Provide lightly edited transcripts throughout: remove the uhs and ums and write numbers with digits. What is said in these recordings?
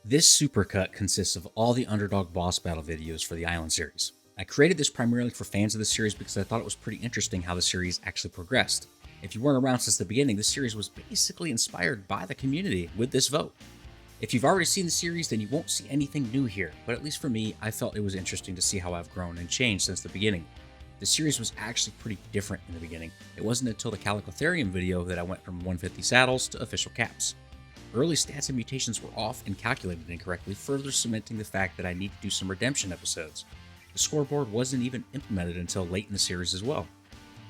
This supercut consists of all the Underdog Boss Battle videos for the Island series. I created this primarily for fans of the series because I thought it was pretty interesting how the series actually progressed. If you weren't around since the beginning, this series was basically inspired by the community with this vote. If you've already seen the series, then you won't see anything new here, but at least for me, I felt it was interesting to see how I've grown and changed since the beginning. The series was actually pretty different in the beginning. It wasn't until the Chalicotherium video that I went from 150 saddles to official caps. Early stats and mutations were off and calculated incorrectly, further cementing the fact that I need to do some redemption episodes. The scoreboard wasn't even implemented until late in the series as well.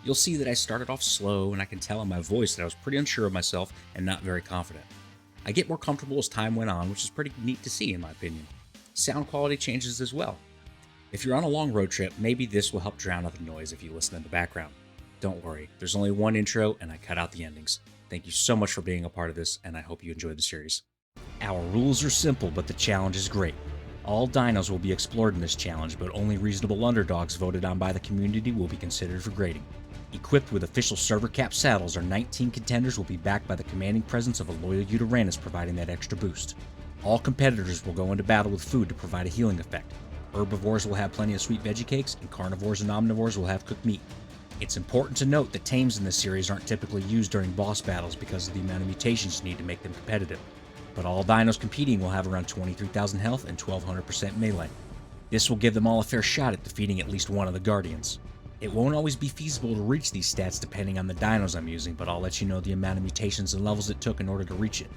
You'll see that I started off slow, and I can tell in my voice that I was pretty unsure of myself and not very confident. I get more comfortable as time went on, which is pretty neat to see in my opinion. Sound quality changes as well. If you're on a long road trip, maybe this will help drown out the noise if you listen in the background. Don't worry, there's only one intro and I cut out the endings. Thank you so much for being a part of this, and I hope you enjoyed the series. Our rules are simple, but the challenge is great. All dinos will be explored in this challenge, but only reasonable underdogs voted on by the community will be considered for grading. Equipped with official server cap saddles, our 19 contenders will be backed by the commanding presence of a loyal Uranus providing that extra boost. All competitors will go into battle with food to provide a healing effect. Herbivores will have plenty of sweet veggie cakes, and carnivores and omnivores will have cooked meat. It's important to note that tames in this series aren't typically used during boss battles because of the amount of mutations you need to make them competitive. But all dinos competing will have around 23,000 health and 1200% melee. This will give them all a fair shot at defeating at least one of the Guardians. It won't always be feasible to reach these stats depending on the dinos I'm using, but I'll let you know the amount of mutations and levels it took in order to reach it.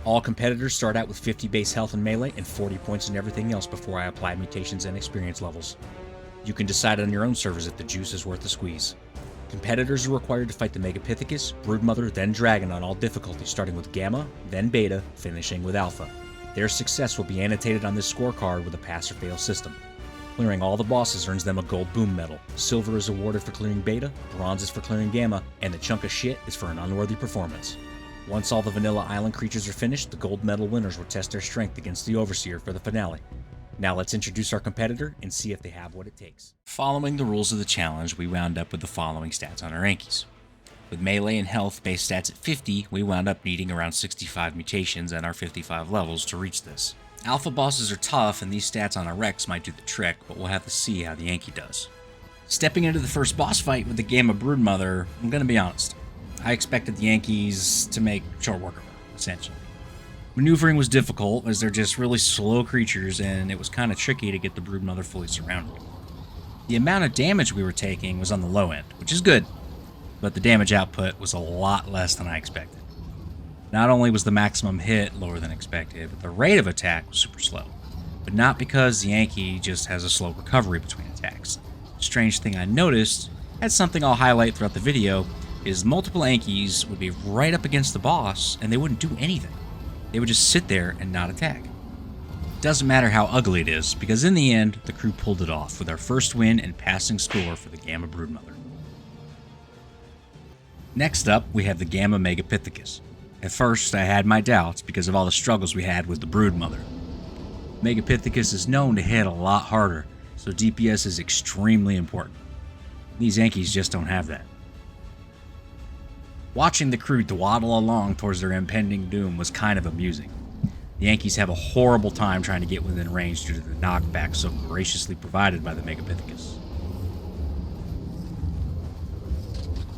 All competitors start out with 50 base health and melee and 40 points in everything else before I apply mutations and experience levels. You can decide on your own servers if the juice is worth the squeeze. Competitors are required to fight the Megapithecus, Broodmother, then Dragon on all difficulties, starting with Gamma, then Beta, finishing with Alpha. Their success will be annotated on this scorecard with a pass-or-fail system. Clearing all the bosses earns them a gold boom medal. Silver is awarded for clearing Beta, bronze is for clearing Gamma, and the chunk of shit is for an unworthy performance. Once all the vanilla island creatures are finished, the gold medal winners will test their strength against the Overseer for the finale. Now let's introduce our competitor and see if they have what it takes. Following the rules of the challenge, we wound up with the following stats on our Ankies. With melee and health base stats at 50, we wound up needing around 65 mutations at our 55 levels to reach this. Alpha bosses are tough, and these stats on our Rex might do the trick, but we'll have to see how the Anky does. Stepping into the first boss fight with the Gamma Broodmother, I'm gonna be honest. I expected the Ankies to make short work of her, essentially. Maneuvering was difficult, as they're just really slow creatures, and it was kind of tricky to get the Broodmother fully surrounded. The amount of damage we were taking was on the low end, which is good, but the damage output was a lot less than I expected. Not only was the maximum hit lower than expected, but the rate of attack was super slow. But not because the Anky just has a slow recovery between attacks. The strange thing I noticed, and something I'll highlight throughout the video, is multiple Ankies would be right up against the boss, and they wouldn't do anything. They would just sit there and not attack. Doesn't matter how ugly it is, because in the end, the crew pulled it off with our first win and passing score for the Gamma Broodmother. Next up, we have the Gamma Megapithecus. At first, I had my doubts because of all the struggles we had with the Broodmother. Megapithecus is known to hit a lot harder, so DPS is extremely important. These Ankies just don't have that. Watching the crew dawdle along towards their impending doom was kind of amusing. The Yankees have a horrible time trying to get within range due to the knockback so graciously provided by the Megapithecus.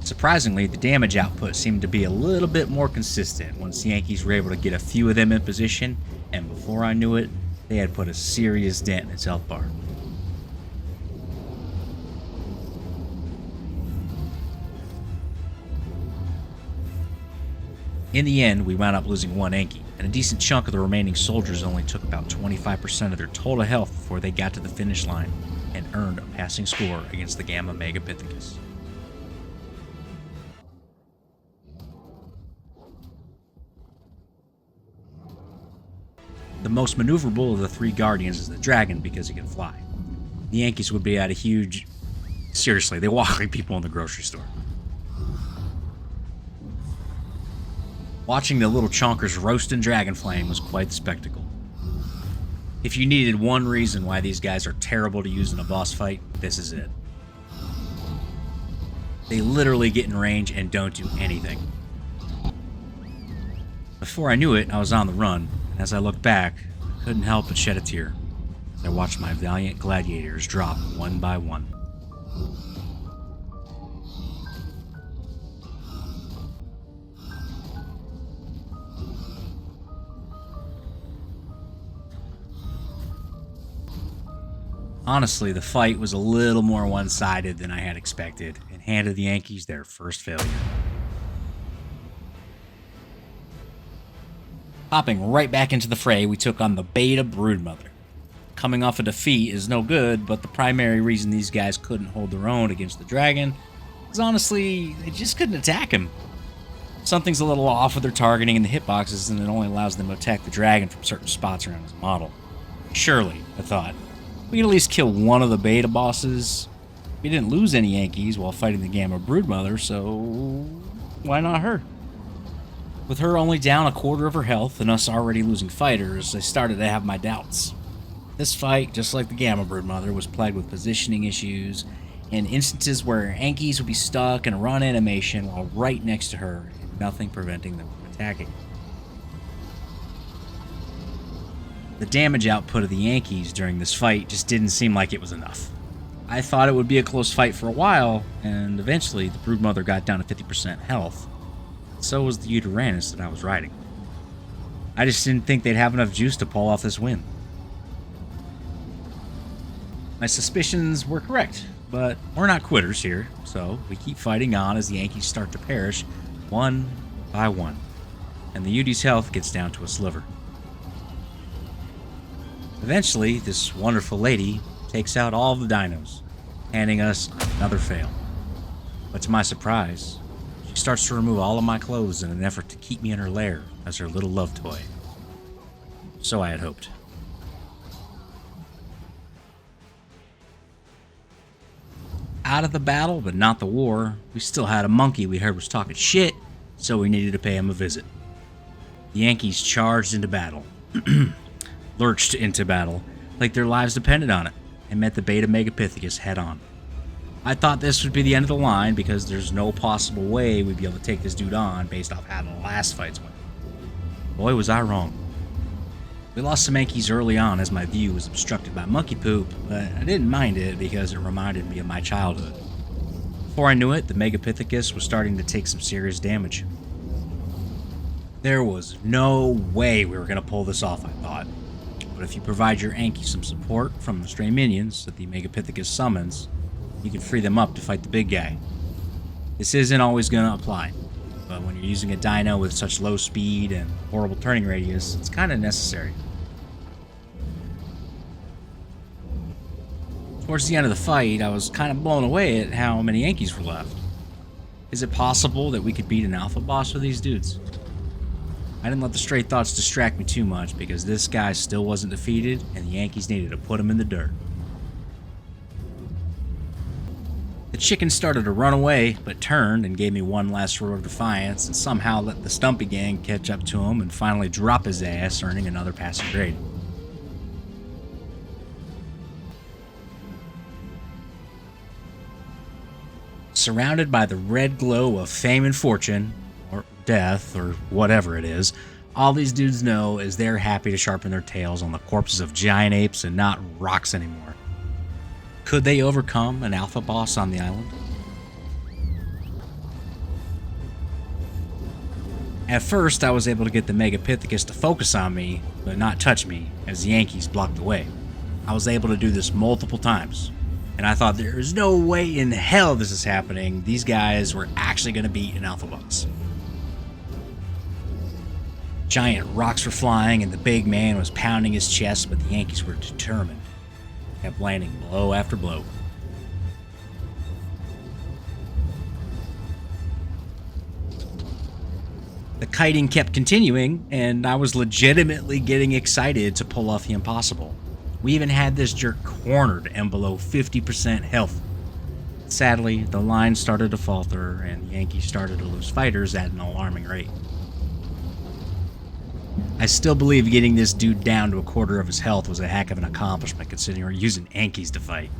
Surprisingly, the damage output seemed to be a little bit more consistent once the Yankees were able to get a few of them in position, and before I knew it, they had put a serious dent in its health bar. In the end, we wound up losing one Anky, and a decent chunk of the remaining soldiers only took about 25% of their total health before they got to the finish line and earned a passing score against the Gamma Megapithecus. The most maneuverable of the three Guardians is the Dragon because he can fly. The Yankees would be at a huge... Seriously, they walk like people in the grocery store. Watching the little chonkers roast in Dragon Flame was quite the spectacle. If you needed one reason why these guys are terrible to use in a boss fight, this is it. They literally get in range and don't do anything. Before I knew it, I was on the run, and as I looked back, couldn't help but shed a tear as I watched my valiant gladiators drop one by one. Honestly, the fight was a little more one-sided than I had expected and handed the Yankees their first failure. Hopping right back into the fray, we took on the Beta Broodmother. Coming off a defeat is no good, but the primary reason these guys couldn't hold their own against the dragon is honestly, they just couldn't attack him. Something's a little off with their targeting in the hitboxes, and it only allows them to attack the dragon from certain spots around his model. Surely, I thought, we can at least kill one of the beta bosses. We didn't lose any Yankees while fighting the Gamma Broodmother, so why not her? With her only down a quarter of her health and us already losing fighters, I started to have my doubts. This fight, just like the Gamma Broodmother, was plagued with positioning issues and instances where Yankees would be stuck in a run animation while right next to her and nothing preventing them from attacking. The damage output of the Yankees during this fight just didn't seem like it was enough. I thought it would be a close fight for a while, and eventually the Broodmother got down to 50% health. So was the Uranus that I was riding. I just didn't think they'd have enough juice to pull off this win. My suspicions were correct, but we're not quitters here, so we keep fighting on as the Yankees start to perish one by one, and the UD's health gets down to a sliver. Eventually, this wonderful lady takes out all of the dinos, handing us another fail. But to my surprise, she starts to remove all of my clothes in an effort to keep me in her lair as her little love toy. So I had hoped. Out of the battle, but not the war, we still had a monkey we heard was talking shit, so we needed to pay him a visit. The Yankees charged into battle. Lurched into battle, like their lives depended on it, and met the Beta Megapithecus head-on. I thought this would be the end of the line because there's no possible way we'd be able to take this dude on based off how the last fights went. Boy, was I wrong. We lost some Yankees early on as my view was obstructed by monkey poop, but I didn't mind it because it reminded me of my childhood. Before I knew it, the Megapithecus was starting to take some serious damage. There was no way we were going to pull this off, I thought. But if you provide your Anky some support from the stray minions that the Megapithecus summons, you can free them up to fight the big guy. This isn't always going to apply, but when you're using a dino with such low speed and horrible turning radius, it's kind of necessary. Towards the end of the fight, I was kind of blown away at how many Yankees were left. Is it possible that we could beat an alpha boss with these dudes? I didn't let the stray thoughts distract me too much because this guy still wasn't defeated and the Yankees needed to put him in the dirt. The chicken started to run away, but turned and gave me one last roar of defiance and somehow let the Stumpy gang catch up to him and finally drop his ass, earning another passing grade. Surrounded by the red glow of fame and fortune, or death, or whatever it is, all these dudes know is they're happy to sharpen their tails on the corpses of giant apes and not rocks anymore. Could they overcome an alpha boss on the island? At first, I was able to get the Megapithecus to focus on me, but not touch me, as the Yankees blocked the way. I was able to do this multiple times, and I thought there is no way in hell this is happening. These guys were actually going to beat an alpha boss. Giant rocks were flying and the big man was pounding his chest, but the Yankees were determined. Kept landing blow after blow. The kiting kept continuing, and I was legitimately getting excited to pull off the impossible. We even had this jerk cornered and below 50% health. Sadly, the line started to falter, and the Yankees started to lose fighters at an alarming rate. I still believe getting this dude down to a quarter of his health was a heck of an accomplishment considering we're using Yankees to fight.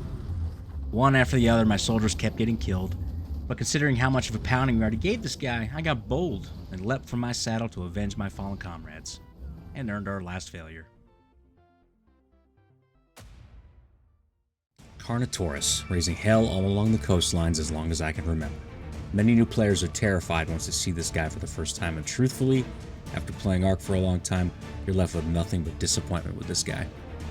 One after the other, my soldiers kept getting killed, but considering how much of a pounding we already gave this guy, I got bold and leapt from my saddle to avenge my fallen comrades, and earned our last failure. Carnotaurus, raising hell all along the coastlines as long as I can remember. Many new players are terrified once they see this guy for the first time, and truthfully, after playing Ark for a long time, you're left with nothing but disappointment with this guy.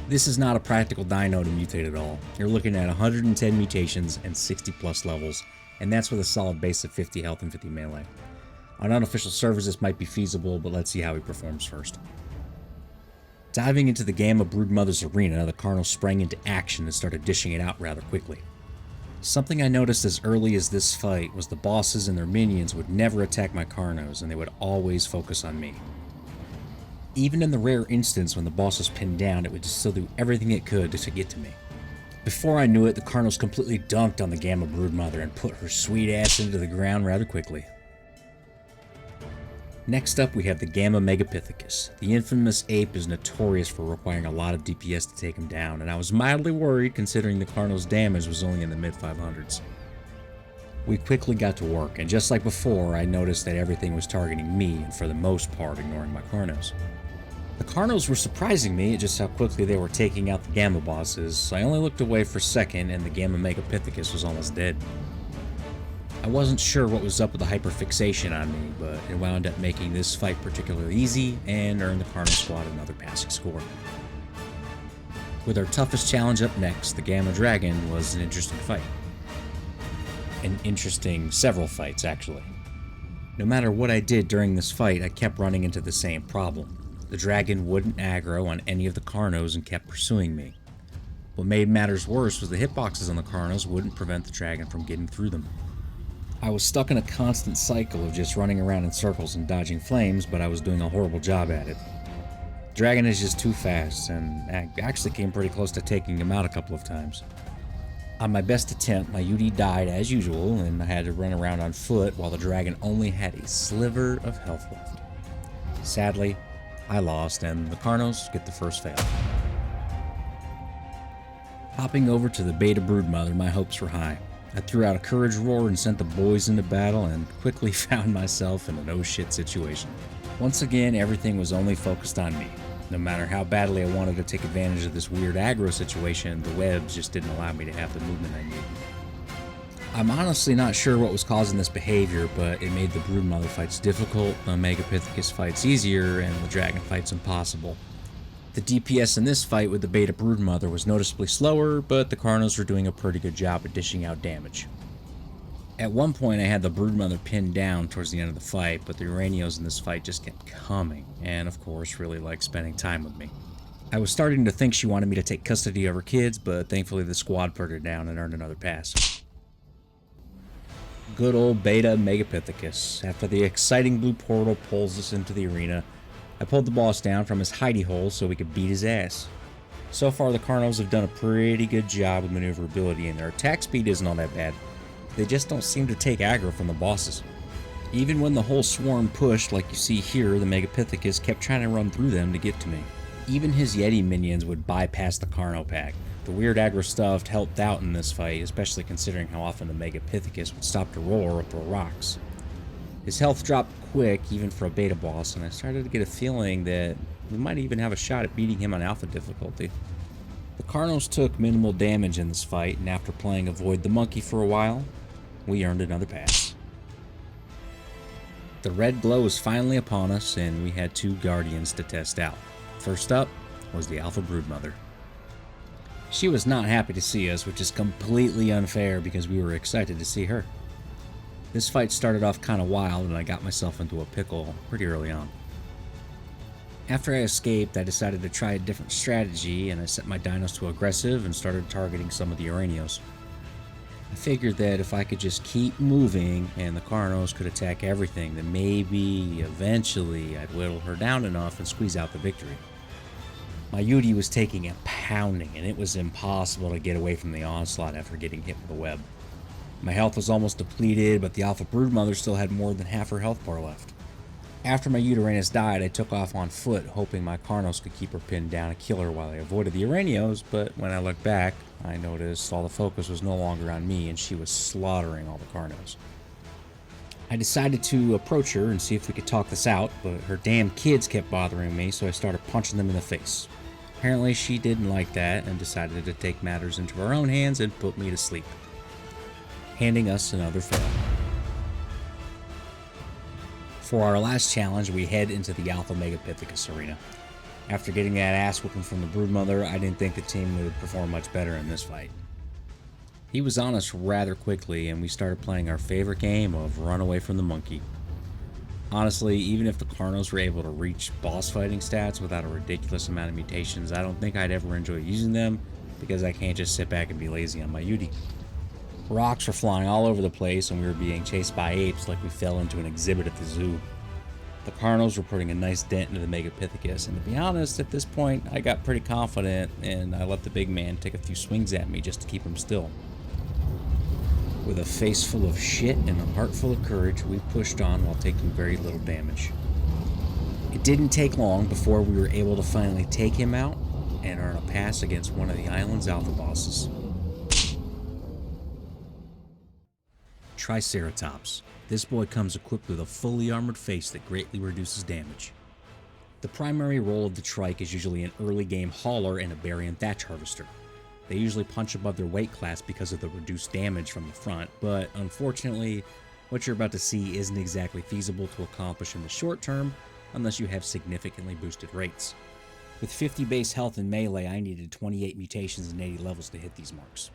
This is not a practical dino to mutate at all. You're looking at 110 mutations and 60 plus levels, and that's with a solid base of 50 health and 50 melee. On unofficial servers this might be feasible, but let's see how he performs first. Diving into the Gamma Broodmother's arena, the Carno sprang into action and started dishing it out rather quickly. Something I noticed as early as this fight was the bosses and their minions would never attack my Carnos, and they would always focus on me. Even in the rare instance when the boss was pinned down, it would just still do everything it could to get to me. Before I knew it, the Carnos completely dunked on the Gamma Broodmother and put her sweet ass into the ground rather quickly. Next up, we have the Gamma Megapithecus. The infamous ape is notorious for requiring a lot of DPS to take him down, and I was mildly worried considering the Carno's damage was only in the mid-500s. We quickly got to work, and just like before, I noticed that everything was targeting me, and for the most part, ignoring my Carnos. The Carnos were surprising me at just how quickly they were taking out the Gamma bosses. I only looked away for a second, and the Gamma Megapithecus was almost dead. I wasn't sure what was up with the hyperfixation on me, but it wound up making this fight particularly easy and earned the Carno squad another passing score. With our toughest challenge up next, the Gamma Dragon was an interesting fight. Several fights actually. No matter what I did during this fight, I kept running into the same problem. The dragon wouldn't aggro on any of the Carnos and kept pursuing me. What made matters worse was the hitboxes on the Carnos wouldn't prevent the dragon from getting through them. I was stuck in a constant cycle of just running around in circles and dodging flames, but I was doing a horrible job at it. The dragon is just too fast, and I actually came pretty close to taking him out a couple of times. On my best attempt, my UD died as usual, and I had to run around on foot while the dragon only had a sliver of health left. Sadly, I lost, and the Carnos get the first fail. Hopping over to the Beta Broodmother, my hopes were high. I threw out a courage roar and sent the boys into battle and quickly found myself in an oh shit situation. Once again, everything was only focused on me. No matter how badly I wanted to take advantage of this weird aggro situation, the webs just didn't allow me to have the movement I needed. I'm honestly not sure what was causing this behavior, but it made the Broodmother fights difficult, the Megapithecus fights easier, and the dragon fights impossible. The DPS in this fight with the Beta Broodmother was noticeably slower, but the Carnos were doing a pretty good job at dishing out damage. At one point I had the Broodmother pinned down towards the end of the fight, but the Araneos in this fight just kept coming, and of course really liked spending time with me. I was starting to think she wanted me to take custody of her kids, but thankfully the squad put her down and earned another pass. Good old Beta Megapithecus. After the exciting blue portal pulls us into the arena, I pulled the boss down from his hidey hole so we could beat his ass. So far the Carnos have done a pretty good job with maneuverability, and their attack speed isn't all that bad. They just don't seem to take aggro from the bosses. Even when the whole swarm pushed, like you see here, the Megapithecus kept trying to run through them to get to me. Even his Yeti minions would bypass the Carno pack. The weird aggro stuff helped out in this fight, especially considering how often the Megapithecus would stop to roar or throw rocks. His health dropped quick, even for a beta boss, and I started to get a feeling that we might even have a shot at beating him on alpha difficulty. The Carnos took minimal damage in this fight, and after playing Avoid the Monkey for a while, we earned another pass. The red glow was finally upon us, and we had two guardians to test out. First up was the Alpha Broodmother. She was not happy to see us, which is completely unfair because we were excited to see her. This fight started off kind of wild, and I got myself into a pickle pretty early on. After I escaped, I decided to try a different strategy, and I set my dinos to aggressive and started targeting some of the Araneos. I figured that if I could just keep moving and the Carnos could attack everything, then maybe, eventually, I'd whittle her down enough and squeeze out the victory. My Yudi was taking a pounding, and it was impossible to get away from the onslaught after getting hit with a web. My health was almost depleted, but the Alpha Broodmother still had more than half her health bar left. After my Uranus died, I took off on foot, hoping my Carnos could keep her pinned down and kill her while I avoided the Araneos, but when I looked back, I noticed all the focus was no longer on me and she was slaughtering all the Carnos. I decided to approach her and see if we could talk this out, but her damn kids kept bothering me, so I started punching them in the face. Apparently she didn't like that and decided to take matters into her own hands and put me to sleep, handing us another fail. For our last challenge, we head into the Alpha Megapithecus arena. After getting that ass whooping from the broodmother, I didn't think the team would perform much better in this fight. He was on us rather quickly, and we started playing our favorite game of run away from the monkey. Honestly, even if the Carnos were able to reach boss fighting stats without a ridiculous amount of mutations, I don't think I'd ever enjoy using them, because I can't just sit back and be lazy on my Udi. Rocks were flying all over the place, and we were being chased by apes like we fell into an exhibit at the zoo. The Carnos were putting a nice dent into the Megapithecus, and to be honest, at this point, I got pretty confident, and I let the big man take a few swings at me just to keep him still. With a face full of shit and a heart full of courage, we pushed on while taking very little damage. It didn't take long before we were able to finally take him out and earn a pass against one of the island's alpha bosses. Triceratops. This boy comes equipped with a fully armored face that greatly reduces damage. The primary role of the Trike is usually an early game hauler and a berry and thatch harvester. They usually punch above their weight class because of the reduced damage from the front, but unfortunately, what you're about to see isn't exactly feasible to accomplish in the short term unless you have significantly boosted rates. With 50 base health in melee, I needed 28 mutations and 80 levels to hit these marks.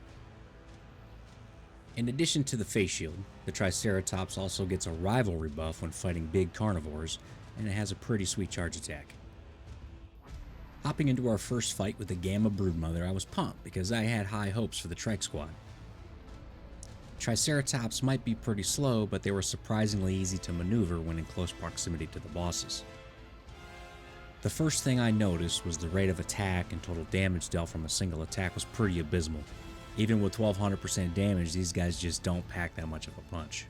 In addition to the face shield, the Triceratops also gets a rivalry buff when fighting big carnivores, and it has a pretty sweet charge attack. Hopping into our first fight with the Gamma Broodmother, I was pumped because I had high hopes for the Trike squad. Triceratops might be pretty slow, but they were surprisingly easy to maneuver when in close proximity to the bosses. The first thing I noticed was the rate of attack and total damage dealt from a single attack was pretty abysmal. Even with 1200% damage, these guys just don't pack that much of a punch.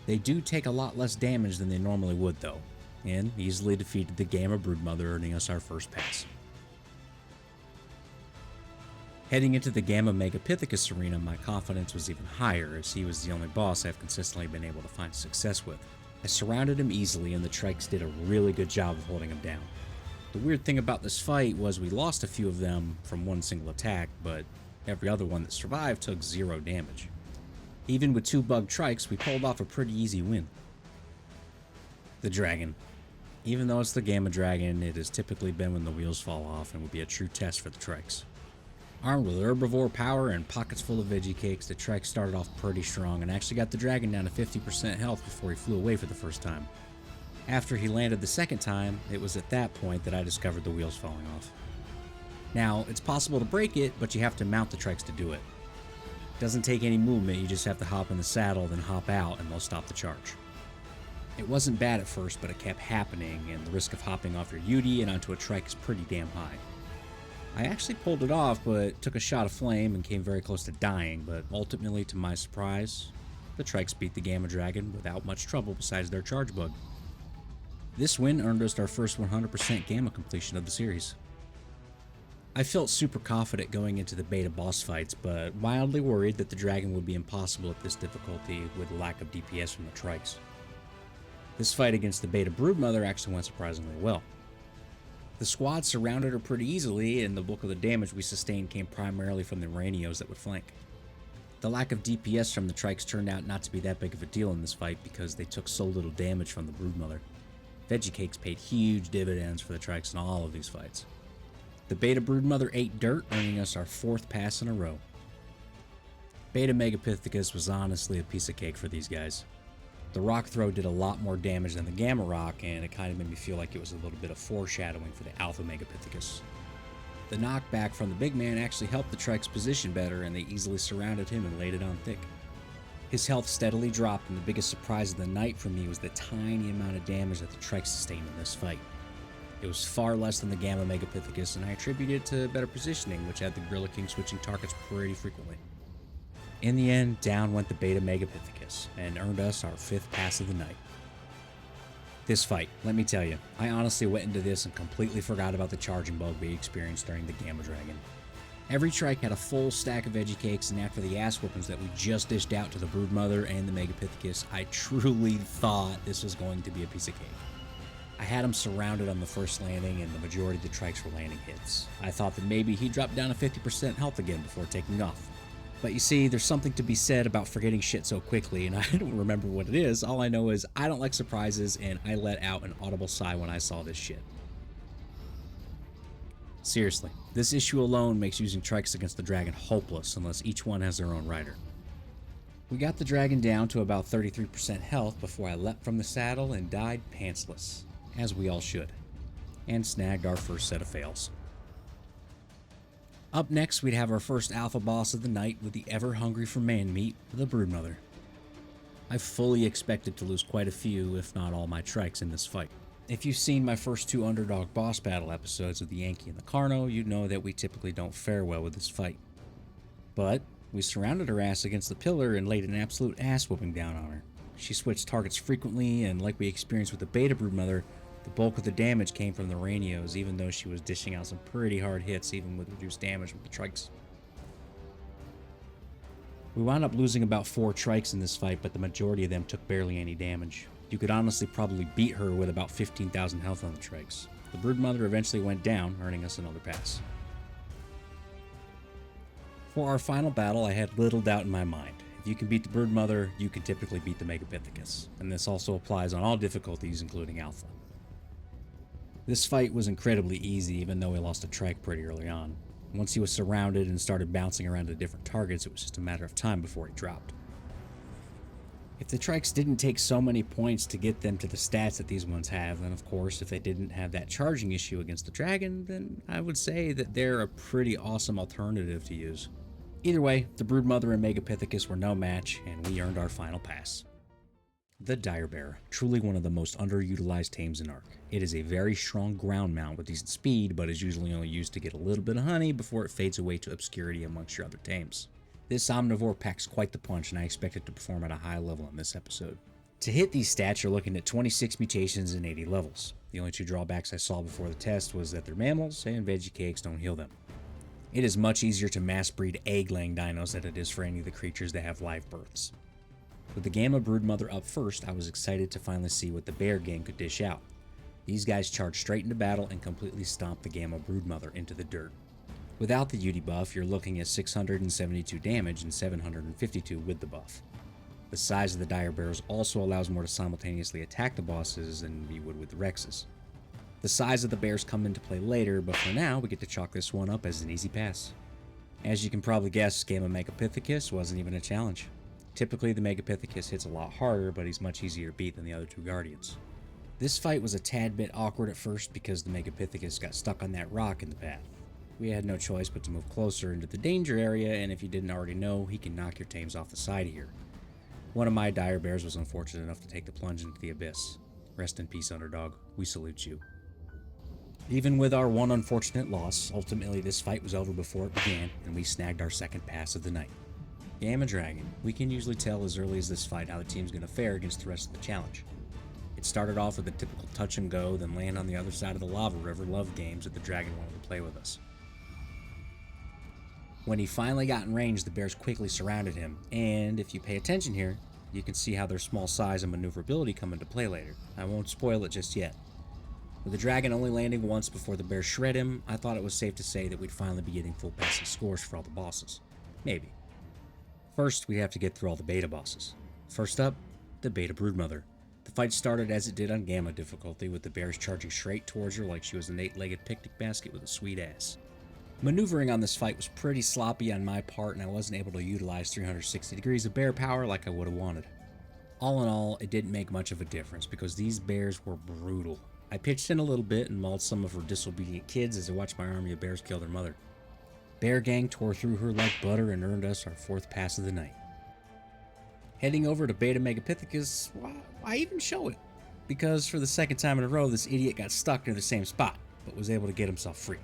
They do take a lot less damage than they normally would though, and easily defeated the Gamma Broodmother, earning us our first pass. Heading into the Gamma Megapithecus arena, my confidence was even higher, as he was the only boss I've consistently been able to find success with. I surrounded him easily, and the Trikes did a really good job of holding him down. The weird thing about this fight was we lost a few of them from one single attack, but every other one that survived took 0 damage. Even with 2 bug Trikes, we pulled off a pretty easy win. The Dragon. Even though it's the Gamma Dragon, it has typically been when the wheels fall off and would be a true test for the Trikes. Armed with herbivore power and pockets full of veggie cakes, the Trike started off pretty strong and actually got the Dragon down to 50% health before he flew away for the first time. After he landed the second time, it was at that point that I discovered the wheels falling off. Now, it's possible to break it, but you have to mount the Trikes to do it. It doesn't take any movement, you just have to hop in the saddle, then hop out, and they'll stop the charge. It wasn't bad at first, but it kept happening, and the risk of hopping off your Udi and onto a Trike is pretty damn high. I actually pulled it off, but took a shot of flame and came very close to dying, but ultimately, to my surprise, the Trikes beat the Gamma Dragon without much trouble besides their charge bug. This win earned us our first 100% Gamma completion of the series. I felt super confident going into the beta boss fights, but wildly worried that the Dragon would be impossible at this difficulty with the lack of DPS from the Trikes. This fight against the beta Broodmother actually went surprisingly well. The squad surrounded her pretty easily, and the bulk of the damage we sustained came primarily from the Araneos that would flank. The lack of DPS from the Trikes turned out not to be that big of a deal in this fight because they took so little damage from the Broodmother. Veggie Cakes paid huge dividends for the Trikes in all of these fights. The Beta Broodmother ate dirt, earning us our 4th pass in a row. Beta Megapithecus was honestly a piece of cake for these guys. The rock throw did a lot more damage than the Gamma Rock, and it kind of made me feel like it was a little bit of foreshadowing for the Alpha Megapithecus. The knockback from the big man actually helped the Trikes position better, and they easily surrounded him and laid it on thick. His health steadily dropped, and the biggest surprise of the night for me was the tiny amount of damage that the Trike sustained in this fight. It was far less than the Gamma Megapithecus, and I attribute it to better positioning, which had the Gorilla King switching targets pretty frequently. In the end, down went the Beta Megapithecus, and earned us our 5th pass of the night. This fight, let me tell you, I honestly went into this and completely forgot about the charging bug we experienced during the Gamma Dragon. Every Trike had a full stack of veggie cakes, and after the ass whoopings that we just dished out to the Broodmother and the Megapithecus, I truly thought this was going to be a piece of cake. I had him surrounded on the first landing, and the majority of the trikes were landing hits. I thought that maybe he'd drop down to 50% health again before taking off. But you see, there's something to be said about forgetting shit so quickly, and I don't remember what it is. All I know is I don't like surprises, and I let out an audible sigh when I saw this shit. Seriously, this issue alone makes using trikes against the dragon hopeless unless each one has their own rider. We got the dragon down to about 33% health before I leapt from the saddle and died pantsless, as we all should, and snagged our first set of fails. Up next, we'd have our first alpha boss of the night with the ever hungry for man meat, the Broodmother. I fully expected to lose quite a few, if not all my trikes in this fight. If you've seen my first two Underdog Boss Battle episodes of the Anky and the Carno, you'd know that we typically don't fare well with this fight. But we surrounded her ass against the pillar and laid an absolute ass whooping down on her. She switched targets frequently, and like we experienced with the Beta Broodmother, the bulk of the damage came from the Araneos, even though she was dishing out some pretty hard hits, even with reduced damage with the trikes. We wound up losing about 4 trikes in this fight, but the majority of them took barely any damage. You could honestly probably beat her with about 15,000 health on the trikes. The Broodmother eventually went down, earning us another pass. For our final battle, I had little doubt in my mind. If you can beat the Broodmother, you can typically beat the Megapithecus, and this also applies on all difficulties, including Alpha. This fight was incredibly easy, even though we lost a trike pretty early on. Once he was surrounded and started bouncing around to different targets, it was just a matter of time before he dropped. If the trikes didn't take so many points to get them to the stats that these ones have, then of course if they didn't have that charging issue against the dragon, then I would say that they're a pretty awesome alternative to use. Either way, the Broodmother and Megapithecus were no match, and we earned our final pass. The Direbear, truly one of the most underutilized tames in Ark. It is a very strong ground mount with decent speed, but is usually only used to get a little bit of honey before it fades away to obscurity amongst your other tames. This omnivore packs quite the punch, and I expect it to perform at a high level in this episode. To hit these stats, you're looking at 26 mutations and 80 levels. The only 2 drawbacks I saw before the test was that they're mammals, and veggie cakes don't heal them. It is much easier to mass breed egg-laying dinos than it is for any of the creatures that have live births. With the Gamma Broodmother up first, I was excited to finally see what the bear gang could dish out. These guys charged straight into battle and completely stomped the Gamma Broodmother into the dirt. Without the UD buff, you're looking at 672 damage and 752 with the buff. The size of the Dire Bears also allows more to simultaneously attack the bosses than we would with the Rexes. The size of the bears come into play later, but for now we get to chalk this one up as an easy pass. As you can probably guess, Gamma Megapithecus wasn't even a challenge. Typically the Megapithecus hits a lot harder, but he's much easier to beat than the other 2 Guardians. This fight was a tad bit awkward at first because the Megapithecus got stuck on that rock in the path. We had no choice but to move closer into the danger area, and if you didn't already know, he can knock your tames off the side here. One of my Dire Bears was unfortunate enough to take the plunge into the abyss. Rest in peace, Underdog. We salute you. Even with our one unfortunate loss, ultimately this fight was over before it began, and we snagged our second pass of the night. Gamma Dragon. We can usually tell as early as this fight how the team's going to fare against the rest of the challenge. It started off with a typical touch and go, then land on the other side of the lava river love games that the dragon wanted to play with us. When he finally got in range, the bears quickly surrounded him, and if you pay attention here, you can see how their small size and maneuverability come into play later. I won't spoil it just yet. With the dragon only landing once before the bears shred him, I thought it was safe to say that we'd finally be getting full passing scores for all the bosses. Maybe. First, we have to get through all the beta bosses. First up, the Beta Broodmother. The fight started as it did on Gamma difficulty, with the bears charging straight towards her like she was an 8-legged picnic basket with a sweet ass. Maneuvering on this fight was pretty sloppy on my part, and I wasn't able to utilize 360 degrees of bear power like I would have wanted. All in all, it didn't make much of a difference because these bears were brutal. I pitched in a little bit and mauled some of her disobedient kids as I watched my army of bears kill their mother. Bear Gang tore through her like butter and earned us our 4th pass of the night. Heading over to Beta Megapithecus, why even show it? Because for the 2nd time in a row, this idiot got stuck near the same spot, but was able to get himself free.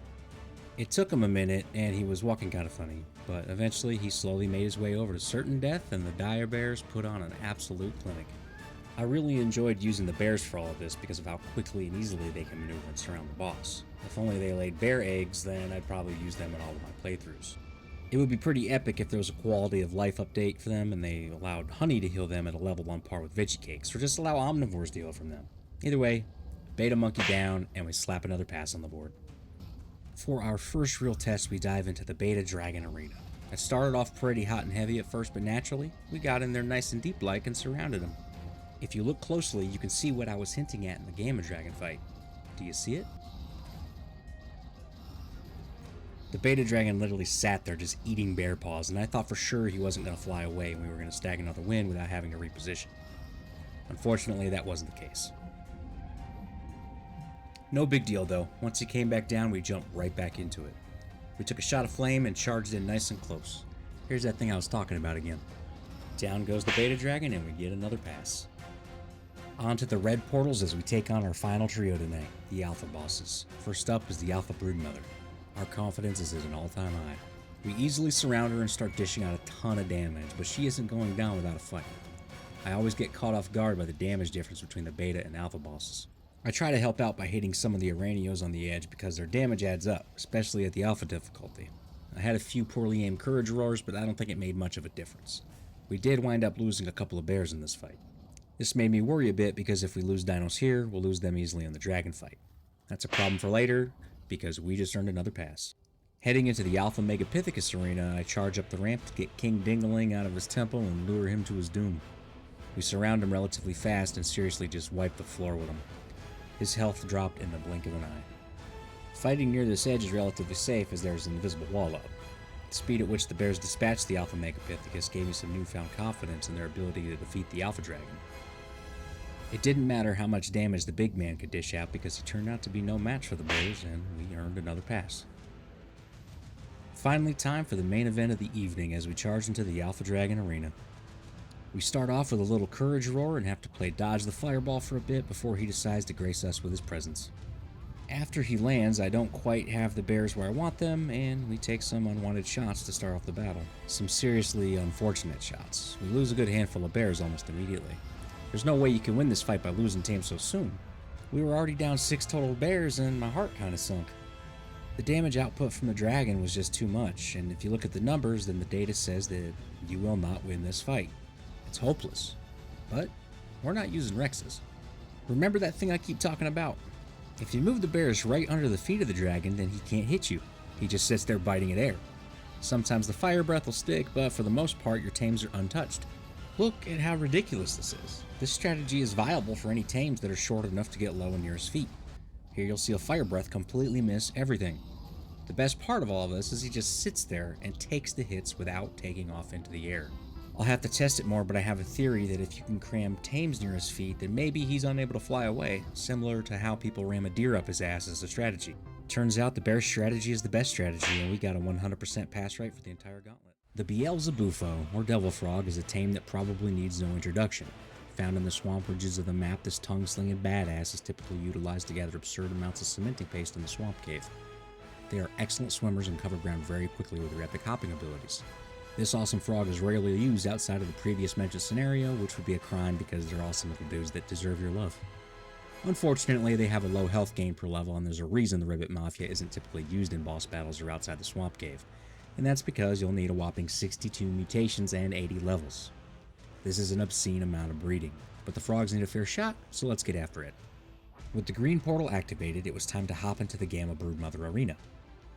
It took him a minute, and he was walking kind of funny, but eventually he slowly made his way over to certain death, and the Dire Bears put on an absolute clinic. I really enjoyed using the bears for all of this because of how quickly and easily they can maneuver and surround the boss. If only they laid bear eggs, then I'd probably use them in all of my playthroughs. It would be pretty epic if there was a quality of life update for them and they allowed honey to heal them at a level on par with veggie cakes, or just allow omnivores to heal from them. Either way, Beta monkey down, and we slap another pass on the board. For our first real test, we dive into the Beta Dragon Arena. It started off pretty hot and heavy at first, but naturally, we got in there nice and deep like and surrounded him. If you look closely, you can see what I was hinting at in the Gamma Dragon fight. Do you see it? The Beta Dragon literally sat there just eating bear paws, and I thought for sure he wasn't going to fly away and we were going to stag another win without having to reposition. Unfortunately, that wasn't the case. No big deal though, once he came back down we jumped right back into it. We took a shot of flame and charged in nice and close. Here's that thing I was talking about again. Down goes the Beta Dragon and we get another pass. On to the red portals as we take on our final trio tonight, the Alpha Bosses. First up is the Alpha Broodmother. Our confidence is at an all-time high. We easily surround her and start dishing out a ton of damage, but she isn't going down without a fight. I always get caught off guard by the damage difference between the Beta and Alpha Bosses. I try to help out by hitting some of the Araneos on the edge because their damage adds up, especially at the Alpha difficulty. I had a few poorly aimed Courage Roars, but I don't think it made much of a difference. We did wind up losing a couple of bears in this fight. This made me worry a bit because if we lose dinos here, we'll lose them easily in the dragon fight. That's a problem for later, because we just earned another pass. Heading into the Alpha Megapithecus arena, I charge up the ramp to get King Dingaling out of his temple and lure him to his doom. We surround him relatively fast and seriously just wipe the floor with him. His health dropped in the blink of an eye. Fighting near this edge is relatively safe as there is an invisible wall up. The speed at which the bears dispatched the Alpha Megapithecus gave me some newfound confidence in their ability to defeat the Alpha Dragon. It didn't matter how much damage the big man could dish out because he turned out to be no match for the bears and we earned another pass. Finally, time for the main event of the evening as we charge into the Alpha Dragon arena. We start off with a little Courage Roar and have to play dodge the fireball for a bit before he decides to grace us with his presence. After he lands, I don't quite have the bears where I want them, and we take some unwanted shots to start off the battle. Some seriously unfortunate shots. We lose a good handful of bears almost immediately. There's no way you can win this fight by losing tame so soon. We were already down 6 total bears and my heart kinda sunk. The damage output from the dragon was just too much, and if you look at the numbers, then the data says that you will not win this fight. It's hopeless. But we're not using Rexes. Remember that thing I keep talking about. If you move the bears right under the feet of the dragon, then he can't hit you. He just sits there biting at air. Sometimes the fire breath will stick, but for the most part your tames are untouched. Look at how ridiculous this is. This strategy is viable for any tames that are short enough to get low and near his feet. Here you'll see a fire breath completely miss everything. The best part of all of this is he just sits there and takes the hits without taking off into the air. I'll have to test it more, but I have a theory that if you can cram tames near his feet, then maybe he's unable to fly away, similar to how people ram a deer up his ass as a strategy. Turns out the bear strategy is the best strategy, and we got a 100% pass rate for the entire gauntlet. The Beelzebufo, or Devil Frog, is a tame that probably needs no introduction. Found in the swamp ridges of the map, this tongue-slinging badass is typically utilized to gather absurd amounts of cementing paste in the swamp cave. They are excellent swimmers and cover ground very quickly with their epic hopping abilities. This awesome frog is rarely used outside of the previous mentioned scenario, which would be a crime because they're awesome little dudes that deserve your love. Unfortunately, they have a low health gain per level, and there's a reason the Ribbit Mafia isn't typically used in boss battles or outside the swamp cave, and that's because you'll need a whopping 62 mutations and 80 levels. This is an obscene amount of breeding, but the frogs need a fair shot, so let's get after it. With the green portal activated, it was time to hop into the Gamma Broodmother arena.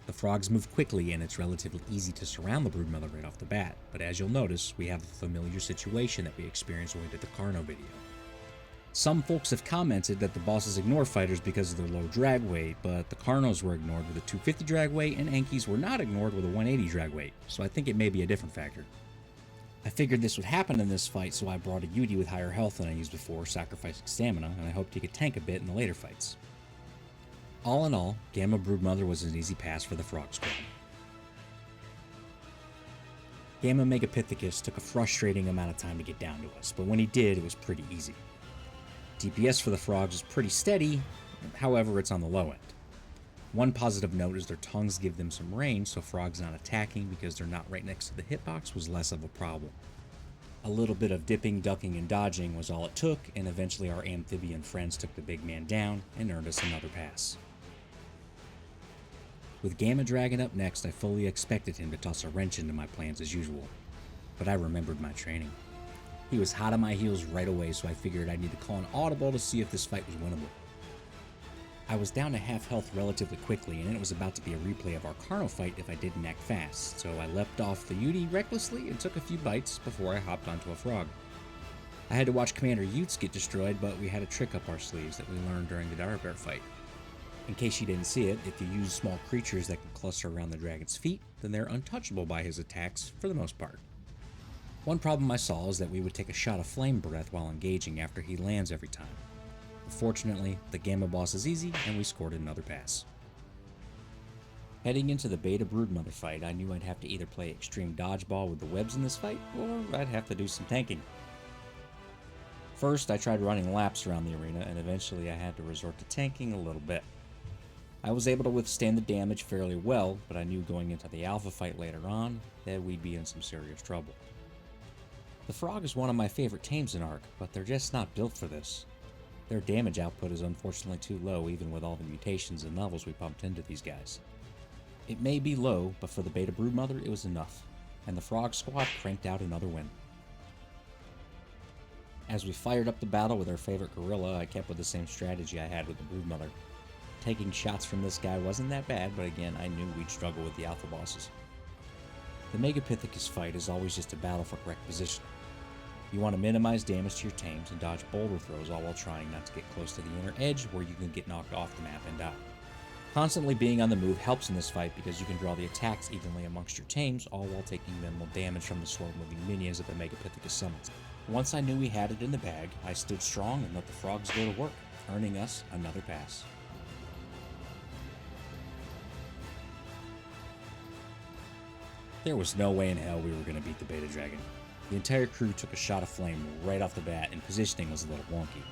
The frogs move quickly and it's relatively easy to surround the Broodmother right off the bat, but as you'll notice, we have a familiar situation that we experienced when we did the Carno video. Some folks have commented that the bosses ignore fighters because of their low drag weight, but the Carnos were ignored with a 250 drag weight and Ankys were not ignored with a 180 drag weight, so I think it may be a different factor. I figured this would happen in this fight, so I brought a Yudi with higher health than I used before, sacrificing stamina, and I hoped he could tank a bit in the later fights. All in all, Gamma Broodmother was an easy pass for the Frog Squad. Gamma Megapithecus took a frustrating amount of time to get down to us, but when he did, it was pretty easy. DPS for the frogs is pretty steady, however it's on the low end. One positive note is their tongues give them some range, so frogs not attacking because they're not right next to the hitbox was less of a problem. A little bit of dipping, ducking, and dodging was all it took, and eventually our amphibian friends took the big man down and earned us another pass. With Gamma Dragon up next, I fully expected him to toss a wrench into my plans as usual, but I remembered my training. He was hot on my heels right away, so I figured I'd need to call an audible to see if this fight was winnable. I was down to half health relatively quickly, and it was about to be a replay of our Carno fight if I didn't act fast, so I leapt off the Ute recklessly and took a few bites before I hopped onto a frog. I had to watch Commander Utes get destroyed, but we had a trick up our sleeves that we learned during the Dire Bear fight. In case you didn't see it, if you use small creatures that can cluster around the dragon's feet, then they're untouchable by his attacks for the most part. One problem I saw is that we would take a shot of flame breath while engaging after he lands every time. Fortunately, the Gamma boss is easy, and we scored another pass. Heading into the Beta Broodmother fight, I knew I'd have to either play extreme dodgeball with the webs in this fight, or I'd have to do some tanking. First, I tried running laps around the arena, and eventually I had to resort to tanking a little bit. I was able to withstand the damage fairly well, but I knew going into the alpha fight later on that we'd be in some serious trouble. The frog is one of my favorite tames in Ark, but they're just not built for this. Their damage output is unfortunately too low even with all the mutations and levels we pumped into these guys. It may be low, but for the Beta Broodmother it was enough, and the frog squad cranked out another win. As we fired up the battle with our favorite gorilla, I kept with the same strategy I had with the Broodmother. Taking shots from this guy wasn't that bad, but again I knew we'd struggle with the alpha bosses. The Megapithecus fight is always just a battle for correct positioning. You want to minimize damage to your tames and dodge boulder throws all while trying not to get close to the inner edge where you can get knocked off the map and die. Constantly being on the move helps in this fight because you can draw the attacks evenly amongst your tames, all while taking minimal damage from the slow-moving minions that the Megapithecus summons. Once I knew we had it in the bag, I stood strong and let the frogs go to work, earning us another pass. There was no way in hell we were going to beat the Beta Dragon. The entire crew took a shot of flame right off the bat, and positioning was a little wonky.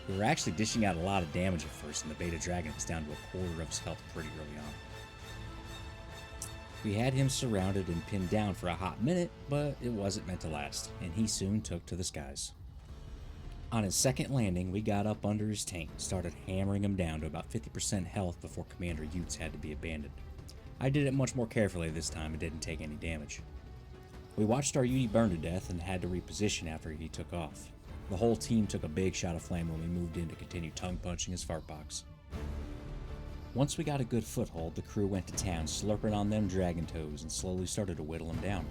We were actually dishing out a lot of damage at first, and the Beta Dragon was down to a quarter of his health pretty early on. We had him surrounded and pinned down for a hot minute, but it wasn't meant to last, and he soon took to the skies. On his second landing, we got up under his tank and started hammering him down to about 50% health before Commander Utes had to be abandoned. I did it much more carefully this time and didn't take any damage. We watched our Ute burn to death and had to reposition after he took off. The whole team took a big shot of flame when we moved in to continue tongue-punching his fart box. Once we got a good foothold, the crew went to town slurping on them dragon toes and slowly started to whittle him down.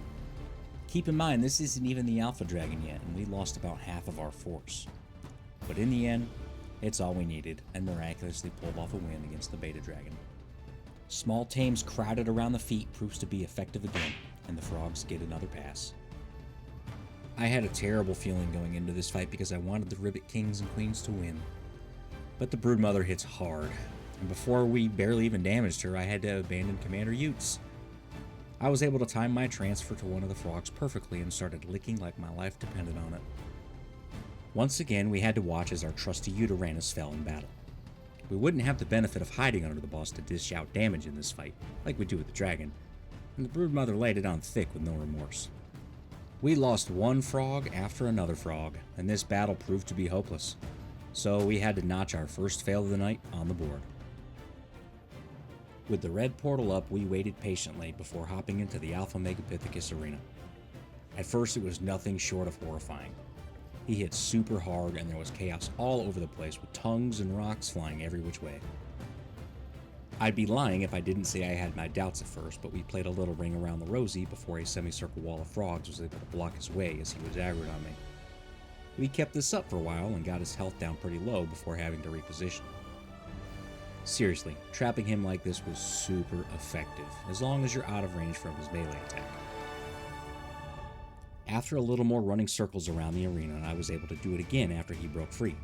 Keep in mind, this isn't even the alpha dragon yet, and we lost about half of our force. But in the end, it's all we needed, and miraculously pulled off a win against the Beta Dragon. Small tames crowded around the feet proves to be effective again, and the frogs get another pass. I had a terrible feeling going into this fight because I wanted the Ribbit Kings and Queens to win. But the Broodmother hits hard, and before we barely even damaged her, I had to abandon Commander Utes. I was able to time my transfer to one of the frogs perfectly and started licking like my life depended on it. Once again, we had to watch as our trusty Uranus fell in battle. We wouldn't have the benefit of hiding under the boss to dish out damage in this fight, like we do with the dragon, and the Broodmother laid it on thick with no remorse. We lost one frog after another frog, and this battle proved to be hopeless, so we had to notch our first fail of the night on the board. With the red portal up, we waited patiently before hopping into the Alpha Megapithecus arena. At first it was nothing short of horrifying. He hit super hard and there was chaos all over the place with tongues and rocks flying every which way. I'd be lying if I didn't say I had my doubts at first, but we played a little ring around the rosy before a semicircle wall of frogs was able to block his way as he was aggroed on me. We kept this up for a while and got his health down pretty low before having to reposition. Seriously, trapping him like this was super effective, as long as you're out of range from his melee attack. After a little more running circles around the arena, I was able to do it again after he broke free.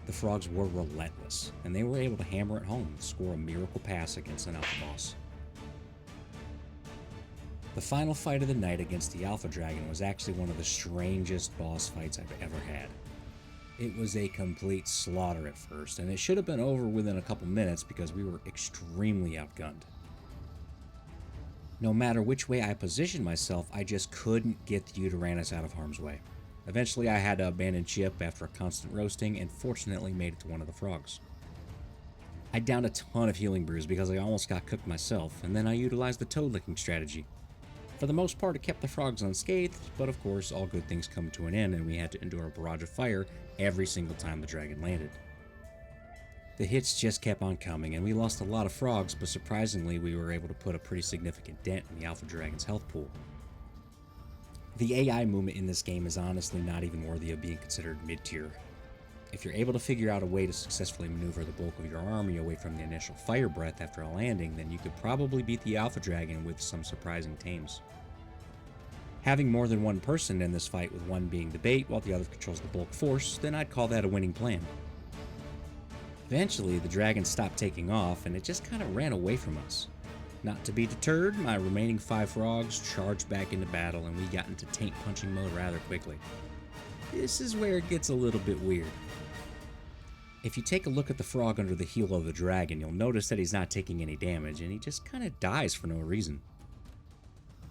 The frogs were relentless, and they were able to hammer it home and score a miracle pass against an alpha boss. The final fight of the night against the Alpha Dragon was actually one of the strangest boss fights I've ever had. It was a complete slaughter at first, and it should have been over within a couple minutes because we were extremely outgunned. No matter which way I positioned myself, I just couldn't get the Uranus out of harm's way. Eventually I had to abandon ship after a constant roasting and fortunately made it to one of the frogs. I downed a ton of healing brews because I almost got cooked myself, and then I utilized the toad licking strategy. For the most part, it kept the frogs unscathed, but of course, all good things come to an end, and we had to endure a barrage of fire every single time the dragon landed. The hits just kept on coming, and we lost a lot of frogs, but surprisingly we were able to put a pretty significant dent in the Alpha Dragon's health pool. The AI movement in this game is honestly not even worthy of being considered mid-tier. If you're able to figure out a way to successfully maneuver the bulk of your army away from the initial fire breath after a landing, then you could probably beat the Alpha Dragon with some surprising tames. Having more than one person in this fight, with one being the bait while the other controls the bulk force, then I'd call that a winning plan. Eventually, the dragon stopped taking off and it just kind of ran away from us. Not to be deterred, my remaining 5 frogs charged back into battle and we got into taint punching mode rather quickly. This is where it gets a little bit weird. If you take a look at the frog under the heel of the dragon, you'll notice that he's not taking any damage and he just kind of dies for no reason.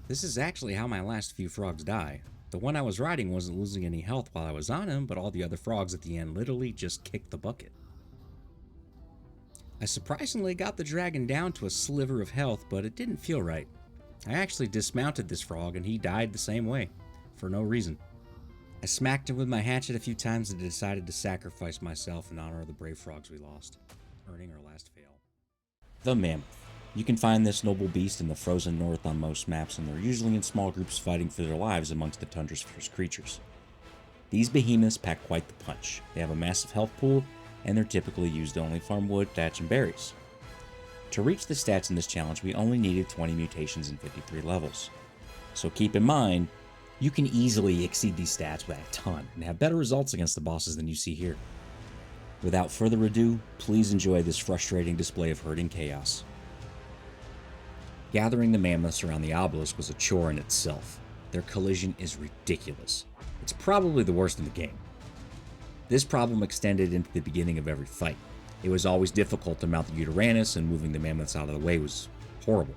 This is actually how my last few frogs die. The one I was riding wasn't losing any health while I was on him, but all the other frogs at the end literally just kicked the bucket. I surprisingly got the dragon down to a sliver of health, but it didn't feel right. I actually dismounted this frog and he died the same way, for no reason. I smacked him with my hatchet a few times and decided to sacrifice myself in honor of the brave frogs we lost, earning our last fail. The Mammoth. You can find this noble beast in the frozen north on most maps, and they're usually in small groups fighting for their lives amongst the tundra's fierce creatures. These behemoths pack quite the punch. They have a massive health pool, and they're typically used to only farm wood, thatch, and berries. To reach the stats in this challenge, we only needed 20 mutations and 53 levels. So keep in mind, you can easily exceed these stats by a ton, and have better results against the bosses than you see here. Without further ado, please enjoy this frustrating display of herding chaos. Gathering the mammoths around the obelisk was a chore in itself. Their collision is ridiculous. It's probably the worst in the game. This problem extended into the beginning of every fight. It was always difficult to mount the Uranus, and moving the mammoths out of the way was horrible.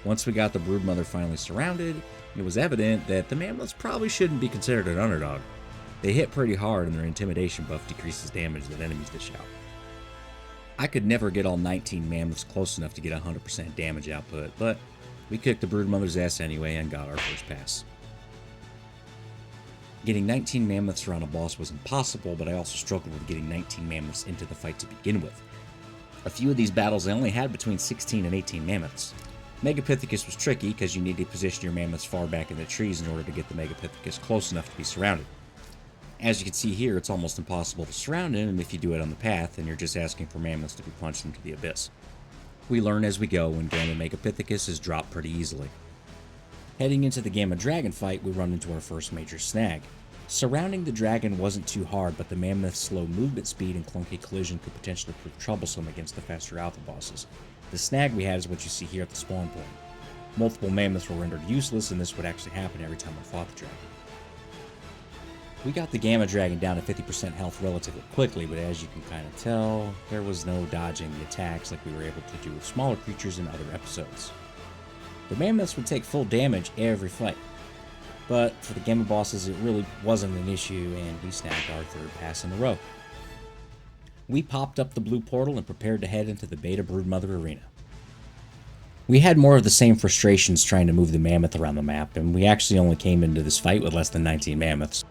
Once we got the broodmother finally surrounded, it was evident that the mammoths probably shouldn't be considered an underdog. They hit pretty hard, and their intimidation buff decreases damage that enemies dish out. I could never get all 19 mammoths close enough to get 100% damage output, but we kicked the broodmother's ass anyway and got our first pass. Getting 19 mammoths around a boss was impossible, but I also struggled with getting 19 mammoths into the fight to begin with. A few of these battles I only had between 16 and 18 mammoths. Megapithecus was tricky because you need to position your mammoths far back in the trees in order to get the Megapithecus close enough to be surrounded. As you can see here, it's almost impossible to surround him, and if you do it on the path, then you're just asking for mammoths to be punched into the abyss. We learn as we go, and Gamma Megapithecus is dropped pretty easily. Heading into the Gamma Dragon fight, we run into our first major snag. Surrounding the dragon wasn't too hard, but the mammoth's slow movement speed and clunky collision could potentially prove troublesome against the faster alpha bosses. The snag we had is what you see here at the spawn point. Multiple mammoths were rendered useless, and this would actually happen every time I fought the dragon. We got the Gamma Dragon down to 50% health relatively quickly, but as you can kind of tell, there was no dodging the attacks like we were able to do with smaller creatures in other episodes. The mammoths would take full damage every fight, but for the Gamma bosses it really wasn't an issue, and we snagged our third pass in a row. We popped up the blue portal and prepared to head into the Beta Broodmother arena. We had more of the same frustrations trying to move the mammoth around the map, and we actually only came into this fight with less than 19 mammoths.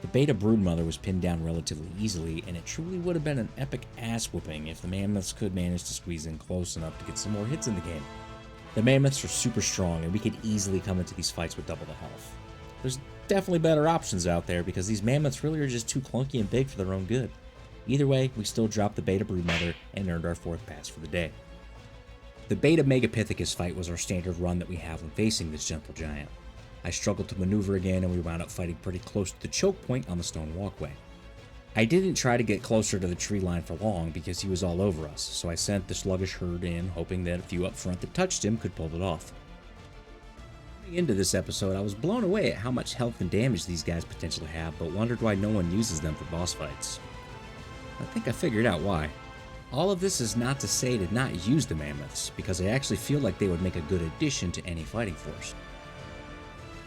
The Beta Broodmother was pinned down relatively easily, and it truly would have been an epic ass-whooping if the mammoths could manage to squeeze in close enough to get some more hits in the game. The mammoths are super strong, and we could easily come into these fights with double the health. There's definitely better options out there, because these mammoths really are just too clunky and big for their own good. Either way, we still dropped the Beta Broodmother and earned our fourth pass for the day. The Beta Megapithecus fight was our standard run that we have when facing this gentle giant. I struggled to maneuver again, and we wound up fighting pretty close to the choke point on the stone walkway. I didn't try to get closer to the tree line for long because he was all over us, so I sent the sluggish herd in, hoping that a few up front that touched him could pull it off. Coming into this episode, I was blown away at how much health and damage these guys potentially have, but wondered why no one uses them for boss fights. I think I figured out why. All of this is not to say to not use the mammoths, because I actually feel like they would make a good addition to any fighting force.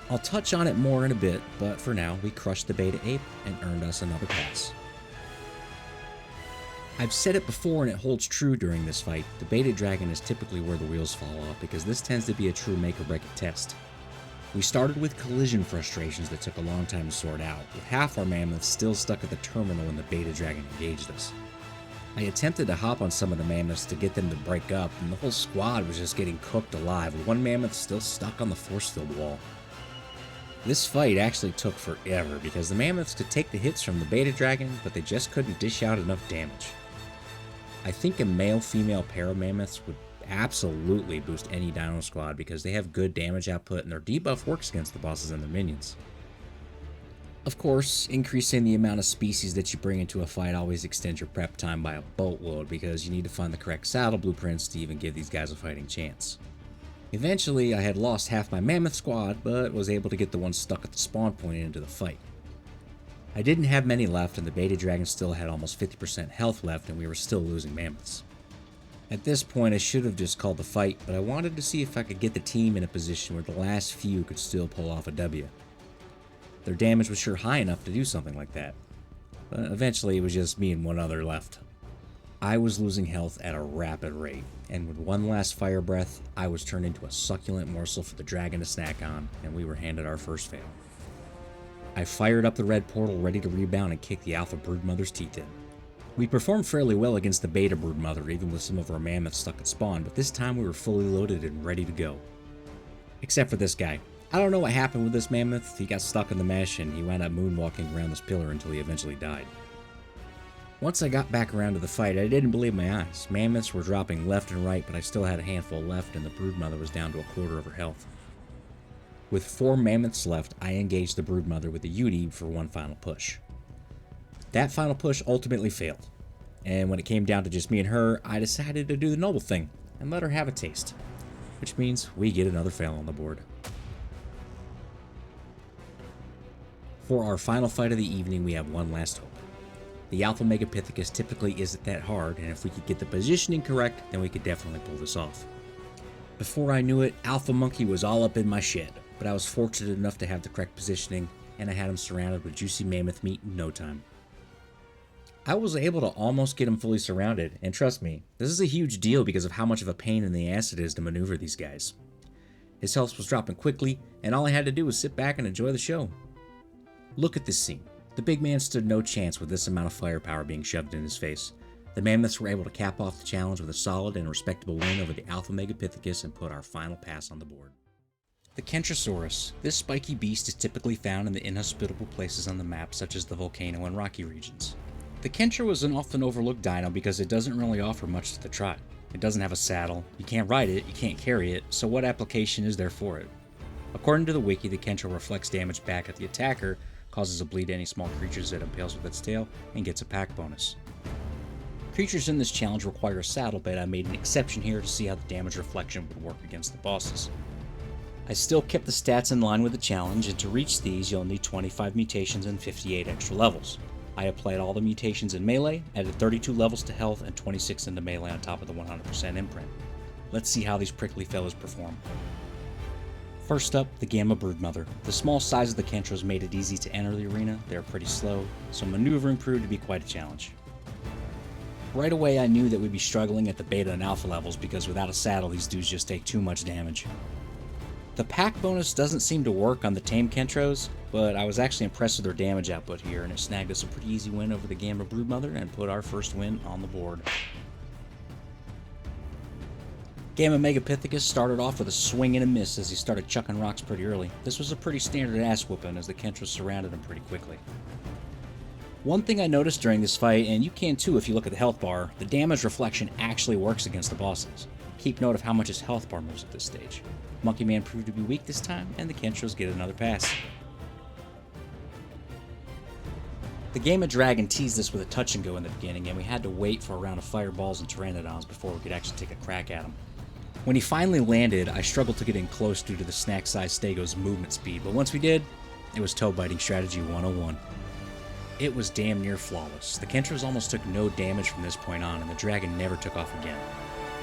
I'll touch on it more in a bit, but for now, we crushed the Beta Ape and earned us another pass. I've said it before and it holds true during this fight, the Beta Dragon is typically where the wheels fall off because this tends to be a true make or break it test. We started with collision frustrations that took a long time to sort out, with half our mammoths still stuck at the terminal when the Beta Dragon engaged us. I attempted to hop on some of the mammoths to get them to break up, and the whole squad was just getting cooked alive, with one mammoth still stuck on the force field wall. This fight actually took forever, because the mammoths could take the hits from the beta dragon, but they just couldn't dish out enough damage. I think a male-female pair of mammoths would absolutely boost any dino squad, because they have good damage output, and their debuff works against the bosses and their minions. Of course, increasing the amount of species that you bring into a fight always extends your prep time by a boatload, because you need to find the correct saddle blueprints to even give these guys a fighting chance. Eventually, I had lost half my mammoth squad, but was able to get the one stuck at the spawn point into the fight. I didn't have many left, and the beta dragon still had almost 50% health left, and we were still losing mammoths. At this point, I should have just called the fight, but I wanted to see if I could get the team in a position where the last few could still pull off a W. Their damage was sure high enough to do something like that, but eventually it was just me and one other left. I was losing health at a rapid rate, and with one last fire breath, I was turned into a succulent morsel for the dragon to snack on, and we were handed our first fail. I fired up the red portal ready to rebound and kick the alpha broodmother's teeth in. We performed fairly well against the beta broodmother, even with some of our mammoths stuck at spawn, but this time we were fully loaded and ready to go. Except for this guy. I don't know what happened with this mammoth. He got stuck in the mesh and he wound up moonwalking around this pillar until he eventually died. Once I got back around to the fight, I didn't believe my eyes. Mammoths were dropping left and right, but I still had a handful left, and the broodmother was down to a quarter of her health. With 4 mammoths left, I engaged the broodmother with a UD for one final push. That final push ultimately failed, and when it came down to just me and her, I decided to do the noble thing and let her have a taste, which means we get another fail on the board. For our final fight of the evening, we have one last hope. The Alpha Megapithecus typically isn't that hard, and if we could get the positioning correct, then we could definitely pull this off. Before I knew it, Alpha Monkey was all up in my shed, but I was fortunate enough to have the correct positioning, and I had him surrounded with juicy mammoth meat in no time. I was able to almost get him fully surrounded, and trust me, this is a huge deal because of how much of a pain in the ass it is to maneuver these guys. His health was dropping quickly, and all I had to do was sit back and enjoy the show. Look at this scene. The big man stood no chance with this amount of firepower being shoved in his face. The mammoths were able to cap off the challenge with a solid and respectable win over the Alpha Megapithecus and put our final pass on the board. The Kentrosaurus. This spiky beast is typically found in the inhospitable places on the map, such as the volcano and rocky regions. The Kentro is an often overlooked dino because it doesn't really offer much to the tribe. It doesn't have a saddle, you can't ride it, you can't carry it, so what application is there for it? According to the wiki, the Kentro reflects damage back at the attacker, causes a bleed to any small creatures it impales with its tail, and gets a pack bonus. Creatures in this challenge require a saddle, but I made an exception here to see how the damage reflection would work against the bosses. I still kept the stats in line with the challenge, and to reach these you'll need 25 mutations and 58 extra levels. I applied all the mutations in melee, added 32 levels to health, and 26 into melee on top of the 100% imprint. Let's see how these prickly fellas perform. First up, the Gamma Broodmother. The small size of the Kentros made it easy to enter the arena. They are pretty slow, so maneuvering proved to be quite a challenge. Right away I knew that we'd be struggling at the beta and alpha levels because without a saddle these dudes just take too much damage. The pack bonus doesn't seem to work on the tame Kentros, but I was actually impressed with their damage output here, and it snagged us a pretty easy win over the Gamma Broodmother and put our first win on the board. Gamma Megapithecus started off with a swing and a miss as he started chucking rocks pretty early. This was a pretty standard ass whooping as the Kentros surrounded him pretty quickly. One thing I noticed during this fight, and you can too if you look at the health bar, the damage reflection actually works against the bosses. Keep note of how much his health bar moves at this stage. Monkey Man proved to be weak this time, and the Kentros get another pass. The Gamma Dragon teased us with a touch and go in the beginning, and we had to wait for a round of fireballs and pteranodons before we could actually take a crack at him. When he finally landed, I struggled to get in close due to the snack-sized Stego's movement speed, but once we did, it was toe-biting strategy 101. It was damn near flawless. The Kentros almost took no damage from this point on, and the dragon never took off again.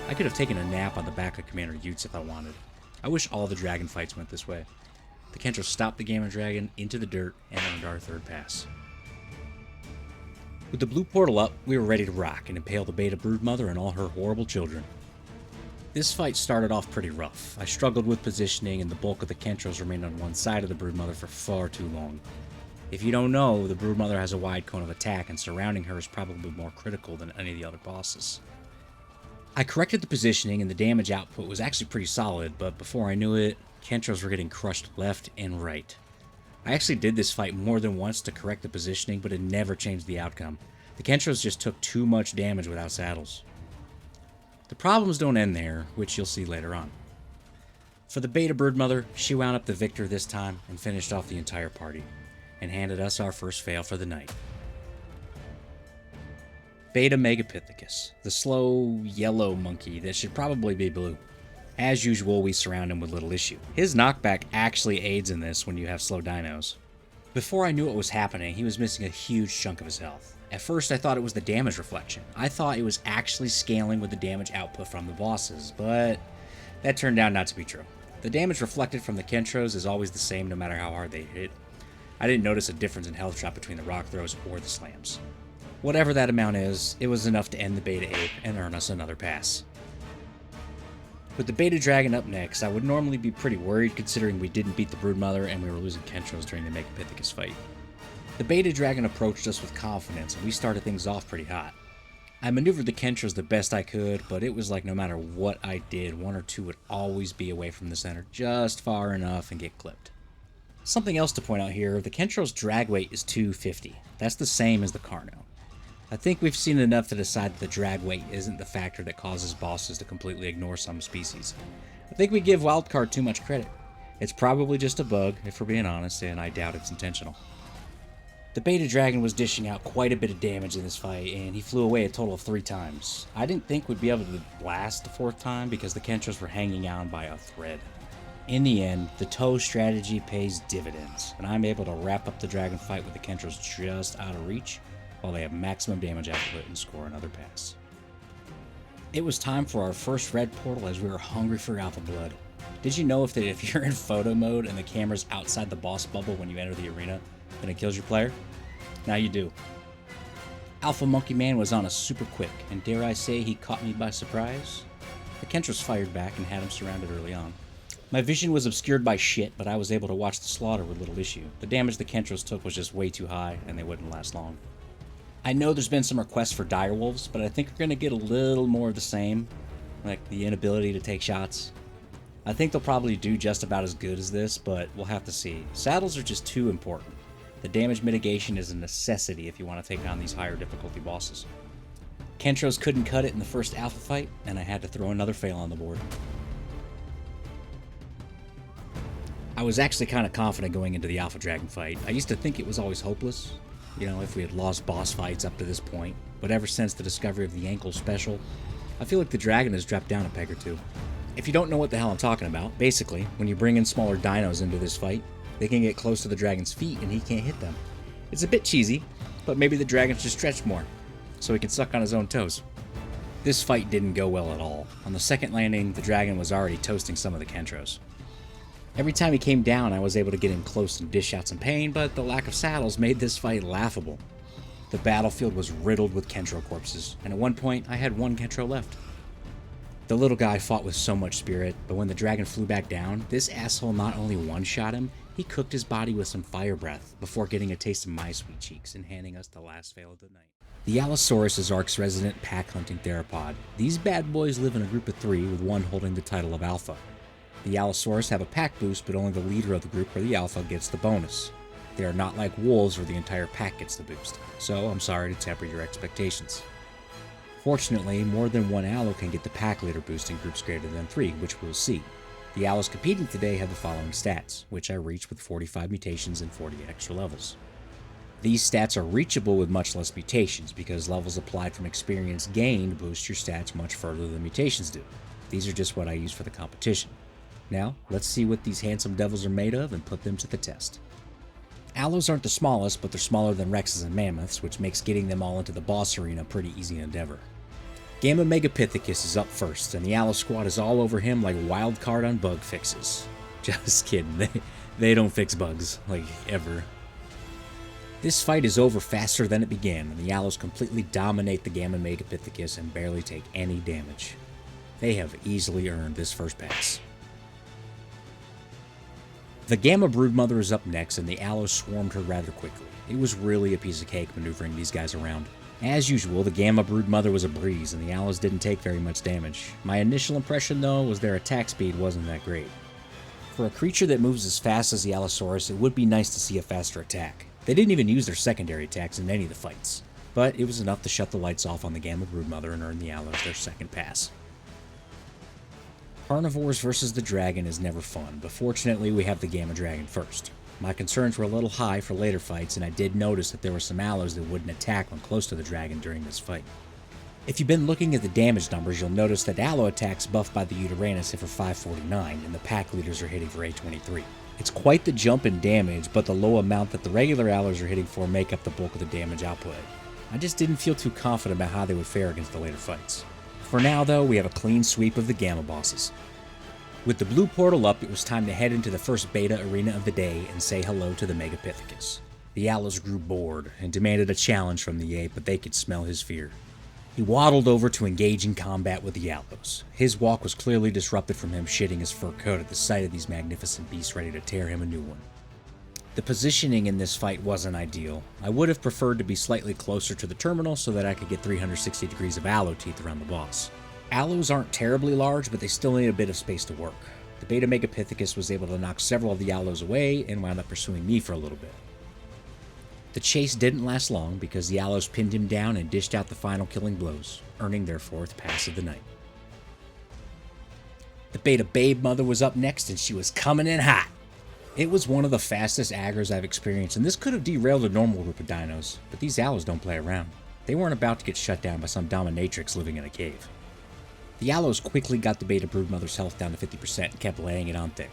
I could have taken a nap on the back of Commander Utes if I wanted. I wish all the dragon fights went this way. The Kentros stopped the Gamma Dragon into the dirt and earned our third pass. With the blue portal up, we were ready to rock and impale the Beta Broodmother and all her horrible children. This fight started off pretty rough. I struggled with positioning and the bulk of the Kentros remained on one side of the Broodmother for far too long. If you don't know, the broodmother has a wide cone of attack, and surrounding her is probably more critical than any of the other bosses. I corrected the positioning, and the damage output was actually pretty solid, but before I knew it, Kentros were getting crushed left and right. I actually did this fight more than once to correct the positioning, but it never changed the outcome. The Kentros just took too much damage without saddles. The problems don't end there, which you'll see later on. For the beta broodmother, she wound up the victor this time and finished off the entire party, and handed us our first fail for the night. Beta Megapithecus, the slow, yellow monkey that should probably be blue. As usual, we surround him with little issue. His knockback actually aids in this when you have slow dinos. Before I knew what was happening, he was missing a huge chunk of his health. At first, I thought it was the damage reflection. I thought it was actually scaling with the damage output from the bosses, but that turned out not to be true. The damage reflected from the Kentros is always the same no matter how hard they hit. I didn't notice a difference in health drop between the rock throws or the slams. Whatever that amount is, it was enough to end the beta ape and earn us another pass. With the beta dragon up next, I would normally be pretty worried considering we didn't beat the broodmother and we were losing Kentros during the Megapithecus fight. The beta dragon approached us with confidence and we started things off pretty hot. I maneuvered the Kentros the best I could, but it was like no matter what I did, one or two would always be away from the center just far enough and get clipped. Something else to point out here, the Kentros drag weight is 250. That's the same as the Carno. I think we've seen enough to decide that the drag weight isn't the factor that causes bosses to completely ignore some species. I think we give Wildcard too much credit. It's probably just a bug, if we're being honest, and I doubt it's intentional. The beta dragon was dishing out quite a bit of damage in this fight, and he flew away a total of 3 times. I didn't think we'd be able to blast the 4th time because the Kentros were hanging on by a thread. In the end, the toe strategy pays dividends, and I'm able to wrap up the dragon fight with the Kentros just out of reach, while they have maximum damage output and score another pass. It was time for our first red portal as we were hungry for alpha blood. Did you know if you're in photo mode and the camera's outside the boss bubble when you enter the arena, then it kills your player? Now you do. Alpha Monkey Man was on us super quick, and dare I say he caught me by surprise? The Kentros fired back and had him surrounded early on. My vision was obscured by shit, but I was able to watch the slaughter with little issue. The damage the Kentros took was just way too high, and they wouldn't last long. I know there's been some requests for direwolves, but I think we're going to get a little more of the same, like the inability to take shots. I think they'll probably do just about as good as this, but we'll have to see. Saddles are just too important. The damage mitigation is a necessity if you want to take on these higher difficulty bosses. Kentros couldn't cut it in the first alpha fight, and I had to throw another fail on the board. I was actually kind of confident going into the alpha dragon fight. I used to think it was always hopeless, if we had lost boss fights up to this point, but ever since the discovery of the ankle special, I feel like the dragon has dropped down a peg or two. If you don't know what the hell I'm talking about, basically, when you bring in smaller dinos into this fight, they can get close to the dragon's feet and he can't hit them. It's a bit cheesy, but maybe the dragon should stretch more, so he can suck on his own toes. This fight didn't go well at all. On the second landing, the dragon was already toasting some of the Kentros. Every time he came down, I was able to get in close and dish out some pain, but the lack of saddles made this fight laughable. The battlefield was riddled with Kentro corpses, and at one point, I had 1 Kentro left. The little guy fought with so much spirit, but when the dragon flew back down, this asshole not only one-shot him, he cooked his body with some fire breath before getting a taste of my sweet cheeks and handing us the last fail of the night. The Allosaurus is Ark's resident pack-hunting theropod. These bad boys live in a group of 3, with one holding the title of Alpha. The Allosaurus have a pack boost, but only the leader of the group, or the Alpha, gets the bonus. They are not like wolves where the entire pack gets the boost, so I'm sorry to temper your expectations. Fortunately, more than one Allo can get the pack leader boost in groups greater than 3, which we'll see. The Allos competing today have the following stats, which I reached with 45 mutations and 40 extra levels. These stats are reachable with much less mutations, because levels applied from experience gained boost your stats much further than mutations do. These are just what I use for the competition. Now, let's see what these handsome devils are made of and put them to the test. Allos aren't the smallest, but they're smaller than Rexes and Mammoths, which makes getting them all into the boss arena a pretty easy endeavor. Gamma Megapithecus is up first, and the Allo squad is all over him like wildcard on bug fixes. Just kidding, they don't fix bugs, like, ever. This fight is over faster than it began, and the Allos completely dominate the Gamma Megapithecus and barely take any damage. They have easily earned this first pass. The Gamma Broodmother is up next, and the Allos swarmed her rather quickly. It was really a piece of cake maneuvering these guys around. As usual, the Gamma Broodmother was a breeze, and the Allos didn't take very much damage. My initial impression, though, was their attack speed wasn't that great. For a creature that moves as fast as the Allosaurus, it would be nice to see a faster attack. They didn't even use their secondary attacks in any of the fights, but it was enough to shut the lights off on the Gamma Broodmother and earn the Allos their second pass. Carnivores versus the Dragon is never fun, but fortunately we have the Gamma Dragon first. My concerns were a little high for later fights, and I did notice that there were some Allos that wouldn't attack when close to the Dragon during this fight. If you've been looking at the damage numbers, you'll notice that Allo attacks buffed by the Uranus hit for 549, and the pack leaders are hitting for 823. It's quite the jump in damage, but the low amount that the regular Allos are hitting for make up the bulk of the damage output. I just didn't feel too confident about how they would fare against the later fights. For now, though, we have a clean sweep of the Gamma bosses. With the blue portal up, it was time to head into the first beta arena of the day and say hello to the Megapithecus. The Allos grew bored and demanded a challenge from the ape, but they could smell his fear. He waddled over to engage in combat with the Allos. His walk was clearly disrupted from him shitting his fur coat at the sight of these magnificent beasts ready to tear him a new one. The positioning in this fight wasn't ideal. I would have preferred to be slightly closer to the terminal so that I could get 360 degrees of Allo teeth around the boss. Allos aren't terribly large, but they still need a bit of space to work. The Beta Megapithecus was able to knock several of the Allos away and wound up pursuing me for a little bit. The chase didn't last long because the Allos pinned him down and dished out the final killing blows, earning their fourth pass of the night. The Beta Babe Mother was up next and she was coming in hot. It was one of the fastest aggers I've experienced, and this could have derailed a normal group of dinos, but these Allos don't play around. They weren't about to get shut down by some dominatrix living in a cave. The Allos quickly got the Beta Broodmother's health down to 50% and kept laying it on thick.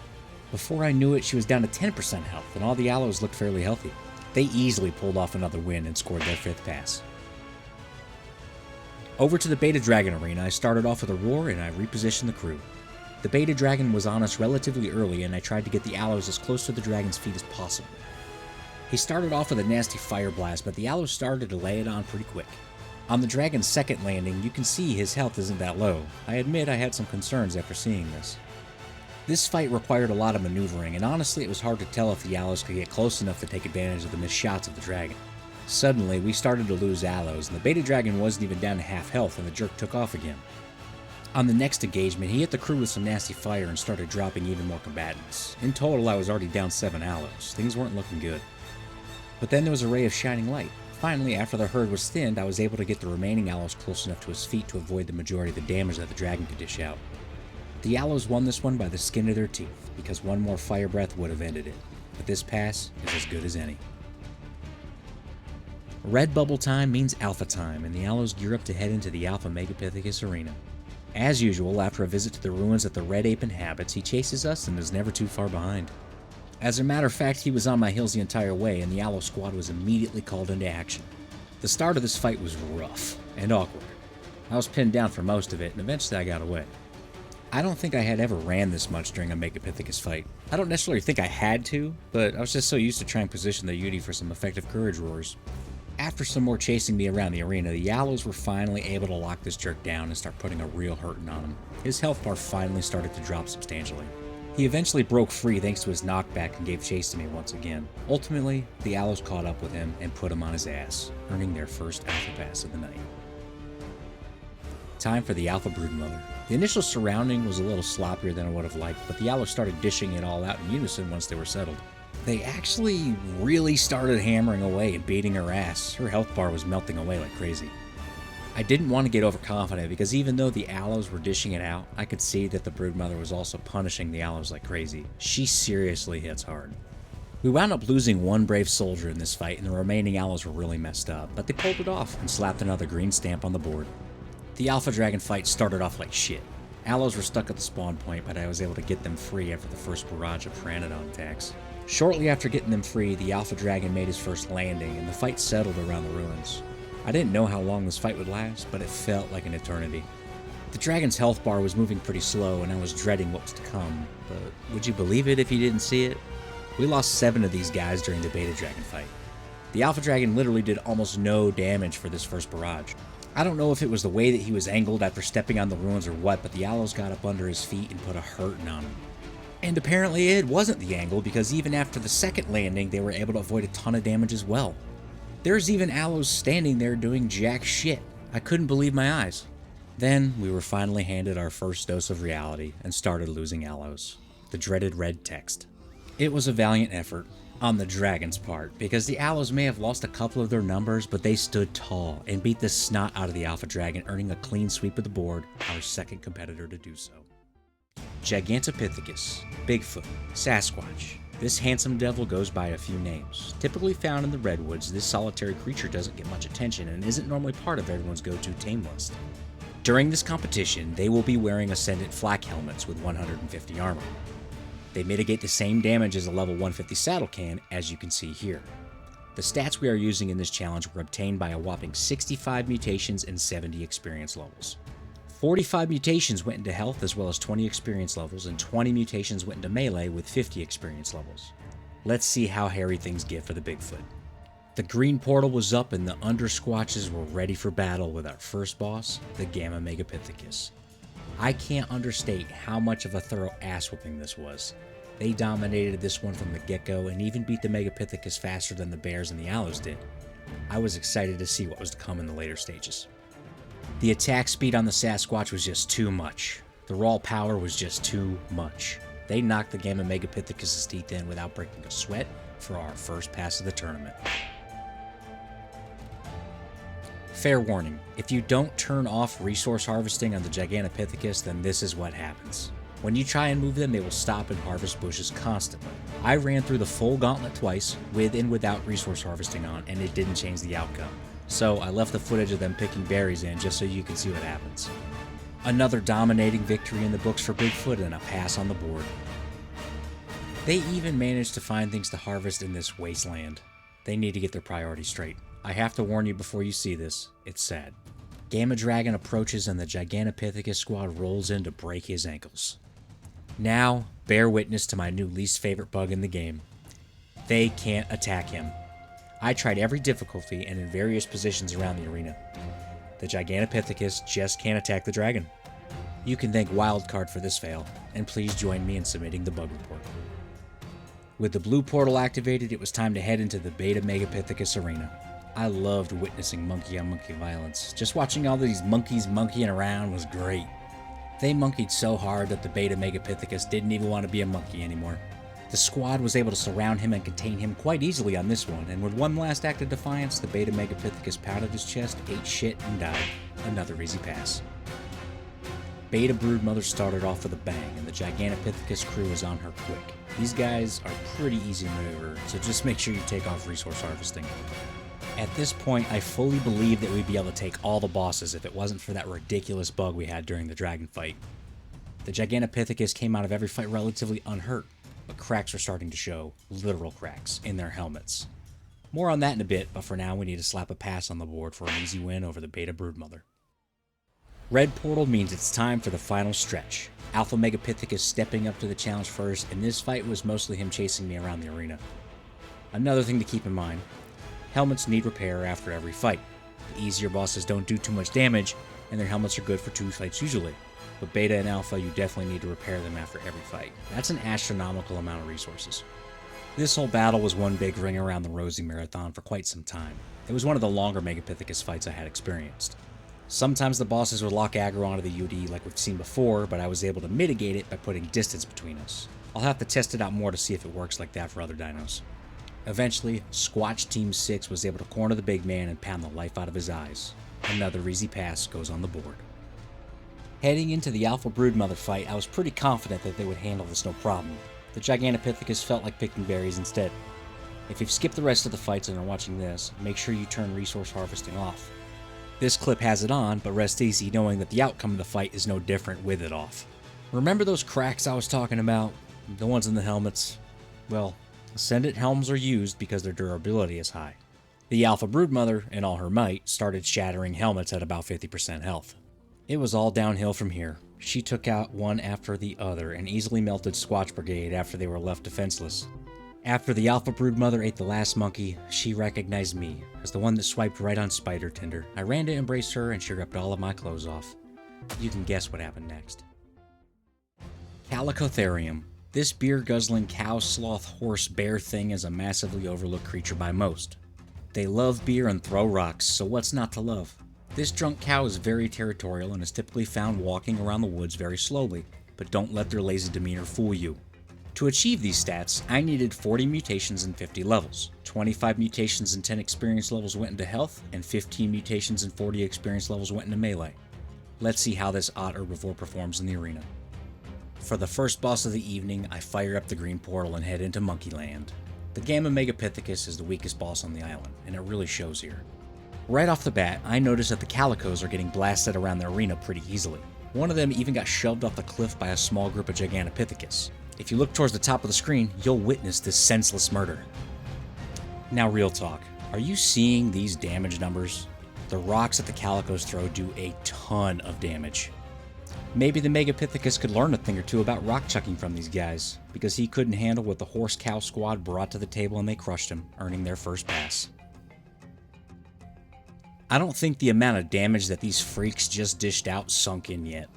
Before I knew it, she was down to 10% health, and all the Allos looked fairly healthy. They easily pulled off another win and scored their fifth pass. Over to the Beta Dragon arena, I started off with a roar and I repositioned the crew. The Beta Dragon was on us relatively early, and I tried to get the Allos as close to the Dragon's feet as possible. He started off with a nasty fire blast, but the Allos started to lay it on pretty quick. On the Dragon's second landing, you can see his health isn't that low. I admit I had some concerns after seeing this. This fight required a lot of maneuvering, and honestly it was hard to tell if the Allos could get close enough to take advantage of the missed shots of the Dragon. Suddenly, we started to lose Allos, and the Beta Dragon wasn't even down to half health, and the jerk took off again. On the next engagement, he hit the crew with some nasty fire and started dropping even more combatants. In total, I was already down 7 Allos. Things weren't looking good. But then there was a ray of shining light. Finally, after the herd was thinned, I was able to get the remaining Allos close enough to his feet to avoid the majority of the damage that the Dragon could dish out. The Allos won this one by the skin of their teeth, because one more fire breath would have ended it. But this pass is as good as any. Red bubble time means alpha time, and the Allos gear up to head into the Alpha Megapithecus arena. As usual, after a visit to the ruins that the red ape inhabits, he chases us and is never too far behind. As a matter of fact, he was on my heels the entire way, and the Allo squad was immediately called into action. The start of this fight was rough and awkward. I was pinned down for most of it, and eventually I got away. I don't think I had ever ran this much during a Megapithecus fight. I don't necessarily think I had to, but I was just so used to trying to position the Yudi for some effective courage roars. After some more chasing me around the arena, the Allos were finally able to lock this jerk down and start putting a real hurting on him. His health bar finally started to drop substantially. He eventually broke free thanks to his knockback and gave chase to me once again. Ultimately, the Allos caught up with him and put him on his ass, earning their first Alpha Pass of the night. Time for the Alpha Broodmother. The initial surrounding was a little sloppier than I would have liked, but the Allos started dishing it all out in unison once they were settled. They actually really started hammering away and beating her ass. Her health bar was melting away like crazy. I didn't want to get overconfident because even though the Allos were dishing it out, I could see that the Broodmother was also punishing the Allos like crazy. She seriously hits hard. We wound up losing one brave soldier in this fight, and the remaining Allos were really messed up, but they pulled it off and slapped another green stamp on the board. The Alpha Dragon fight started off like shit. Allos were stuck at the spawn point, but I was able to get them free after the first barrage of Hyaenodon attacks. Shortly after getting them free, the Alpha Dragon made his first landing, and the fight settled around the ruins. I didn't know how long this fight would last, but it felt like an eternity. The Dragon's health bar was moving pretty slow, and I was dreading what was to come, but would you believe it if you didn't see it? We lost 7 of these guys during the Beta Dragon fight. The Alpha Dragon literally did almost no damage for this first barrage. I don't know if it was the way that he was angled after stepping on the ruins or what, but the Allos got up under his feet and put a hurting on him. And apparently it wasn't the angle, because even after the second landing, they were able to avoid a ton of damage as well. There's even Allos standing there doing jack shit. I couldn't believe my eyes. Then we were finally handed our first dose of reality and started losing Allos. The dreaded red text. It was a valiant effort on the dragon's part, because the Allos may have lost a couple of their numbers, but they stood tall and beat the snot out of the Alpha Dragon, earning a clean sweep of the board, our second competitor to do so. Gigantopithecus, Bigfoot, Sasquatch. This handsome devil goes by a few names. Typically found in the redwoods, this solitary creature doesn't get much attention and isn't normally part of everyone's go-to tame list. During this competition, they will be wearing Ascendant flak helmets with 150 armor. They mitigate the same damage as a level 150 saddle can, as you can see here. The stats we are using in this challenge were obtained by a whopping 65 mutations and 70 experience levels. 45 mutations went into health as well as 20 experience levels, and 20 mutations went into melee with 50 experience levels. Let's see how hairy things get for the Bigfoot. The green portal was up and the Undersquatches were ready for battle with our first boss, the Gamma Megapithecus. I can't understate how much of a thorough ass whooping this was. They dominated this one from the get-go and even beat the Megapithecus faster than the bears and the Allos did. I was excited to see what was to come in the later stages. The attack speed on the Sasquatch was just too much. The raw power was just too much. They knocked the Gamma Megapithecus' teeth in without breaking a sweat for our first pass of the tournament. Fair warning, if you don't turn off resource harvesting on the Gigantopithecus, then this is what happens. When you try and move them, they will stop and harvest bushes constantly. I ran through the full gauntlet twice, with and without resource harvesting on, and it didn't change the outcome. So I left the footage of them picking berries in just so you can see what happens. Another dominating victory in the books for Bigfoot and a pass on the board. They even managed to find things to harvest in this wasteland. They need to get their priorities straight. I have to warn you before you see this, it's sad. Gamma Dragon approaches and the Gigantopithecus squad rolls in to break his ankles. Now, bear witness to my new least favorite bug in the game. They can't attack him. I tried every difficulty and in various positions around the arena. The Gigantopithecus just can't attack the dragon. You can thank Wildcard for this fail, and please join me in submitting the bug report. With the blue portal activated, it was time to head into the Beta Megapithecus arena. I loved witnessing monkey-on-monkey violence. Just watching all these monkeys monkeying around was great. They monkeyed so hard that the Beta Megapithecus didn't even want to be a monkey anymore. The squad was able to surround him and contain him quite easily on this one, and with one last act of defiance, the Beta Megapithecus pounded his chest, ate shit, and died. Another easy pass. Beta Broodmother started off with a bang, and the Gigantopithecus crew was on her quick. These guys are pretty easy to maneuver, so just make sure you take off resource harvesting. At this point, I fully believed that we'd be able to take all the bosses if it wasn't for that ridiculous bug we had during the dragon fight. The Gigantopithecus came out of every fight relatively unhurt, but cracks are starting to show, literal cracks, in their helmets. More on that in a bit, but for now we need to slap a pass on the board for an easy win over the Beta Broodmother. Red Portal means it's time for the final stretch. Alpha Megapithecus stepping up to the challenge first, and this fight was mostly him chasing me around the arena. Another thing to keep in mind, helmets need repair after every fight. The easier bosses don't do too much damage, and their helmets are good for 2 fights usually. But Beta and Alpha, you definitely need to repair them after every fight. That's an astronomical amount of resources. This whole battle was one big ring around the Rosie Marathon for quite some time. It was one of the longer Megapithecus fights I had experienced. Sometimes the bosses would lock aggro onto the UD like we've seen before, but I was able to mitigate it by putting distance between us. I'll have to test it out more to see if it works like that for other dinos. Eventually, Squatch Team 6 was able to corner the big man and pound the life out of his eyes. Another easy pass goes on the board. Heading into the Alpha Broodmother fight, I was pretty confident that they would handle this no problem. The Gigantopithecus felt like picking berries instead. If you've skipped the rest of the fights and are watching this, make sure you turn resource harvesting off. This clip has it on, but rest easy knowing that the outcome of the fight is no different with it off. Remember those cracks I was talking about? The ones in the helmets? Well, Ascendant helms are used because their durability is high. The Alpha Broodmother, in all her might, started shattering helmets at about 50% health. It was all downhill from here. She took out one after the other and easily melted Squatch Brigade after they were left defenseless. After the Alpha Broodmother ate the last monkey, she recognized me as the one that swiped right on Spider Tinder. I ran to embrace her and she ripped all of my clothes off. You can guess what happened next. Chalicotherium. This beer-guzzling cow, sloth, horse, bear thing is a massively overlooked creature by most. They love beer and throw rocks, so what's not to love? This drunk cow is very territorial and is typically found walking around the woods very slowly, but don't let their lazy demeanor fool you. To achieve these stats, I needed 40 mutations and 50 levels. 25 mutations and 10 experience levels went into health, and 15 mutations and 40 experience levels went into melee. Let's see how this odd herbivore performs in the arena. For the first boss of the evening, I fire up the green portal and head into Monkeyland. The Gamma Megapithecus is the weakest boss on the island, and it really shows here. Right off the bat, I notice that the Calicos are getting blasted around the arena pretty easily. One of them even got shoved off the cliff by a small group of Gigantopithecus. If you look towards the top of the screen, you'll witness this senseless murder. Now real talk, are you seeing these damage numbers? The rocks that the Calicos throw do a ton of damage. Maybe the Megapithecus could learn a thing or two about rock chucking from these guys, because he couldn't handle what the horse cow squad brought to the table and they crushed him, earning their first pass. I don't think the amount of damage that these freaks just dished out sunk in yet.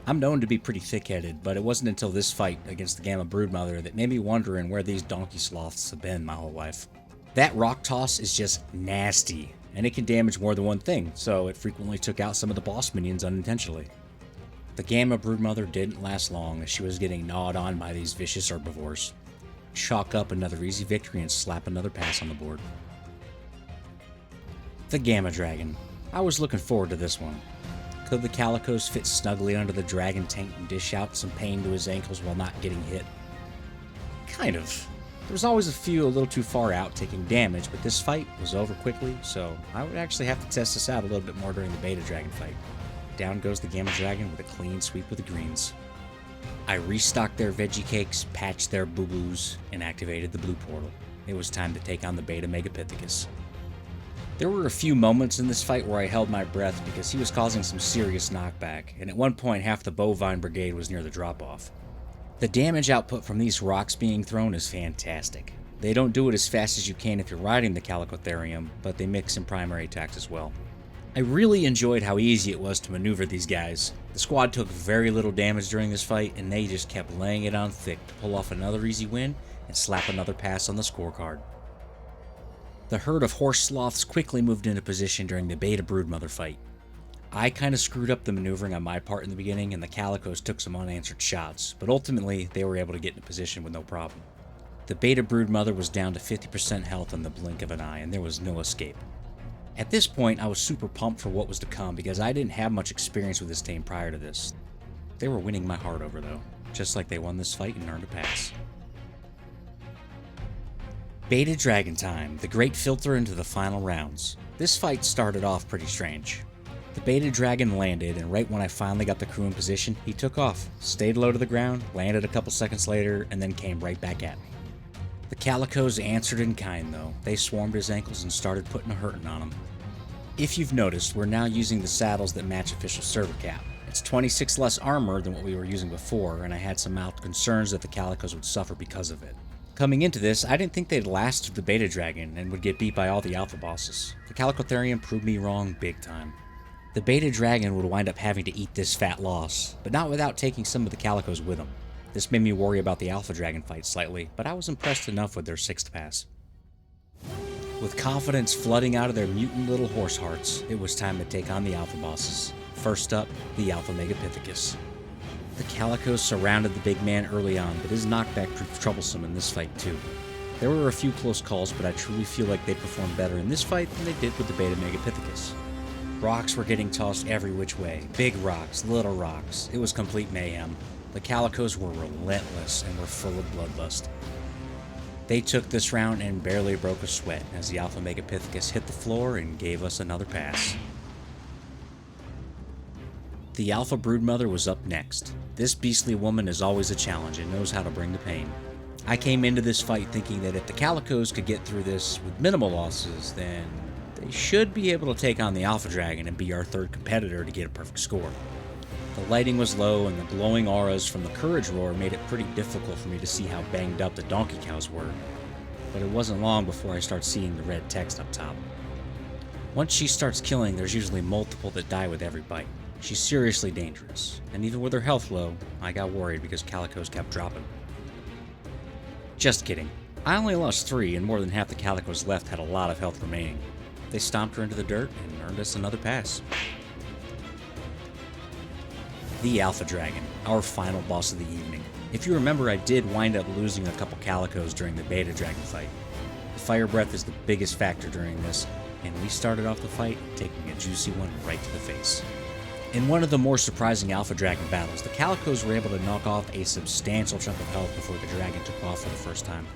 I'm known to be pretty thick-headed, but it wasn't until this fight against the Gamma Broodmother that made me wondering where these donkey sloths have been my whole life. That rock toss is just nasty, and it can damage more than one thing, so it frequently took out some of the boss minions unintentionally. The Gamma Broodmother didn't last long as she was getting gnawed on by these vicious herbivores. Chalk up another easy victory and slap another pass on the board. The Gamma Dragon. I was looking forward to this one. Could the Calicos fit snugly under the dragon tank and dish out some pain to his ankles while not getting hit? Kind of. There was always a few a little too far out taking damage, but this fight was over quickly, so I would actually have to test this out a little bit more during the Beta Dragon fight. Down goes the Gamma Dragon with a clean sweep of the greens. I restocked their veggie cakes, patched their boo-boos, and activated the blue portal. It was time to take on the Beta Megapithecus. There were a few moments in this fight where I held my breath because he was causing some serious knockback, and at one point half the bovine brigade was near the drop-off. The damage output from these rocks being thrown is fantastic. They don't do it as fast as you can if you're riding the Chalicotherium, but they mix in primary attacks as well. I really enjoyed how easy it was to maneuver these guys. The squad took very little damage during this fight, and they just kept laying it on thick to pull off another easy win and slap another pass on the scorecard. The herd of horse sloths quickly moved into position during the Beta Broodmother fight. I kinda screwed up the maneuvering on my part in the beginning, and the Calicos took some unanswered shots, but ultimately they were able to get into position with no problem. The Beta Broodmother was down to 50% health in the blink of an eye, and there was no escape. At this point, I was super pumped for what was to come because I didn't have much experience with this team prior to this. They were winning my heart over though, just like they won this fight and earned a pass. Beta Dragon time, the great filter into the final rounds. This fight started off pretty strange. The Beta Dragon landed, and right when I finally got the crew in position, he took off, stayed low to the ground, landed a couple seconds later, and then came right back at me. The Calicos answered in kind though. They swarmed his ankles and started putting a hurting on him. If you've noticed, we're now using the saddles that match official server cap. It's 26 less armor than what we were using before, and I had some mild concerns that the Calicos would suffer because of it. Coming into this, I didn't think they'd last through the Beta Dragon and would get beat by all the alpha bosses. The Chalicotherium proved me wrong big time. The Beta Dragon would wind up having to eat this fat loss, but not without taking some of the Calicos with him. This made me worry about the Alpha Dragon fight slightly, but I was impressed enough with their 6th pass. With confidence flooding out of their mutant little horse hearts, it was time to take on the alpha bosses. First up, the Alpha Megapithecus. The Calicos surrounded the big man early on, but his knockback proved troublesome in this fight too. There were a few close calls, but I truly feel like they performed better in this fight than they did with the Beta Megapithecus. Rocks were getting tossed every which way. Big rocks, little rocks. It was complete mayhem. The Calicos were relentless and were full of bloodlust. They took this round and barely broke a sweat as the Alpha Megapithecus hit the floor and gave us another pass. The Alpha Broodmother was up next. This beastly woman is always a challenge and knows how to bring the pain. I came into this fight thinking that if the Calicos could get through this with minimal losses, then they should be able to take on the Alpha Dragon and be our third competitor to get a perfect score. The lighting was low and the glowing auras from the Courage Roar made it pretty difficult for me to see how banged up the donkey cows were, but it wasn't long before I start seeing the red text up top. Once she starts killing, there's usually multiple that die with every bite. She's seriously dangerous, and even with her health low, I got worried because Calicos kept dropping. Just kidding. I only lost 3, and more than half the Calicos left had a lot of health remaining. They stomped her into the dirt and earned us another pass. The Alpha Dragon, our final boss of the evening. If you remember, I did wind up losing a couple Calicos during the Beta Dragon fight. The fire breath is the biggest factor during this, and we started off the fight taking a juicy one right to the face. In one of the more surprising Alpha Dragon battles, the Calicos were able to knock off a substantial chunk of health before the dragon took off for the first time.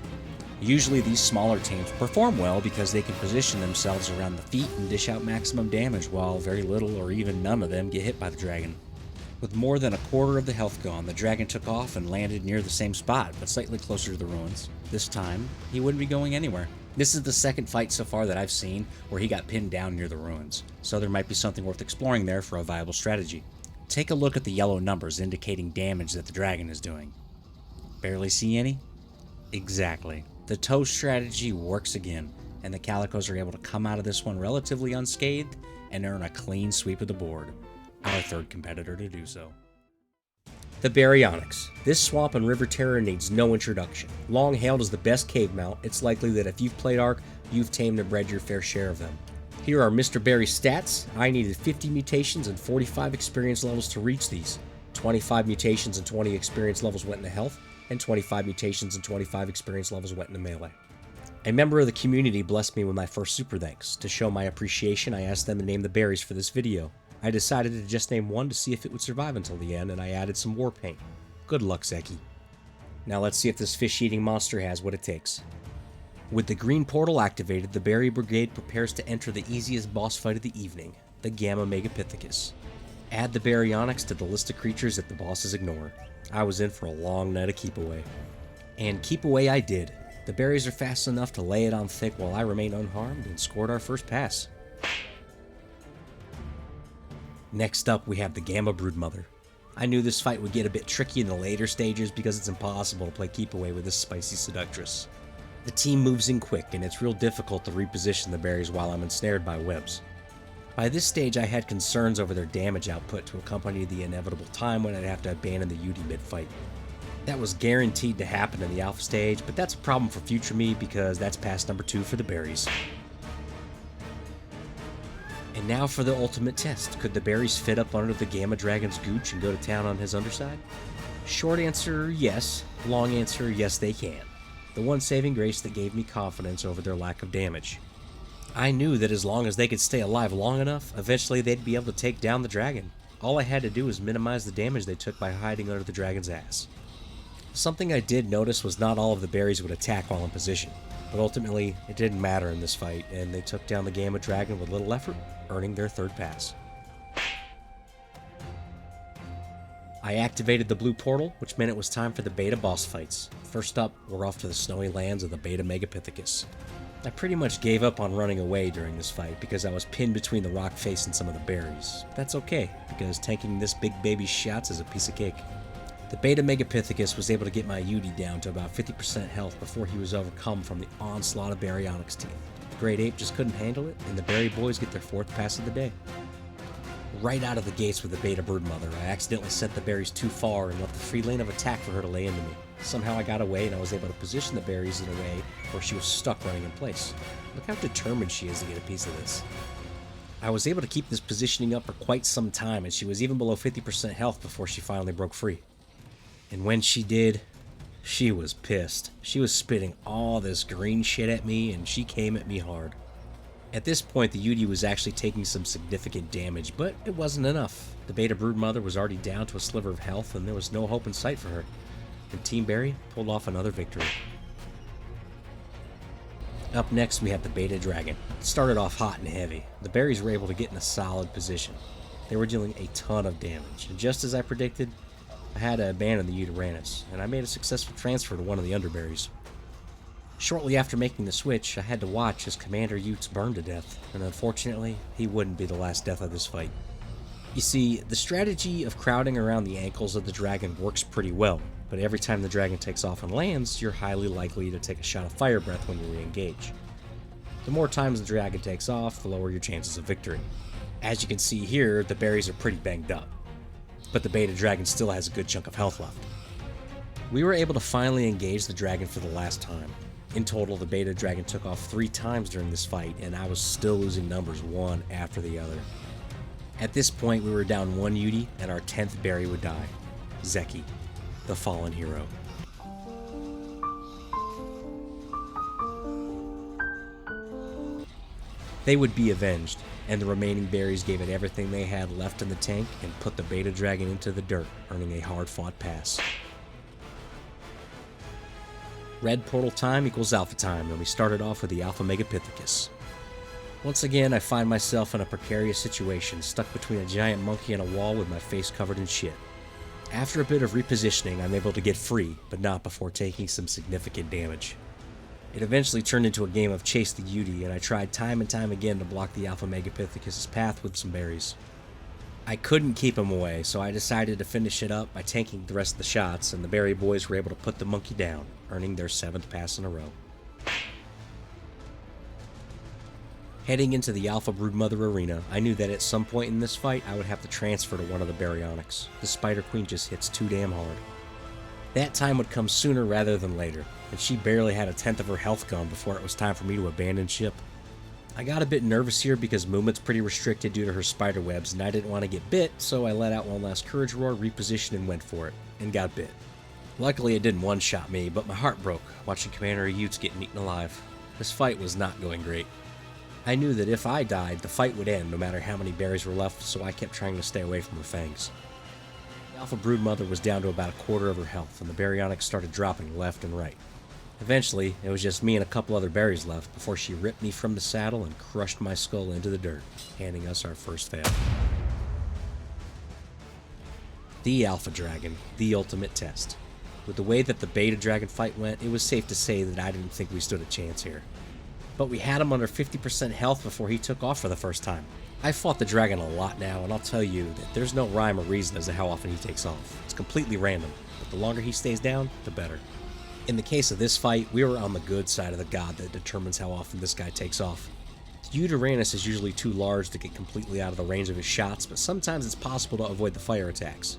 Usually these smaller teams perform well because they can position themselves around the feet and dish out maximum damage while very little or even none of them get hit by the dragon. With more than a quarter of the health gone, the dragon took off and landed near the same spot, but slightly closer to the ruins. This time, he wouldn't be going anywhere. This is the second fight so far that I've seen where he got pinned down near the ruins, so there might be something worth exploring there for a viable strategy. Take a look at the yellow numbers indicating damage that the dragon is doing. Barely see any? Exactly. The toe strategy works again, and the Calicos are able to come out of this one relatively unscathed and earn a clean sweep of the board. Our third competitor to do so. The Baryonyx. This swamp and river terror needs no introduction. Long hailed as the best cave mount, it's likely that if you've played Ark, you've tamed and bred your fair share of them. Here are Mr. Barry's stats. I needed 50 mutations and 45 experience levels to reach these. 25 mutations and 20 experience levels went into health, and 25 mutations and 25 experience levels went into melee. A member of the community blessed me with my first super thanks. To show my appreciation, I asked them to name the berries for this video. I decided to just name one to see if it would survive until the end, and I added some war paint. Good luck, Zeki. Now let's see if this fish-eating monster has what it takes. With the green portal activated, the Berry Brigade prepares to enter the easiest boss fight of the evening, the Gamma Megapithecus. Add the Baryonyx to the list of creatures that the bosses ignore. I was in for a long night of keep away. And keep away I did. The berries are fast enough to lay it on thick while I remained unharmed and scored our first pass. Next up, we have the Gamma Broodmother. I knew this fight would get a bit tricky in the later stages because it's impossible to play keep away with this spicy seductress. The team moves in quick, and it's real difficult to reposition the berries while I'm ensnared by webs. By this stage, I had concerns over their damage output to accompany the inevitable time when I'd have to abandon the Yudi mid-fight. That was guaranteed to happen in the alpha stage, but that's a problem for future me because that's pass number 2 for the berries. And now for the ultimate test. Could the berries fit up under the Gamma Dragon's gooch and go to town on his underside? Short answer, yes. Long answer, yes they can. The one saving grace that gave me confidence over their lack of damage. I knew that as long as they could stay alive long enough, eventually they'd be able to take down the dragon. All I had to do was minimize the damage they took by hiding under the dragon's ass. Something I did notice was not all of the berries would attack while in position, but ultimately it didn't matter in this fight, and they took down the Gamma Dragon with little effort, earning their third pass. I activated the blue portal, which meant it was time for the beta boss fights. First up, we're off to the snowy lands of the Beta Megapithecus. I pretty much gave up on running away during this fight because I was pinned between the rock face and some of the berries. That's okay, because tanking this big baby's shots is a piece of cake. The Beta Megapithecus was able to get my Yudi down to about 50% health before he was overcome from the onslaught of Baryonyx team. The Great Ape just couldn't handle it, and the Berry Boys get their fourth pass of the day. Right out of the gates with the Beta Broodmother, I accidentally sent the berries too far and left the free lane of attack for her to lay into me. Somehow I got away and I was able to position the berries in a way where she was stuck running in place. Look how determined she is to get a piece of this. I was able to keep this positioning up for quite some time, and she was even below 50% health before she finally broke free. And when she did, she was pissed. She was spitting all this green shit at me, and she came at me hard. At this point, the Yudi was actually taking some significant damage, but it wasn't enough. The Beta Broodmother was already down to a sliver of health, and there was no hope in sight for her. And Team Berry pulled off another victory. Up next, we have the Beta Dragon. It started off hot and heavy. The berries were able to get in a solid position. They were dealing a ton of damage, and just as I predicted, I had to abandon the Uranus, and I made a successful transfer to one of the underberries. Shortly after making the switch, I had to watch as Commander Utes burned to death, and unfortunately, he wouldn't be the last death of this fight. You see, the strategy of crowding around the ankles of the dragon works pretty well, but every time the dragon takes off and lands, you're highly likely to take a shot of fire breath when you re-engage. The more times the dragon takes off, the lower your chances of victory. As you can see here, the berries are pretty banged up, but the Beta Dragon still has a good chunk of health left. We were able to finally engage the dragon for the last time. In total, the beta dragon took off 3 times during this fight, and I was still losing numbers one after the other. At this point, we were down 1 Yudi, and our 10th berry would die. Zeki, the fallen hero. They would be avenged, and the remaining berries gave it everything they had left in the tank and put the beta dragon into the dirt, earning a hard-fought pass. Red portal time equals alpha time, and we started off with the Alpha Megapithecus. Once again, I find myself in a precarious situation, stuck between a giant monkey and a wall with my face covered in shit. After a bit of repositioning, I'm able to get free, but not before taking some significant damage. It eventually turned into a game of chase the Yudi, and I tried time and time again to block the Alpha Megapithecus' path with some berries. I couldn't keep him away, so I decided to finish it up by tanking the rest of the shots, and the berry boys were able to put the monkey down, earning their 7th pass in a row. Heading into the Alpha Broodmother arena, I knew that at some point in this fight I would have to transfer to one of the Baryonyx. The Spider Queen just hits too damn hard. That time would come sooner rather than later, and she barely had 1/10 of her health gone before it was time for me to abandon ship. I got a bit nervous here because movement's pretty restricted due to her spider webs, and I didn't want to get bit, so I let out one last courage roar, repositioned, and went for it, and got bit. Luckily it didn't one-shot me, but my heart broke watching Commander Utes getting eaten alive. This fight was not going great. I knew that if I died, the fight would end no matter how many berries were left, so I kept trying to stay away from her fangs. The Alpha Broodmother was down to about 1/4 of her health, and the Baryonyx started dropping left and right. Eventually, it was just me and a couple other berries left before she ripped me from the saddle and crushed my skull into the dirt, handing us our first fail. The Alpha Dragon, the ultimate test. With the way that the Beta Dragon fight went, it was safe to say that I didn't think we stood a chance here. But we had him under 50% health before he took off for the first time. I've fought the dragon a lot now, and I'll tell you that there's no rhyme or reason as to how often he takes off. It's completely random, but the longer he stays down, the better. In the case of this fight, we were on the good side of the god that determines how often this guy takes off. The Uranus is usually too large to get completely out of the range of his shots, but sometimes it's possible to avoid the fire attacks.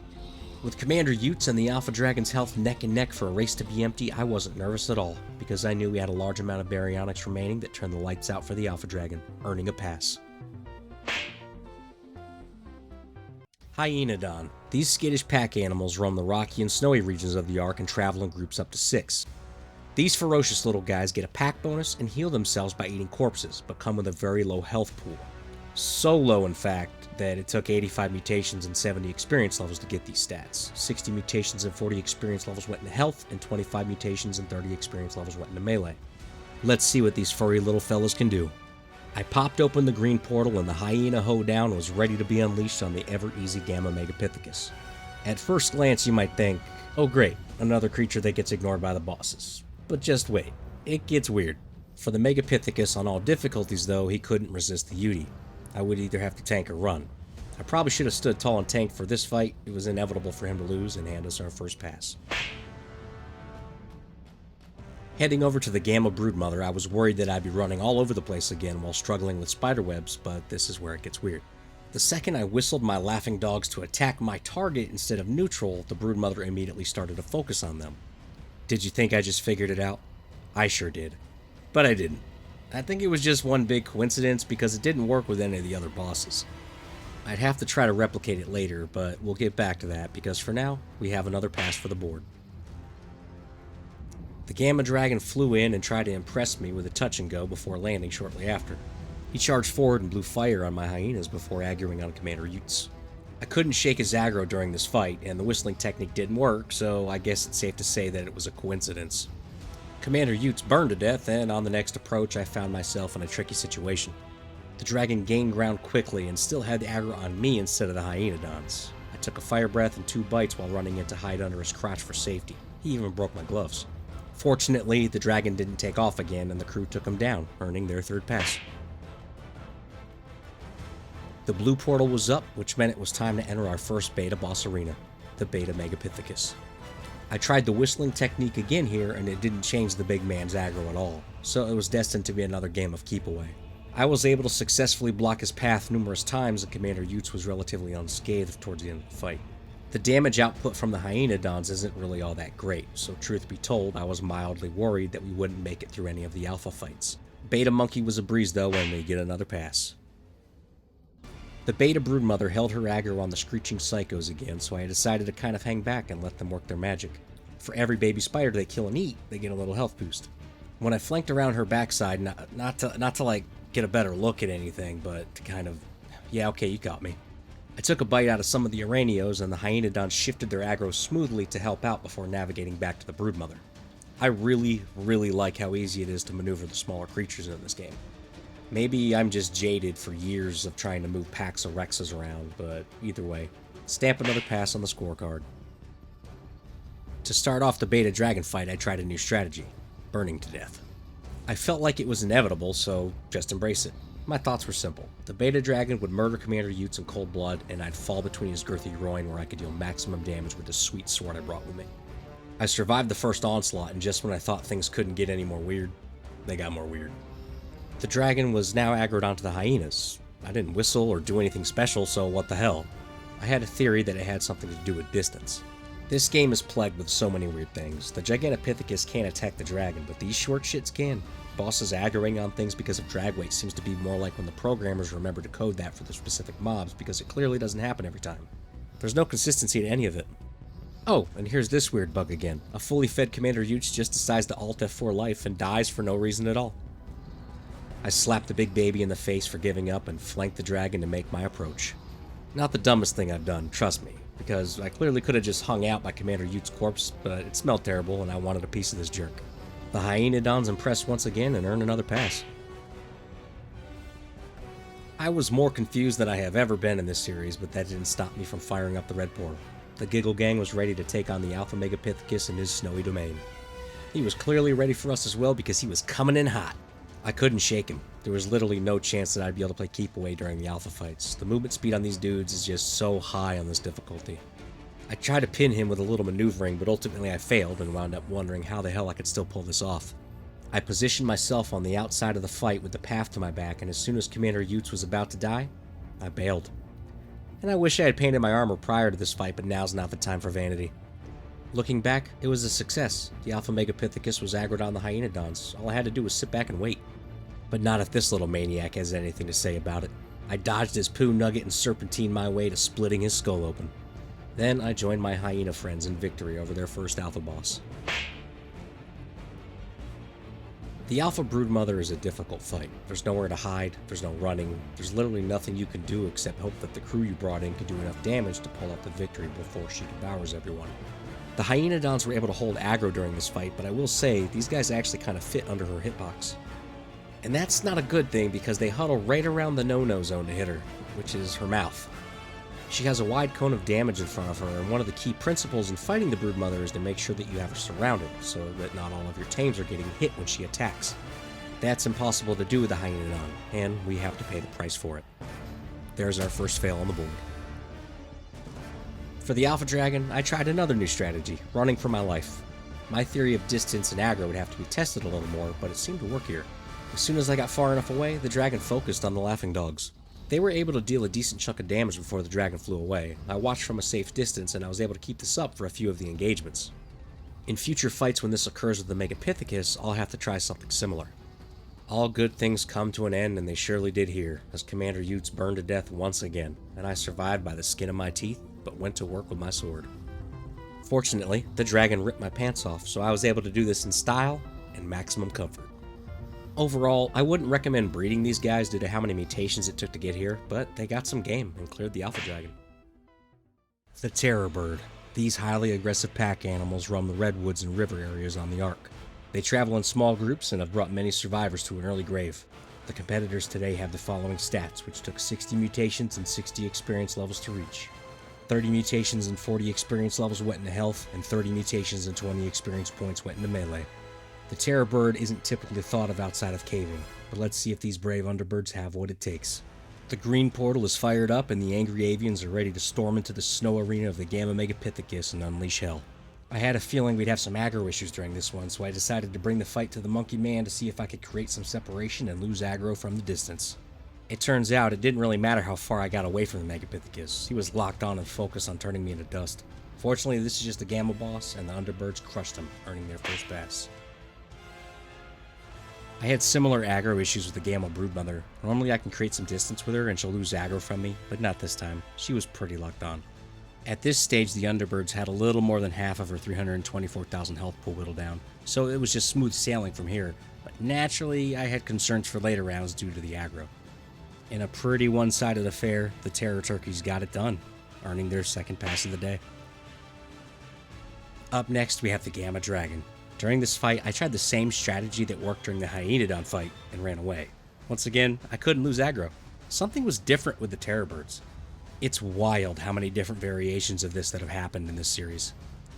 With Commander Utes and the Alpha Dragon's health neck and neck for a race to be empty, I wasn't nervous at all, because I knew we had a large amount of Baryonyx remaining that turned the lights out for the Alpha Dragon, earning a pass. Hyaenodon. These skittish pack animals roam the rocky and snowy regions of the Ark and travel in groups up to 6. These ferocious little guys get a pack bonus and heal themselves by eating corpses, but come with a very low health pool. So low, in fact, that it took 85 mutations and 70 experience levels to get these stats. 60 mutations and 40 experience levels went into health, and 25 mutations and 30 experience levels went into melee. Let's see what these furry little fellas can do. I popped open the green portal and the hyena hoedown was ready to be unleashed on the ever-easy Gamma Megapithecus. At first glance you might think, oh great, another creature that gets ignored by the bosses. But just wait, it gets weird. For the Megapithecus on all difficulties though, he couldn't resist the Yudi. I would either have to tank or run. I probably should have stood tall and tanked for this fight. It was inevitable for him to lose and hand us our first pass. Heading over to the Gamma Broodmother, I was worried that I'd be running all over the place again while struggling with spiderwebs, but this is where it gets weird. The second I whistled my laughing dogs to attack my target instead of neutral, the Broodmother immediately started to focus on them. Did you think I just figured it out? I sure did. But I didn't. I think it was just one big coincidence because it didn't work with any of the other bosses. I'd have to try to replicate it later, but we'll get back to that because for now, we have another pass for the board. The Gamma Dragon flew in and tried to impress me with a touch and go before landing shortly after. He charged forward and blew fire on my hyenas before aggroing on Commander Utes. I couldn't shake his aggro during this fight, and the whistling technique didn't work, so I guess it's safe to say that it was a coincidence. Commander Utes burned to death, and on the next approach I found myself in a tricky situation. The dragon gained ground quickly and still had the aggro on me instead of the Hyaenodons. I took a fire breath and 2 bites while running in to hide under his crotch for safety. He even broke my gloves. Fortunately, the dragon didn't take off again and the crew took him down, earning their 3rd pass. The blue portal was up, which meant it was time to enter our first beta boss arena, the Beta Megapithecus. I tried the whistling technique again here and it didn't change the big man's aggro at all, so it was destined to be another game of keep away. I was able to successfully block his path numerous times and Commander Utes was relatively unscathed towards the end of the fight. The damage output from the Hyaenodons isn't really all that great, so truth be told, I was mildly worried that we wouldn't make it through any of the alpha fights. Beta Monkey was a breeze though, and we get another pass. The Beta Broodmother held her aggro on the Screeching Psychos again, so I decided to kind of hang back and let them work their magic. For every baby spider they kill and eat, they get a little health boost. When I flanked around her backside, not to like get a better look at anything, but to kind of, yeah, okay, you got me. I took a bite out of some of the Araneos, and the Hyaenodons shifted their aggro smoothly to help out before navigating back to the Broodmother. I really, really like how easy it is to maneuver the smaller creatures in this game. Maybe I'm just jaded for years of trying to move packs of Rexes around, but either way, stamp another pass on the scorecard. To start off the Beta Dragon fight, I tried a new strategy: burning to death. I felt like it was inevitable, so just embrace it. My thoughts were simple. The Beta Dragon would murder Commander Utes in cold blood, and I'd fall between his girthy groin where I could deal maximum damage with the sweet sword I brought with me. I survived the first onslaught, and just when I thought things couldn't get any more weird, they got more weird. The dragon was now aggroed onto the hyenas. I didn't whistle or do anything special, so what the hell? I had a theory that it had something to do with distance. This game is plagued with so many weird things. The Gigantopithecus can't attack the dragon, but these short shits can. Bosses aggroing on things because of drag weight seems to be more like when the programmers remember to code that for the specific mobs, because it clearly doesn't happen every time. There's no consistency to any of it. Oh, and here's this weird bug again. A fully fed Commander Utes just decides to Alt F4 life and dies for no reason at all. I slapped the big baby in the face for giving up and flanked the dragon to make my approach. Not the dumbest thing I've done, trust me, because I clearly could have just hung out by Commander Utes' corpse, but it smelled terrible and I wanted a piece of this jerk. The Hyaenodons impressed once again and earned another pass. I was more confused than I have ever been in this series, but that didn't stop me from firing up the red portal. The Giggle Gang was ready to take on the Alpha Megapithecus in his snowy domain. He was clearly ready for us as well because he was coming in hot. I couldn't shake him. There was literally no chance that I'd be able to play keep away during the alpha fights. The movement speed on these dudes is just so high on this difficulty. I tried to pin him with a little maneuvering, but ultimately I failed and wound up wondering how the hell I could still pull this off. I positioned myself on the outside of the fight with the path to my back, and as soon as Commander Utes was about to die, I bailed. And I wish I had painted my armor prior to this fight, but now's not the time for vanity. Looking back, it was a success. The Alpha Megapithecus was aggroed on the Hyaenodons. All I had to do was sit back and wait. But not if this little maniac has anything to say about it. I dodged his poo nugget and serpentined my way to splitting his skull open. Then I joined my hyena friends in victory over their first alpha boss. The Alpha Broodmother is a difficult fight. There's nowhere to hide, there's no running, there's literally nothing you can do except hope that the crew you brought in can do enough damage to pull out the victory before she devours everyone. The Hyaenodons were able to hold aggro during this fight, but I will say, these guys actually kind of fit under her hitbox. And that's not a good thing because they huddle right around the no-no zone to hit her, which is her mouth. She has a wide cone of damage in front of her, and one of the key principles in fighting the Broodmother is to make sure that you have her surrounded, so that not all of your tames are getting hit when she attacks. That's impossible to do with the Hyaenodon, and we have to pay the price for it. There's our first fail on the board. For the Alpha Dragon, I tried another new strategy, running for my life. My theory of distance and aggro would have to be tested a little more, but it seemed to work here. As soon as I got far enough away, the dragon focused on the Laughing Dogs. They were able to deal a decent chunk of damage before the dragon flew away. I watched from a safe distance, and I was able to keep this up for a few of the engagements. In future fights when this occurs with the Megapithecus, I'll have to try something similar. All good things come to an end, and they surely did here, as Commander Utes burned to death once again, and I survived by the skin of my teeth, but went to work with my sword. Fortunately, the dragon ripped my pants off, so I was able to do this in style and maximum comfort. Overall, I wouldn't recommend breeding these guys due to how many mutations it took to get here, but they got some game and cleared the Alpha Dragon. The Terror Bird. These highly aggressive pack animals roam the redwoods and river areas on the Ark. They travel in small groups and have brought many survivors to an early grave. The competitors today have the following stats, which took 60 mutations and 60 experience levels to reach. 30 mutations and 40 experience levels went into health, and 30 mutations and 20 experience points went into melee. The Terror Bird isn't typically thought of outside of caving, but let's see if these brave underbirds have what it takes. The green portal is fired up and the angry avians are ready to storm into the snow arena of the Gamma Megapithecus and unleash hell. I had a feeling we'd have some aggro issues during this one, so I decided to bring the fight to the Monkey Man to see if I could create some separation and lose aggro from the distance. It turns out it didn't really matter how far I got away from the Megapithecus. He was locked on and focused on turning me into dust. Fortunately, this is just a Gamma boss, and the Underbirds crushed him, earning their first pass. I had similar aggro issues with the Gamma Broodmother. Normally I can create some distance with her and she'll lose aggro from me, but not this time. She was pretty locked on. At this stage, the Underbirds had a little more than half of her 324,000 health pool whittled down, so it was just smooth sailing from here, but naturally I had concerns for later rounds due to the aggro. In a pretty one-sided affair, the Terror Turkeys got it done, earning their second pass of the day. Up next, we have the Gamma Dragon. During this fight, I tried the same strategy that worked during the Hyaenodon fight and ran away. Once again, I couldn't lose aggro. Something was different with the Terror Birds. It's wild how many different variations of this that have happened in this series.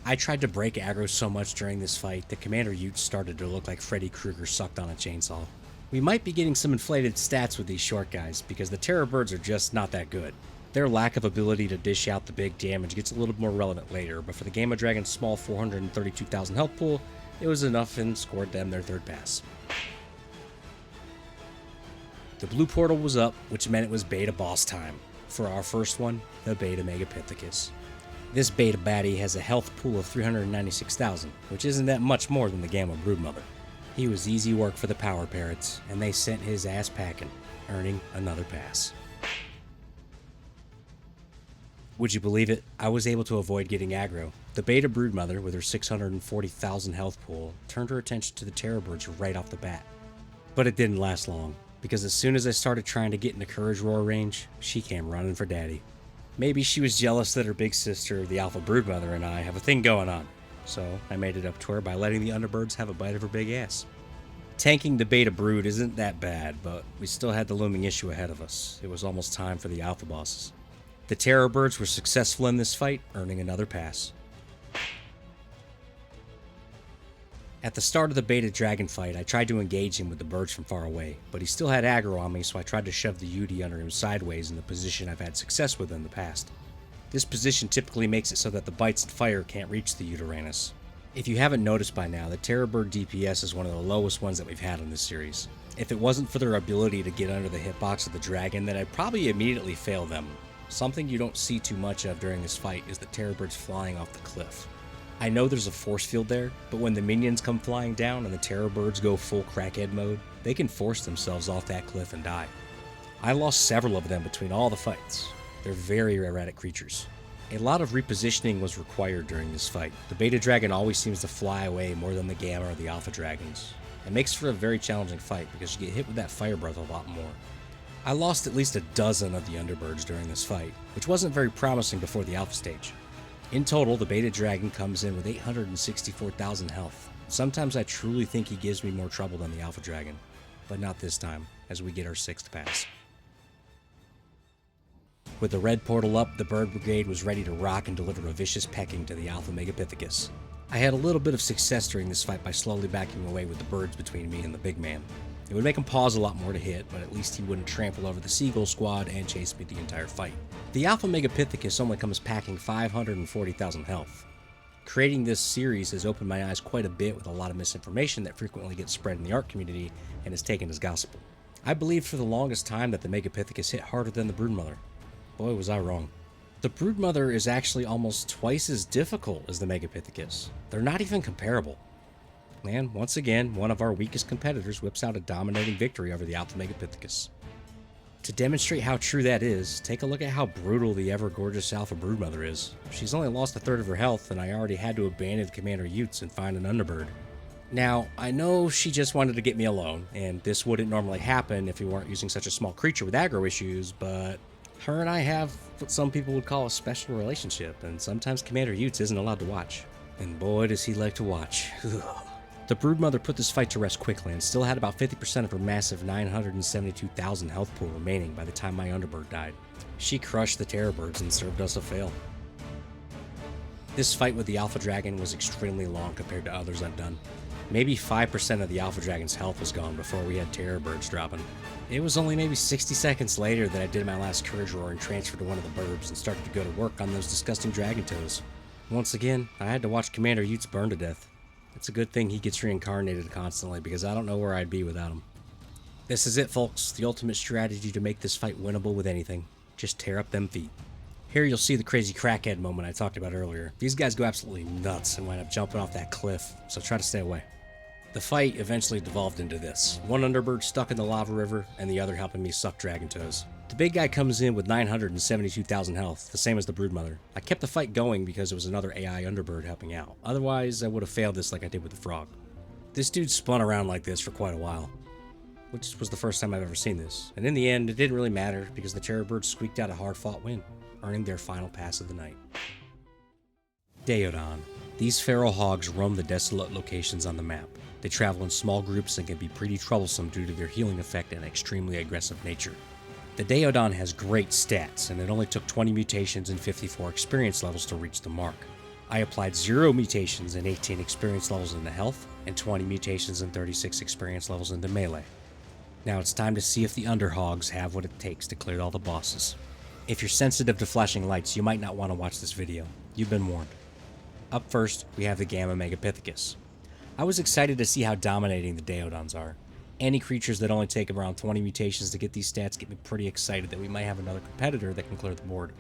I tried to break aggro so much during this fight that Commander Utes started to look like Freddy Krueger sucked on a chainsaw. We might be getting some inflated stats with these short guys because the Terror Birds are just not that good. Their lack of ability to dish out the big damage gets a little more relevant later, but for the Gamma Dragon's small 432,000 health pool, it was enough and scored them their third pass. The blue portal was up, which meant it was beta boss time. For our first one, the Beta Megapithecus. This beta baddie has a health pool of 396,000, which isn't that much more than the Gamma Broodmother. He was easy work for the Power Parrots, and they sent his ass packing, earning another pass. Would you believe it? I was able to avoid getting aggro. The Beta Broodmother, with her 640,000 health pool, turned her attention to the Terror Birds right off the bat. But it didn't last long, because as soon as I started trying to get into Courage Roar range, she came running for daddy. Maybe she was jealous that her big sister, the Alpha Broodmother, and I have a thing going on, so I made it up to her by letting the Underbirds have a bite of her big ass. Tanking the Beta Brood isn't that bad, but we still had the looming issue ahead of us. It was almost time for the Alpha bosses. The Terror Birds were successful in this fight, earning another pass. At the start of the Beta Dragon fight, I tried to engage him with the birds from far away, but he still had aggro on me, so I tried to shove the Yudi under him sideways in the position I've had success with in the past. This position typically makes it so that the bites and fire can't reach the Uranus. If you haven't noticed by now, the Terror Bird DPS is one of the lowest ones that we've had in this series. If it wasn't for their ability to get under the hitbox of the dragon, then I'd probably immediately fail them. Something you don't see too much of during this fight is the Terror Birds flying off the cliff. I know there's a force field there, but when the minions come flying down and the Terror Birds go full crackhead mode, they can force themselves off that cliff and die. I lost several of them between all the fights. They're very erratic creatures. A lot of repositioning was required during this fight. The Beta Dragon always seems to fly away more than the Gamma or the Alpha Dragons. It makes for a very challenging fight because you get hit with that fire breath a lot more. I lost at least a dozen of the Underbirds during this fight, which wasn't very promising before the Alpha stage. In total, the Beta Dragon comes in with 864,000 health. Sometimes I truly think he gives me more trouble than the Alpha Dragon, but not this time, as we get our sixth pass. With the red portal up, the Bird Brigade was ready to rock and deliver a vicious pecking to the Alpha Megapithecus. I had a little bit of success during this fight by slowly backing away with the birds between me and the big man. It would make him pause a lot more to hit, but at least he wouldn't trample over the Seagull squad and chase me the entire fight. The Alpha Megapithecus only comes packing 540,000 health. Creating this series has opened my eyes quite a bit with a lot of misinformation that frequently gets spread in the Ark community and is taken as gospel. I believed for the longest time that the Megapithecus hit harder than the Broodmother. Boy, was I wrong. The Broodmother is actually almost twice as difficult as the Megapithecus. They're not even comparable. And once again, one of our weakest competitors whips out a dominating victory over the Alpha Megapithecus. To demonstrate how true that is, take a look at how brutal the ever-gorgeous Alpha Broodmother is. She's only lost a third of her health, and I already had to abandon Commander Utes and find an Underbird. Now, I know she just wanted to get me alone, and this wouldn't normally happen if we weren't using such a small creature with aggro issues, but her and I have what some people would call a special relationship, and sometimes Commander Utes isn't allowed to watch. And boy, does he like to watch. The Broodmother put this fight to rest quickly and still had about 50% of her massive 972,000 health pool remaining by the time my Underbird died. She crushed the Terror Birds and served us a fail. This fight with the Alpha Dragon was extremely long compared to others I've done. Maybe 5% of the Alpha Dragon's health was gone before we had Terror Birds dropping. It was only maybe 60 seconds later that I did my last Courage Roar and transferred to one of the burbs and started to go to work on those disgusting dragon toes. Once again, I had to watch Commander Utes burn to death. It's a good thing he gets reincarnated constantly because I don't know where I'd be without him. This is it, folks. The ultimate strategy to make this fight winnable with anything. Just tear up them feet. Here you'll see the crazy crackhead moment I talked about earlier. These guys go absolutely nuts and wind up jumping off that cliff, so try to stay away. The fight eventually devolved into this. One Underbird stuck in the lava river, and the other helping me suck dragon toes. The big guy comes in with 972,000 health, the same as the Broodmother. I kept the fight going because it was another AI Underbird helping out. Otherwise, I would have failed this like I did with the frog. This dude spun around like this for quite a while, which was the first time I've ever seen this. And in the end, it didn't really matter because the Terror Birds squeaked out a hard-fought win, earning their final pass of the night. Daeodon. These feral hogs roam the desolate locations on the map. They travel in small groups and can be pretty troublesome due to their healing effect and extremely aggressive nature. The Daeodon has great stats, and it only took 20 mutations and 54 experience levels to reach the mark. I applied 0 mutations and 18 experience levels into health, and 20 mutations and 36 experience levels into melee. Now it's time to see if the Underhogs have what it takes to clear all the bosses. If you're sensitive to flashing lights, you might not want to watch this video. You've been warned. Up first, we have the Gamma Megapithecus. I was excited to see how dominating the Daeodons are. Any creatures that only take around 20 mutations to get these stats get me pretty excited that we might have another competitor that can clear the board.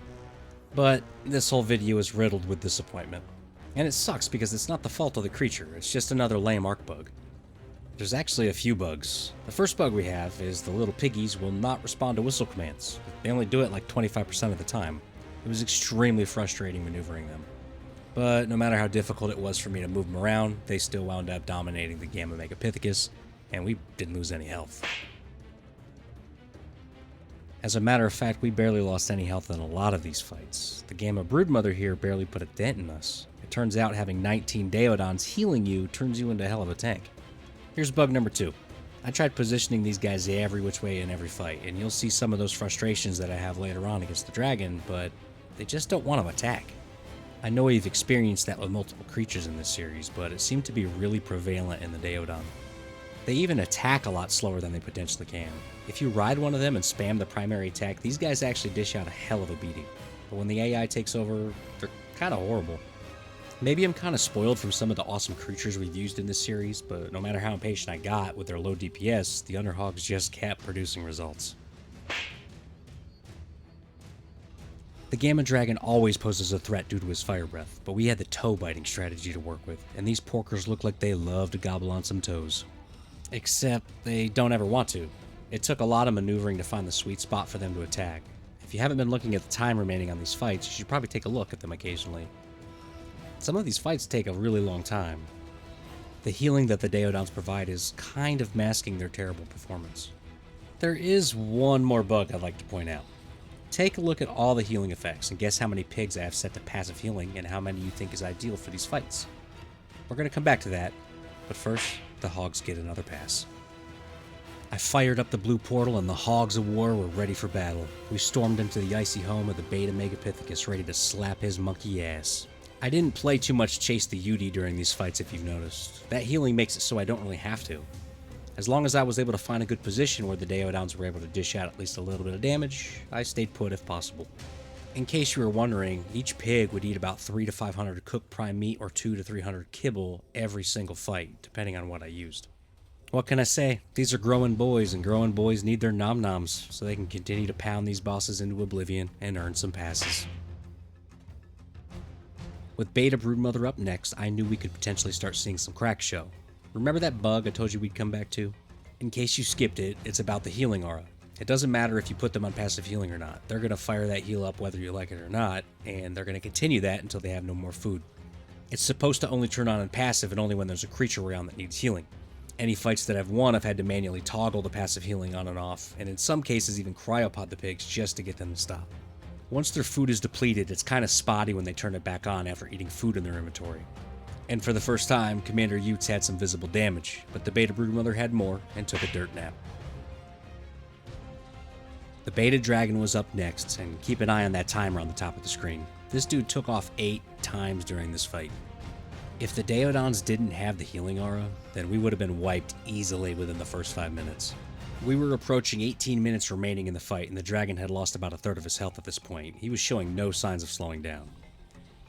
But this whole video is riddled with disappointment. And it sucks because it's not the fault of the creature, it's just another lame Ark bug. There's actually a few bugs. The first bug we have is the little piggies will not respond to whistle commands. They only do it like 25% of the time. It was extremely frustrating maneuvering them. But no matter how difficult it was for me to move them around, they still wound up dominating the Gamma Megapithecus, and we didn't lose any health. As a matter of fact, we barely lost any health in a lot of these fights. The Gamma Broodmother here barely put a dent in us. It turns out having 19 Daeodons healing you turns you into a hell of a tank. Here's bug number 2. I tried positioning these guys every which way in every fight, and you'll see some of those frustrations that I have later on against the dragon, but they just don't want to attack. I know we've experienced that with multiple creatures in this series, but it seemed to be really prevalent in the Daeodon. They even attack a lot slower than they potentially can. If you ride one of them and spam the primary attack, these guys actually dish out a hell of a beating. But when the AI takes over, they're kind of horrible. Maybe I'm kind of spoiled from some of the awesome creatures we've used in this series, but no matter how impatient I got with their low DPS, the Underhogs just kept producing results. The Gamma Dragon always poses a threat due to his fire breath, but we had the toe biting strategy to work with, and these porkers look like they love to gobble on some toes. Except they don't ever want to. It took a lot of maneuvering to find the sweet spot for them to attack. If you haven't been looking at the time remaining on these fights, you should probably take a look at them occasionally. Some of these fights take a really long time. The healing that the Daeodons provide is kind of masking their terrible performance. There is one more bug I'd like to point out. Take a look at all the healing effects and guess how many pigs I have set to passive healing and how many you think is ideal for these fights. We're going to come back to that, but first, the hogs get another pass. I fired up the blue portal and the hogs of war were ready for battle. We stormed into the icy home of the Beta Megapithecus ready to slap his monkey ass. I didn't play too much Chase the UD during these fights if you've noticed. That healing makes it so I don't really have to. As long as I was able to find a good position where the Daeodons were able to dish out at least a little bit of damage, I stayed put if possible. In case you were wondering, each pig would eat about 300 to 500 cooked prime meat or 200 to 300 kibble every single fight, depending on what I used. What can I say? These are growing boys, and growing boys need their nom-noms, so they can continue to pound these bosses into oblivion and earn some passes. With Beta Broodmother up next, I knew we could potentially start seeing some crack show. Remember that bug I told you we'd come back to? In case you skipped it, it's about the healing aura. It doesn't matter if you put them on passive healing or not. They're going to fire that heal up whether you like it or not, and they're going to continue that until they have no more food. It's supposed to only turn on in passive and only when there's a creature around that needs healing. Any fights that I've won, I've had to manually toggle the passive healing on and off, and in some cases even cryopod the pigs just to get them to stop. Once their food is depleted, it's kind of spotty when they turn it back on after eating food in their inventory. And for the first time, Commander Utes had some visible damage, but the Beta Broodmother had more and took a dirt nap. The Beta Dragon was up next, and keep an eye on that timer on the top of the screen. This dude took off 8 times during this fight. If the Daeodons didn't have the healing aura, then we would have been wiped easily within the first 5 minutes. We were approaching 18 minutes remaining in the fight, and the dragon had lost about a third of his health at this point. He was showing no signs of slowing down.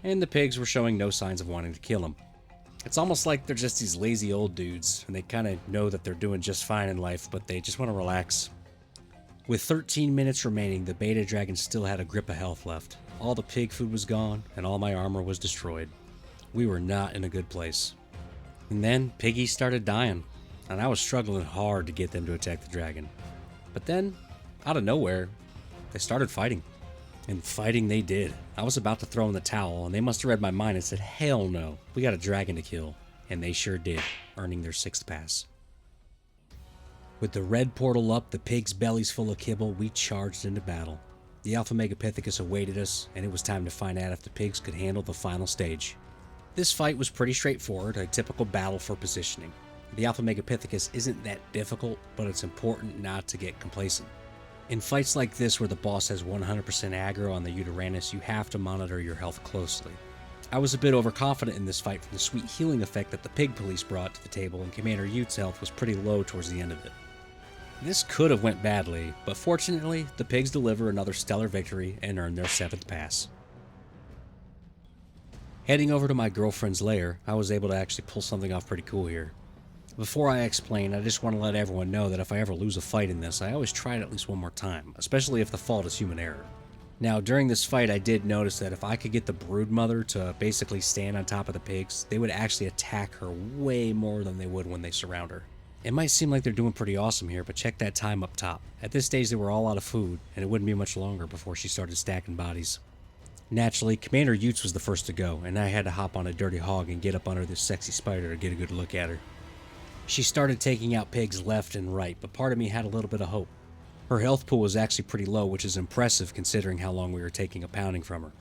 And the pigs were showing no signs of wanting to kill him. It's almost like they're just these lazy old dudes, and they kind of know that they're doing just fine in life, but they just want to relax. With 13 minutes remaining, the beta dragon still had a grip of health left. All the pig food was gone, and all my armor was destroyed. We were not in a good place. And then piggies started dying, and I was struggling hard to get them to attack the dragon. But then, out of nowhere, they started fighting. And fighting they did. I was about to throw in the towel, and they must have read my mind and said, hell no, we got a dragon to kill. And they sure did, earning their 6th pass. With the red portal up, the pigs' bellies full of kibble, we charged into battle. The Alpha Megapithecus awaited us, and it was time to find out if the pigs could handle the final stage. This fight was pretty straightforward, a typical battle for positioning. The Alpha Megapithecus isn't that difficult, but it's important not to get complacent. In fights like this where the boss has 100% aggro on the Uteranus, you have to monitor your health closely. I was a bit overconfident in this fight from the sweet healing effect that the pig police brought to the table, and Commander Ute's health was pretty low towards the end of it. This could have went badly, but fortunately, the pigs deliver another stellar victory and earn their 7th pass. Heading over to my girlfriend's lair, I was able to actually pull something off pretty cool here. Before I explain, I just want to let everyone know that if I ever lose a fight in this, I always try it at least one more time, especially if the fault is human error. Now, during this fight, I did notice that if I could get the broodmother to basically stand on top of the pigs, they would actually attack her way more than they would when they surround her. It might seem like they're doing pretty awesome here, but check that time up top. At this stage, they were all out of food, and it wouldn't be much longer before she started stacking bodies. Naturally, Commander Utes was the first to go, and I had to hop on a dirty hog and get up under this sexy spider to get a good look at her. She started taking out pigs left and right, but part of me had a little bit of hope. Her health pool was actually pretty low, which is impressive considering how long we were taking a pounding from her.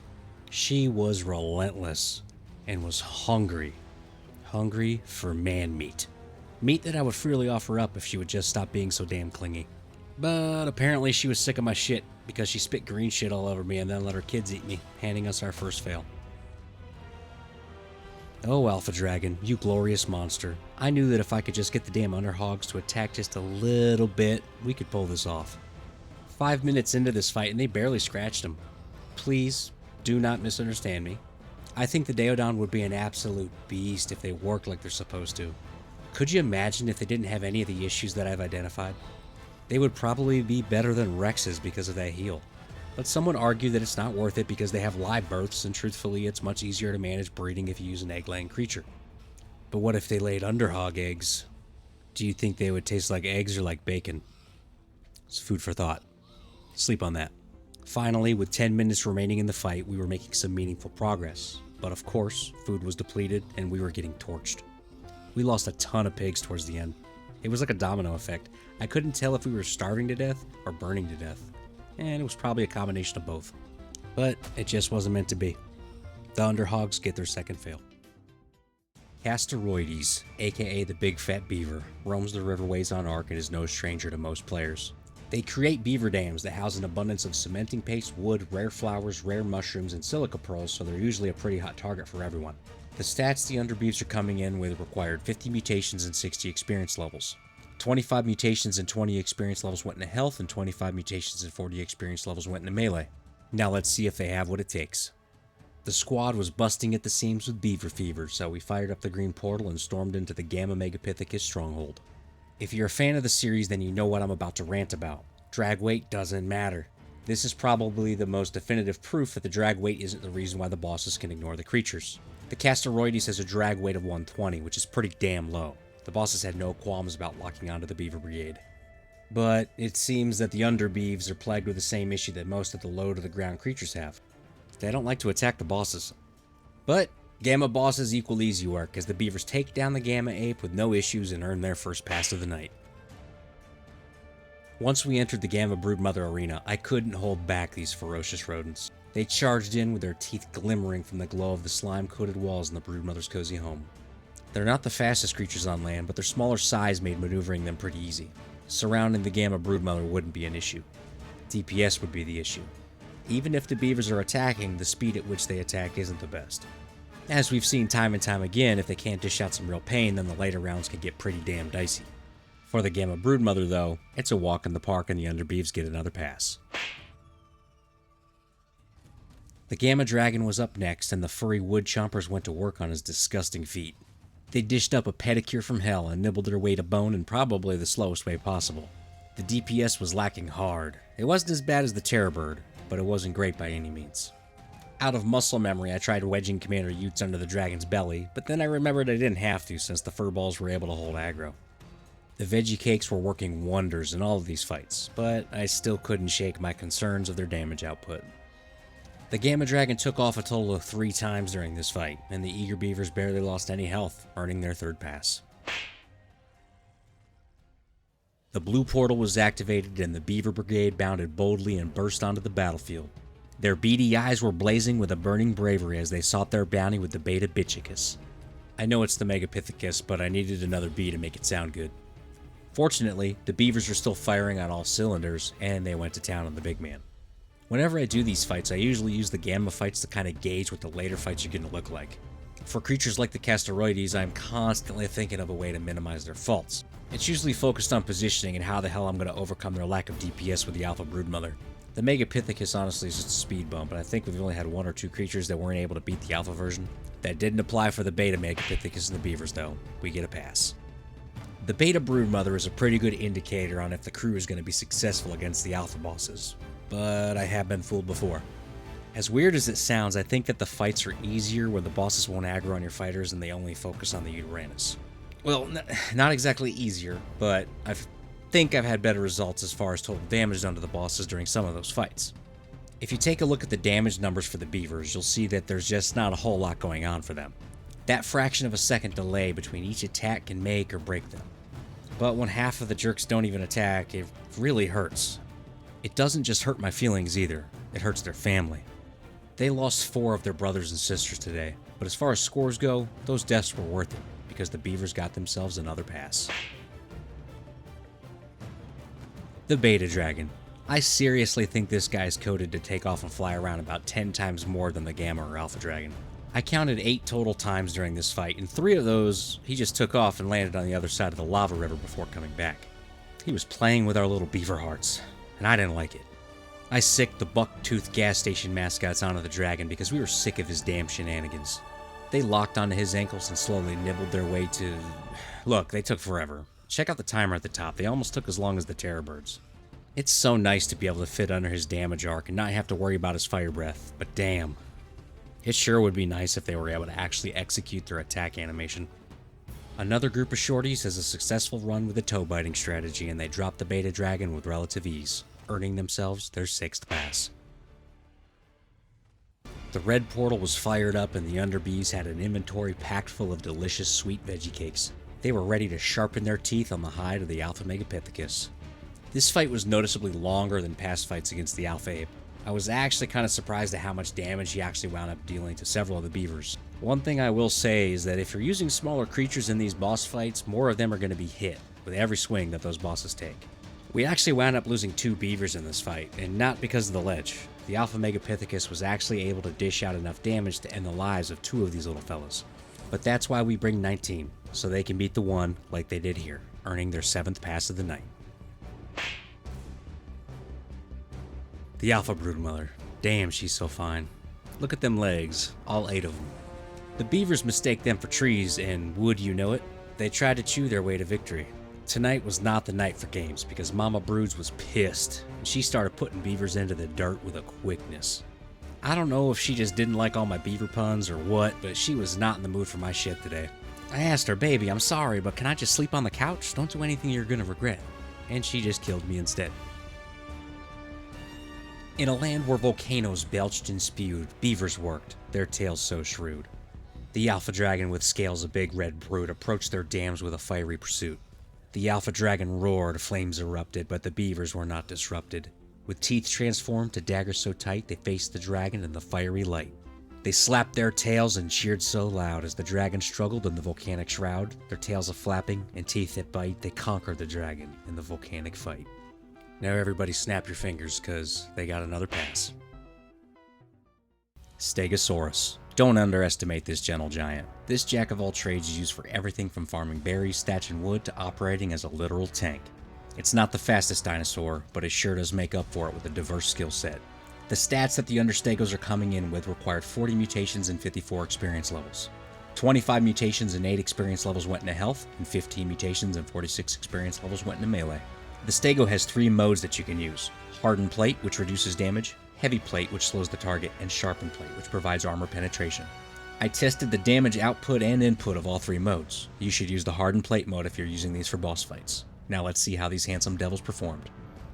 She was relentless and was hungry. Hungry for man meat. Meat that I would freely offer up if she would just stop being so damn clingy. But apparently she was sick of my shit because she spit green shit all over me and then let her kids eat me, handing us our first fail. Oh, Alpha Dragon, you glorious monster. I knew that if I could just get the damn underhogs to attack just a little bit, we could pull this off. 5 minutes into this fight and they barely scratched him. Please, do not misunderstand me. I think the Daeodon would be an absolute beast if they worked like they're supposed to. Could you imagine if they didn't have any of the issues that I've identified? They would probably be better than Rexes because of that heal. But some would argue that it's not worth it because they have live births, and truthfully it's much easier to manage breeding if you use an egg-laying creature. But what if they laid underhog eggs? Do you think they would taste like eggs or like bacon? It's food for thought. Sleep on that. Finally, with 10 minutes remaining in the fight, we were making some meaningful progress. But of course, food was depleted and we were getting torched. We lost a ton of pigs towards the end. It was like a domino effect. I couldn't tell if we were starving to death or burning to death. And it was probably a combination of both. But it just wasn't meant to be. The underhogs get their second fail. Castoroides, aka the big fat beaver, roams the riverways on Ark and is no stranger to most players. They create beaver dams that house an abundance of cementing paste, wood, rare flowers, rare mushrooms, and silica pearls, so they're usually a pretty hot target for everyone. The stats the underbeavs are coming in with required 50 mutations and 60 experience levels. 25 mutations and 20 experience levels went into health, and 25 mutations and 40 experience levels went into melee. Now let's see if they have what it takes. The squad was busting at the seams with beaver fever, so we fired up the green portal and stormed into the Gamma Megapithecus stronghold. If you're a fan of the series, then you know what I'm about to rant about. Drag weight doesn't matter. This is probably the most definitive proof that the drag weight isn't the reason why the bosses can ignore the creatures. The Castoroides has a drag weight of 120, which is pretty damn low. The bosses had no qualms about locking onto the Beaver Brigade. But it seems that the Underbeavs are plagued with the same issue that most of the low-to-the-ground creatures have. They don't like to attack the bosses. But Gamma bosses equal easy work, as the Beavers take down the Gamma Ape with no issues and earn their first pass of the night. Once we entered the Gamma Broodmother arena, I couldn't hold back these ferocious rodents. They charged in with their teeth glimmering from the glow of the slime-coated walls in the Broodmother's cozy home. They're not the fastest creatures on land, but their smaller size made maneuvering them pretty easy. Surrounding the Gamma Broodmother wouldn't be an issue. DPS would be the issue. Even if the beavers are attacking, the speed at which they attack isn't the best. As we've seen time and time again, if they can't dish out some real pain, then the later rounds can get pretty damn dicey. For the Gamma Broodmother, though, it's a walk in the park and the Underbeavs get another pass. The Gamma Dragon was up next, and the furry wood chompers went to work on his disgusting feet. They dished up a pedicure from hell and nibbled their way to bone in probably the slowest way possible. The DPS was lacking hard. It wasn't as bad as the Terror Bird, but it wasn't great by any means. Out of muscle memory, I tried wedging Commander Utes under the dragon's belly, but then I remembered I didn't have to since the furballs were able to hold aggro. The veggie cakes were working wonders in all of these fights, but I still couldn't shake my concerns of their damage output. The Gamma Dragon took off a total of 3 times during this fight, and the Eager Beavers barely lost any health, earning their 3rd pass. The blue portal was activated and the Beaver Brigade bounded boldly and burst onto the battlefield. Their beady eyes were blazing with a burning bravery as they sought their bounty with the Beelzebufo. I know it's the Megapithecus, but I needed another B to make it sound good. Fortunately, the Beavers are still firing on all cylinders, and they went to town on the big man. Whenever I do these fights, I usually use the Gamma fights to kind of gauge what the later fights are going to look like. For creatures like the Castoroides, I'm constantly thinking of a way to minimize their faults. It's usually focused on positioning and how the hell I'm going to overcome their lack of DPS with the Alpha Broodmother. The Megapithecus honestly is just a speed bump, but I think we've only had 1 or 2 creatures that weren't able to beat the Alpha version. That didn't apply for the Beta Megapithecus and the Beavers though. We get a pass. The Beta Broodmother is a pretty good indicator on if the crew is going to be successful against the Alpha bosses, but I have been fooled before. As weird as it sounds, I think that the fights are easier when the bosses won't aggro on your fighters and they only focus on the Uranus. Well, not exactly easier, but I think I've had better results as far as total damage done to the bosses during some of those fights. If you take a look at the damage numbers for the Beavers, you'll see that there's just not a whole lot going on for them. That fraction of a second delay between each attack can make or break them. But when half of the jerks don't even attack, it really hurts. It doesn't just hurt my feelings either, it hurts their family. They lost 4 of their brothers and sisters today, but as far as scores go, those deaths were worth it, because the Beavers got themselves another pass. The Beta Dragon. I seriously think this guy's coded to take off and fly around about 10 times more than the Gamma or Alpha Dragon. I counted 8 total times during this fight, and 3 of those, he just took off and landed on the other side of the lava river before coming back. He was playing with our little beaver hearts, and I didn't like it. I sicked the buck-toothed gas station mascots onto the dragon because we were sick of his damn shenanigans. They locked onto his ankles and slowly nibbled their way to... Look, they took forever. Check out the timer at the top. They almost took as long as the Terror Birds. It's so nice to be able to fit under his damage arc and not have to worry about his fire breath, but damn. It sure would be nice if they were able to actually execute their attack animation. Another group of shorties has a successful run with the toe-biting strategy, and they drop the Beta Dragon with relative ease, earning themselves their 6th pass. The red portal was fired up and the Underbees had an inventory packed full of delicious sweet veggie cakes. They were ready to sharpen their teeth on the hide of the Alpha Megapithecus. This fight was noticeably longer than past fights against the Alpha Ape. I was actually kind of surprised at how much damage he actually wound up dealing to several of the Beavers. One thing I will say is that if you're using smaller creatures in these boss fights, more of them are going to be hit with every swing that those bosses take. We actually wound up losing 2 Beavers in this fight, and not because of the ledge. The Alpha Megapithecus was actually able to dish out enough damage to end the lives of 2 of these little fellas. But that's why we bring 19, so they can beat the 1 like they did here, earning their 7th pass of the night. The Alpha Broodmother. Damn, she's so fine. Look at them legs, all 8 of them. The Beavers mistake them for trees, and would you know it, they tried to chew their way to victory. Tonight was not the night for games because Mama Broods was pissed, and she started putting beavers into the dirt with a quickness. I don't know if she just didn't like all my beaver puns or what, but she was not in the mood for my shit today. I asked her, "Baby, I'm sorry, but can I just sleep on the couch? Don't do anything you're gonna regret." And she just killed me instead. In a land where volcanoes belched and spewed, beavers worked, their tails so shrewd. The Alpha Dragon with scales of big red brood approached their dams with a fiery pursuit. The Alpha Dragon roared, flames erupted, but the beavers were not disrupted. With teeth transformed to daggers so tight, they faced the dragon in the fiery light. They slapped their tails and cheered so loud as the dragon struggled in the volcanic shroud. Their tails a-flapping and teeth that bite, they conquered the dragon in the volcanic fight. Now everybody snap your fingers, cause they got another pass. Stegosaurus. Don't underestimate this gentle giant. This jack of all trades is used for everything from farming berries, thatching wood, to operating as a literal tank. It's not the fastest dinosaur, but it sure does make up for it with a diverse skill set. The stats that the Understegos are coming in with required 40 mutations and 54 experience levels. 25 mutations and 8 experience levels went into health, and 15 mutations and 46 experience levels went into melee. The Stego has 3 modes that you can use: Hardened Plate, which reduces damage, Heavy Plate, which slows the target, and Sharpened Plate, which provides armor penetration. I tested the damage output and input of all 3 modes. You should use the Hardened Plate mode if you're using these for boss fights. Now let's see how these handsome devils performed.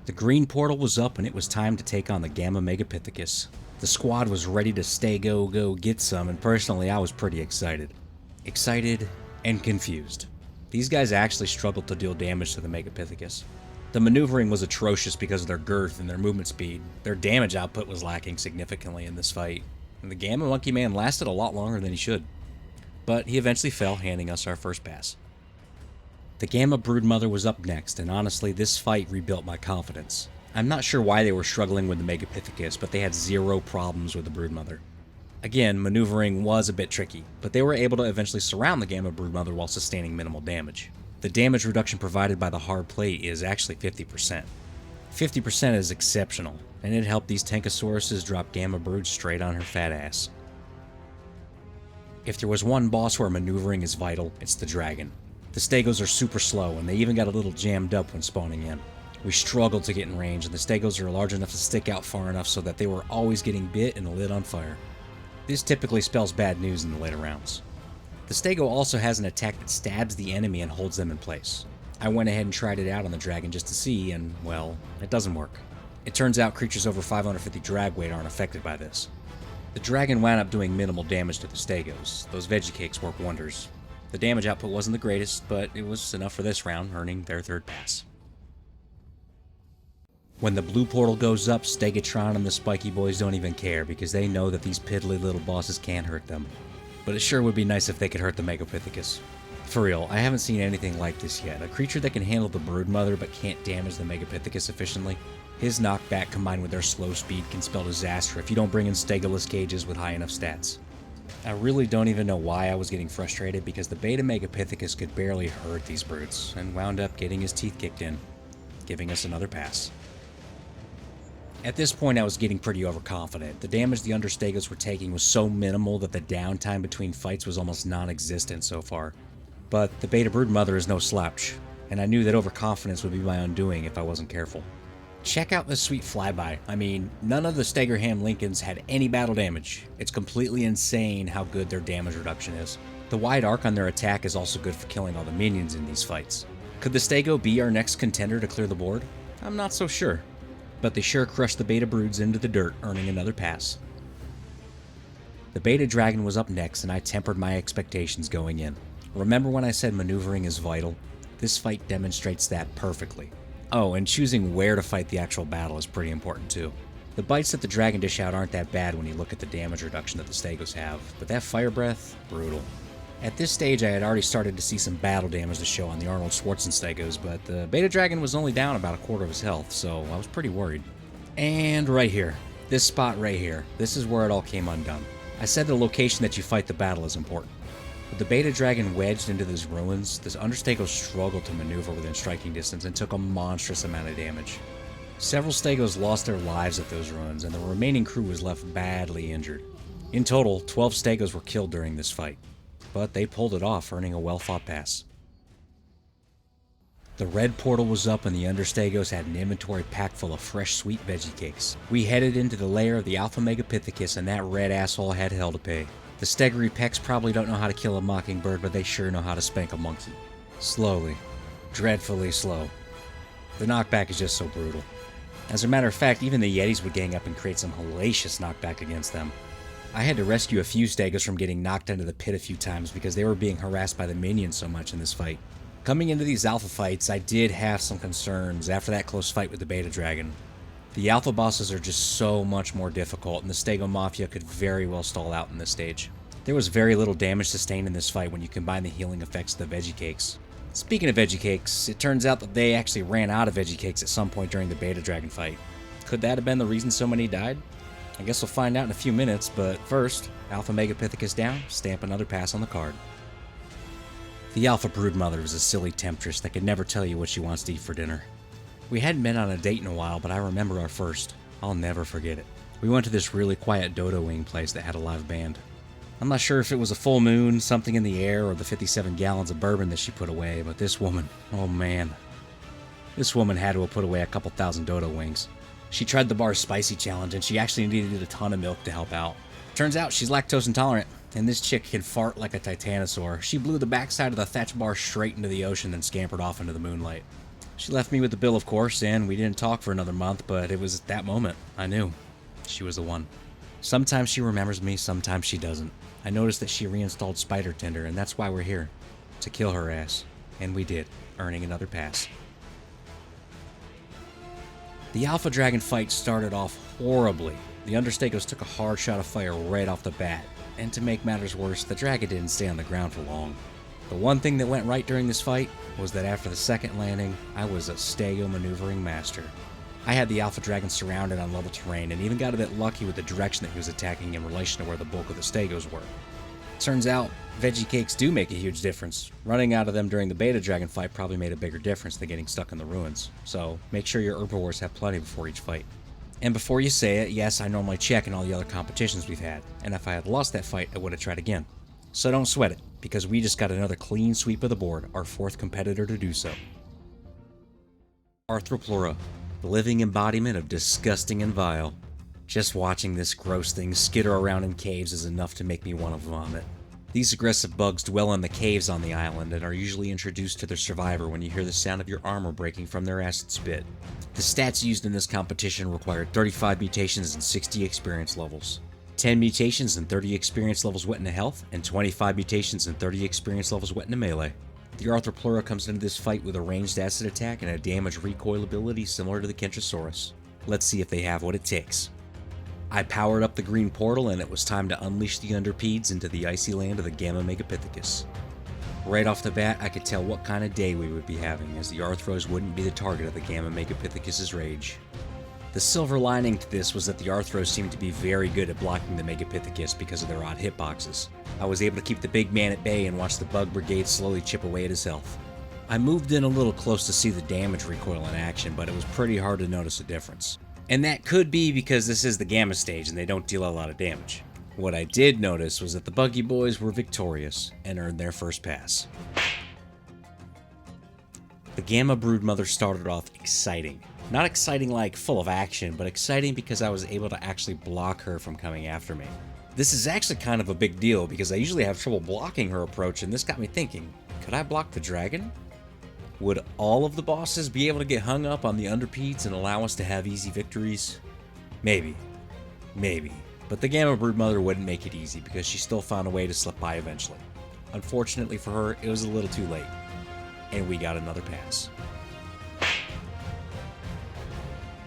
The green portal was up and it was time to take on the Gamma Megapithecus. The squad was ready to go get some, and personally I was pretty excited. Excited and confused. These guys actually struggled to deal damage to the Megapithecus. The maneuvering was atrocious because of their girth and their movement speed. Their damage output was lacking significantly in this fight, and the Gamma Monkey Man lasted a lot longer than he should. But he eventually fell, handing us our first pass. The Gamma Broodmother was up next, and honestly this fight rebuilt my confidence. I'm not sure why they were struggling with the Megapithecus, but they had 0 problems with the Broodmother. Again, maneuvering was a bit tricky, but they were able to eventually surround the Gamma Broodmother while sustaining minimal damage. The damage reduction provided by the hard plate is actually 50%. 50% is exceptional, and it helped these Tankosauruses drop Gamma Brood straight on her fat ass. If there was one boss where maneuvering is vital, it's the dragon. The Stegos are super slow, and they even got a little jammed up when spawning in. We struggled to get in range, and the Stegos are large enough to stick out far enough so that they were always getting bit and lit on fire. This typically spells bad news in the later rounds. The Stego also has an attack that stabs the enemy and holds them in place. I went ahead and tried it out on the dragon just to see, and, well, it doesn't work. It turns out creatures over 550 drag weight aren't affected by this. The dragon wound up doing minimal damage to the Stegos. Those veggie cakes work wonders. The damage output wasn't the greatest, but it was enough for this round, earning their third pass. When the blue portal goes up, Stegatron and the Spiky Boys don't even care because they know that these piddly little bosses can't hurt them. But it sure would be nice if they could hurt the Megapithecus. For real, I haven't seen anything like this yet. A creature that can handle the Broodmother but can't damage the Megapithecus efficiently. His knockback combined with their slow speed can spell disaster if you don't bring in Stegoless cages with high enough stats. I really don't even know why I was getting frustrated because the Beta Megapithecus could barely hurt these brutes and wound up getting his teeth kicked in, giving us another pass. At this point I was getting pretty overconfident. The damage the Understegos were taking was so minimal that the downtime between fights was almost non-existent so far. But the Beta Broodmother is no slouch, and I knew that overconfidence would be my undoing if I wasn't careful. Check out this sweet flyby. I mean, none of the Stegerham Lincolns had any battle damage. It's completely insane how good their damage reduction is. The wide arc on their attack is also good for killing all the minions in these fights. Could the Stego be our next contender to clear the board? I'm not so sure. But they sure crushed the Beta Broods into the dirt, earning another pass. The Beta Dragon was up next, and I tempered my expectations going in. Remember when I said maneuvering is vital? This fight demonstrates that perfectly. Oh, and choosing where to fight the actual battle is pretty important too. The bites that the dragon dish out aren't that bad when you look at the damage reduction that the Stegos have, but that fire breath, brutal. At this stage I had already started to see some battle damage to show on the Arnold Schwarzenegger Stegos, but the Beta Dragon was only down about a quarter of his health, so I was pretty worried. And right here, this spot right here, this is where it all came undone. I said the location that you fight the battle is important. With the Beta Dragon wedged into these ruins, the Understegos struggled to maneuver within striking distance and took a monstrous amount of damage. Several Stegos lost their lives at those ruins, and the remaining crew was left badly injured. In total, 12 Stegos were killed during this fight, but they pulled it off, earning a well-fought pass. The red portal was up and the Understegos had an inventory packed full of fresh sweet veggie cakes. We headed into the lair of the Alpha Megapithecus, and that red asshole had hell to pay. The Stegery Pecks probably don't know how to kill a mockingbird, but they sure know how to spank a monkey. Slowly. Dreadfully slow. The knockback is just so brutal. As a matter of fact, even the Yetis would gang up and create some hellacious knockback against them. I had to rescue a few Stegos from getting knocked into the pit a few times because they were being harassed by the minions so much in this fight. Coming into these alpha fights, I did have some concerns after that close fight with the Beta Dragon. The alpha bosses are just so much more difficult, and the Stego Mafia could very well stall out in this stage. There was very little damage sustained in this fight when you combine the healing effects of the veggie cakes. Speaking of veggie cakes, it turns out that they actually ran out of veggie cakes at some point during the Beta Dragon fight. Could that have been the reason so many died? I guess we'll find out in a few minutes, but first, Alpha Megapithecus down, stamp another pass on the card. The Alpha Broodmother was a silly temptress that could never tell you what she wants to eat for dinner. We hadn't been on a date in a while, but I remember our first. I'll never forget it. We went to this really quiet dodo wing place that had a live band. I'm not sure if it was a full moon, something in the air, or the 57 gallons of bourbon that she put away, but this woman, oh man. This woman had to have put away a couple thousand dodo wings. She tried the bar's spicy challenge, and she actually needed a ton of milk to help out. Turns out she's lactose intolerant, and this chick can fart like a titanosaur. She blew the backside of the thatch bar straight into the ocean, then scampered off into the moonlight. She left me with the bill, of course, and we didn't talk for another month, but it was at that moment I knew she was the one. Sometimes she remembers me, sometimes she doesn't. I noticed that she reinstalled Spider Tinder, and that's why we're here. To kill her ass. And we did, earning another pass. The Alpha Dragon fight started off horribly. The Understegos took a hard shot of fire right off the bat, and to make matters worse, the dragon didn't stay on the ground for long. The one thing that went right during this fight was that after the second landing, I was a Stego maneuvering master. I had the Alpha Dragon surrounded on level terrain and even got a bit lucky with the direction that he was attacking in relation to where the bulk of the Stegos were. Turns out, veggie cakes do make a huge difference. Running out of them during the Beta Dragon fight probably made a bigger difference than getting stuck in the ruins, so make sure your herbivores have plenty before each fight. And before you say it, yes, I normally check in all the other competitions we've had, and if I had lost that fight, I would have tried again. So don't sweat it, because we just got another clean sweep of the board, our fourth competitor to do so. Arthropluera, the living embodiment of disgusting and vile. Just watching this gross thing skitter around in caves is enough to make me want to vomit. These aggressive bugs dwell in the caves on the island and are usually introduced to their survivor when you hear the sound of your armor breaking from their acid spit. The stats used in this competition required 35 mutations and 60 experience levels. 10 mutations and 30 experience levels went into health, and 25 mutations and 30 experience levels went into melee. The Arthropluera comes into this fight with a ranged acid attack and a damage recoil ability similar to the Kentrosaurus. Let's see if they have what it takes. I powered up the green portal and it was time to unleash the Underpeds into the icy land of the Gamma Megapithecus. Right off the bat, I could tell what kind of day we would be having, as the Arthros wouldn't be the target of the Gamma Megapithecus' rage. The silver lining to this was that the Arthros seemed to be very good at blocking the Megapithecus because of their odd hitboxes. I was able to keep the big man at bay and watch the bug brigade slowly chip away at his health. I moved in a little close to see the damage recoil in action, but it was pretty hard to notice a difference. And that could be because this is the Gamma stage and they don't deal a lot of damage. What I did notice was that the Buggy Boys were victorious and earned their first pass. The Gamma Broodmother started off exciting. Not exciting like full of action, but exciting because I was able to actually block her from coming after me. This is actually kind of a big deal because I usually have trouble blocking her approach, and this got me thinking, could I block the dragon? Would all of the bosses be able to get hung up on the Underpeds and allow us to have easy victories? Maybe. But the Gamma Broodmother wouldn't make it easy because she still found a way to slip by eventually. Unfortunately for her, it was a little too late, and we got another pass.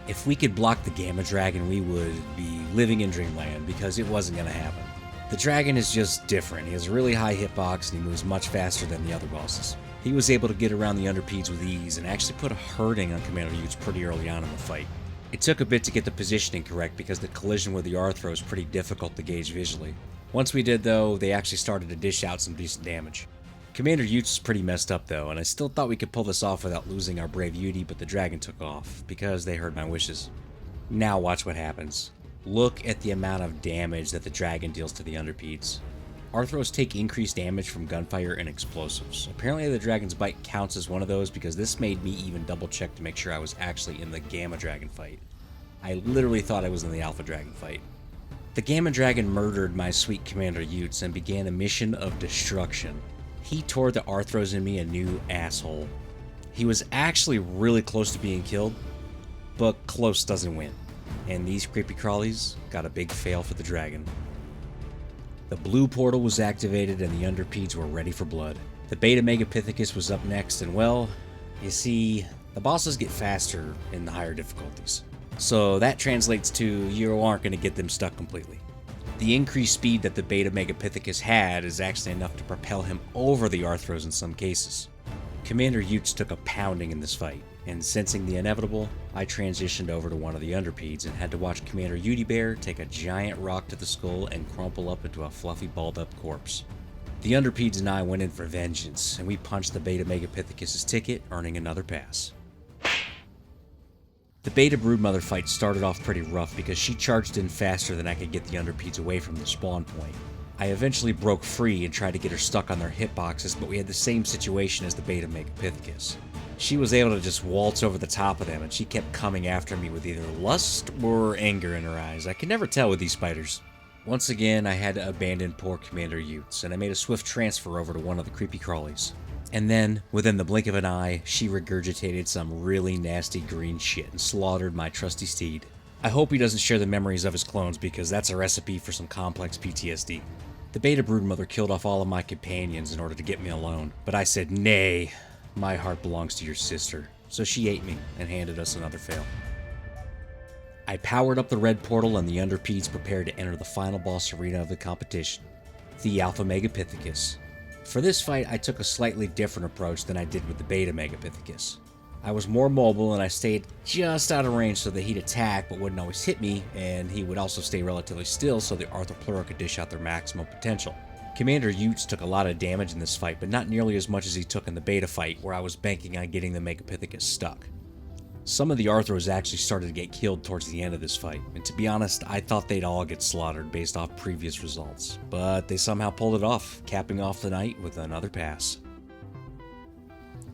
If we could block the Gamma Dragon, we would be living in dreamland, because it wasn't going to happen. The dragon is just different. He has a really high hitbox and he moves much faster than the other bosses. He was able to get around the Underpeds with ease and actually put a hurting on Commander Utes pretty early on in the fight. It took a bit to get the positioning correct because the collision with the Arthro is pretty difficult to gauge visually. Once we did though, they actually started to dish out some decent damage. Commander Utes is pretty messed up though, and I still thought we could pull this off without losing our brave Uti, but the dragon took off, because they heard my wishes. Now watch what happens. Look at the amount of damage that the dragon deals to the Underpeds. Arthros take increased damage from gunfire and explosives. Apparently the dragon's bite counts as one of those, because this made me even double check to make sure I was actually in the Gamma Dragon fight. I literally thought I was in the Alpha Dragon fight. The Gamma Dragon murdered my sweet Commander Utes and began a mission of destruction. He tore the Arthros in me a new asshole. He was actually really close to being killed, but close doesn't win. And these creepy crawlies got a big fail for the dragon. The blue portal was activated and the Underpeds were ready for blood. The Beta Megapithecus was up next, and well, you see, the bosses get faster in the higher difficulties. So that translates to you aren't going to get them stuck completely. The increased speed that the Beta Megapithecus had is actually enough to propel him over the Arthros in some cases. Commander Utes took a pounding in this fight, and sensing the inevitable, I transitioned over to one of the Underpeds and had to watch Commander Uti Bear take a giant rock to the skull and crumple up into a fluffy balled up corpse. The Underpeds and I went in for vengeance, and we punched the Beta Megapithecus' ticket, earning another pass. The Beta Broodmother fight started off pretty rough because she charged in faster than I could get the Underpeds away from the spawn point. I eventually broke free and tried to get her stuck on their hitboxes, but we had the same situation as the Beta Megapithecus. She was able to just waltz over the top of them, and she kept coming after me with either lust or anger in her eyes. I can never tell with these spiders. Once again, I had to abandon poor Commander Utes, and I made a swift transfer over to one of the creepy crawlies. And then, within the blink of an eye, she regurgitated some really nasty green shit and slaughtered my trusty steed. I hope he doesn't share the memories of his clones, because that's a recipe for some complex PTSD. The Beta Broodmother killed off all of my companions in order to get me alone, but I said, nay, my heart belongs to your sister. So she ate me and handed us another fail. I powered up the red portal and the Underpedes prepared to enter the final boss arena of the competition, the Alpha Megapithecus. For this fight, I took a slightly different approach than I did with the Beta Megapithecus. I was more mobile and I stayed just out of range so that he'd attack but wouldn't always hit me, and he would also stay relatively still so the Arthropluera could dish out their maximum potential. Commander Utes took a lot of damage in this fight, but not nearly as much as he took in the Beta fight, where I was banking on getting the Megapithecus stuck. Some of the Arthros actually started to get killed towards the end of this fight, and to be honest, I thought they'd all get slaughtered based off previous results, but they somehow pulled it off, capping off the night with another pass.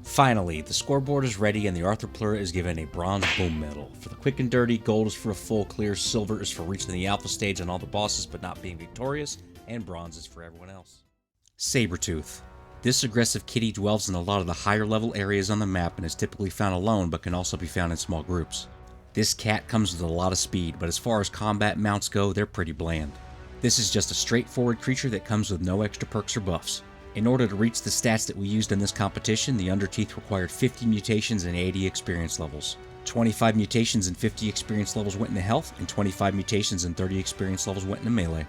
Finally, the scoreboard is ready and the Arthropluera is given a bronze boom medal. For the quick and dirty, gold is for a full clear, silver is for reaching the alpha stage on all the bosses but not being victorious, and bronze is for everyone else. Sabertooth. This aggressive kitty dwells in a lot of the higher level areas on the map and is typically found alone but can also be found in small groups. This cat comes with a lot of speed, but as far as combat mounts go, they're pretty bland. This is just a straightforward creature that comes with no extra perks or buffs. In order to reach the stats that we used in this competition, the Underteeth required 50 mutations and 80 experience levels. 25 mutations and 50 experience levels went into health, and 25 mutations and 30 experience levels went into melee.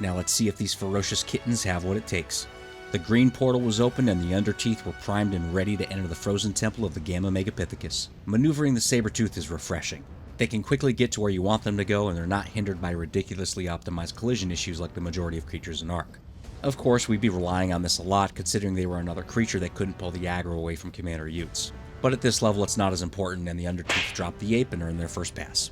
Now let's see if these ferocious kittens have what it takes. The green portal was opened and the Underteeth were primed and ready to enter the frozen temple of the Gamma Megapithecus. Maneuvering the Sabertooth is refreshing. They can quickly get to where you want them to go, and they're not hindered by ridiculously optimized collision issues like the majority of creatures in Ark. Of course, we'd be relying on this a lot considering they were another creature that couldn't pull the aggro away from Commander Utes. But at this level it's not as important, and the Underteeth drop the ape and earn their first pass.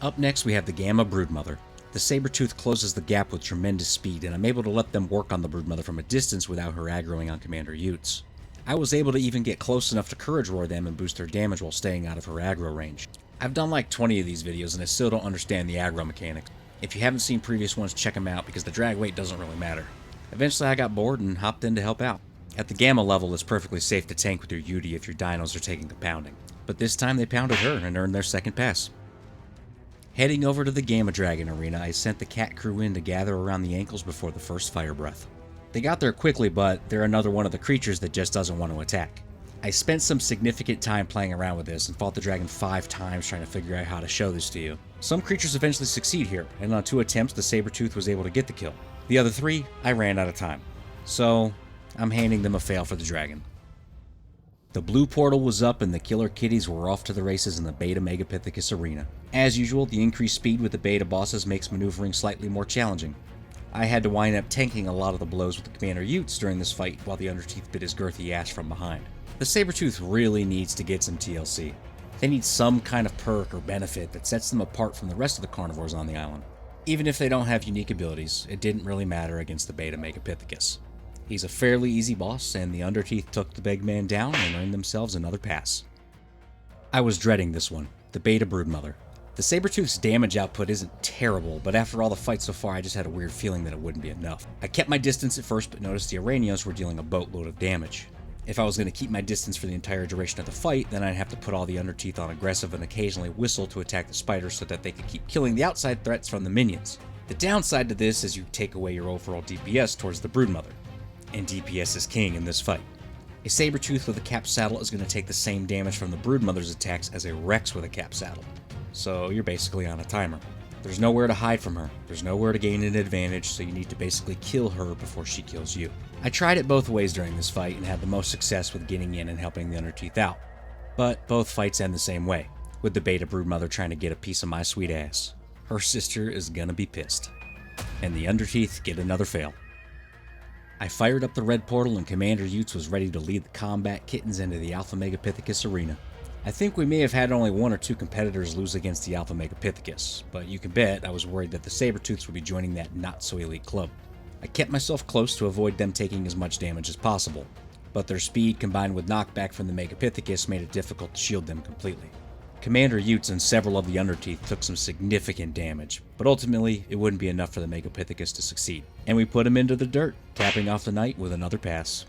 Up next we have the Gamma Broodmother. The Sabertooth closes the gap with tremendous speed, and I'm able to let them work on the Broodmother from a distance without her aggroing on Commander Utes. I was able to even get close enough to Courage Roar them and boost their damage while staying out of her aggro range. I've done like 20 of these videos and I still don't understand the aggro mechanics. If you haven't seen previous ones, check them out because the drag weight doesn't really matter. Eventually I got bored and hopped in to help out. At the Gamma level, it's perfectly safe to tank with your Yudi if your dinos are taking the pounding. But this time they pounded her and earned their second pass. Heading over to the Gamma Dragon arena, I sent the cat crew in to gather around the ankles before the first fire breath. They got there quickly, but they're another one of the creatures that just doesn't want to attack. I spent some significant time playing around with this and fought the dragon 5 times trying to figure out how to show this to you. Some creatures eventually succeed here, and on 2 attempts the Sabertooth was able to get the kill. The other 3, I ran out of time. So, I'm handing them a fail for the dragon. The blue portal was up and the killer kitties were off to the races in the Beta Megapithecus arena. As usual, the increased speed with the beta bosses makes maneuvering slightly more challenging. I had to wind up tanking a lot of the blows with the Commander Utes during this fight while the Underteeth bit his girthy ass from behind. The Sabertooth really needs to get some TLC. They need some kind of perk or benefit that sets them apart from the rest of the carnivores on the island. Even if they don't have unique abilities, it didn't really matter against the Beta Megapithecus. He's a fairly easy boss, and the Underteeth took the big man down and earned themselves another pass. I was dreading this one, the Beta Broodmother. The Sabertooth's damage output isn't terrible, but after all the fights so far I just had a weird feeling that it wouldn't be enough. I kept my distance at first, but noticed the Araneos were dealing a boatload of damage. If I was going to keep my distance for the entire duration of the fight, then I'd have to put all the Underteeth on aggressive and occasionally whistle to attack the spiders so that they could keep killing the outside threats from the minions. The downside to this is you take away your overall DPS towards the Broodmother. And DPS is king in this fight. A Sabertooth with a cap saddle is going to take the same damage from the Broodmother's attacks as a Rex with a cap saddle. So you're basically on a timer. There's nowhere to hide from her, there's nowhere to gain an advantage, so you need to basically kill her before she kills you. I tried it both ways during this fight and had the most success with getting in and helping the Underteeth out. But both fights end the same way, with the Beta Broodmother trying to get a piece of my sweet ass. Her sister is gonna be pissed. And the Underteeth get another fail. I fired up the red portal and Commander Utes was ready to lead the combat kittens into the Alpha Megapithecus arena. I think we may have had only 1 or 2 competitors lose against the Alpha Megapithecus, but you can bet I was worried that the Sabertooths would be joining that not-so-elite club. I kept myself close to avoid them taking as much damage as possible, but their speed combined with knockback from the Megapithecus made it difficult to shield them completely. Commander Utes and several of the Underteeth took some significant damage, but ultimately it wouldn't be enough for the Megapithecus to succeed, and we put him into the dirt, capping off the night with another pass.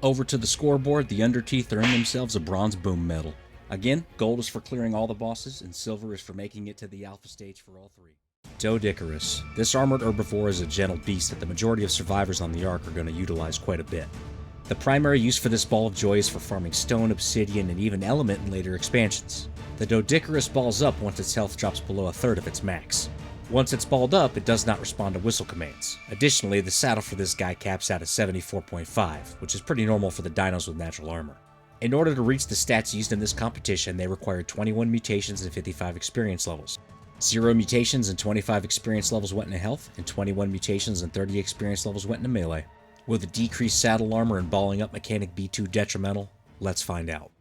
Over to the scoreboard, the Underteeth earned themselves a bronze boom medal. Again, gold is for clearing all the bosses, and silver is for making it to the alpha stage for all three. Doedicurus. This armored herbivore is a gentle beast that the majority of survivors on the Ark are going to utilize quite a bit. The primary use for this ball of joy is for farming stone, obsidian, and even element in later expansions. The Doedicurus balls up once its health drops below a third of its max. Once it's balled up, it does not respond to whistle commands. Additionally, the saddle for this guy caps out at 74.5, which is pretty normal for the dinos with natural armor. In order to reach the stats used in this competition, they required 21 mutations and 55 experience levels. 0 mutations and 25 experience levels went into health, and 21 mutations and 30 experience levels went into melee. Will the decreased saddle armor and balling up mechanic be too detrimental? Let's find out.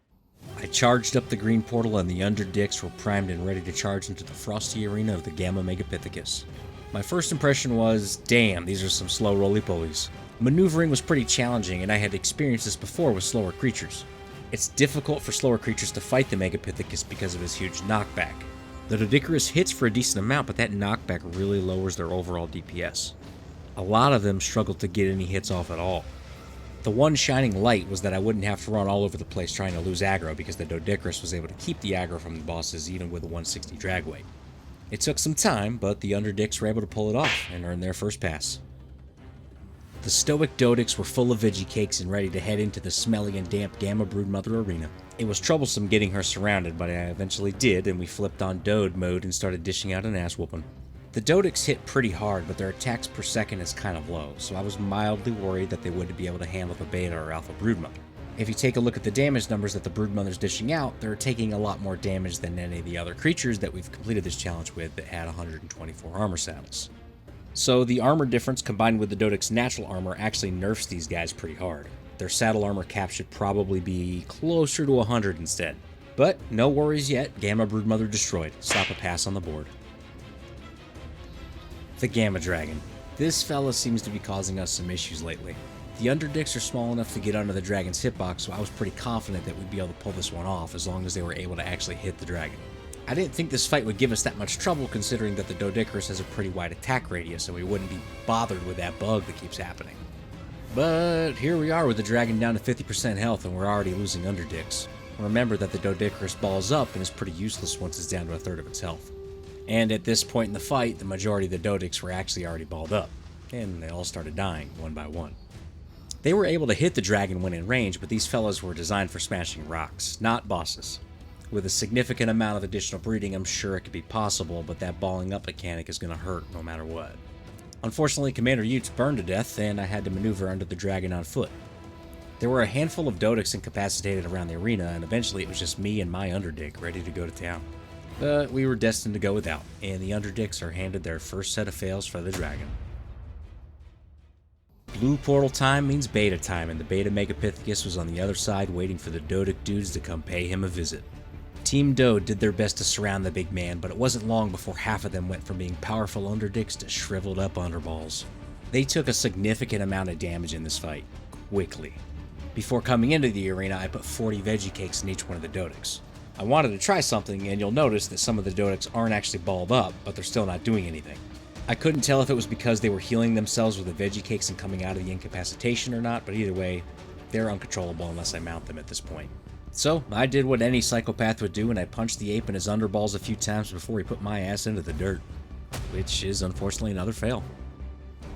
I charged up the green portal and the Underdicks were primed and ready to charge into the frosty arena of the Gamma Megapithecus. My first impression was, damn, these are some slow roly-polies. Maneuvering was pretty challenging, and I had experienced this before with slower creatures. It's difficult for slower creatures to fight the Megapithecus because of his huge knockback. The Doedicurus hits for a decent amount, but that knockback really lowers their overall DPS. A lot of them struggled to get any hits off at all. The one shining light was that I wouldn't have to run all over the place trying to lose aggro because the Doedicurus was able to keep the aggro from the bosses even with a 160 drag weight. It took some time, but the Underdicks were able to pull it off and earn their first pass. The stoic Doedicks were full of veggie cakes and ready to head into the smelly and damp Gamma Broodmother arena. It was troublesome getting her surrounded, but I eventually did, and we flipped on Doed mode and started dishing out an ass whooping. The Doedicks hit pretty hard, but their attacks per second is kind of low, so I was mildly worried that they wouldn't be able to handle the Beta or Alpha Broodmother. If you take a look at the damage numbers that the Broodmother's dishing out, they're taking a lot more damage than any of the other creatures that we've completed this challenge with that had 124 armor saddles. So the armor difference combined with the Doedicks' natural armor actually nerfs these guys pretty hard. Their saddle armor cap should probably be closer to 100 instead. But no worries yet, Gamma Broodmother destroyed. Slap a pass on the board. The Gamma Dragon. This fella seems to be causing us some issues lately. The Underdicks are small enough to get under the dragon's hitbox, so I was pretty confident that we'd be able to pull this one off as long as they were able to actually hit the dragon. I didn't think this fight would give us that much trouble considering that the Doedicurus has a pretty wide attack radius and we wouldn't be bothered with that bug that keeps happening. But here we are with the dragon down to 50% health and we're already losing Underdicks. Remember that the Doedicurus balls up and is pretty useless once it's down to a third of its health. And at this point in the fight, the majority of the Doedicks were actually already balled up, and they all started dying one by one. They were able to hit the dragon when in range, but these fellas were designed for smashing rocks, not bosses. With a significant amount of additional breeding, I'm sure it could be possible, but that balling up mechanic is going to hurt no matter what. Unfortunately, Commander Utes burned to death, and I had to maneuver under the dragon on foot. There were a handful of Doedicks incapacitated around the arena, and eventually it was just me and my Underdick ready to go to town. But we were destined to go without, and the Underdicks are handed their first set of fails for the dragon. Blue portal time means beta time, and the Beta Megapithecus was on the other side waiting for the Doedic dudes to come pay him a visit. Team Doed did their best to surround the big man, but it wasn't long before half of them went from being powerful Underdicks to shriveled up underballs. They took a significant amount of damage in this fight, quickly. Before coming into the arena, I put 40 veggie cakes in each one of the Doedicks. I wanted to try something, and you'll notice that some of the Doedicks aren't actually balled up, but they're still not doing anything. I couldn't tell if it was because they were healing themselves with the veggie cakes and coming out of the incapacitation or not, but either way, they're uncontrollable unless I mount them at this point. So, I did what any psychopath would do, and I punched the ape in his underballs a few times before he put my ass into the dirt. Which is unfortunately another fail.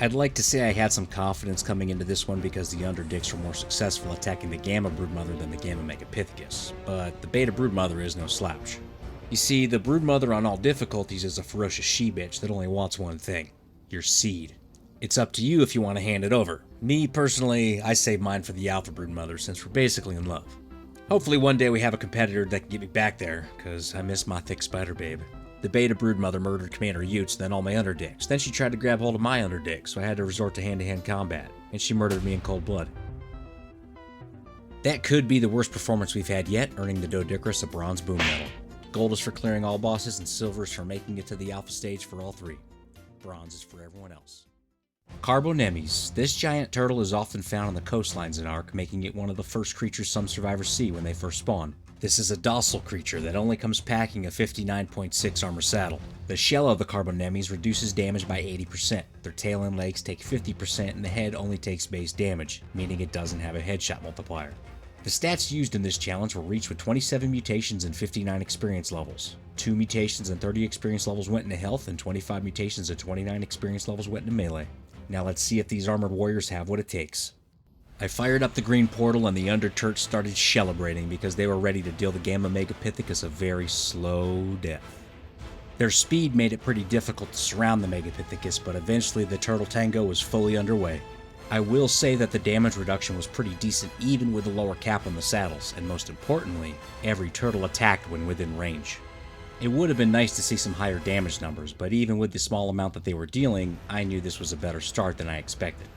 I'd like to say I had some confidence coming into this one because the Underdicks were more successful attacking the Gamma Broodmother than the Gamma Megapithecus, but the Beta Broodmother is no slouch. You see, the Broodmother on all difficulties is a ferocious she-bitch that only wants one thing: your seed. It's up to you if you want to hand it over. Me, personally, I save mine for the Alpha Broodmother since we're basically in love. Hopefully one day we have a competitor that can get me back there, cause I miss my thick spider babe. The Beta Broodmother murdered Commander Utes, then all my Underdicks. Then she tried to grab hold of my Underdick, so I had to resort to hand-to-hand combat, and she murdered me in cold blood. That could be the worst performance we've had yet, earning the Doedicurus a bronze boom medal. Gold is for clearing all bosses, and silver is for making it to the alpha stage for all three. Bronze is for everyone else. Carbonemys. This giant turtle is often found on the coastlines in Ark, making it one of the first creatures some survivors see when they first spawn. This is a docile creature that only comes packing a 59.6 armor saddle. The shell of the Carbonemys reduces damage by 80%, their tail and legs take 50%, and the head only takes base damage, meaning it doesn't have a headshot multiplier. The stats used in this challenge were reached with 27 mutations and 59 experience levels. 2 mutations and 30 experience levels went into health, and 25 mutations and 29 experience levels went into melee. Now let's see if these armored warriors have what it takes. I fired up the green portal and the Underturts started celebrating because they were ready to deal the Gamma Megapithecus a very slow death. Their speed made it pretty difficult to surround the Megapithecus, but eventually the Turtle Tango was fully underway. I will say that the damage reduction was pretty decent even with the lower cap on the saddles, and most importantly, every turtle attacked when within range. It would have been nice to see some higher damage numbers, but even with the small amount that they were dealing, I knew this was a better start than I expected.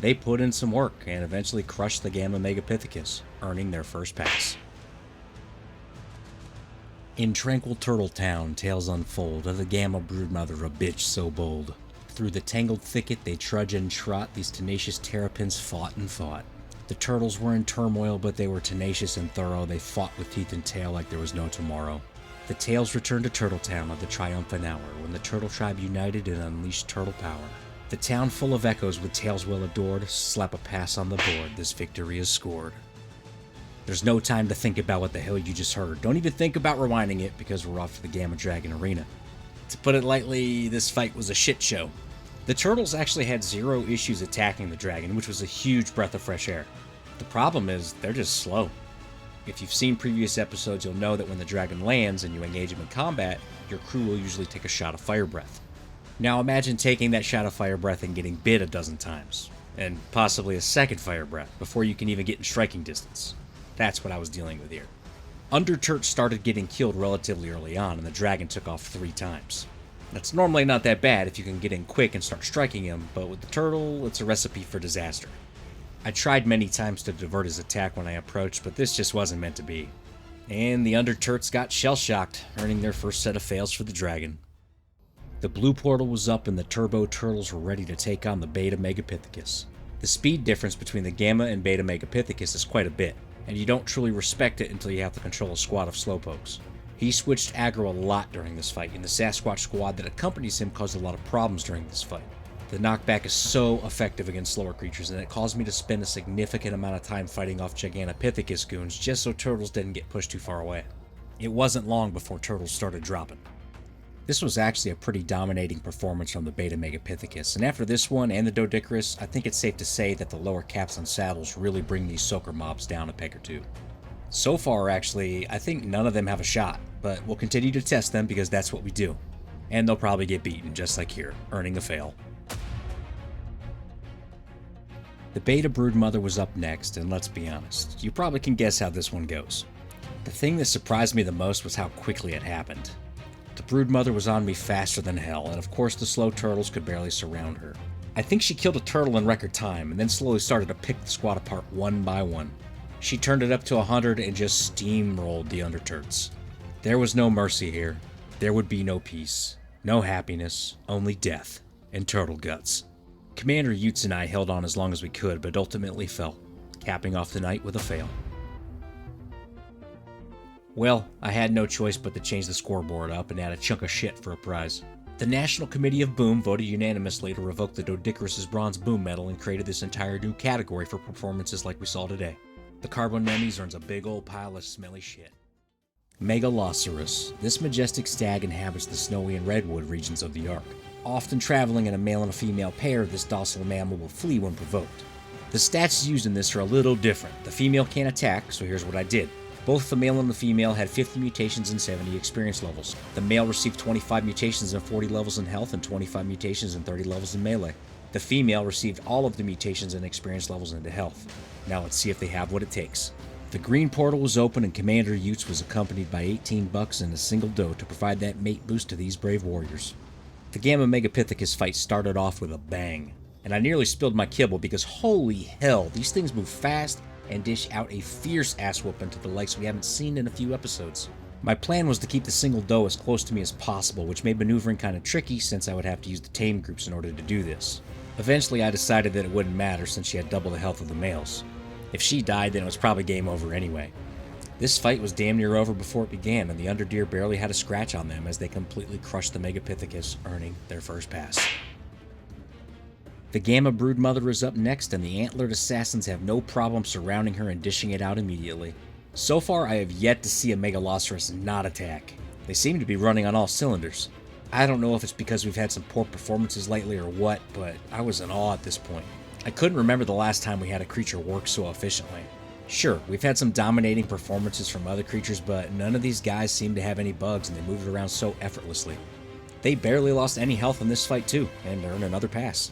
They put in some work and eventually crushed the Gamma Megapithecus, earning their first pass. In tranquil Turtle Town, tales unfold of the Gamma broodmother, a bitch so bold. Through the tangled thicket they trudge and trot, these tenacious terrapins fought and fought. The turtles were in turmoil, but they were tenacious and thorough. They fought with teeth and tail like there was no tomorrow. The tales returned to Turtle Town at the triumphant hour, when the Turtle Tribe united and unleashed turtle power. The town full of echoes with tales well adored, slap a pass on the board, this victory is scored. There's no time to think about what the hell you just heard. Don't even think about rewinding it, because we're off to the Gamma Dragon Arena. To put it lightly, this fight was a shit show. The turtles actually had 0 issues attacking the dragon, which was a huge breath of fresh air. The problem is, they're just slow. If you've seen previous episodes, you'll know that when the dragon lands and you engage him in combat, your crew will usually take a shot of fire breath. Now imagine taking that shot of fire breath and getting bit a dozen times, and possibly a second fire breath before you can even get in striking distance. That's what I was dealing with here. Underturts started getting killed relatively early on, and the dragon took off 3 times. That's normally not that bad if you can get in quick and start striking him, but with the turtle, it's a recipe for disaster. I tried many times to divert his attack when I approached, but this just wasn't meant to be. And the Underturts got shell-shocked, earning their first set of fails for the dragon. The blue portal was up and the Turbo Turtles were ready to take on the Beta Megapithecus. The speed difference between the Gamma and Beta Megapithecus is quite a bit, and you don't truly respect it until you have to control a squad of slowpokes. He switched aggro a lot during this fight, and the Sasquatch squad that accompanies him caused a lot of problems during this fight. The knockback is so effective against slower creatures, and it caused me to spend a significant amount of time fighting off Gigantopithecus goons just so turtles didn't get pushed too far away. It wasn't long before turtles started dropping. This was actually a pretty dominating performance from the Beta Megapithecus, and after this one and the Doedicurus, I think it's safe to say that the lower caps on saddles really bring these soaker mobs down a peg or two. So far, actually, I think none of them have a shot, but we'll continue to test them because that's what we do. And they'll probably get beaten, just like here, earning a fail. The Beta Broodmother was up next, and let's be honest, you probably can guess how this one goes. The thing that surprised me the most was how quickly it happened. The Broodmother was on me faster than hell, and of course the slow turtles could barely surround her. I think she killed a turtle in record time, and then slowly started to pick the squad apart one by one. She turned it up to 100 and just steamrolled the Underturts. There was no mercy here. There would be no peace, no happiness, only death, and turtle guts. Commander Utes and I held on as long as we could, but ultimately fell, capping off the night with a fail. Well, I had no choice but to change the scoreboard up and add a chunk of shit for a prize. The National Committee of Boom voted unanimously to revoke the Doedicurus' Bronze Boom Medal and created this entire new category for performances like we saw today. The Carbonemys earns a big old pile of smelly shit. Megaloceros. This majestic stag inhabits the snowy and redwood regions of the Ark. Often traveling in a male and a female pair, this docile mammal will flee when provoked. The stats used in this are a little different. The female can't attack, so here's what I did. Both the male and the female had 50 mutations and 70 experience levels. The male received 25 mutations and 40 levels in health and 25 mutations and 30 levels in melee. The female received all of the mutations and experience levels into health. Now let's see if they have what it takes. The green portal was open and Commander Utes was accompanied by 18 bucks and a single doe to provide that mate boost to these brave warriors. The Gamma Megapithecus fight started off with a bang, and I nearly spilled my kibble because holy hell, these things move fast and dish out a fierce ass whooping to the likes we haven't seen in a few episodes. My plan was to keep the single doe as close to me as possible, which made maneuvering kind of tricky since I would have to use the tame groups in order to do this. Eventually I decided that it wouldn't matter since she had double the health of the males. If she died, then it was probably game over anyway. This fight was damn near over before it began, and the Underdeer barely had a scratch on them as they completely crushed the Megapithecus, earning their first pass. The Gamma Broodmother is up next, and the antlered assassins have no problem surrounding her and dishing it out immediately. So far, I have yet to see a Megaloceros not attack. They seem to be running on all cylinders. I don't know if it's because we've had some poor performances lately or what, but I was in awe at this point. I couldn't remember the last time we had a creature work so efficiently. Sure, we've had some dominating performances from other creatures, but none of these guys seem to have any bugs and they move it around so effortlessly. They barely lost any health in this fight too, and earned another pass.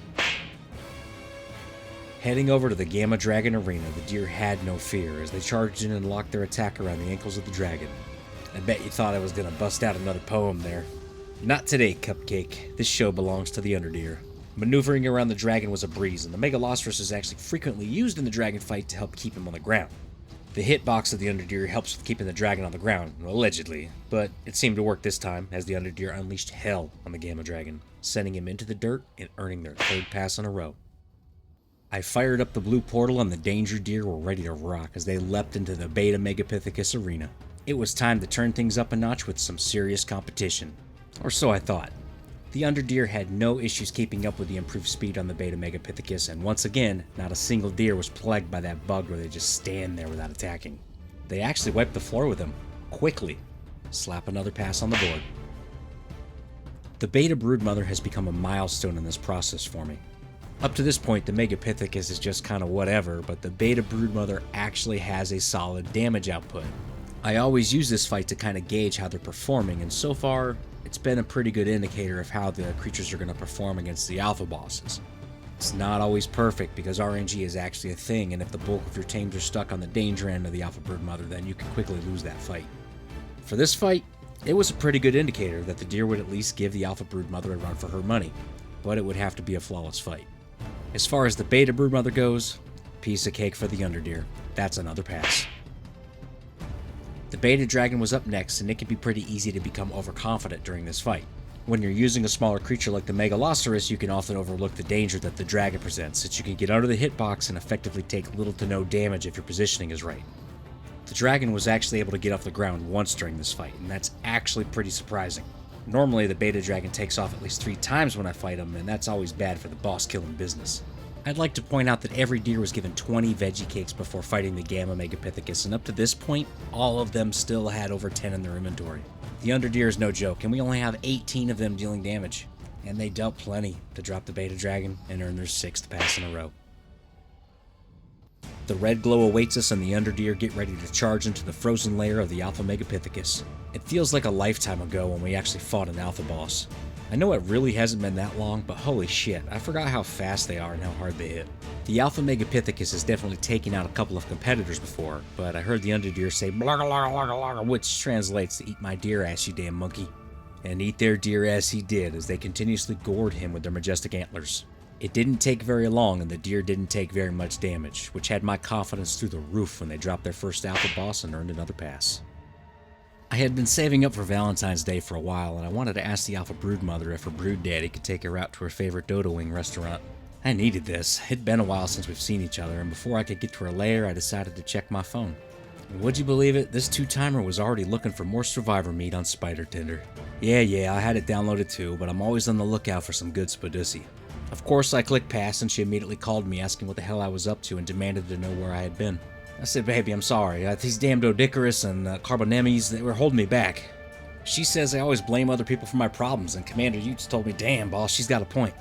Heading over to the Gamma Dragon Arena, the deer had no fear as they charged in and locked their attack around the ankles of the dragon. I bet you thought I was gonna bust out another poem there. Not today, Cupcake. This show belongs to the Underdeer. Maneuvering around the dragon was a breeze, and the Megaloceros is actually frequently used in the dragon fight to help keep him on the ground. The hitbox of the Underdeer helps with keeping the dragon on the ground, allegedly, but it seemed to work this time as the Underdeer unleashed hell on the Gamma Dragon, sending him into the dirt and earning their third pass in a row. I fired up the blue portal and the Danger Deer were ready to rock as they leapt into the Beta Megapithecus arena. It was time to turn things up a notch with some serious competition. Or so I thought. The Underdeer had no issues keeping up with the improved speed on the Beta Megapithecus, and once again, not a single deer was plagued by that bug where they just stand there without attacking. They actually wiped the floor with him, quickly. Slap another pass on the board. The Beta Broodmother has become a milestone in this process for me. Up to this point, the Megapithecus is just kinda whatever, but the Beta Broodmother actually has a solid damage output. I always use this fight to kinda gauge how they're performing, and so far, it's been a pretty good indicator of how the creatures are going to perform against the alpha bosses. It's not always perfect because RNG is actually a thing, and if the bulk of your tames are stuck on the danger end of the alpha broodmother, then you can quickly lose that fight. For this fight, it was a pretty good indicator that the deer would at least give the alpha broodmother a run for her money, but it would have to be a flawless fight. As far as the beta broodmother goes, piece of cake for the Underdeer. That's another pass. The Beta Dragon was up next, and it can be pretty easy to become overconfident during this fight. When you're using a smaller creature like the Megaloceros, you can often overlook the danger that the dragon presents, since you can get under the hitbox and effectively take little to no damage if your positioning is right. The dragon was actually able to get off the ground once during this fight, and that's actually pretty surprising. Normally, the Beta Dragon takes off at least 3 times when I fight him, and that's always bad for the boss killing business. I'd like to point out that every deer was given 20 veggie cakes before fighting the Gamma Megapithecus, and up to this point, all of them still had over 10 in their inventory. The Underdeer is no joke, and we only have 18 of them dealing damage. And they dealt plenty to drop the Beta Dragon and earn their 6th pass in a row. The red glow awaits us, and the Underdeer get ready to charge into the frozen lair of the Alpha Megapithecus. It feels like a lifetime ago when we actually fought an Alpha boss. I know it really hasn't been that long, but holy shit, I forgot how fast they are and how hard they hit. The Alpha Megapithecus has definitely taken out a couple of competitors before, but I heard the Underdeer say blarga larga larga larga, which translates to eat my deer ass, you damn monkey. And eat their deer ass he did as they continuously gored him with their majestic antlers. It didn't take very long and the deer didn't take very much damage, which had my confidence through the roof when they dropped their first Alpha boss and earned another pass. I had been saving up for Valentine's Day for a while, and I wanted to ask the Alpha Broodmother if her brood daddy could take her out to her favorite Dodo Wing restaurant. I needed this. It'd been a while since we've seen each other, and before I could get to her lair, I decided to check my phone. And would you believe it? This 2-timer was already looking for more survivor meat on Spider Tinder. Yeah, I had it downloaded too, but I'm always on the lookout for some good spadussy. Of course, I clicked pass, and she immediately called me asking what the hell I was up to and demanded to know where I had been. I said, baby, I'm sorry. These damn Doedicurus and Carbonemys, they were holding me back. She says I always blame other people for my problems, and Commander Utes told me, damn, boss, she's got a point.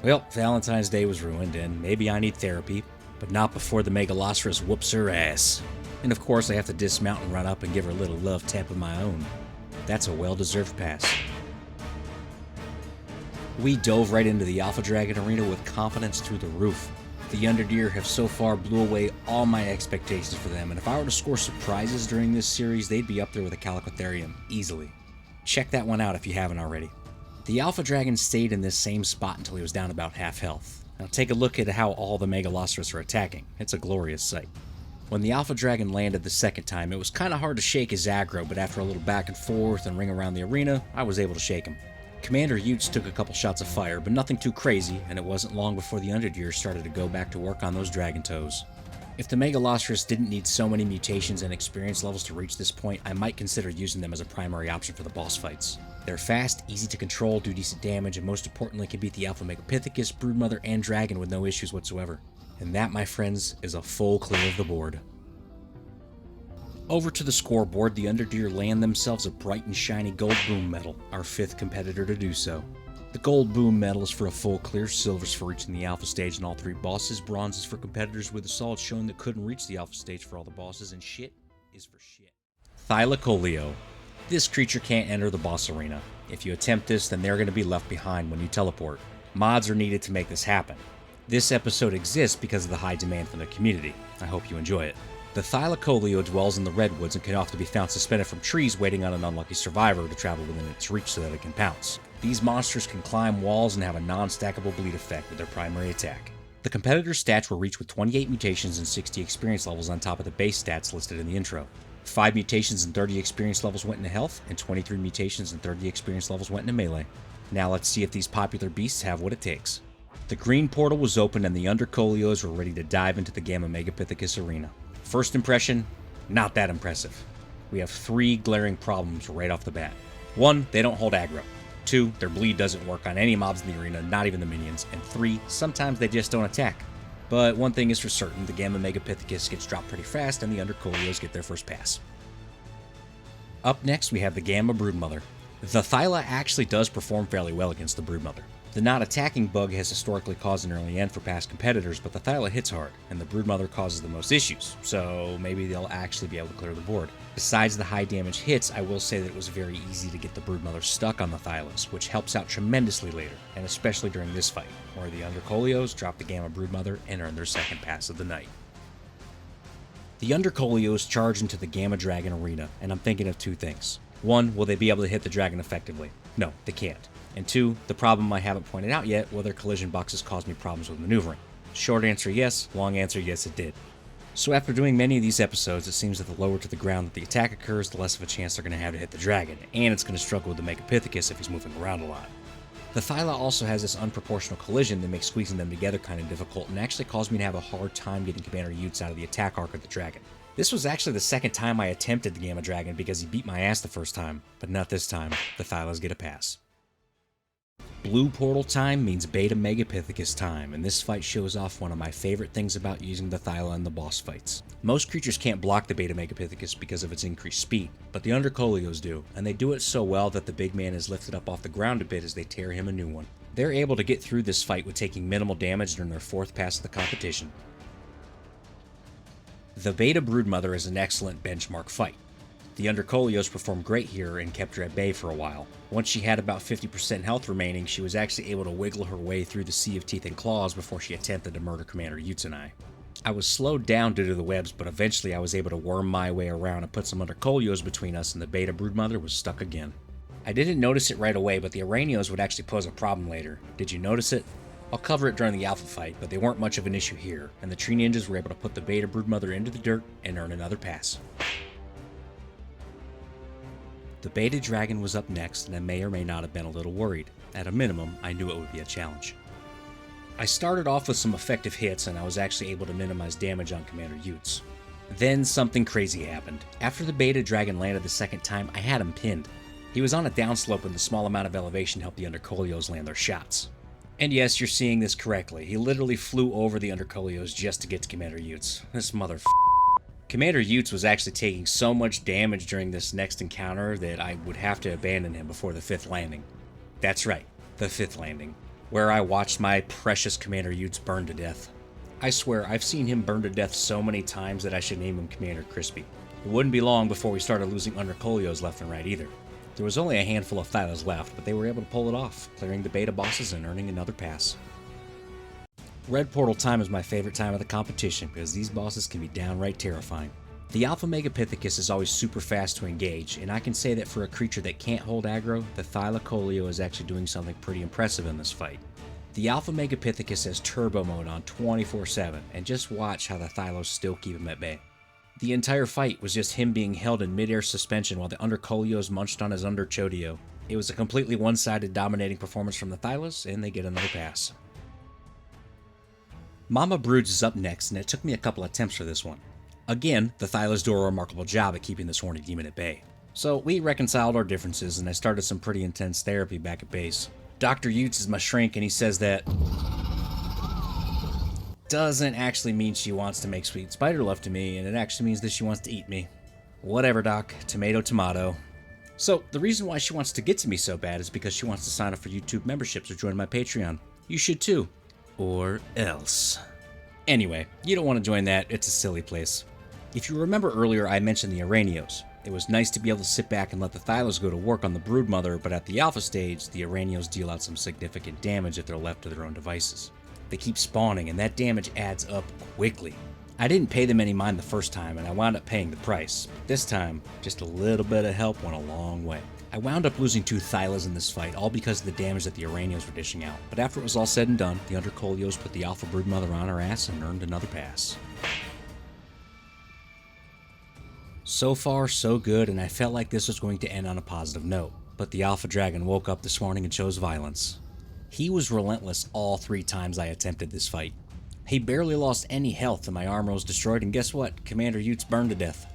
Well, Valentine's Day was ruined, and maybe I need therapy, but not before the Megaloceros whoops her ass. And of course, I have to dismount and run up and give her a little love tap of my own. That's a well-deserved pass. We dove right into the Alpha Dragon arena with confidence through the roof. The Underdeer have so far blew away all my expectations for them, and if I were to score surprises during this series, they'd be up there with a Chalicotherium, easily. Check that one out if you haven't already. The Alpha Dragon stayed in this same spot until he was down about half health. Now take a look at how all the Megaloceros are attacking. It's a glorious sight. When the Alpha Dragon landed the second time, it was kinda hard to shake his aggro, but after a little back and forth and ring around the arena, I was able to shake him. Commander Utes took a couple shots of fire, but nothing too crazy, and it wasn't long before the Underdeers started to go back to work on those dragon toes. If the Megaloceros didn't need so many mutations and experience levels to reach this point, I might consider using them as a primary option for the boss fights. They're fast, easy to control, do decent damage, and most importantly can beat the Alpha Megapithecus, Broodmother, and Dragon with no issues whatsoever. And that, my friends, is a full clear of the board. Over to the scoreboard, the Underdeer land themselves a bright and shiny gold boom medal, our 5th competitor to do so. The gold boom medal is for a full clear, silver's for reaching the alpha stage and all 3 bosses, bronze is for competitors with a solid showing that couldn't reach the alpha stage for all the bosses, and shit is for shit. Thylacoleo. This creature can't enter the boss arena. If you attempt this, then they're going to be left behind when you teleport. Mods are needed to make this happen. This episode exists because of the high demand from the community. I hope you enjoy it. The Thylacoleo dwells in the redwoods and can often be found suspended from trees waiting on an unlucky survivor to travel within its reach so that it can pounce. These monsters can climb walls and have a non-stackable bleed effect with their primary attack. The competitor's stats were reached with 28 mutations and 60 experience levels on top of the base stats listed in the intro. 5 mutations and 30 experience levels went into health, and 23 mutations and 30 experience levels went into melee. Now let's see if these popular beasts have what it takes. The green portal was open and the Undercoleos were ready to dive into the Gamma Megapithecus arena. First impression, not that impressive. We have 3 glaring problems right off the bat. 1, they don't hold aggro. 2, their bleed doesn't work on any mobs in the arena, not even the minions. And 3, sometimes they just don't attack. But one thing is for certain, the Gamma Megapithecus gets dropped pretty fast and the Undercoleos get their first pass. Up next we have the Gamma Broodmother. The Thyla actually does perform fairly well against the Broodmother. The not attacking bug has historically caused an early end for past competitors, but the Thyla hits hard, and the Broodmother causes the most issues, so maybe they'll actually be able to clear the board. Besides the high damage hits, I will say that it was very easy to get the Broodmother stuck on the Thylas, which helps out tremendously later, and especially during this fight, where the Undercoleos drop the Gamma Broodmother and earn their second pass of the night. The Undercoleos charge into the Gamma Dragon arena, and I'm thinking of 2 things. 1, will they be able to hit the dragon effectively? No, they can't. And 2, the problem I haven't pointed out yet, will their collision boxes cause me problems with maneuvering? Short answer yes, long answer yes it did. So after doing many of these episodes, it seems that the lower to the ground that the attack occurs, the less of a chance they're going to have to hit the dragon, and it's going to struggle with the Megapithecus if he's moving around a lot. The Thyla also has this unproportional collision that makes squeezing them together kind of difficult, and actually caused me to have a hard time getting Commander Utes out of the attack arc of the dragon. This was actually the second time I attempted the Gamma Dragon because he beat my ass the first time, but not this time. The Thylas get a pass. Blue portal time means Beta Megapithecus time, and this fight shows off one of my favorite things about using the Thyla in the boss fights. Most creatures can't block the Beta Megapithecus because of its increased speed, but the Undercoleos do, and they do it so well that the big man is lifted up off the ground a bit as they tear him a new one. They're able to get through this fight with taking minimal damage during their 4th pass of the competition. The Beta Broodmother is an excellent benchmark fight. The Undercoleos performed great here and kept her at bay for a while. Once she had about 50% health remaining, she was actually able to wiggle her way through the sea of teeth and claws before she attempted to murder Commander Utes and I. I was slowed down due to the webs, but eventually I was able to worm my way around and put some Undercoleos between us, and the Beta Broodmother was stuck again. I didn't notice it right away, but the Araneos would actually pose a problem later. Did you notice it? I'll cover it during the Alpha fight, but they weren't much of an issue here, and the Tree Ninjas were able to put the Beta Broodmother into the dirt and earn another pass. The Beta Dragon was up next, and I may or may not have been a little worried. At a minimum, I knew it would be a challenge. I started off with some effective hits, and I was actually able to minimize damage on Commander Utes. Then something crazy happened. After the Beta Dragon landed the second time, I had him pinned. He was on a downslope and the small amount of elevation helped the Undercoleos land their shots. And yes, you're seeing this correctly. He literally flew over the Undercoleos just to get to Commander Utes. This Commander Utes was actually taking so much damage during this next encounter that I would have to abandon him before the 5th landing. That's right, the 5th landing, where I watched my precious Commander Utes burn to death. I swear, I've seen him burn to death so many times that I should name him Commander Crispy. It wouldn't be long before we started losing Undercoleos left and right either. There was only a handful of Thylas left, but they were able to pull it off, clearing the beta bosses and earning another pass. Red Portal time is my favorite time of the competition because these bosses can be downright terrifying. The Alpha Megapithecus is always super fast to engage, and I can say that for a creature that can't hold aggro, the Thylacoleo is actually doing something pretty impressive in this fight. The Alpha Megapithecus has turbo mode on 24/7, and just watch how the Thylos still keep him at bay. The entire fight was just him being held in mid-air suspension while the Undercoleos munched on his Underchodio. It was a completely one-sided dominating performance from the Thylas, and they get another pass. Mama Broods is up next, and it took me a couple attempts for this one. Again, the Thylas do a remarkable job at keeping this horny demon at bay. So we reconciled our differences, and I started some pretty intense therapy back at base. Dr. Utes is my shrink, and he says that doesn't actually mean she wants to make sweet spider love to me, and it actually means that she wants to eat me. Whatever, Doc. Tomato, tomato. So, the reason why she wants to get to me so bad is because she wants to sign up for YouTube memberships or join my Patreon. You should too. Or else. Anyway, you don't want to join that, it's a silly place. If you remember earlier, I mentioned the Araneos. It was nice to be able to sit back and let the Thylas go to work on the broodmother, but at the alpha stage, the Araneos deal out some significant damage if they're left to their own devices. They keep spawning, and that damage adds up quickly. I didn't pay them any mind the first time, and I wound up paying the price. This time, just a little bit of help went a long way. I wound up losing 2 Thylas in this fight, all because of the damage that the Araneos were dishing out. But after it was all said and done, the Undercoleos put the alpha broodmother on her ass and earned another pass. So far, so good, and I felt like this was going to end on a positive note. But the alpha dragon woke up this morning and chose violence. He was relentless all 3 times I attempted this fight. He barely lost any health and my armor was destroyed, and guess what? Commander Utes burned to death.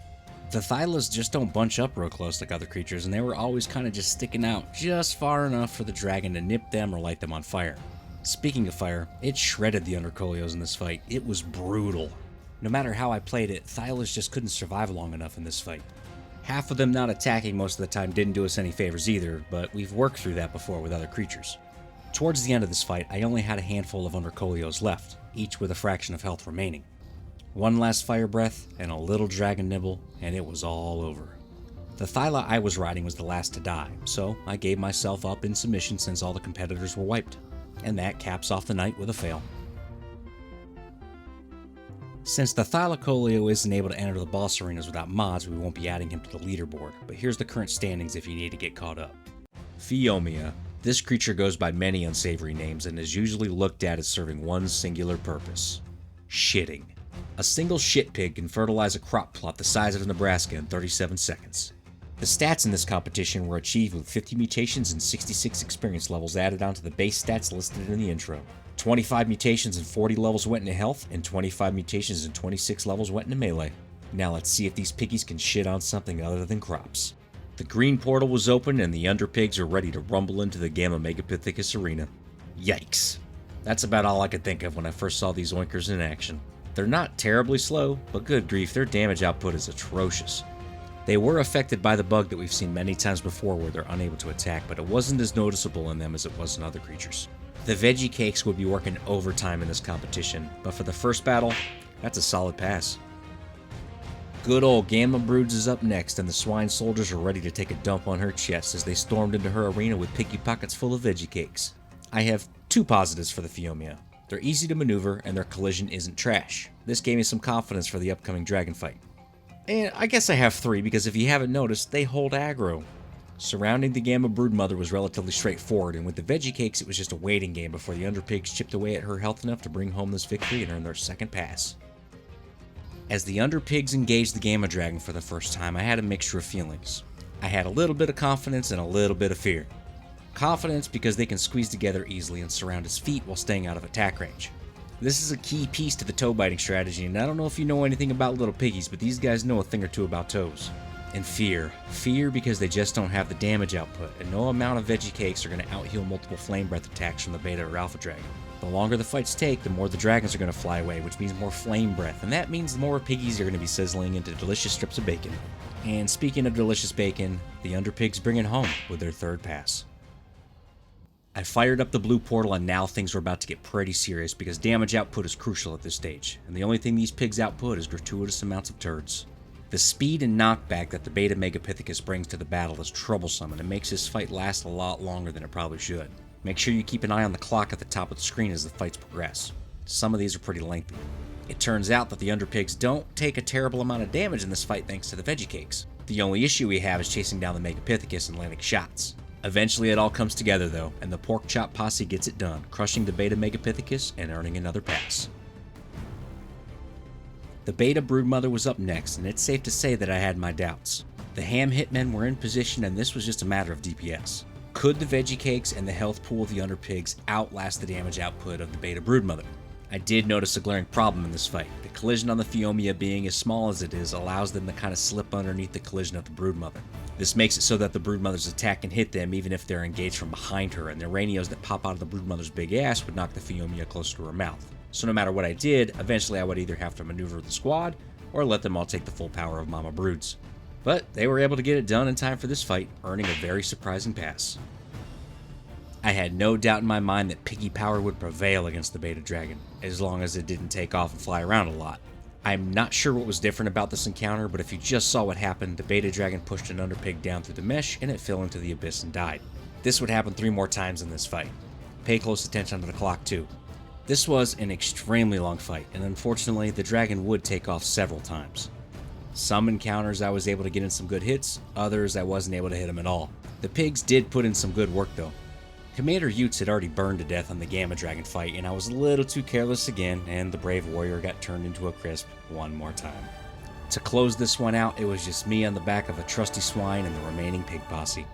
The Thylas just don't bunch up real close like other creatures, and they were always kind of just sticking out just far enough for the dragon to nip them or light them on fire. Speaking of fire, it shredded the Undercoleos in this fight. It was brutal. No matter how I played it, Thylas just couldn't survive long enough in this fight. Half of them not attacking most of the time didn't do us any favors either, but we've worked through that before with other creatures. Towards the end of this fight, I only had a handful of Undercoleos left, each with a fraction of health remaining. One last fire breath, and a little dragon nibble, and it was all over. The Thyla I was riding was the last to die, so I gave myself up in submission since all the competitors were wiped. And that caps off the night with a fail. Since the Thylacoleo isn't able to enter the boss arenas without mods, we won't be adding him to the leaderboard, but here's the current standings if you need to get caught up. Phiomia. This creature goes by many unsavory names and is usually looked at as serving one singular purpose: shitting. A single shit pig can fertilize a crop plot the size of Nebraska in 37 seconds. The stats in this competition were achieved with 50 mutations and 66 experience levels added onto the base stats listed in the intro. 25 mutations and 40 levels went into health, and 25 mutations and 26 levels went into melee. Now let's see if these piggies can shit on something other than crops. The green portal was open and the underpigs are ready to rumble into the Megapithecus arena. Yikes. That's about all I could think of when I first saw these oinkers in action. They're not terribly slow, but good grief, their damage output is atrocious. They were affected by the bug that we've seen many times before where they're unable to attack, but it wasn't as noticeable in them as it was in other creatures. The veggie cakes would be working overtime in this competition, but for the first battle, that's a solid pass. Good old Gamma Broods is up next, and the swine soldiers are ready to take a dump on her chest as they stormed into her arena with piggy pockets full of veggie cakes. I have 2 positives for the Phiomia. They're easy to maneuver, and their collision isn't trash. This gave me some confidence for the upcoming dragon fight. And I guess I have 3, because if you haven't noticed, they hold aggro. Surrounding the Gamma Broodmother was relatively straightforward, and with the veggie cakes it was just a waiting game before the underpigs chipped away at her health enough to bring home this victory and earn their second pass. As the underpigs engaged the Gamma Dragon for the first time, I had a mixture of feelings. I had a little bit of confidence and a little bit of fear. Confidence because they can squeeze together easily and surround his feet while staying out of attack range. This is a key piece to the toe biting strategy, and I don't know if you know anything about little piggies, but these guys know a thing or two about toes. And fear. Fear because they just don't have the damage output, and no amount of veggie cakes are going to out-heal multiple flame breath attacks from the beta or alpha dragon. The longer the fights take, the more the dragons are going to fly away, which means more flame breath, and that means the more piggies are going to be sizzling into delicious strips of bacon. And speaking of delicious bacon, the underpigs bring it home with their third pass. I fired up the blue portal, and now things were about to get pretty serious because damage output is crucial at this stage, and the only thing these pigs output is gratuitous amounts of turds. The speed and knockback that the beta Megapithecus brings to the battle is troublesome, and it makes this fight last a lot longer than it probably should. Make sure you keep an eye on the clock at the top of the screen as the fights progress. Some of these are pretty lengthy. It turns out that the underpigs don't take a terrible amount of damage in this fight thanks to the veggie cakes. The only issue we have is chasing down the Megapithecus and landing shots. Eventually it all comes together though, and the pork chop posse gets it done, crushing the beta Megapithecus and earning another pass. The beta broodmother was up next, and it's safe to say that I had my doubts. The ham hitmen were in position, and this was just a matter of DPS. Could the veggie cakes and the health pool of the underpigs outlast the damage output of the beta broodmother? I did notice a glaring problem in this fight. The collision on the Phiomia, being as small as it is, allows them to kind of slip underneath the collision of the broodmother. This makes it so that the broodmother's attack can hit them even if they're engaged from behind her, and the Araneos that pop out of the broodmother's big ass would knock the Phiomia closer to her mouth. So no matter what I did, eventually I would either have to maneuver the squad, or let them all take the full power of Mama Broods. But they were able to get it done in time for this fight, earning a very surprising pass. I had no doubt in my mind that piggy power would prevail against the beta dragon, as long as it didn't take off and fly around a lot. I'm not sure what was different about this encounter, but if you just saw what happened, the beta dragon pushed an underpig down through the mesh and it fell into the abyss and died. This would happen 3 more times in this fight. Pay close attention to the clock too. This was an extremely long fight, and unfortunately the dragon would take off several times. Some encounters I was able to get in some good hits, others I wasn't able to hit them at all. The pigs did put in some good work though. Commander Utes had already burned to death on the Gamma Dragon fight, and I was a little too careless again, and the brave warrior got turned into a crisp one more time. To close this one out, it was just me on the back of a trusty swine and the remaining pig posse.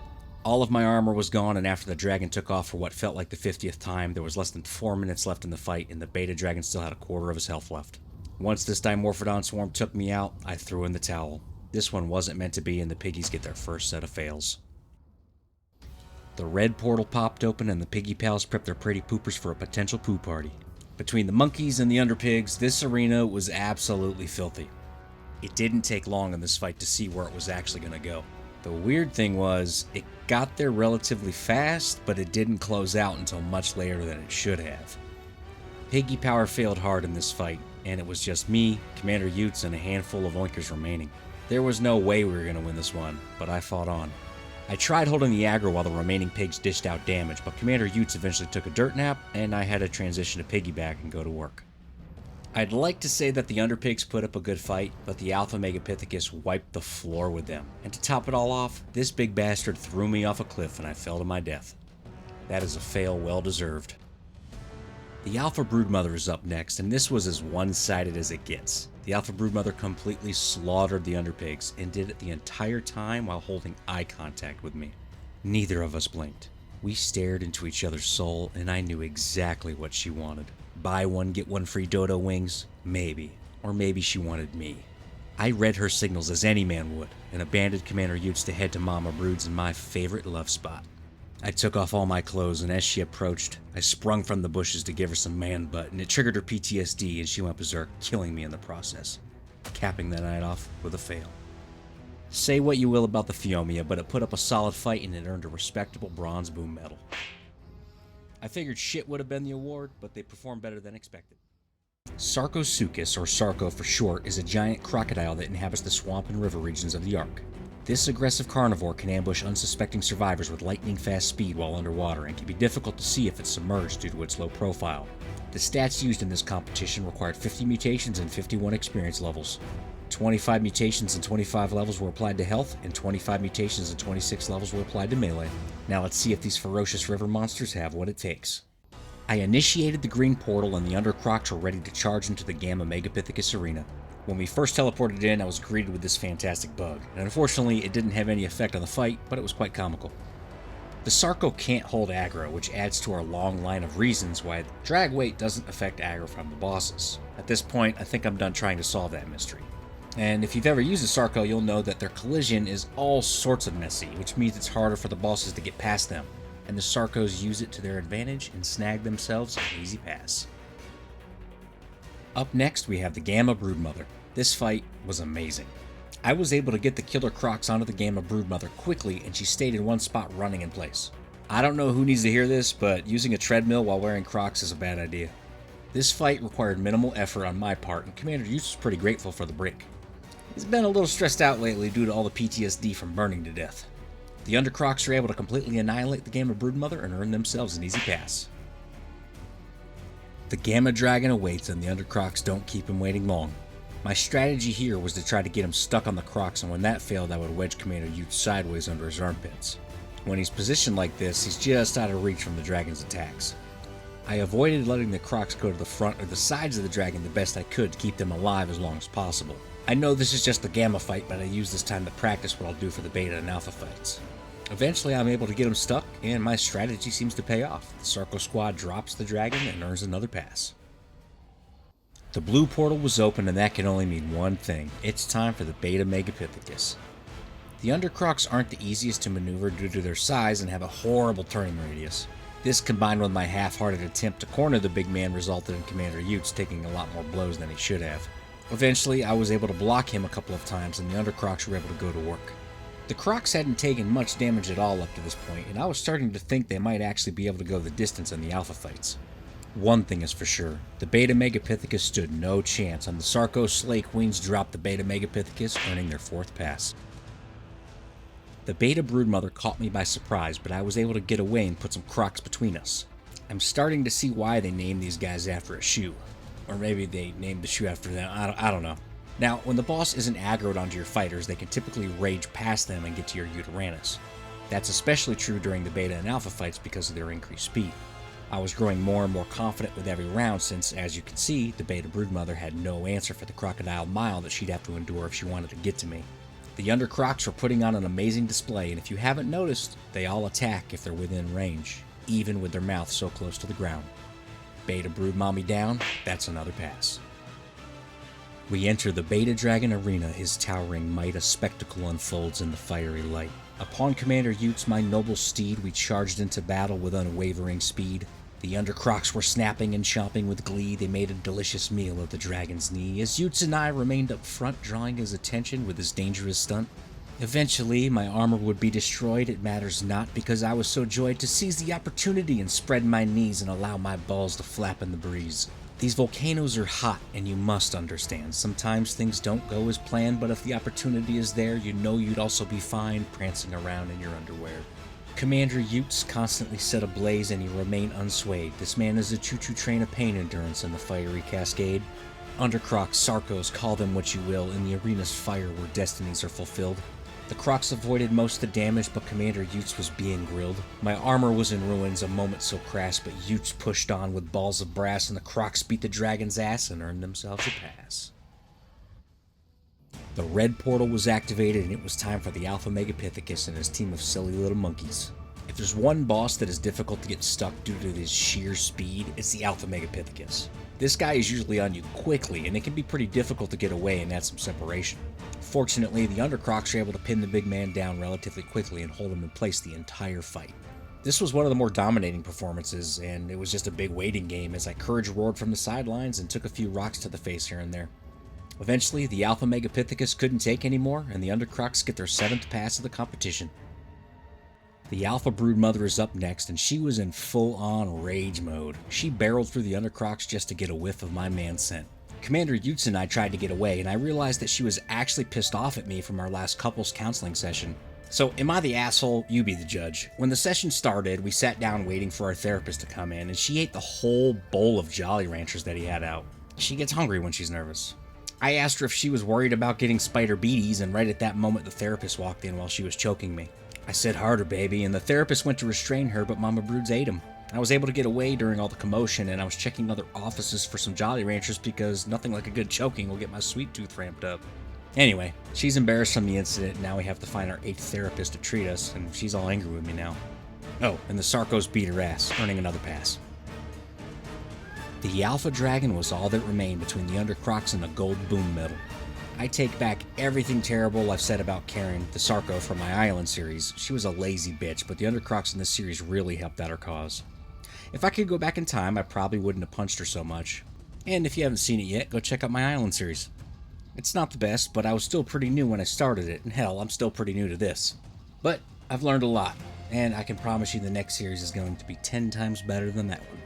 All of my armor was gone, and after the dragon took off for what felt like the 50th time, there was less than 4 minutes left in the fight, and the beta dragon still had a quarter of his health left. Once this Dimorphodon swarm took me out, I threw in the towel. This one wasn't meant to be, and the piggies get their first set of fails. The red portal popped open and the piggy pals prepped their pretty poopers for a potential poo party. Between the monkeys and the underpigs, this arena was absolutely filthy. It didn't take long in this fight to see where it was actually going to go. The weird thing was, it got there relatively fast, but it didn't close out until much later than it should have. Piggy power failed hard in this fight, and it was just me, Commander Utes, and a handful of oinkers remaining. There was no way we were going to win this one, but I fought on. I tried holding the aggro while the remaining pigs dished out damage, but Commander Utes eventually took a dirt nap, and I had to transition to piggyback and go to work. I'd like to say that the underpigs put up a good fight, but the Alpha Megapithecus wiped the floor with them. And to top it all off, this big bastard threw me off a cliff and I fell to my death. That is a fail well deserved. The Alpha Broodmother is up next, and this was as one-sided as it gets. The Alpha Broodmother completely slaughtered the underpigs, and did it the entire time while holding eye contact with me. Neither of us blinked. We stared into each other's soul, and I knew exactly what she wanted. Buy one, get one free dodo wings? Maybe. Or maybe she wanted me. I read her signals as any man would, and abandoned Commander Utes to head to Mama Broods in my favorite love spot. I took off all my clothes, and as she approached, I sprung from the bushes to give her some man butt, and it triggered her PTSD, and she went berserk, killing me in the process, capping the night off with a fail. Say what you will about the Phiomia, but it put up a solid fight, and it earned a respectable bronze boom medal. I figured shit would have been the award, but they performed better than expected. Sarcosuchus, or Sarco for short, is a giant crocodile that inhabits the swamp and river regions of the Ark. This aggressive carnivore can ambush unsuspecting survivors with lightning-fast speed while underwater, and can be difficult to see if it's submerged due to its low profile. The stats used in this competition required 50 mutations and 51 experience levels. 25 mutations and 25 levels were applied to health, and 25 mutations and 26 levels were applied to melee. Now let's see if these ferocious river monsters have what it takes. I initiated the green portal, and the Undercrocs were ready to charge into the Gamma Megapithecus arena. When we first teleported in, I was greeted with this fantastic bug, and unfortunately it didn't have any effect on the fight, but it was quite comical. The Sarco can't hold aggro, which adds to our long line of reasons why drag weight doesn't affect aggro from the bosses. At this point, I think I'm done trying to solve that mystery. And if you've ever used a Sarco, you'll know that their collision is all sorts of messy, which means it's harder for the bosses to get past them, and the Sarcos use it to their advantage and snag themselves an easy pass. Up next, we have the Gamma Broodmother. This fight was amazing. I was able to get the killer Crocs onto the Gamma Broodmother quickly, and she stayed in one spot running in place. I don't know who needs to hear this, but using a treadmill while wearing Crocs is a bad idea. This fight required minimal effort on my part, and Commander Utes was pretty grateful for the break. He's been a little stressed out lately due to all the PTSD from burning to death. The Undercrocs are able to completely annihilate the Gamma Broodmother and earn themselves an easy pass. The Gamma Dragon awaits, and the Undercrocs don't keep him waiting long. My strategy here was to try to get him stuck on the Crocs, and when that failed, I would wedge Commander Utes sideways under his armpits. When he's positioned like this, he's just out of reach from the dragon's attacks. I avoided letting the Crocs go to the front or the sides of the dragon the best I could to keep them alive as long as possible. I know this is just the Gamma fight, but I use this time to practice what I'll do for the Beta and Alpha fights. Eventually, I'm able to get him stuck, and my strategy seems to pay off. The Sarco squad drops the dragon and earns another pass. The blue portal was open, and that can only mean one thing. It's time for the Beta Megapithecus. The Undercrocs aren't the easiest to maneuver due to their size and have a horrible turning radius. This, combined with my half-hearted attempt to corner the big man, resulted in Commander Utes taking a lot more blows than he should have. Eventually, I was able to block him a couple of times, and the Undercrocs were able to go to work. The Crocs hadn't taken much damage at all up to this point, and I was starting to think they might actually be able to go the distance in the alpha fights. One thing is for sure, the Beta Megapithecus stood no chance, and the Sarco Slay Queens dropped the Beta Megapithecus, earning their 4th pass. The Beta Broodmother caught me by surprise, but I was able to get away and put some Crocs between us. I'm starting to see why they named these guys after a shoe. Or maybe they named the shoe after them, I don't know. Now, when the boss isn't aggroed onto your fighters, they can typically rage past them and get to your Uteranus. That's especially true during the Beta and Alpha fights because of their increased speed. I was growing more and more confident with every round since, as you can see, the Beta Broodmother had no answer for the crocodile mile that she'd have to endure if she wanted to get to me. The Undercrocs were putting on an amazing display, and if you haven't noticed, they all attack if they're within range, even with their mouth so close to the ground. Beta Broodmommy down, that's another pass. We enter the Beta Dragon Arena, his towering might a spectacle unfolds in the fiery light. Upon Commander Utes, my noble steed, we charged into battle with unwavering speed. The Undercrocs were snapping and chomping with glee, they made a delicious meal of the dragon's knee, as Utes and I remained up front, drawing his attention with his dangerous stunt. Eventually, my armor would be destroyed, it matters not, because I was so joyed to seize the opportunity and spread my knees and allow my balls to flap in the breeze. These volcanoes are hot, and you must understand, sometimes things don't go as planned, but if the opportunity is there, you know you'd also be fine prancing around in your underwear. Commander Utes constantly set ablaze and he remained unswayed. This man is a choo-choo train of pain endurance in the fiery cascade. Undercrocs, Sarcos, call them what you will, in the arena's fire where destinies are fulfilled. The Crocs avoided most of the damage, but Commander Utes was being grilled. My armor was in ruins, a moment so crass, but Utes pushed on with balls of brass, and the Crocs beat the dragon's ass and earned themselves a pass. The red portal was activated, and it was time for the Alpha Megapithecus and his team of silly little monkeys. If there's one boss that is difficult to get stuck due to his sheer speed, it's the Alpha Megapithecus. This guy is usually on you quickly, and it can be pretty difficult to get away and add some separation. Fortunately, the Undercrocs are able to pin the big man down relatively quickly and hold him in place the entire fight. This was one of the more dominating performances, and it was just a big waiting game as I courage roared from the sidelines and took a few rocks to the face here and there. Eventually, the Alpha Megapithecus couldn't take anymore, and the Undercrocs get their 7th pass of the competition. The Alpha Broodmother is up next, and she was in full-on rage mode. She barreled through the Undercrocs just to get a whiff of my man scent. Commander Utes and I tried to get away, and I realized that she was actually pissed off at me from our last couples counseling session. So, am I the asshole? You be the judge. When the session started, we sat down waiting for our therapist to come in, and she ate the whole bowl of Jolly Ranchers that he had out. She gets hungry when she's nervous. I asked her if she was worried about getting spider beaties, and right at that moment the therapist walked in while she was choking me. I said, "Harder, baby," and the therapist went to restrain her, but Mama Broods ate him. I was able to get away during all the commotion, and I was checking other offices for some Jolly Ranchers because nothing like a good choking will get my sweet tooth ramped up. Anyway, she's embarrassed from the incident, and now we have to find our 8th therapist to treat us, and she's all angry with me now. Oh, and the Sarcos beat her ass, earning another pass. The Alpha Dragon was all that remained between the Undercrocs and the gold boom medal. I take back everything terrible I've said about Karen, the Sarco from my Island series. She was a lazy bitch, but the Undercrocs in this series really helped out her cause. If I could go back in time, I probably wouldn't have punched her so much. And if you haven't seen it yet, go check out my Island series. It's not the best, but I was still pretty new when I started it, and hell, I'm still pretty new to this. But I've learned a lot, and I can promise you the next series is going to be 10 times better than that one.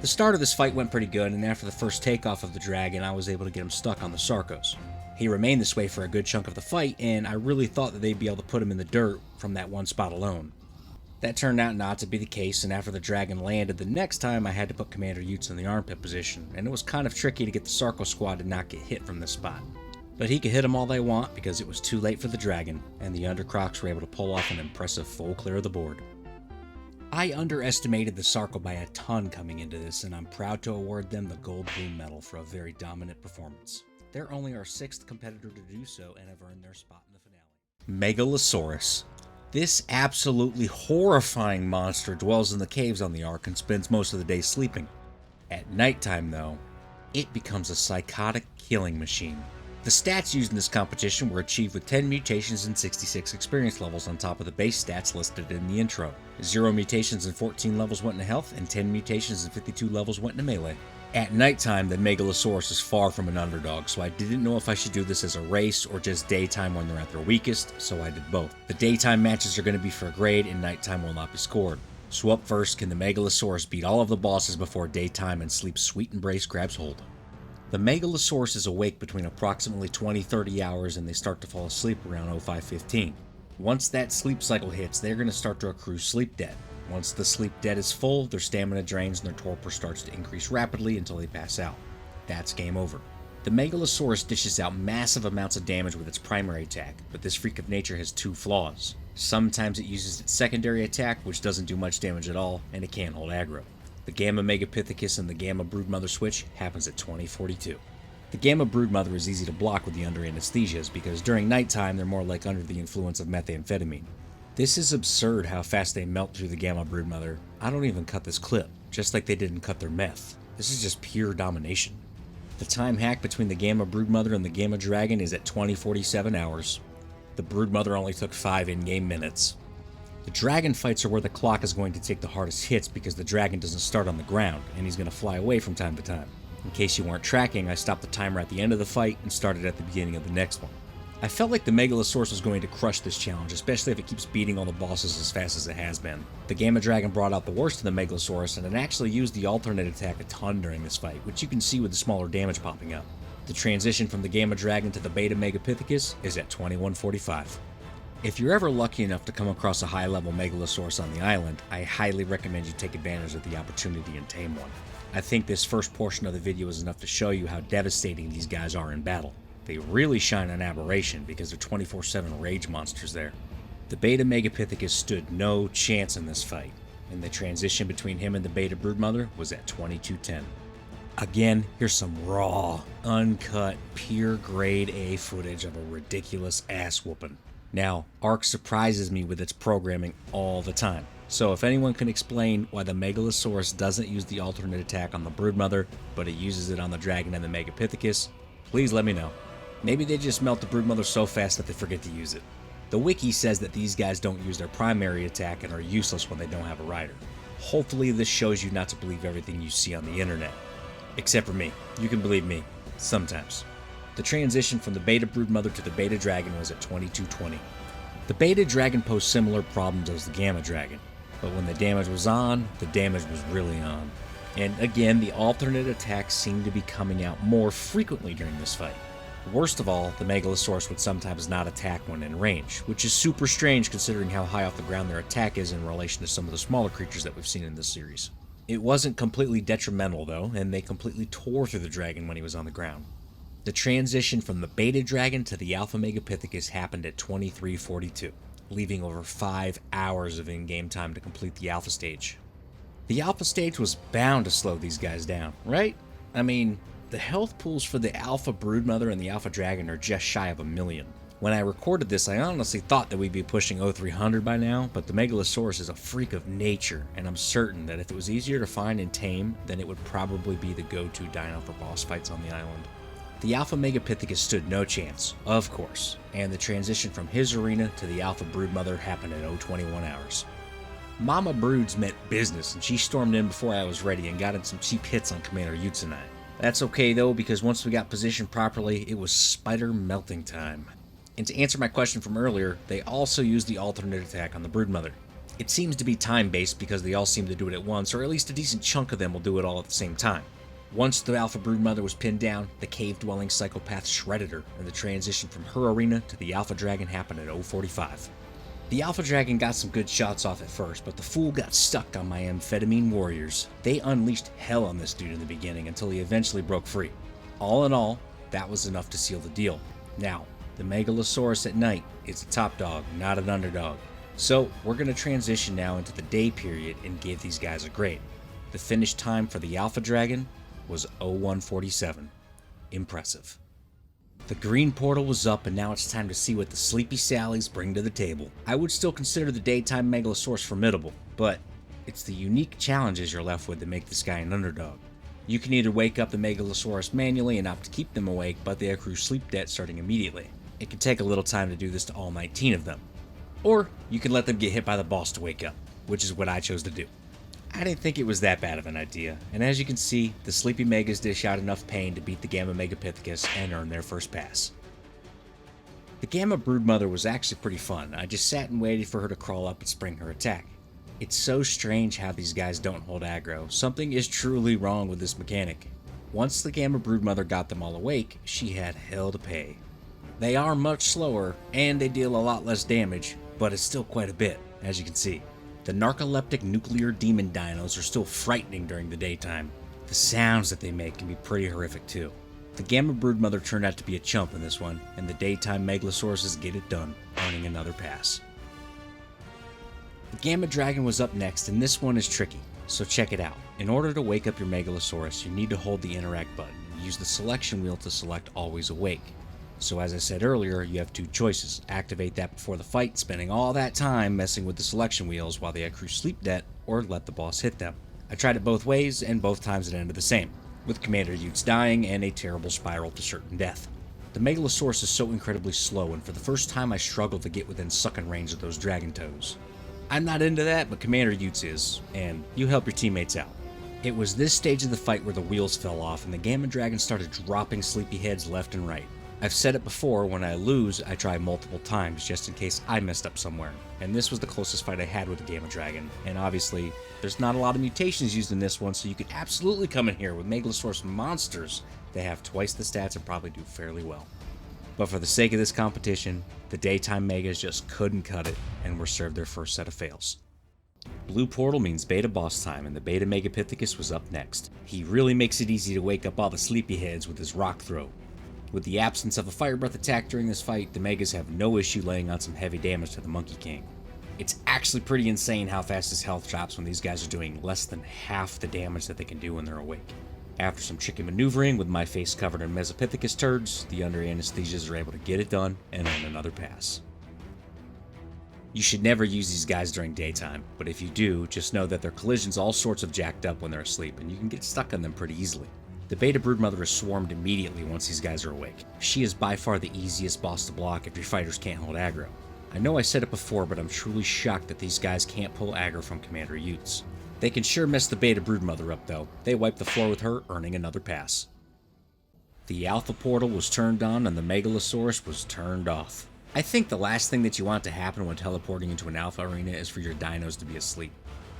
The start of this fight went pretty good, and after the first takeoff of the dragon, I was able to get him stuck on the Sarcos. He remained this way for a good chunk of the fight, and I really thought that they'd be able to put him in the dirt from that one spot alone. That turned out not to be the case, and after the dragon landed, the next time I had to put Commander Utes in the armpit position, and it was kind of tricky to get the Sarco squad to not get hit from this spot. But he could hit them all they want because it was too late for the dragon, and the Undercrocs were able to pull off an impressive full clear of the board. I underestimated the Sarco by a ton coming into this, and I'm proud to award them the Gold Boom Medal for a very dominant performance. They're only our 6th competitor to do so and have earned their spot in the finale. Megalosaurus. This absolutely horrifying monster dwells in the caves on the Ark and spends most of the day sleeping. At nighttime, though, it becomes a psychotic killing machine. The stats used in this competition were achieved with 10 mutations and 66 experience levels on top of the base stats listed in the intro. 0 mutations and 14 levels went into health, and 10 mutations and 52 levels went into melee. At nighttime, the Megalosaurus is far from an underdog, so I didn't know if I should do this as a race or just daytime when they're at their weakest, so I did both. The daytime matches are going to be for a grade, and nighttime will not be scored. So up first, can the Megalosaurus beat all of the bosses before daytime and sleep's sweet embrace grabs hold? The Megalosaurus is awake between approximately 20-30 hours, and they start to fall asleep around 05:15. Once that sleep cycle hits, they're going to start to accrue sleep debt. Once the sleep debt is full, their stamina drains and their torpor starts to increase rapidly until they pass out. That's game over. The Megalosaurus dishes out massive amounts of damage with its primary attack, but this freak of nature has two flaws. Sometimes it uses its secondary attack, which doesn't do much damage at all, and it can't hold aggro. The Gamma Megapithecus and the Gamma Broodmother switch happens at 20:42. The Gamma Broodmother is easy to block with the under anesthesias because during nighttime they're more like under the influence of methamphetamine. This is absurd how fast they melt through the Gamma Broodmother. I don't even cut this clip, just like they didn't cut their meth. This is just pure domination. The time hack between the Gamma Broodmother and the Gamma Dragon is at 20:47 hours. The Broodmother only took 5 in-game minutes. The dragon fights are where the clock is going to take the hardest hits because the dragon doesn't start on the ground, and he's going to fly away from time to time. In case you weren't tracking, I stopped the timer at the end of the fight and started at the beginning of the next one. I felt like the Megalosaurus was going to crush this challenge, especially if it keeps beating all the bosses as fast as it has been. The Gamma Dragon brought out the worst in the Megalosaurus, and it actually used the alternate attack a ton during this fight, which you can see with the smaller damage popping up. The transition from the Gamma Dragon to the Beta Megapithecus is at 21:45. If you're ever lucky enough to come across a high-level Megalosaurus on the island, I highly recommend you take advantage of the opportunity and tame one. I think this first portion of the video is enough to show you how devastating these guys are in battle. They really shine on aberration because they're 24/7 rage monsters there. The Beta Megapithecus stood no chance in this fight, and the transition between him and the Beta Broodmother was at 22:10. Again, here's some raw, uncut, pure grade A footage of a ridiculous ass whooping. Now, Ark surprises me with its programming all the time. So if anyone can explain why the Megalosaurus doesn't use the alternate attack on the Broodmother, but it uses it on the Dragon and the Megapithecus, please let me know. Maybe they just melt the Broodmother so fast that they forget to use it. The wiki says that these guys don't use their primary attack and are useless when they don't have a rider. Hopefully this shows you not to believe everything you see on the internet. Except for me. You can believe me. Sometimes. The transition from the Beta Broodmother to the Beta Dragon was at 22:20. The Beta Dragon posed similar problems as the Gamma Dragon, but when the damage was on, the damage was really on. And again, the alternate attacks seemed to be coming out more frequently during this fight. Worst of all, the Megalosaurus would sometimes not attack when in range, which is super strange considering how high off the ground their attack is in relation to some of the smaller creatures that we've seen in this series. It wasn't completely detrimental though, and they completely tore through the dragon when he was on the ground. The transition from the Beta Dragon to the Alpha Megapithecus happened at 23:42, leaving over 5 hours of in-game time to complete the Alpha stage. The Alpha stage was bound to slow these guys down, right? I mean, the health pools for the Alpha Broodmother and the Alpha Dragon are just shy of 1 million. When I recorded this, I honestly thought that we'd be pushing 0300 by now, but the Megalosaurus is a freak of nature, and I'm certain that if it was easier to find and tame, then it would probably be the go-to dino for boss fights on the island. The Alpha Megapithecus stood no chance, of course, and the transition from his arena to the Alpha Broodmother happened at 021 hours. Mama Broods meant business, and she stormed in before I was ready and got in some cheap hits on Commander Utsunai. That's okay though, because once we got positioned properly, it was spider melting time. And to answer my question from earlier, they also used the alternate attack on the Broodmother. It seems to be time-based because they all seem to do it at once, or at least a decent chunk of them will do it all at the same time. Once the Alpha Broodmother was pinned down, the cave-dwelling psychopath shredded her, and the transition from her arena to the Alpha Dragon happened at 045. The Alpha Dragon got some good shots off at first, but the fool got stuck on my amphetamine warriors. They unleashed hell on this dude in the beginning until he eventually broke free. All in all, that was enough to seal the deal. Now, the Megalosaurus at night is a top dog, not an underdog. So, we're going to transition now into the day period and give these guys a grade. The finish time for the Alpha Dragon was 0147. Impressive. The green portal was up, and now it's time to see what the Sleepy Sallies bring to the table. I would still consider the daytime Megalosaurus formidable, but it's the unique challenges you're left with that make this guy an underdog. You can either wake up the Megalosaurus manually and opt to keep them awake, but they accrue sleep debt starting immediately. It can take a little time to do this to all 19 of them. Or you can let them get hit by the boss to wake up, which is what I chose to do. I didn't think it was that bad of an idea, and as you can see, the Sleepy Megas dish out enough pain to beat the Gamma Megapithecus and earn their first pass. The Gamma Broodmother was actually pretty fun. I just sat and waited for her to crawl up and spring her attack. It's so strange how these guys don't hold aggro. Something is truly wrong with this mechanic. Once the Gamma Broodmother got them all awake, she had hell to pay. They are much slower, and they deal a lot less damage, but it's still quite a bit, as you can see. The narcoleptic nuclear demon dinos are still frightening during the daytime. The sounds that they make can be pretty horrific too. The Gamma Broodmother turned out to be a chump in this one, and the daytime Megalosauruses get it done, earning another pass. The Gamma Dragon was up next, and this one is tricky, so check it out. In order to wake up your Megalosaurus, you need to hold the interact button and use the selection wheel to select always awake. So as I said earlier, you have two choices. Activate that before the fight, spending all that time messing with the selection wheels while they accrue sleep debt, or let the boss hit them. I tried it both ways, and both times it ended the same, with Commander Utes dying and a terrible spiral to certain death. The Megalosaurus is so incredibly slow, and for the first time I struggled to get within sucking range of those dragon toes. I'm not into that, but Commander Utes is, and you help your teammates out. It was this stage of the fight where the wheels fell off, and the Gamma Dragon started dropping sleepy heads left and right. I've said it before, when I lose, I try multiple times just in case I messed up somewhere, and this was the closest fight I had with the Gamma Dragon, and obviously, there's not a lot of mutations used in this one, so you could absolutely come in here with Megalosaurus monsters that have twice the stats and probably do fairly well. But for the sake of this competition, the daytime Megas just couldn't cut it, and were served their first set of fails. Blue Portal means Beta Boss time, and the Beta Megapithecus was up next. He really makes it easy to wake up all the sleepyheads with his rock throw. With the absence of a Fire Breath attack during this fight, the Megas have no issue laying on some heavy damage to the Monkey King. It's actually pretty insane how fast his health drops when these guys are doing less than half the damage that they can do when they're awake. After some tricky maneuvering with my face covered in Mesopithecus turds, the under anesthesias are able to get it done and earn another pass. You should never use these guys during daytime, but if you do, just know that their collision's all sorts of jacked up when they're asleep, and you can get stuck on them pretty easily. The Beta Broodmother is swarmed immediately once these guys are awake. She is by far the easiest boss to block if your fighters can't hold aggro. I know I said it before, but I'm truly shocked that these guys can't pull aggro from Commander Utes. They can sure mess the Beta Broodmother up though. They wipe the floor with her, earning another pass. The Alpha Portal was turned on and the Megalosaurus was turned off. I think the last thing that you want to happen when teleporting into an Alpha arena is for your dinos to be asleep.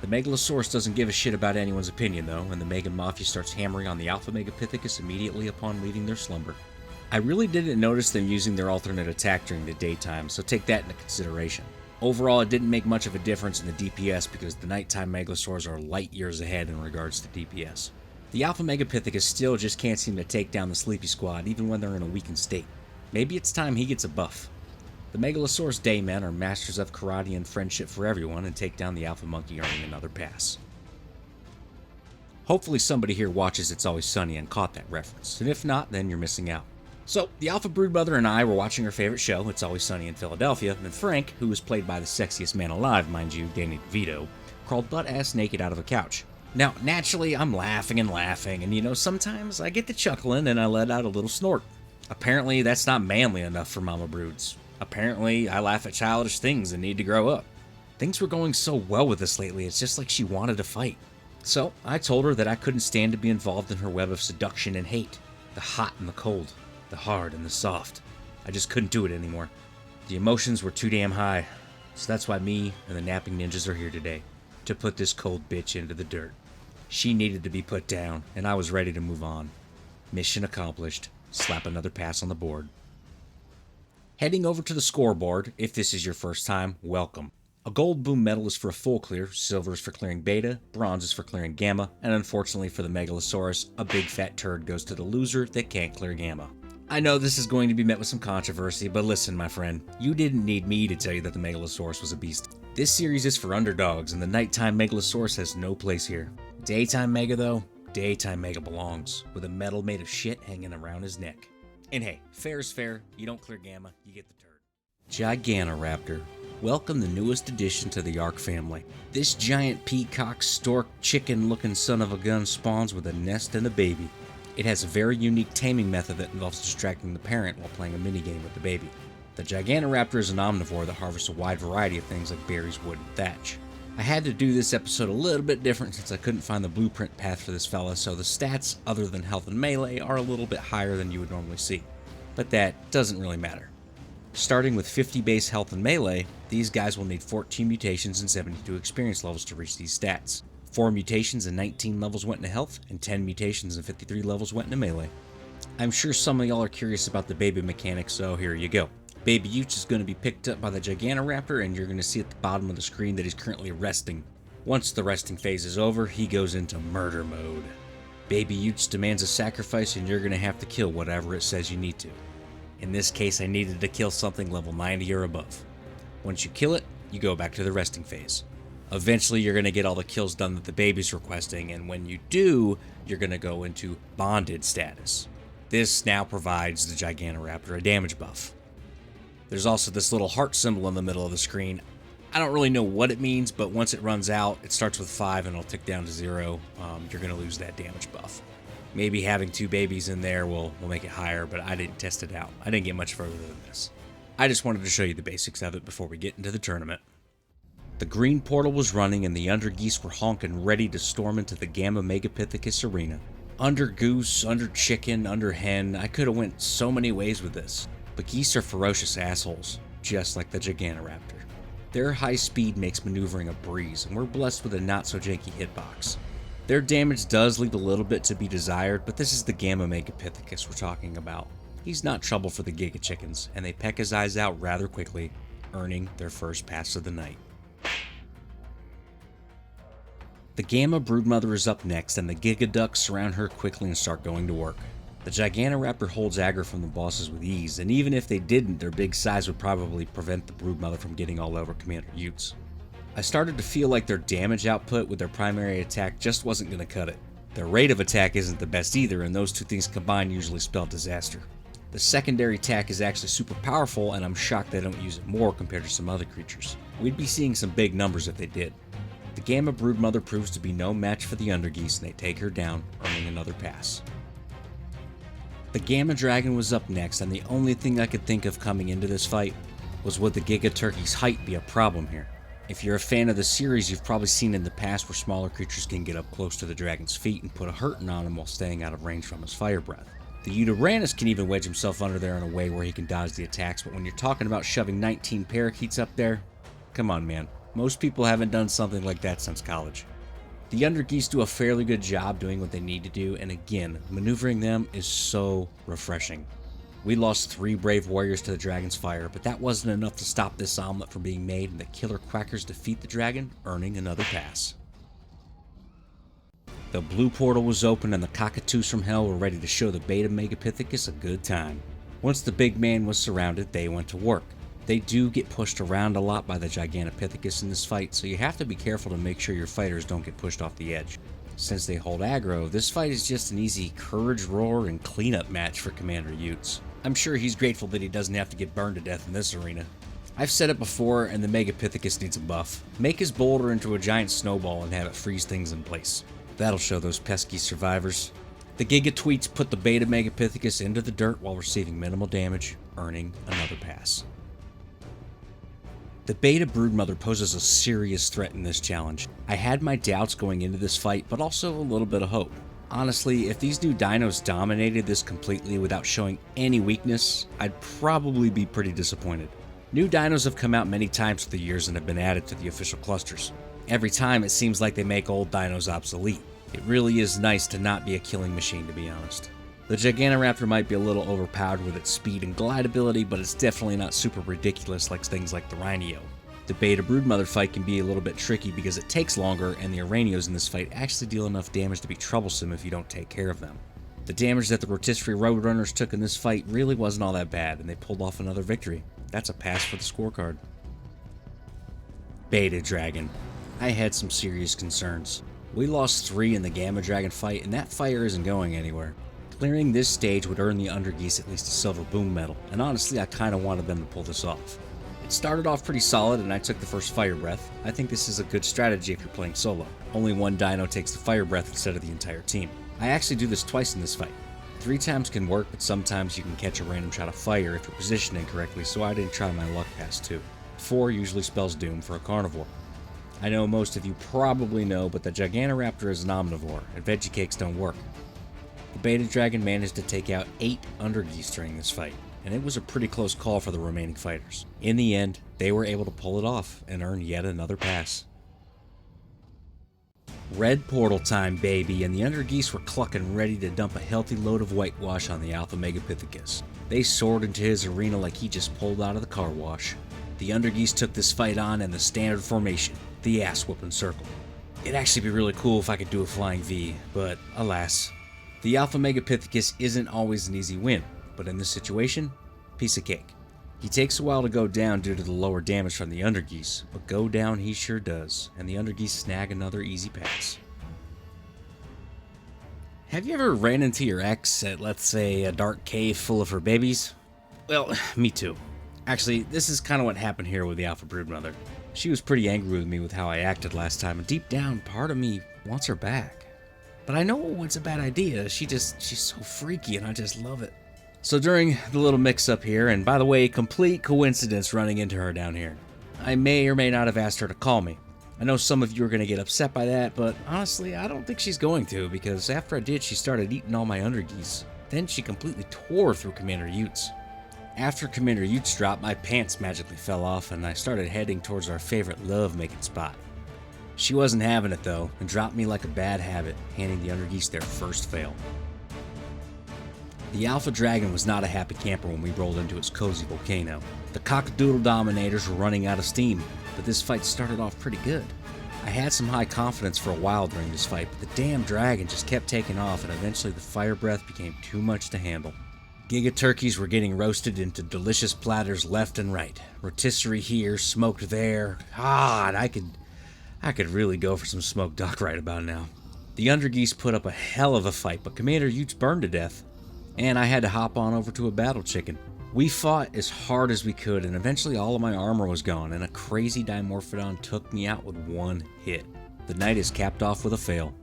The Megalosaurus doesn't give a shit about anyone's opinion though, and the Mega Mafia starts hammering on the Alpha Megapithecus immediately upon leaving their slumber. I really didn't notice them using their alternate attack during the daytime, so take that into consideration. Overall, it didn't make much of a difference in the DPS because the nighttime Megalosaurs are light years ahead in regards to DPS. The Alpha Megapithecus still just can't seem to take down the Sleepy Squad even when they're in a weakened state. Maybe it's time he gets a buff. The Megalosaurus Daymen are masters of karate and friendship for everyone and take down the Alpha Monkey, earning another pass. Hopefully somebody here watches It's Always Sunny and caught that reference, and if not, then you're missing out. So, the Alpha Broodmother and I were watching our favorite show, It's Always Sunny in Philadelphia, and Frank, who was played by the sexiest man alive, mind you, Danny DeVito, crawled butt-ass naked out of a couch. Now, naturally, I'm laughing, and sometimes I get to chuckling and I let out a little snort. Apparently, that's not manly enough for Mama Broods. Apparently, I laugh at childish things and need to grow up. Things were going so well with us lately, it's just like she wanted to fight. So, I told her that I couldn't stand to be involved in her web of seduction and hate. The hot and the cold, the hard and the soft. I just couldn't do it anymore. The emotions were too damn high. So that's why me and the napping ninjas are here today, to put this cold bitch into the dirt. She needed to be put down, and I was ready to move on. Mission accomplished. Slap another pass on the board. Heading over to the scoreboard, if this is your first time, welcome. A gold boom medal is for a full clear, silver is for clearing beta, bronze is for clearing gamma, and unfortunately for the Megalosaurus, a big fat turd goes to the loser that can't clear gamma. I know this is going to be met with some controversy, but listen my friend, you didn't need me to tell you that the Megalosaurus was a beast. This series is for underdogs, and the nighttime Megalosaurus has no place here. Daytime Mega though, daytime Mega belongs, with a medal made of shit hanging around his neck. And hey, fair is fair. You don't clear Gamma, you get the turd. Gigantoraptor. Welcome the newest addition to the Ark family. This giant peacock, stork, chicken-looking son of a gun spawns with a nest and a baby. It has a very unique taming method that involves distracting the parent while playing a minigame with the baby. The Gigantoraptor is an omnivore that harvests a wide variety of things like berries, wood, and thatch. I had to do this episode a little bit different since I couldn't find the blueprint path for this fella, so the stats, other than health and melee, are a little bit higher than you would normally see. But that doesn't really matter. Starting with 50 base health and melee, these guys will need 14 mutations and 72 experience levels to reach these stats. 4 mutations and 19 levels went into health, and 10 mutations and 53 levels went into melee. I'm sure some of y'all are curious about the baby mechanic, so here you go. Baby Utes is going to be picked up by the Gigantoraptor, and you're going to see at the bottom of the screen that he's currently resting. Once the resting phase is over, he goes into murder mode. Baby Utes demands a sacrifice, and you're going to have to kill whatever it says you need to. In this case, I needed to kill something level 90 or above. Once you kill it, you go back to the resting phase. Eventually, you're going to get all the kills done that the baby's requesting, and when you do, you're going to go into bonded status. This now provides the Gigantoraptor a damage buff. There's also this little heart symbol in the middle of the screen. I don't really know what it means, but once it runs out, it starts with 5 and it'll tick down to 0. You're going to lose that damage buff. Maybe having 2 babies in there will make it higher, but I didn't test it out. I didn't get much further than this. I just wanted to show you the basics of it before we get into the tournament. The green portal was running and the Undergeese were honking ready to storm into the Gamma Megapithecus arena. Under goose, under chicken, under hen, I could have went so many ways with this. But geese are ferocious assholes, just like the Gigantoraptor. Their high speed makes maneuvering a breeze, and we're blessed with a not-so-janky hitbox. Their damage does leave a little bit to be desired, but this is the Gamma Megapithecus we're talking about. He's not trouble for the Giga Chickens, and they peck his eyes out rather quickly, earning their first pass of the night. The Gamma Broodmother is up next, and the Giga Ducks surround her quickly and start going to work. The Gigantoraptor holds aggro from the bosses with ease, and even if they didn't, their big size would probably prevent the Broodmother from getting all over Commander Utes. I started to feel like their damage output with their primary attack just wasn't going to cut it. Their rate of attack isn't the best either, and those two things combined usually spell disaster. The secondary attack is actually super powerful, and I'm shocked they don't use it more compared to some other creatures. We'd be seeing some big numbers if they did. The Gamma Broodmother proves to be no match for the Undergeese, and they take her down, earning another pass. The Gamma Dragon was up next, and the only thing I could think of coming into this fight was would the Giga Turkey's height be a problem here? If you're a fan of the series, you've probably seen in the past where smaller creatures can get up close to the dragon's feet and put a hurting on him while staying out of range from his fire breath. The Uranus can even wedge himself under there in a way where he can dodge the attacks, but when you're talking about shoving 19 parakeets up there, come on man, most people haven't done something like that since college. The Undergeese do a fairly good job doing what they need to do, and again, maneuvering them is so refreshing. We lost 3 brave warriors to the dragon's fire, but that wasn't enough to stop this omelet from being made, and the killer quackers defeat the dragon, earning another pass. The blue portal was open and the cockatoos from hell were ready to show the beta Megapithecus a good time. Once the big man was surrounded, they went to work. They do get pushed around a lot by the Gigantopithecus in this fight, so you have to be careful to make sure your fighters don't get pushed off the edge. Since they hold aggro, this fight is just an easy courage roar and cleanup match for Commander Utes. I'm sure he's grateful that he doesn't have to get burned to death in this arena. I've said it before, and the Megapithecus needs a buff. Make his boulder into a giant snowball and have it freeze things in place. That'll show those pesky survivors. The Gigatweets put the beta Megapithecus into the dirt while receiving minimal damage, earning another pass. The beta Broodmother poses a serious threat in this challenge. I had my doubts going into this fight, but also a little bit of hope. Honestly, if these new dinos dominated this completely without showing any weakness, I'd probably be pretty disappointed. New dinos have come out many times through the years and have been added to the official clusters. Every time it seems like they make old dinos obsolete. It really is nice to not be a killing machine, to be honest. The Gigantoraptor might be a little overpowered with its speed and glide ability, but it's definitely not super ridiculous like things like the Araneo. The beta Broodmother fight can be a little bit tricky because it takes longer, and the Araneos in this fight actually deal enough damage to be troublesome if you don't take care of them. The damage that the rotisserie Roadrunners took in this fight really wasn't all that bad, and they pulled off another victory. That's a pass for the scorecard. Beta Dragon. I had some serious concerns. We lost 3 in the Gamma Dragon fight, and that fire isn't going anywhere. Clearing this stage would earn the Undergeese at least a silver boom medal, and honestly I kinda wanted them to pull this off. It started off pretty solid and I took the first fire breath. I think this is a good strategy if you're playing solo. Only one dino takes the fire breath instead of the entire team. I actually do this twice in this fight. 3 times can work, but sometimes you can catch a random shot of fire if you're positioned incorrectly, so I didn't try my luck past 2. 4 usually spells doom for a carnivore. I know most of you probably know, but the Gigantoraptor is an omnivore, and veggie cakes don't work. The Beta Dragon managed to take out 8 Undergeese during this fight, and it was a pretty close call for the remaining fighters. In the end, they were able to pull it off and earn yet another pass. Red portal time, baby, and the Undergeese were clucking ready to dump a healthy load of whitewash on the Alpha Megapithecus. They soared into his arena like he just pulled out of the car wash. The Undergeese took this fight on in the standard formation, the ass-whooping circle. It'd actually be really cool if I could do a flying V, but alas. The Alpha Megapithecus isn't always an easy win, but in this situation, piece of cake. He takes a while to go down due to the lower damage from the Undergeese, but go down he sure does, and the Undergeese snag another easy pass. Have you ever ran into your ex at, let's say, a dark cave full of her babies? Well, me too. Actually, this is kind of what happened here with the Alpha Broodmother. She was pretty angry with me with how I acted last time, and deep down, part of me wants her back. But I know it's a bad idea. She's so freaky, and I just love it. So during the little mix-up here, and by the way, complete coincidence running into her down here, I may or may not have asked her to call me. I know some of you are going to get upset by that, but honestly, I don't think she's going to, because after I did, she started eating all my Undergeese. Then she completely tore through Commander Utes. After Commander Utes dropped, my pants magically fell off, and I started heading towards our favorite love-making spot. She wasn't having it though, and dropped me like a bad habit, handing the Undergeese their first fail. The Alpha Dragon was not a happy camper when we rolled into its cozy volcano. The Cockadoodle Dominators were running out of steam, but this fight started off pretty good. I had some high confidence for a while during this fight, but the damn dragon just kept taking off, and eventually the fire breath became too much to handle. Gigaturkeys were getting roasted into delicious platters left and right. Rotisserie here, smoked there. And I could really go for some smoked duck right about now. The Undergeese put up a hell of a fight, but Commander Utes burned to death, and I had to hop on over to a battle chicken. We fought as hard as we could, and eventually all of my armor was gone, and a crazy Dimorphodon took me out with one hit. The night is capped off with a fail.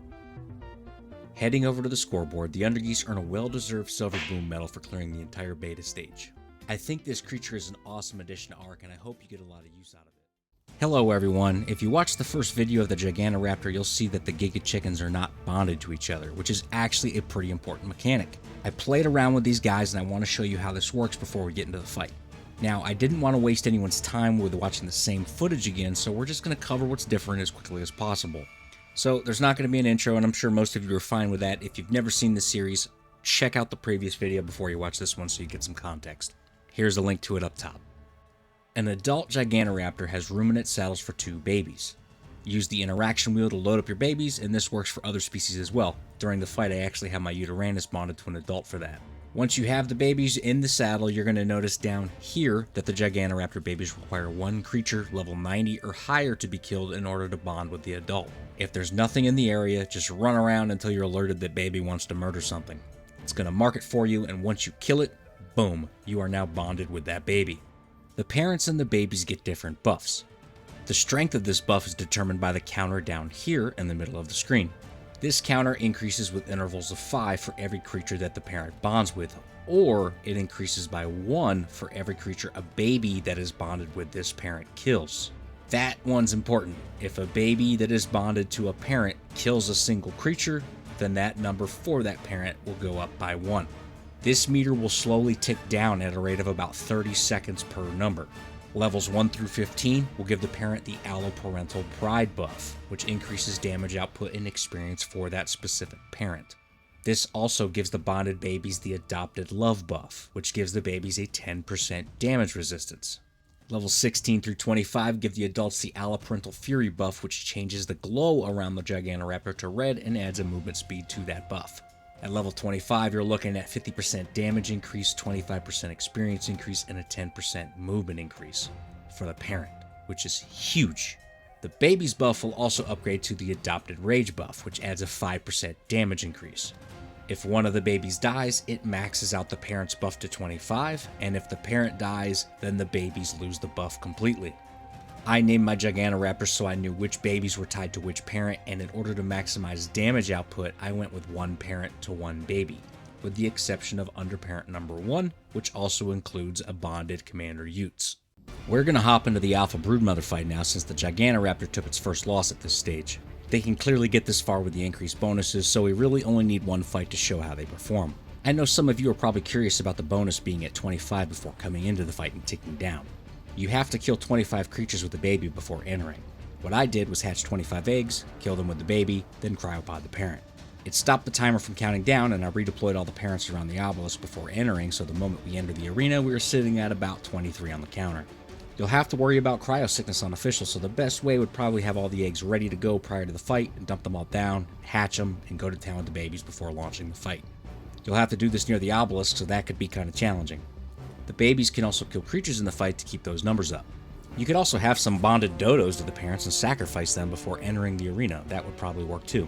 Heading over to the scoreboard, the Undergeese earn a well-deserved silver boom medal for clearing the entire beta stage. I think this creature is an awesome addition to Ark, and I hope you get a lot of use out of it. Hello everyone. If you watched the first video of the Gigantoraptor, you'll see that the Giga Chickens are not bonded to each other, which is actually a pretty important mechanic. I played around with these guys and I want to show you how this works before we get into the fight. Now, I didn't want to waste anyone's time with watching the same footage again, so we're just going to cover what's different as quickly as possible. So there's not going to be an intro, and I'm sure most of you are fine with that. If you've never seen this series, check out the previous video before you watch this one so you get some context. Here's a link to it up top. An adult Gigantoraptor has ruminant saddles for 2 babies. Use the interaction wheel to load up your babies, and this works for other species as well. During the fight, I actually have my Uteranus bonded to an adult for that. Once you have the babies in the saddle, you're going to notice down here that the Gigantoraptor babies require 1 creature level 90 or higher to be killed in order to bond with the adult. If there's nothing in the area, just run around until you're alerted that baby wants to murder something. It's going to mark it for you, and once you kill it, boom, you are now bonded with that baby. The parents and the babies get different buffs. The strength of this buff is determined by the counter down here in the middle of the screen. This counter increases with intervals of 5 for every creature that the parent bonds with, or it increases by 1 for every creature a baby that is bonded with this parent kills. That one's important. If a baby that is bonded to a parent kills a single creature, then that number for that parent will go up by 1. This meter will slowly tick down at a rate of about 30 seconds per number. Levels 1 through 15 will give the parent the Alloparental Pride buff, which increases damage output and experience for that specific parent. This also gives the bonded babies the Adopted Love buff, which gives the babies a 10% damage resistance. Levels 16 through 25 give the adults the Alloparental Fury buff, which changes the glow around the Gigantoraptor to red and adds a movement speed to that buff. At level 25, you're looking at 50% damage increase, 25% experience increase, and a 10% movement increase for the parent, which is huge. The baby's buff will also upgrade to the Adopted Rage buff, which adds a 5% damage increase. If one of the babies dies, it maxes out the parent's buff to 25, and if the parent dies, then the babies lose the buff completely. I named my Gigantoraptors so I knew which babies were tied to which parent, and in order to maximize damage output, I went with one parent to one baby, with the exception of underparent number 1, which also includes a bonded Commander Utes. We're going to hop into the Alpha Broodmother fight now since the Gigantoraptor took its first loss at this stage. They can clearly get this far with the increased bonuses, so we really only need one fight to show how they perform. I know some of you are probably curious about the bonus being at 25 before coming into the fight and ticking down. You have to kill 25 creatures with the baby before entering. What I did was hatch 25 eggs, kill them with the baby, then cryopod the parent. It stopped the timer from counting down, and I redeployed all the parents around the obelisk before entering, so the moment we entered the arena, we were sitting at about 23 on the counter. You'll have to worry about cryo sickness on official, so the best way would probably have all the eggs ready to go prior to the fight, and dump them all down, hatch them, and go to town with the babies before launching the fight. You'll have to do this near the obelisk, so that could be kind of challenging. The babies can also kill creatures in the fight to keep those numbers up. You could also have some bonded dodos to the parents and sacrifice them before entering the arena. That would probably work too.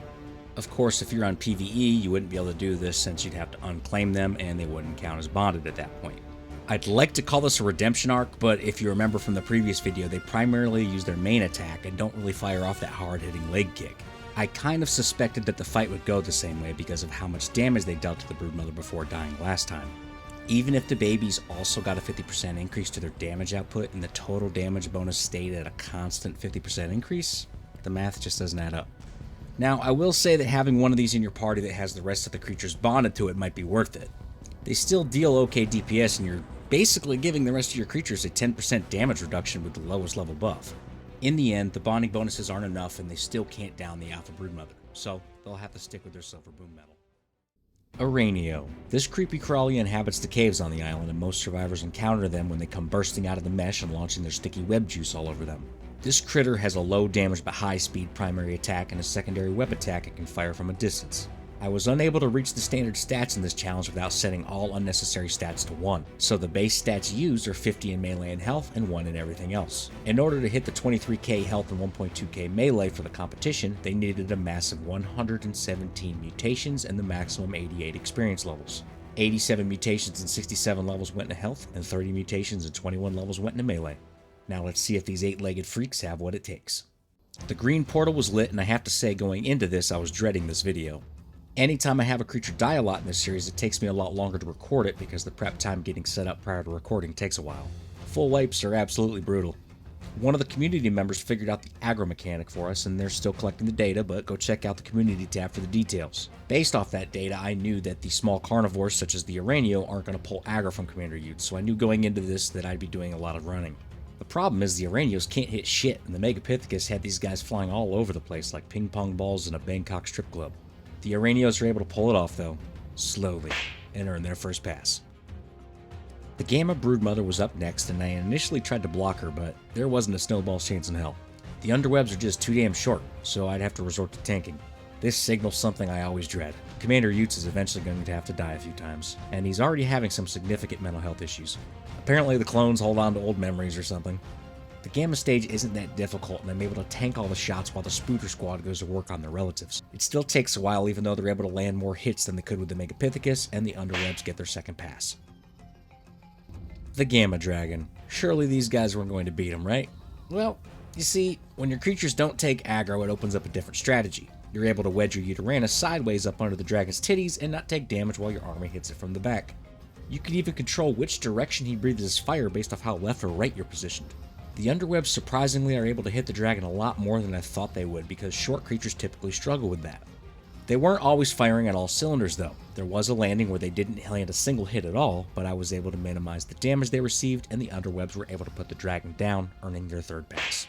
Of course, if you're on PvE, you wouldn't be able to do this since you'd have to unclaim them and they wouldn't count as bonded at that point. I'd like to call this a redemption arc, but if you remember from the previous video, they primarily use their main attack and don't really fire off that hard-hitting leg kick. I kind of suspected that the fight would go the same way because of how much damage they dealt to the Broodmother before dying last time. Even if the babies also got a 50% increase to their damage output and the total damage bonus stayed at a constant 50% increase, the math just doesn't add up. Now, I will say that having one of these in your party that has the rest of the creatures bonded to it might be worth it. They still deal okay DPS, and you're basically giving the rest of your creatures a 10% damage reduction with the lowest level buff. In the end, the bonding bonuses aren't enough, and they still can't down the Alpha Broodmother, so they'll have to stick with their Silver Boom Metal. Araneo. This creepy crawly inhabits the caves on the island, and most survivors encounter them when they come bursting out of the mesh and launching their sticky web juice all over them. This critter has a low damage but high speed primary attack and a secondary web attack it can fire from a distance. I was unable to reach the standard stats in this challenge without setting all unnecessary stats to 1, so the base stats used are 50 in melee and health and 1 in everything else. In order to hit the 23k health and 1.2k melee for the competition, they needed a massive 117 mutations and the maximum 88 experience levels. 87 mutations and 67 levels went into health, and 30 mutations and 21 levels went into melee. Now let's see if these 8-legged freaks have what it takes. The green portal was lit, and I have to say going into this I was dreading this video. Anytime I have a creature die a lot in this series, it takes me a lot longer to record it because the prep time getting set up prior to recording takes a while. Full wipes are absolutely brutal. One of the community members figured out the aggro mechanic for us, and they're still collecting the data, but go check out the community tab for the details. Based off that data, I knew that the small carnivores such as the Araneo aren't going to pull aggro from Commander Utes, so I knew going into this that I'd be doing a lot of running. The problem is the Araneos can't hit shit, and the Megapithecus had these guys flying all over the place like ping pong balls in a Bangkok strip club. The Araneos are able to pull it off though, slowly, and earn their first pass. The Gamma Broodmother was up next, and I initially tried to block her, but there wasn't a snowball's chance in hell. The underwebs are just too damn short, so I'd have to resort to tanking. This signals something I always dread. Commander Utes is eventually going to have to die a few times, and he's already having some significant mental health issues. Apparently the clones hold on to old memories or something. The Gamma stage isn't that difficult, and I'm able to tank all the shots while the Spooter squad goes to work on their relatives. It still takes a while, even though they're able to land more hits than they could with the Megapithecus, and the underwebs get their second pass. The Gamma Dragon. Surely these guys weren't going to beat him, right? Well, you see, when your creatures don't take aggro, it opens up a different strategy. You're able to wedge your Uterana sideways up under the dragon's titties and not take damage while your army hits it from the back. You can even control which direction he breathes his fire based off how left or right you're positioned. The underwebs surprisingly are able to hit the dragon a lot more than I thought they would because short creatures typically struggle with that. They weren't always firing on all cylinders though. There was a landing where they didn't land a single hit at all, but I was able to minimize the damage they received and the underwebs were able to put the dragon down, earning their third pass.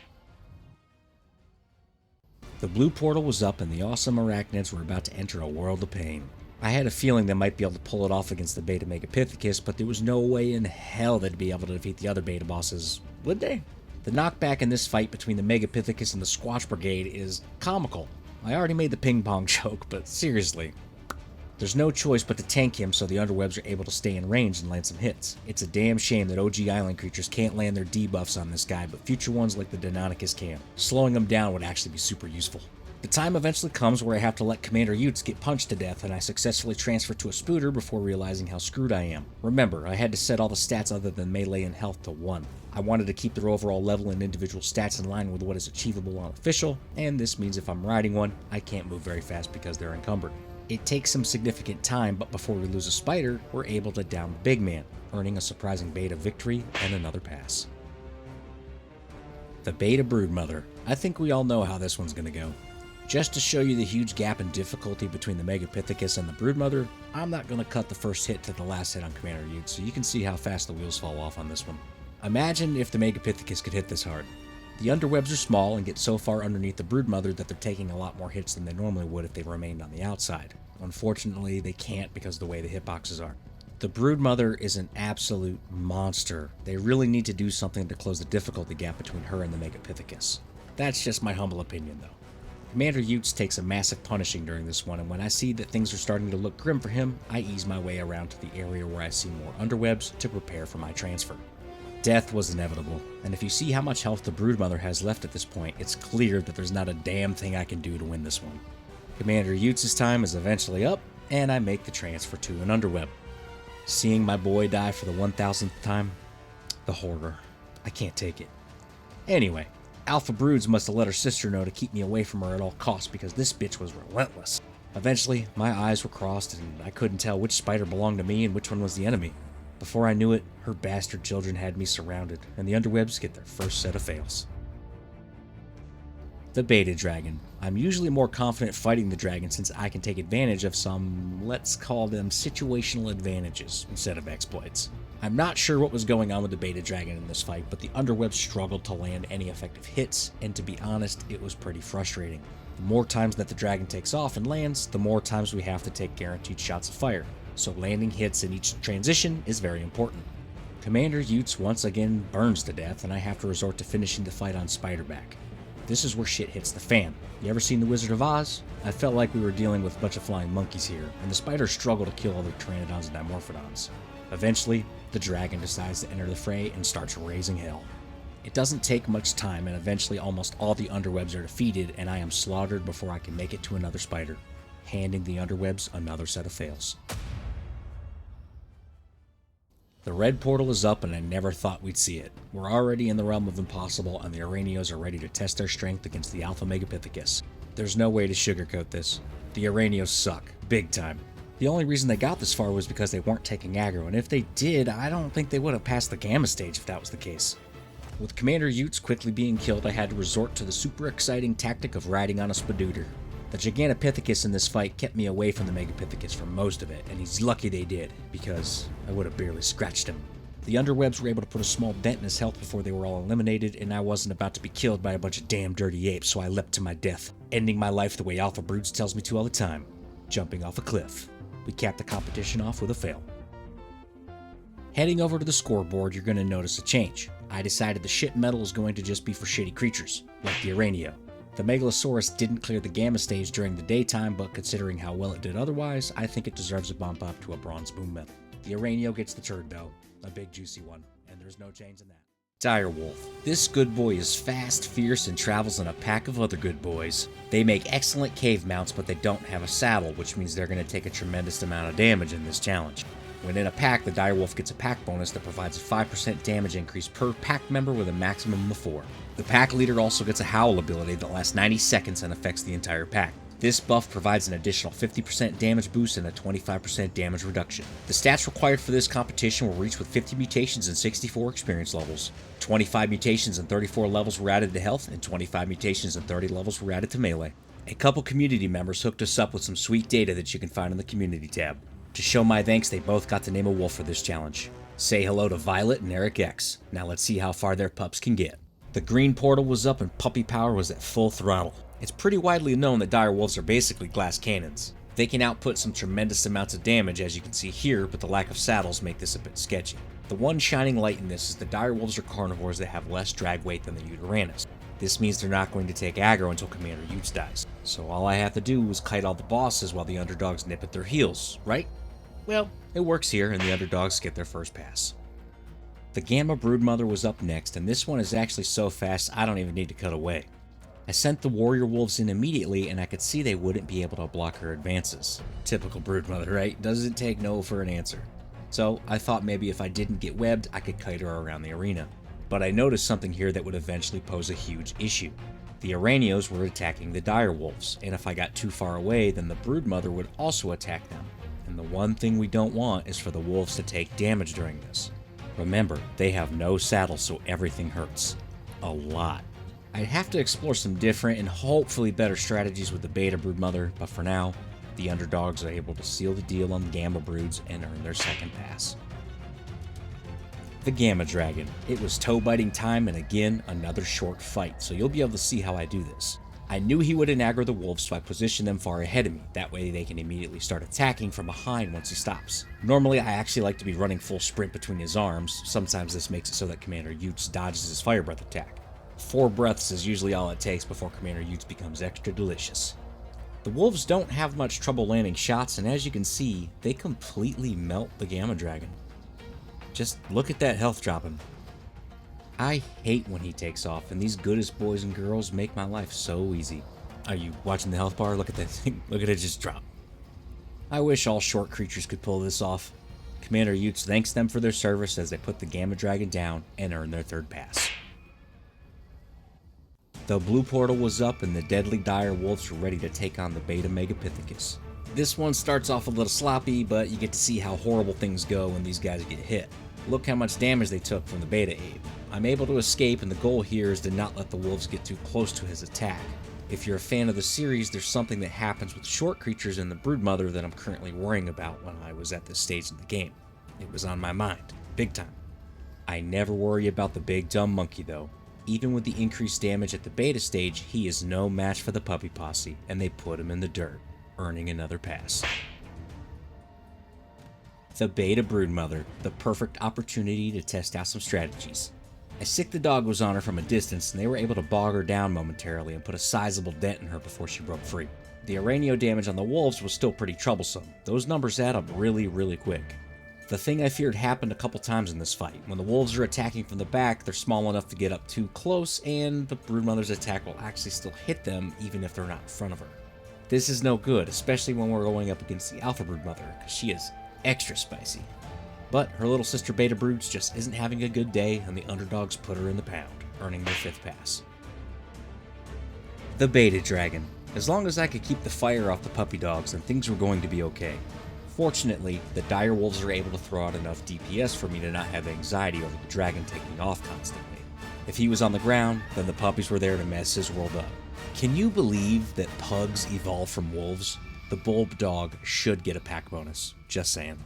The blue portal was up and the awesome arachnids were about to enter a world of pain. I had a feeling they might be able to pull it off against the Beta Megapithecus, but there was no way in hell they'd be able to defeat the other Beta bosses, would they? The knockback in this fight between the Megapithecus and the Squatch Brigade is comical. I already made the ping pong joke, but seriously. There's no choice but to tank him so the underwebs are able to stay in range and land some hits. It's a damn shame that OG Island creatures can't land their debuffs on this guy, but future ones like the Daeodon can. Slowing him down would actually be super useful. The time eventually comes where I have to let Commander Utes get punched to death, and I successfully transfer to a Spooter before realizing how screwed I am. Remember, I had to set all the stats other than melee and health to 1. I wanted to keep their overall level and individual stats in line with what is achievable on official, and this means if I'm riding one, I can't move very fast because they're encumbered. It takes some significant time, but before we lose a spider, we're able to down the big man, earning a surprising beta victory and another pass. The Beta Broodmother. I think we all know how this one's gonna go. Just to show you the huge gap in difficulty between the Megapithecus and the Broodmother, I'm not going to cut the first hit to the last hit on Commander Utes, so you can see how fast the wheels fall off on this one. Imagine if the Megapithecus could hit this hard. The underwebs are small and get so far underneath the Broodmother that they're taking a lot more hits than they normally would if they remained on the outside. Unfortunately, they can't because of the way the hitboxes are. The Broodmother is an absolute monster. They really need to do something to close the difficulty gap between her and the Megapithecus. That's just my humble opinion, though. Commander Utes takes a massive punishing during this one, and when I see that things are starting to look grim for him, I ease my way around to the area where I see more underwebs to prepare for my transfer. Death was inevitable, and if you see how much health the Broodmother has left at this point, it's clear that there's not a damn thing I can do to win this one. Commander Utes' time is eventually up, and I make the transfer to an underweb. Seeing my boy die for the 1000th time, the horror. I can't take it. Anyway, Alpha Broods must have let her sister know to keep me away from her at all costs because this bitch was relentless. Eventually, my eyes were crossed and I couldn't tell which spider belonged to me and which one was the enemy. Before I knew it, her bastard children had me surrounded, and the underwebs get their first set of fails. The Beta Dragon. I'm usually more confident fighting the dragon since I can take advantage of some, let's call them situational advantages instead of exploits. I'm not sure what was going on with the Beta Dragon in this fight, but the underwebs struggled to land any effective hits, and to be honest, it was pretty frustrating. The more times that the dragon takes off and lands, the more times we have to take guaranteed shots of fire, so landing hits in each transition is very important. Commander Utes once again burns to death, and I have to resort to finishing the fight on Spiderback. This is where shit hits the fan. You ever seen The Wizard of Oz? I felt like we were dealing with a bunch of flying monkeys here, and the spiders struggle to kill other Pteranodons and Dimorphodons. Eventually, the dragon decides to enter the fray and starts raising hell. It doesn't take much time, and eventually almost all the underwebs are defeated, and I am slaughtered before I can make it to another spider, handing the underwebs another set of fails. The red portal is up, and I never thought we'd see it. We're already in the realm of impossible, and the Araneos are ready to test their strength against the Alpha Megapithecus. There's no way to sugarcoat this. The Araneos suck, big time. The only reason they got this far was because they weren't taking aggro, and if they did, I don't think they would have passed the Gamma stage if that was the case. With Commander Utes quickly being killed, I had to resort to the super exciting tactic of riding on a Spadooter. The Gigantopithecus in this fight kept me away from the Megapithecus for most of it, and he's lucky they did, because I would have barely scratched him. The underwebs were able to put a small dent in his health before they were all eliminated, and I wasn't about to be killed by a bunch of damn dirty apes, so I leapt to my death, ending my life the way Alpha Broods tells me to all the time, jumping off a cliff. We capped the competition off with a fail. Heading over to the scoreboard, you're going to notice a change. I decided the shit medal is going to just be for shitty creatures, like the Araneo. The Megalosaurus didn't clear the Gamma stage during the daytime, but considering how well it did otherwise, I think it deserves a bump up to a bronze boom medal. The Araneo gets the turd though, a big juicy one, and there's no change in that. Direwolf. This good boy is fast, fierce, and travels in a pack of other good boys. They make excellent cave mounts, but they don't have a saddle, which means they're going to take a tremendous amount of damage in this challenge. When in a pack, the Direwolf gets a pack bonus that provides a 5% damage increase per pack member with a maximum of 4. The pack leader also gets a Howl ability that lasts 90 seconds and affects the entire pack. This buff provides an additional 50% damage boost and a 25% damage reduction. The stats required for this competition were reached with 50 mutations and 64 experience levels. 25 mutations and 34 levels were added to health, and 25 mutations and 30 levels were added to melee. A couple community members hooked us up with some sweet data that you can find in the community tab. To show my thanks, they both got to name a wolf for this challenge. Say hello to Violet and Eric X. Now let's see how far their pups can get. The green portal was up and puppy power was at full throttle. It's pretty widely known that direwolves are basically glass cannons. They can output some tremendous amounts of damage, as you can see here, but the lack of saddles make this a bit sketchy. The one shining light in this is the direwolves are carnivores that have less drag weight than the Utaranus. This means they're not going to take aggro until Commander Utes dies. So all I have to do is kite all the bosses while the underdogs nip at their heels, right? Well, it works here, and the underdogs get their first pass. The Gamma Broodmother was up next, and this one is actually so fast I don't even need to cut away. I sent the warrior wolves in immediately, and I could see they wouldn't be able to block her advances. Typical broodmother, right? Doesn't take no for an answer. So I thought maybe if I didn't get webbed, I could kite her around the arena. But I noticed something here that would eventually pose a huge issue. The Araneos were attacking the direwolves, and if I got too far away, then the broodmother would also attack them. And the one thing we don't want is for the wolves to take damage during this. Remember, they have no saddle, so everything hurts. A lot. I'd have to explore some different and hopefully better strategies with the beta broodmother, but for now, the underdogs are able to seal the deal on the gamma broods and earn their second pass. The Gamma Dragon. It was toe-biting time, and again, another short fight, so you'll be able to see how I do this. I knew he would aggro the wolves, so I positioned them far ahead of me. That way they can immediately start attacking from behind once he stops. Normally, I actually like to be running full sprint between his arms. Sometimes this makes it so that Commander Utes dodges his fire breath attack. 4 breaths is usually all it takes before Commander Utes becomes extra delicious. The wolves don't have much trouble landing shots, and as you can see, they completely melt the Gamma Dragon. Just look at that health dropping. I hate when he takes off, and these goodest boys and girls make my life so easy. Are you watching the health bar? Look at that thing. Look at it just drop. I wish all short creatures could pull this off. Commander Utes thanks them for their service as they put the Gamma Dragon down and earn their third pass. The blue portal was up and the deadly dire wolves were ready to take on the beta Megapithecus. This one starts off a little sloppy, but you get to see how horrible things go when these guys get hit. Look how much damage they took from the beta aid. I'm able to escape, and the goal here is to not let the wolves get too close to his attack. If you're a fan of the series, there's something that happens with short creatures in the broodmother that I'm currently worrying about when I was at this stage of the game. It was on my mind, big time. I never worry about the big dumb monkey though. Even with the increased damage at the beta stage, he is no match for the puppy posse, and they put him in the dirt, earning another pass. The beta broodmother, the perfect opportunity to test out some strategies. I sicked the doggos on her from a distance, and they were able to bog her down momentarily and put a sizable dent in her before she broke free. The Araneo damage on the wolves was still pretty troublesome. Those numbers add up really quick. The thing I feared happened a couple times in this fight. When the wolves are attacking from the back, they're small enough to get up too close, and the broodmother's attack will actually still hit them even if they're not in front of her. This is no good, especially when we're going up against the alpha broodmother, because she is extra spicy. But her little sister beta broods just isn't having a good day, and the underdogs put her in the pound, earning their 5th pass. The beta dragon. As long as I could keep the fire off the puppy dogs, then things were going to be okay. Fortunately, the dire wolves are able to throw out enough DPS for me to not have anxiety over the dragon taking off constantly. If he was on the ground, then the puppies were there to mess his world up. Can you believe that pugs evolved from wolves? The bulb dog should get a pack bonus, just saying.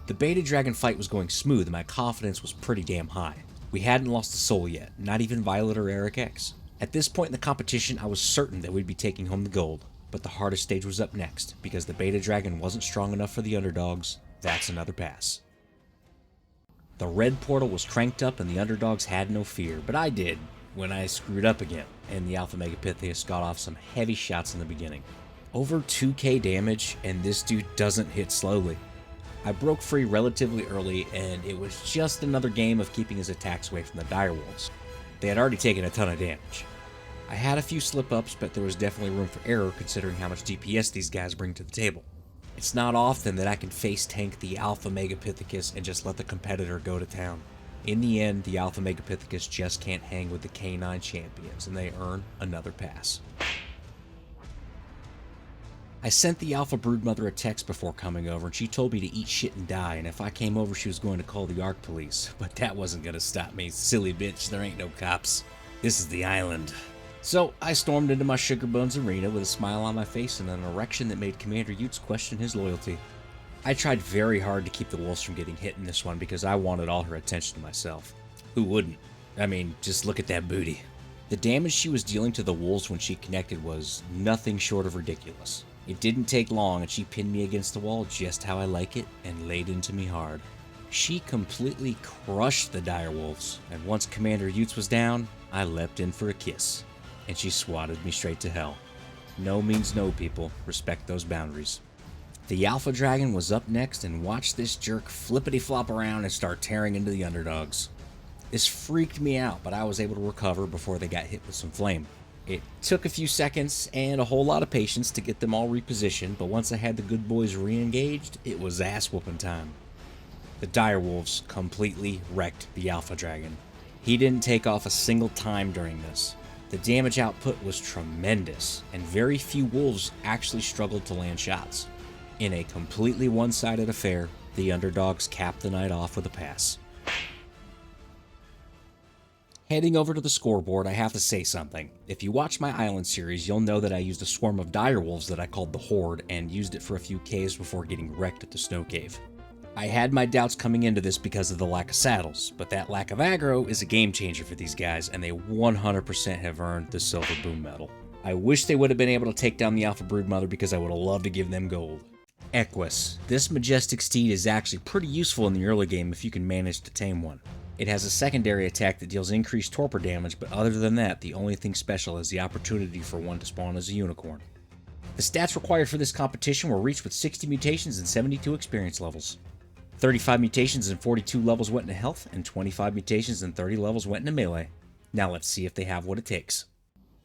The beta dragon fight was going smooth and my confidence was pretty damn high. We hadn't lost a soul yet, not even Violet or Eric X. At this point in the competition, I was certain that we'd be taking home the gold. But the hardest stage was up next, because the beta dragon wasn't strong enough for the underdogs. That's another pass. The red portal was cranked up and the underdogs had no fear, but I did, when I screwed up again, and the Alpha Megapithecus got off some heavy shots in the beginning. Over 2k damage, and this dude doesn't hit slowly. I broke free relatively early, and it was just another game of keeping his attacks away from the direwolves. They had already taken a ton of damage. I had a few slip-ups, but there was definitely room for error considering how much DPS these guys bring to the table. It's not often that I can face tank the Alpha Megapithecus and just let the competitor go to town. In the end, the Alpha Megapithecus just can't hang with the K9 champions, and they earn another pass. I sent the Alpha Broodmother a text before coming over, and she told me to eat shit and die, and if I came over she was going to call the Ark police. But that wasn't going to stop me, silly bitch, there ain't no cops. This is the island. So I stormed into my Sugar Buns arena with a smile on my face and an erection that made Commander Utes question his loyalty. I tried very hard to keep the wolves from getting hit in this one because I wanted all her attention to myself. Who wouldn't? I mean, just look at that booty. The damage she was dealing to the wolves when she connected was nothing short of ridiculous. It didn't take long and she pinned me against the wall just how I like it and laid into me hard. She completely crushed the direwolves, and once Commander Utes was down, I leapt in for a kiss. And she swatted me straight to hell. No means no, people. Respect those boundaries. The Alpha Dragon was up next, and watched this jerk flippity-flop around and start tearing into the underdogs. This freaked me out, but I was able to recover before they got hit with some flame. It took a few seconds and a whole lot of patience to get them all repositioned, but once I had the good boys re-engaged, it was ass-whooping time. The Direwolves completely wrecked the Alpha Dragon. He didn't take off a single time during this. The damage output was tremendous, and very few wolves actually struggled to land shots. In a completely one-sided affair, the Underdogs capped the night off with a pass. Heading over to the scoreboard, I have to say something. If you watch my Island series, you'll know that I used a swarm of direwolves that I called the Horde, and used it for a few caves before getting wrecked at the snow cave. I had my doubts coming into this because of the lack of saddles, but that lack of aggro is a game changer for these guys, and they 100% have earned the Silver Boom Medal. I wish they would have been able to take down the Alpha Broodmother because I would have loved to give them gold. Equus. This majestic steed is actually pretty useful in the early game if you can manage to tame one. It has a secondary attack that deals increased torpor damage, but other than that, the only thing special is the opportunity for one to spawn as a unicorn. The stats required for this competition were reached with 60 mutations and 72 experience levels. 35 mutations and 42 levels went into health, and 25 mutations and 30 levels went into melee. Now let's see if they have what it takes.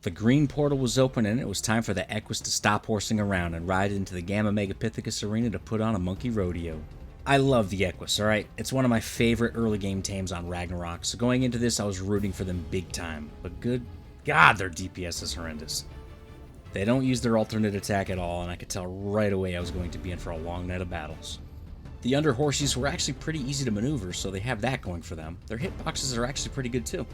The green portal was open and it was time for the Equus to stop horsing around and ride into the Gamma Megapithecus arena to put on a monkey rodeo. I love the Equus, alright? It's one of my favorite early game tames on Ragnarok, so going into this I was rooting for them big time, but good God, their DPS is horrendous. They don't use their alternate attack at all, and I could tell right away I was going to be in for a long night of battles. The Underhorses were actually pretty easy to maneuver, so they have that going for them. Their hitboxes are actually pretty good too.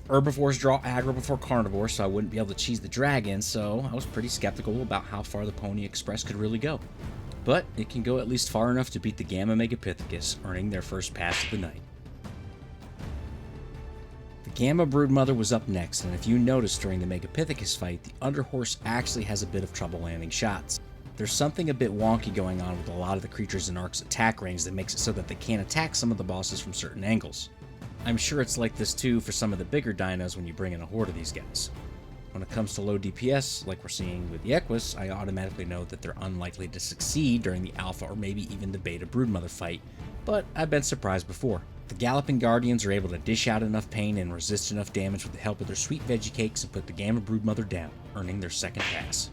Herbivores draw aggro before carnivores, so I wouldn't be able to cheese the dragon, so I was pretty skeptical about how far the Pony Express could really go. But it can go at least far enough to beat the Gamma Megapithecus, earning their first pass of the night. The Gamma Broodmother was up next, and if you noticed during the Megapithecus fight, the Underhorse actually has a bit of trouble landing shots. There's something a bit wonky going on with a lot of the creatures in Ark's attack range that makes it so that they can't attack some of the bosses from certain angles. I'm sure it's like this too for some of the bigger dinos when you bring in a horde of these guys. When it comes to low DPS, like we're seeing with the Equus, I automatically know that they're unlikely to succeed during the Alpha or maybe even the Beta Broodmother fight, but I've been surprised before. The Galloping Guardians are able to dish out enough pain and resist enough damage with the help of their sweet veggie cakes and put the Gamma Broodmother down, earning their second pass.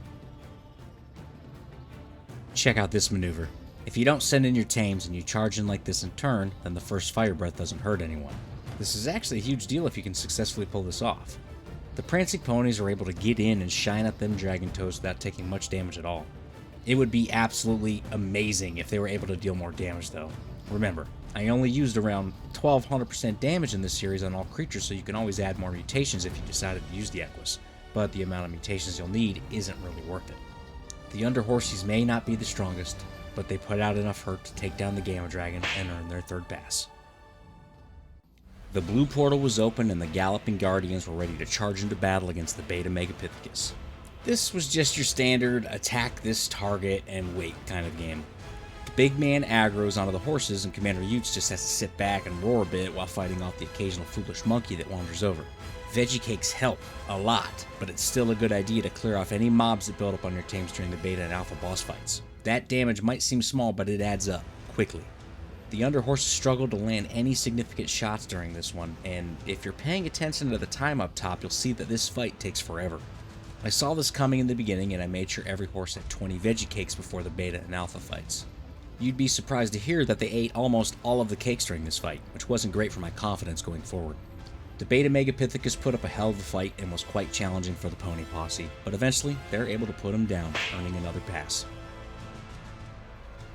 Check out this maneuver. If you don't send in your tames and you charge in like this in turn, then the first fire breath doesn't hurt anyone. This is actually a huge deal if you can successfully pull this off. The prancing ponies are able to get in and shine at them dragon toes without taking much damage at all. It would be absolutely amazing if they were able to deal more damage though. Remember, I only used around 1200% damage in this series on all creatures, so you can always add more mutations if you decided to use the Equus, but the amount of mutations you'll need isn't really worth it. The Underhorses may not be the strongest, but they put out enough hurt to take down the Gamma Dragon and earn their third pass. The blue portal was open and the Galloping Guardians were ready to charge into battle against the Beta Megapithecus. This was just your standard attack this target and wait kind of game. The big man aggroes onto the horses and Commander Utes just has to sit back and roar a bit while fighting off the occasional foolish monkey that wanders over. Veggie cakes help a lot, but it's still a good idea to clear off any mobs that build up on your tames during the Beta and Alpha boss fights. That damage might seem small, but it adds up quickly. The Underhorses struggled to land any significant shots during this one, and if you're paying attention to the time up top, you'll see that this fight takes forever. I saw this coming in the beginning, and I made sure every horse had 20 veggie cakes before the Beta and Alpha fights. You'd be surprised to hear that they ate almost all of the cakes during this fight, which wasn't great for my confidence going forward. The Beta Megapithecus put up a hell of a fight and was quite challenging for the Pony Posse, but eventually they're able to put him down, earning another pass.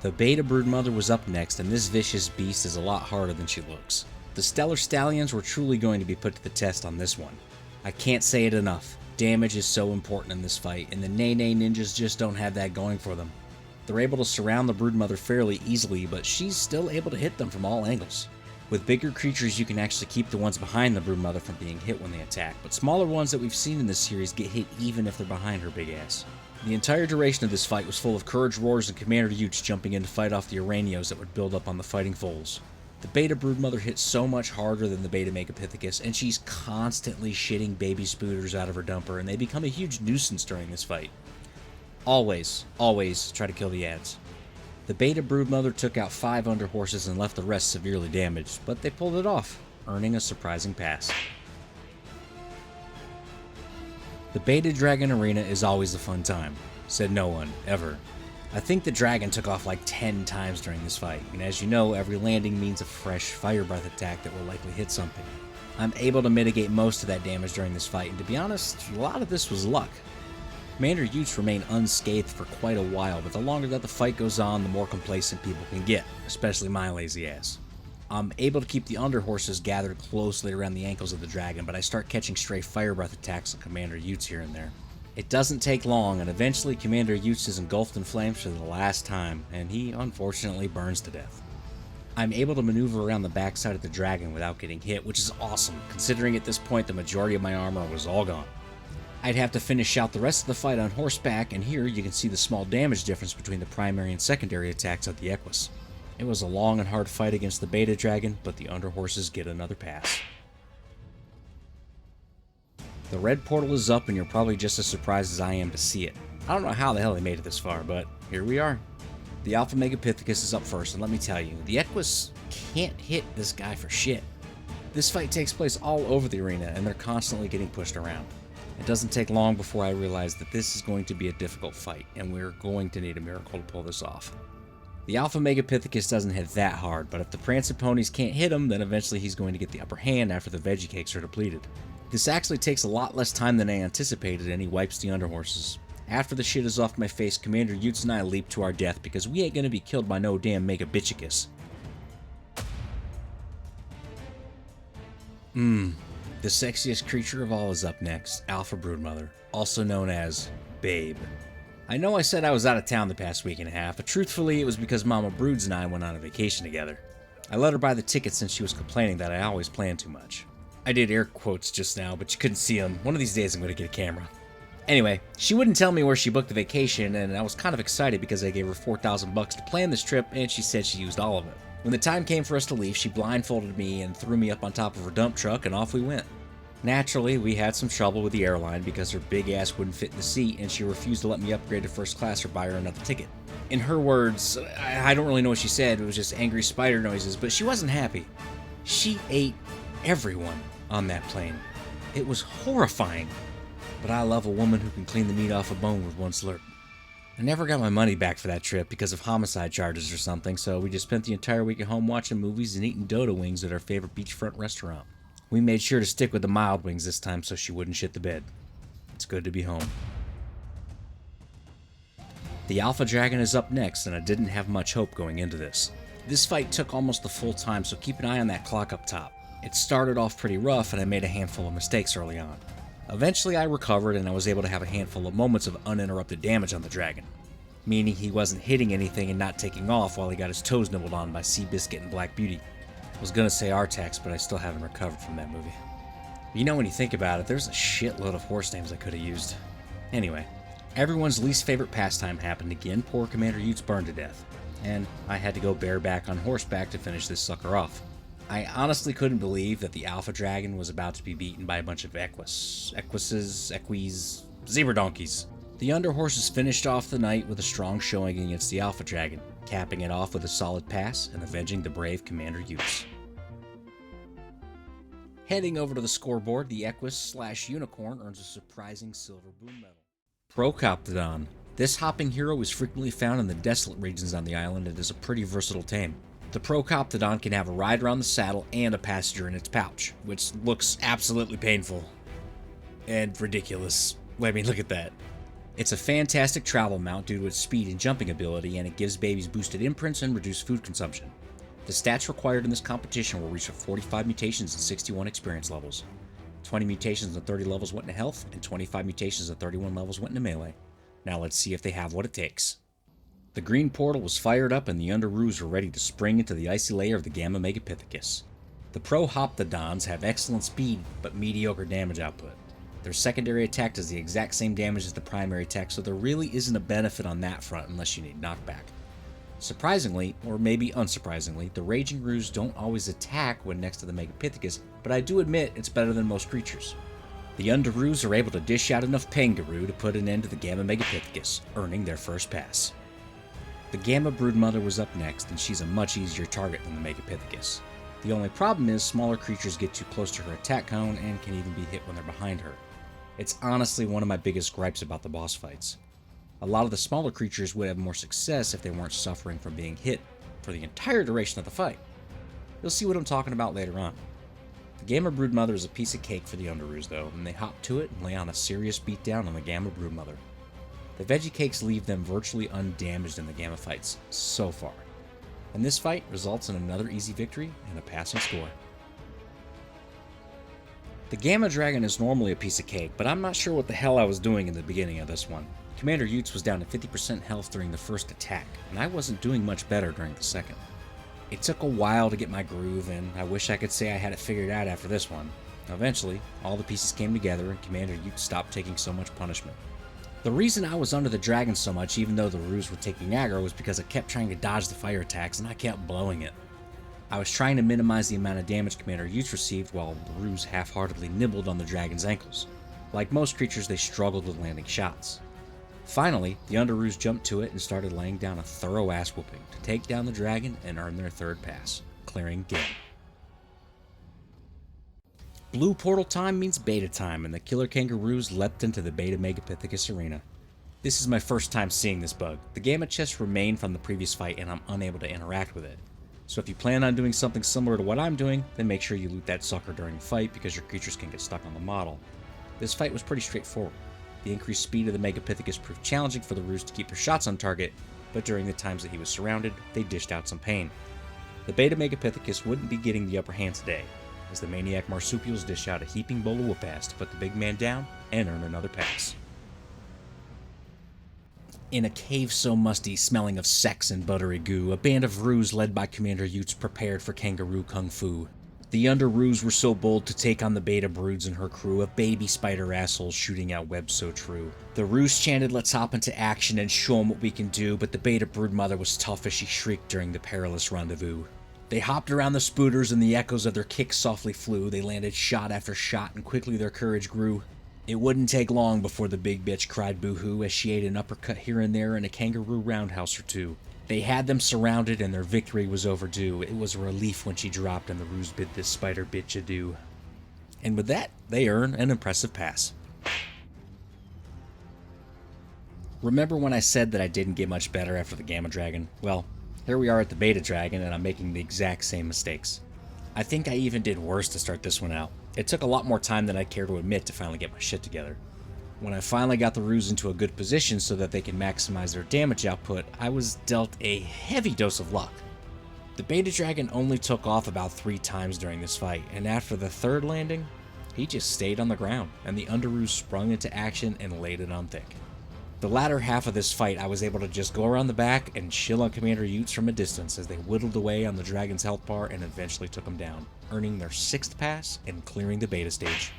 The Beta Broodmother was up next, and this vicious beast is a lot harder than she looks. The Stellar Stallions were truly going to be put to the test on this one. I can't say it enough. Damage is so important in this fight, and the Nene Ninjas just don't have that going for them. They're able to surround the Broodmother fairly easily, but she's still able to hit them from all angles. With bigger creatures, you can actually keep the ones behind the Broodmother from being hit when they attack, but smaller ones that we've seen in this series get hit even if they're behind her big ass. The entire duration of this fight was full of courage roars and Commander Utes jumping in to fight off the Araneos that would build up on the fighting foals. The Beta Broodmother hits so much harder than the Beta Megapithecus, and she's constantly shitting baby spooters out of her dumper, and they become a huge nuisance during this fight. Always try to kill the ads. The Beta Broodmother took out 5 Underhorses and left the rest severely damaged, but they pulled it off, earning a surprising pass. The beta dragon arena is always a fun time, said no one, ever. I think the dragon took off like 10 times during this fight, and as you know, every landing means a fresh fire breath attack that will likely hit something. I'm able to mitigate most of that damage during this fight, and to be honest, a lot of this was luck. Commander Utes remain unscathed for quite a while, but the longer that the fight goes on, the more complacent people can get, especially my lazy ass. I'm able to keep the underhorses gathered closely around the ankles of the dragon, but I start catching stray fire breath attacks on Commander Utes here and there. It doesn't take long, and eventually Commander Utes is engulfed in flames for the last time, and he unfortunately burns to death. I'm able to maneuver around the backside of the dragon without getting hit, which is awesome, considering at this point the majority of my armor was all gone. I'd have to finish out the rest of the fight on horseback, and here you can see the small damage difference between the primary and secondary attacks of the Equus. It was a long and hard fight against the beta dragon, but the underhorses get another pass. The red portal is up, and you're probably just as surprised as I am to see it. I don't know how the hell they made it this far, but here we are. The Alpha Megapithecus is up first, and let me tell you, the Equus can't hit this guy for shit. This fight takes place all over the arena, and they're constantly getting pushed around. It doesn't take long before I realize that this is going to be a difficult fight, and we're going to need a miracle to pull this off. The Alpha Megapithecus doesn't hit that hard, but if the prancing ponies can't hit him, then eventually he's going to get the upper hand after the veggie cakes are depleted. This actually takes a lot less time than I anticipated, and he wipes the underhorses. After the shit is off my face, Commander Utes and I leap to our death because we ain't gonna be killed by no damn Megabitchicus. The sexiest creature of all is up next, Alpha Broodmother, also known as Babe. I know I said I was out of town the past week and a half, but truthfully it was because Mama Broods and I went on a vacation together. I let her buy the ticket since she was complaining that I always plan too much. I did air quotes just now, but you couldn't see them. One of these days I'm going to get a camera. Anyway, she wouldn't tell me where she booked the vacation, and I was kind of excited because I gave her $4,000 to plan this trip, and she said she used all of it. When the time came for us to leave, she blindfolded me and threw me up on top of her dump truck, and off we went. Naturally, we had some trouble with the airline because her big ass wouldn't fit in the seat, and she refused to let me upgrade to first class or buy her another ticket. In her words, I don't really know what she said, it was just angry spider noises, but she wasn't happy. She ate everyone on that plane. It was horrifying. But I love a woman who can clean the meat off a bone with one slurp. I never got my money back for that trip because of homicide charges or something, so we just spent the entire week at home watching movies and eating dodo wings at our favorite beachfront restaurant. We made sure to stick with the mild wings this time so she wouldn't shit the bed. It's good to be home. The Alpha Dragon is up next, and I didn't have much hope going into this. This fight took almost the full time, so keep an eye on that clock up top. It started off pretty rough, and I made a handful of mistakes early on. Eventually I recovered, and I was able to have a handful of moments of uninterrupted damage on the dragon, meaning he wasn't hitting anything and not taking off while he got his toes nibbled on by Seabiscuit and Black Beauty. I was gonna say Artax, but I still haven't recovered from that movie. You know, when you think about it, there's a shitload of horse names I could have used. Anyway, everyone's least favorite pastime happened again. Poor Commander Utes burned to death, and I had to go bareback on horseback to finish this sucker off. I honestly couldn't believe that the Alpha Dragon was about to be beaten by a bunch of Equus, zebra donkeys. The underhorses finished off the night with a strong showing against the Alpha Dragon, capping it off with a solid pass and avenging the brave Commander Utes. Heading over to the scoreboard, the Equus/Unicorn earns a surprising silver boon medal. Procoptodon. This hopping hero is frequently found in the desolate regions on the island and is a pretty versatile tame. The Procoptodon can have a ride around the saddle and a passenger in its pouch, which looks absolutely painful. And ridiculous. I mean, look at that. It's a fantastic travel mount due to its speed and jumping ability, and it gives babies boosted imprints and reduced food consumption. The stats required in this competition were reached with 45 mutations and 61 experience levels. 20 mutations and 30 levels went into health, and 25 mutations and 31 levels went into melee. Now let's see if they have what it takes. The green portal was fired up and the Underoos were ready to spring into the icy layer of the Gamma Megapithecus. The Procoptodons have excellent speed, but mediocre damage output. Their secondary attack does the exact same damage as the primary attack, so there really isn't a benefit on that front unless you need knockback. Surprisingly, or maybe unsurprisingly, the Raging Roos don't always attack when next to the Megapithecus, but I do admit it's better than most creatures. The Underoos are able to dish out enough Pangaroo to put an end to the Gamma Megapithecus, earning their first pass. The Gamma Broodmother was up next, and she's a much easier target than the Megapithecus. The only problem is smaller creatures get too close to her attack cone and can even be hit when they're behind her. It's honestly one of my biggest gripes about the boss fights. A lot of the smaller creatures would have more success if they weren't suffering from being hit for the entire duration of the fight. You'll see what I'm talking about later on. The Gamma Broodmother is a piece of cake for the Underoos though, and they hop to it and lay on a serious beatdown on the Gamma Broodmother. The veggie cakes leave them virtually undamaged in the Gamma fights so far, and this fight results in another easy victory and a passing score. The Gamma Dragon is normally a piece of cake, but I'm not sure what the hell I was doing in the beginning of this one. Commander Utes was down to 50% health during the first attack, and I wasn't doing much better during the second. It took a while to get my groove, and I wish I could say I had it figured out after this one. Eventually, all the pieces came together and Commander Utes stopped taking so much punishment. The reason I was under the dragon so much even though the Roos were taking aggro was because I kept trying to dodge the fire attacks and I kept blowing it. I was trying to minimize the amount of damage Commander Utes received while the Roos half-heartedly nibbled on the dragon's ankles. Like most creatures, they struggled with landing shots. Finally, the Underoos jumped to it and started laying down a thorough ass whooping to take down the dragon and earn their third pass, clearing game. Blue portal time means beta time, and the killer kangaroos leapt into the beta Megapithecus arena. This is my first time seeing this bug. The gamma chests remain from the previous fight and I'm unable to interact with it. So if you plan on doing something similar to what I'm doing, then make sure you loot that sucker during the fight because your creatures can get stuck on the model. This fight was pretty straightforward. The increased speed of the Megapithecus proved challenging for the Roos to keep their shots on target, but during the times that he was surrounded, they dished out some pain. The beta Megapithecus wouldn't be getting the upper hand today, as the maniac marsupials dish out a heaping bowl of whoop-ass to put the big man down and earn another pass. In a cave so musty, smelling of sex and buttery goo, a band of Roos led by Commander Utes prepared for kangaroo kung fu. The Underoos were so bold to take on the Beta Broods and her crew of baby spider assholes shooting out webs so true. The Roos chanted, "Let's hop into action and show 'em what we can do," but the Beta Broodmother was tough as she shrieked during the perilous rendezvous. They hopped around the spooters and the echoes of their kicks softly flew. They landed shot after shot and quickly their courage grew. It wouldn't take long before the big bitch cried boo-hoo as she ate an uppercut here and there and a kangaroo roundhouse or two. They had them surrounded and their victory was overdue. It was a relief when she dropped and the Roos bid this spider bitch adieu. And with that, they earn an impressive pass. Remember when I said that I didn't get much better after the Gamma Dragon? Well, here we are at the Beta Dragon and I'm making the exact same mistakes. I think I even did worse to start this one out. It took a lot more time than I care to admit to finally get my shit together. When I finally got the Roos into a good position so that they can maximize their damage output, I was dealt a heavy dose of luck. The Beta Dragon only took off about 3 times during this fight, and after the third landing, he just stayed on the ground, and the Underoos sprung into action and laid it on thick. The latter half of this fight, I was able to just go around the back and chill on Commander Utes from a distance as they whittled away on the Dragon's health bar and eventually took him down, earning their 6th pass and clearing the beta stage.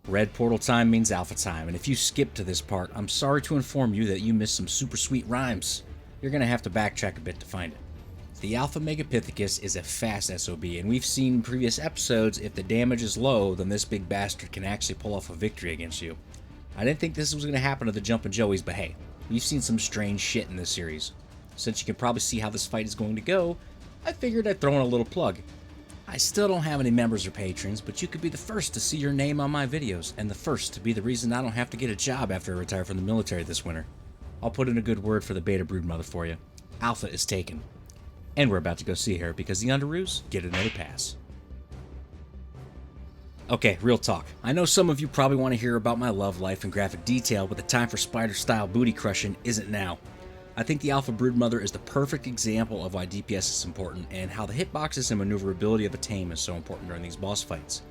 Red portal time means alpha time, and if you skipped to this part, I'm sorry to inform you that you missed some super sweet rhymes. You're gonna have to backtrack a bit to find it. The Alpha Megapithecus is a fast SOB, and we've seen in previous episodes if the damage is low, then this big bastard can actually pull off a victory against you. I didn't think this was gonna happen to the Jumpin' Joeys, but hey, we've seen some strange shit in this series. Since you can probably see how this fight is going to go, I figured I'd throw in a little plug. I still don't have any members or patrons, but you could be the first to see your name on my videos, and the first to be the reason I don't have to get a job after I retire from the military this winter. I'll put in a good word for the Beta Broodmother for you. Alpha is taken. And we're about to go see her, because the Underoos get another pass. Okay, real talk. I know some of you probably want to hear about my love life in graphic detail, but the time for spider-style booty crushing isn't now. I think the Alpha Broodmother is the perfect example of why DPS is important, and how the hitboxes and maneuverability of a tame is so important during these boss fights.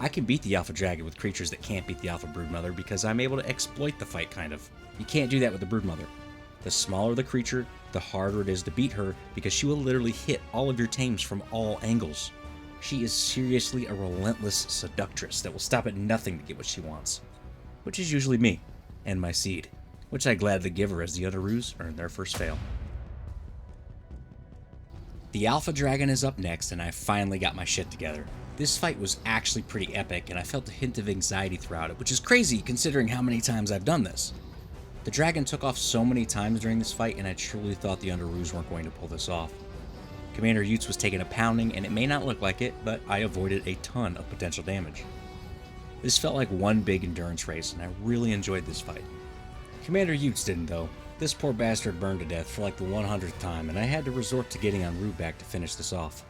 I can beat the Alpha Dragon with creatures that can't beat the Alpha Broodmother because I'm able to exploit the fight, kind of. You can't do that with the Broodmother. The smaller the creature, the harder it is to beat her because she will literally hit all of your tames from all angles. She is seriously a relentless seductress that will stop at nothing to get what she wants. Which is usually me, and my seed. Which I gladly give her as the Underoos earn their first fail. The Alpha Dragon is up next, and I finally got my shit together. This fight was actually pretty epic, and I felt a hint of anxiety throughout it, which is crazy considering how many times I've done this. The dragon took off so many times during this fight, and I truly thought the Underoos weren't going to pull this off. Commander Utes was taking a pounding, and it may not look like it, but I avoided a ton of potential damage. This felt like one big endurance race, and I really enjoyed this fight. Commander Utes didn't though. This poor bastard burned to death for like the 100th time, and I had to resort to getting on Ruback to finish this off.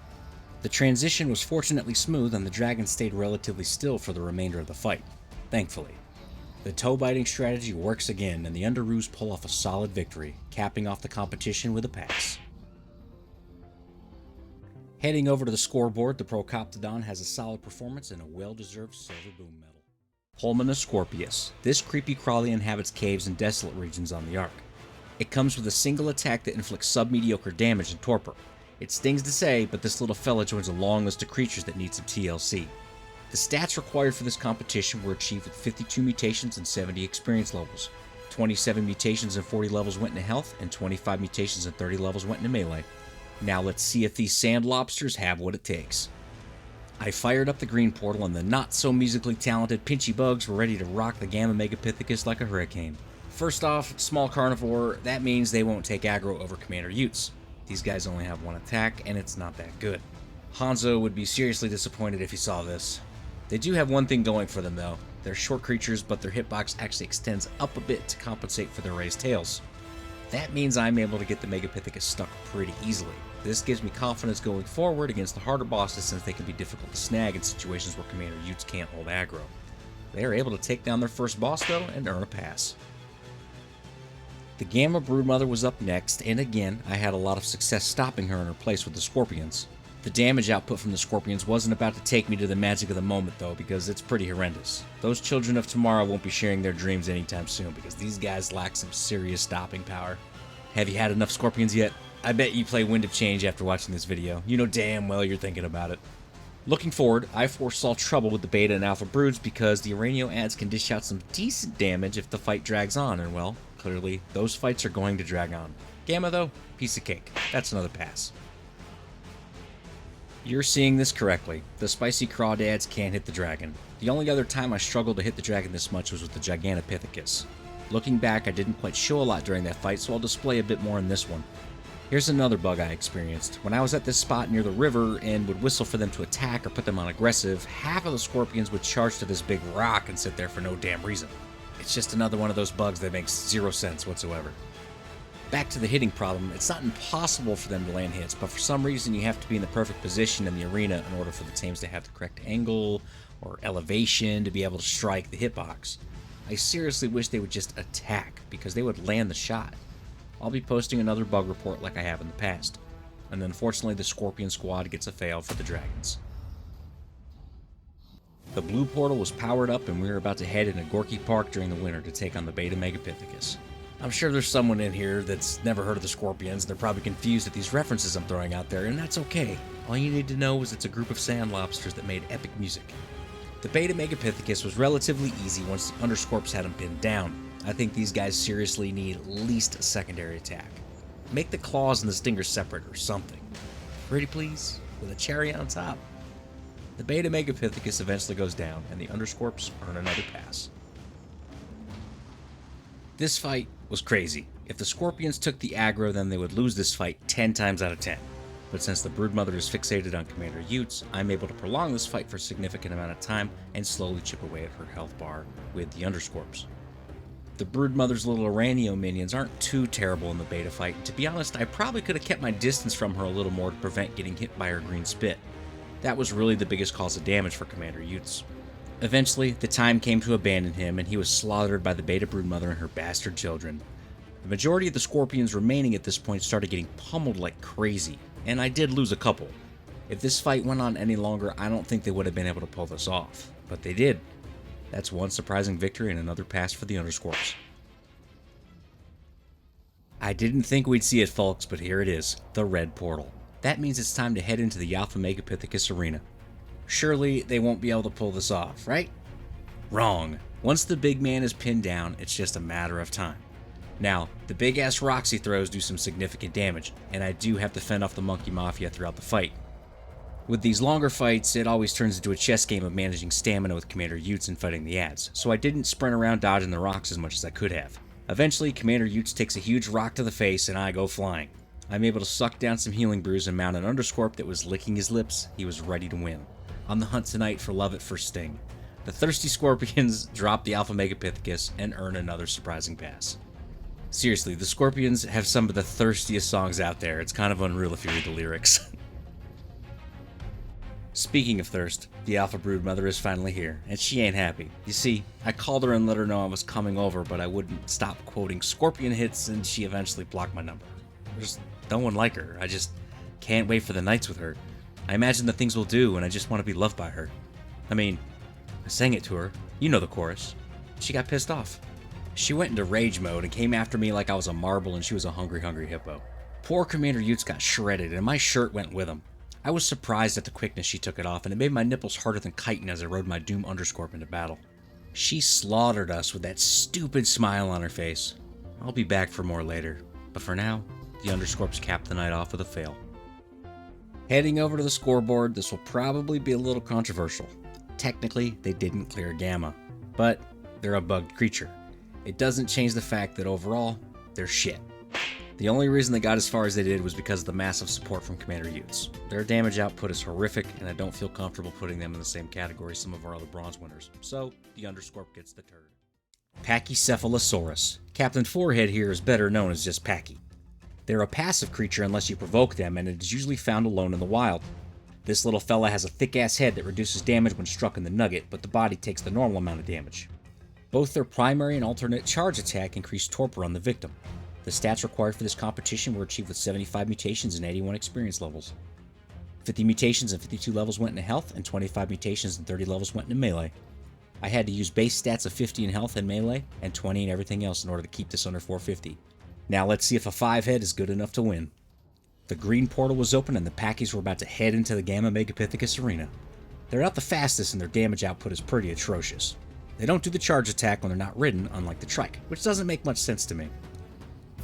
The transition was fortunately smooth, and the dragon stayed relatively still for the remainder of the fight, thankfully. The toe-biting strategy works again, and the Underoos pull off a solid victory, capping off the competition with a pass. Heading over to the scoreboard, the Procoptodon has a solid performance and a well-deserved silver boom medal. Pulmonoscorpius. This creepy crawly inhabits caves and desolate regions on the Ark. It comes with a single attack that inflicts sub-mediocre damage and torpor. It stings to say, but this little fella joins a long list of creatures that need some TLC. The stats required for this competition were achieved with 52 mutations and 70 experience levels. 27 mutations and 40 levels went into health, and 25 mutations and 30 levels went into melee. Now let's see if these sand lobsters have what it takes. I fired up the green portal, and the not-so-musically talented pinchy bugs were ready to rock the Gamma Megapithecus like a hurricane. First off, small carnivore, that means they won't take aggro over Commander Utes. These guys only have one attack, and it's not that good. Hanzo would be seriously disappointed if he saw this. They do have one thing going for them though. They're short creatures, but their hitbox actually extends up a bit to compensate for their raised tails. That means I'm able to get the Megapithecus stuck pretty easily. This gives me confidence going forward against the harder bosses, since they can be difficult to snag in situations where Commander Utes can't hold aggro. They are able to take down their first boss though and earn a pass. The Gamma Broodmother was up next, and again, I had a lot of success stopping her in her place with the Scorpions. The damage output from the Scorpions wasn't about to take me to the magic of the moment though, because it's pretty horrendous. Those children of tomorrow won't be sharing their dreams anytime soon, because these guys lack some serious stopping power. Have you had enough Scorpions yet? I bet you play Wind of Change after watching this video. You know damn well you're thinking about it. Looking forward, I foresaw trouble with the Beta and Alpha Broods because the Araneo ads can dish out some decent damage if the fight drags on, and well, clearly, those fights are going to drag on. Gamma, though, piece of cake. That's another pass. You're seeing this correctly. The spicy crawdads can't hit the dragon. The only other time I struggled to hit the dragon this much was with the Gigantopithecus. Looking back, I didn't quite show a lot during that fight, so I'll display a bit more in this one. Here's another bug I experienced. When I was at this spot near the river and would whistle for them to attack or put them on aggressive, half of the Scorpions would charge to this big rock and sit there for no damn reason. It's just another one of those bugs that makes zero sense whatsoever. Back to the hitting problem, it's not impossible for them to land hits, but for some reason you have to be in the perfect position in the arena in order for the tames to have the correct angle or elevation to be able to strike the hitbox. I seriously wish they would just attack, because they would land the shot. I'll be posting another bug report like I have in the past. And unfortunately the Scorpion squad gets a fail for the dragons. The blue portal was powered up, and we were about to head into Gorky Park during the winter to take on the Beta Megapithecus. I'm sure there's someone in here that's never heard of the Scorpions. They're probably confused at these references I'm throwing out there, and that's okay. All you need to know is it's a group of sand lobsters that made epic music. The Beta Megapithecus was relatively easy once the Underscorps had him pinned down. I think these guys seriously need at least a secondary attack. Make the claws and the stingers separate or something. Pretty please? With a cherry on top. The Beta Megapithecus eventually goes down, and the Underscorps earn another pass. This fight was crazy. If the Scorpions took the aggro, then they would lose this fight 10 times out of 10. But since the Broodmother is fixated on Commander Utes, I'm able to prolong this fight for a significant amount of time and slowly chip away at her health bar with the Underscorps. The Broodmother's little Araneo minions aren't too terrible in the beta fight, and to be honest, I probably could have kept my distance from her a little more to prevent getting hit by her green spit. That was really the biggest cause of damage for Commander Utes. Eventually, the time came to abandon him, and he was slaughtered by the Beta Broodmother and her bastard children. The majority of the Scorpions remaining at this point started getting pummeled like crazy, and I did lose a couple. If this fight went on any longer, I don't think they would have been able to pull this off, but they did. That's one surprising victory and another pass for the Underscorps. I didn't think we'd see it, folks, but here it is, the red portal. That means it's time to head into the Alpha Megapithecus arena. Surely they won't be able to pull this off, right? Wrong. Once the big man is pinned down, it's just a matter of time. Now, the big-ass rocks he throws do some significant damage, and I do have to fend off the Monkey Mafia throughout the fight. With these longer fights, it always turns into a chess game of managing stamina with Commander Utes and fighting the ads, so I didn't sprint around dodging the rocks as much as I could have. Eventually, Commander Utes takes a huge rock to the face and I go flying. I'm able to suck down some healing brews and mount an Underscorp that was licking his lips. He was ready to win. On the hunt tonight for love at first sting. The thirsty scorpions drop the Alpha Megapithecus and earn another surprising pass. Seriously, the scorpions have some of the thirstiest songs out there. It's kind of unreal if you read the lyrics. Speaking of thirst, the Alpha Broodmother is finally here, and she ain't happy. You see, I called her and let her know I was coming over, but I wouldn't stop quoting scorpion hits, and she eventually blocked my number. There's no one like her. I just can't wait for the nights with her. I imagine the things we'll do, and I just want to be loved by her. I mean, I sang it to her. You know the chorus. She got pissed off. She went into rage mode and came after me like I was a marble and she was a hungry, hungry hippo. Poor Commander Utes got shredded, and my shirt went with him. I was surprised at the quickness she took it off, and it made my nipples harder than chitin as I rode my Doom Underscorp into battle. She slaughtered us with that stupid smile on her face. I'll be back for more later, but for now, the Underscorps capped the night off with a fail. Heading over to the scoreboard, this will probably be a little controversial. Technically, they didn't clear Gamma, but they're a bugged creature. It doesn't change the fact that overall, they're shit. The only reason they got as far as they did was because of the massive support from Commander Utes. Their damage output is horrific, and I don't feel comfortable putting them in the same category as some of our other bronze winners, so the Underscorp gets the turd. Pachycephalosaurus. Captain Forehead here is better known as just Packy. They're a passive creature unless you provoke them, and it is usually found alone in the wild. This little fella has a thick-ass head that reduces damage when struck in the nugget, but the body takes the normal amount of damage. Both their primary and alternate charge attack increase torpor on the victim. The stats required for this competition were achieved with 75 mutations and 81 experience levels. 50 mutations and 52 levels went into health, and 25 mutations and 30 levels went into melee. I had to use base stats of 50 in health and melee, and 20 in everything else in order to keep this under 450. Now let's see if a 5-head is good enough to win. The green portal was open and the Packies were about to head into the Gamma Megapithecus arena. They're not the fastest and their damage output is pretty atrocious. They don't do the charge attack when they're not ridden, unlike the Trike, which doesn't make much sense to me.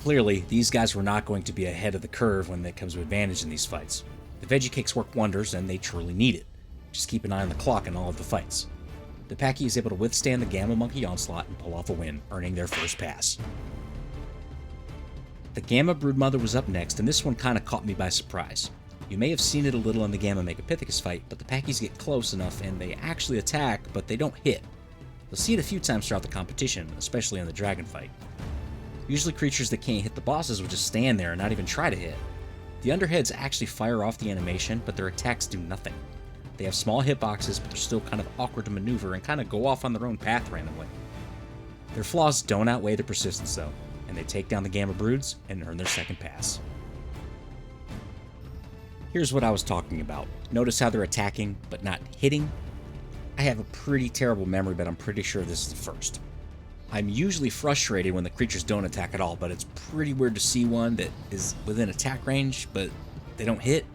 Clearly, these guys were not going to be ahead of the curve when it comes to advantage in these fights. The Veggie Cakes work wonders, and they truly need it. Just keep an eye on the clock in all of the fights. The Packy is able to withstand the Gamma Monkey onslaught and pull off a win, earning their first pass. The Gamma Broodmother was up next, and this one kinda caught me by surprise. You may have seen it a little in the Gamma Megapithecus fight, but the Packies get close enough and they actually attack, but they don't hit. You'll see it a few times throughout the competition, especially in the dragon fight. Usually creatures that can't hit the bosses will just stand there and not even try to hit. The Underheads actually fire off the animation, but their attacks do nothing. They have small hitboxes, but they're still kind of awkward to maneuver and kind of go off on their own path randomly. Their flaws don't outweigh their persistence though, and they take down the Gamma Broods and earn their second pass. Here's what I was talking about. Notice how they're attacking, but not hitting? I have a pretty terrible memory, but I'm pretty sure this is the first. I'm usually frustrated when the creatures don't attack at all, but it's pretty weird to see one that is within attack range, but they don't hit.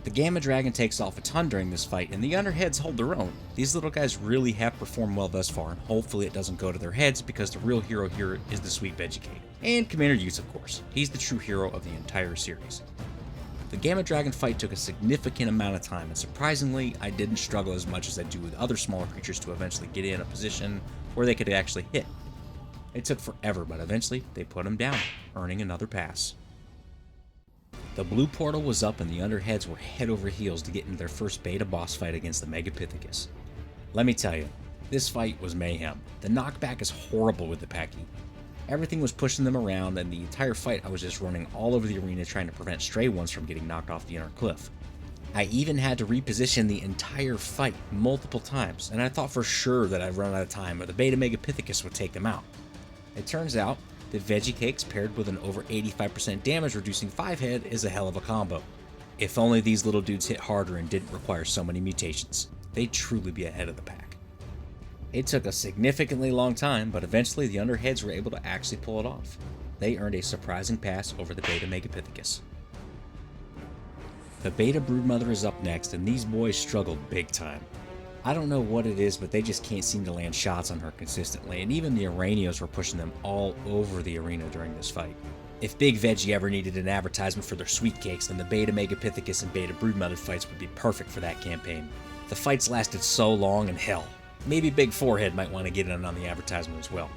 The Gamma Dragon takes off a ton during this fight, and the Underheads hold their own. These little guys really have performed well thus far, and hopefully it doesn't go to their heads because the real hero here is the sweet Veggie Cake. And Commander Utes, of course. He's the true hero of the entire series. The Gamma Dragon fight took a significant amount of time, and surprisingly, I didn't struggle as much as I do with other smaller creatures to eventually get in a position where they could actually hit. It took forever, but eventually they put him down, earning another pass. The blue portal was up and the Underheads were head over heels to get into their first beta boss fight against the Megapithecus. Let me tell you, this fight was mayhem. The knockback is horrible with the Packy. Everything was pushing them around, and the entire fight I was just running all over the arena trying to prevent stray ones from getting knocked off the inner cliff. I even had to reposition the entire fight multiple times, and I thought for sure that I'd run out of time or the beta Megapithecus would take them out. It turns out that Veggie Cakes paired with an over 85% damage reducing 5-head is a hell of a combo. If only these little dudes hit harder and didn't require so many mutations, they'd truly be ahead of the pack. It took a significantly long time, but eventually the Underheads were able to actually pull it off. They earned a surprising pass over the beta Megapithecus. The beta Broodmother is up next, and these boys struggled big time. I don't know what it is, but they just can't seem to land shots on her consistently, and even the Araneos were pushing them all over the arena during this fight. If Big Veggie ever needed an advertisement for their sweet cakes, then the beta Megapithecus and beta Broodmother fights would be perfect for that campaign. The fights lasted so long, and hell, maybe Big Forehead might want to get in on the advertisement as well.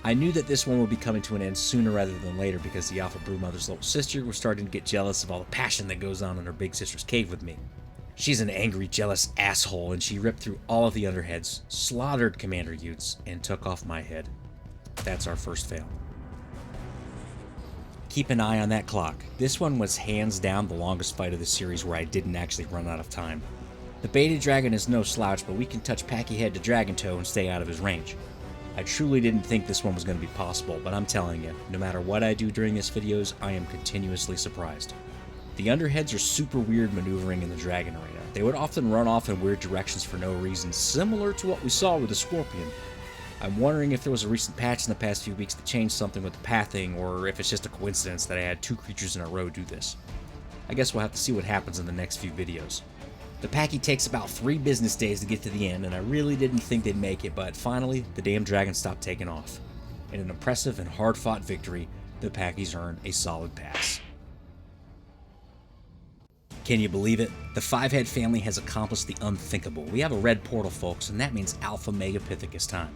I knew that this one would be coming to an end sooner rather than later because the Alpha Broodmother's little sister was starting to get jealous of all the passion that goes on in her big sister's cave with me. She's an angry, jealous asshole, and she ripped through all of the underheads, slaughtered Commander Utes, and took off my head. That's our first fail. Keep an eye on that clock. This one was hands down the longest fight of the series where I didn't actually run out of time. The beta dragon is no slouch, but we can touch Packy Head to Dragon Toe and stay out of his range. I truly didn't think this one was going to be possible, but I'm telling you, no matter what I do during these videos, I am continuously surprised. The underheads are super weird maneuvering in the dragon arena. They would often run off in weird directions for no reason, similar to what we saw with the scorpion. I'm wondering if there was a recent patch in the past few weeks that changed something with the pathing, or if it's just a coincidence that I had 2 creatures in a row do this. I guess we'll have to see what happens in the next few videos. The Packy takes about 3 business days to get to the end, and I really didn't think they'd make it, but finally, the damn dragon stopped taking off. In an impressive and hard-fought victory, the Packies earn a solid pass. Can you believe it? The 5-head family has accomplished the unthinkable. We have a red portal, folks, and that means Alpha Megapithecus time.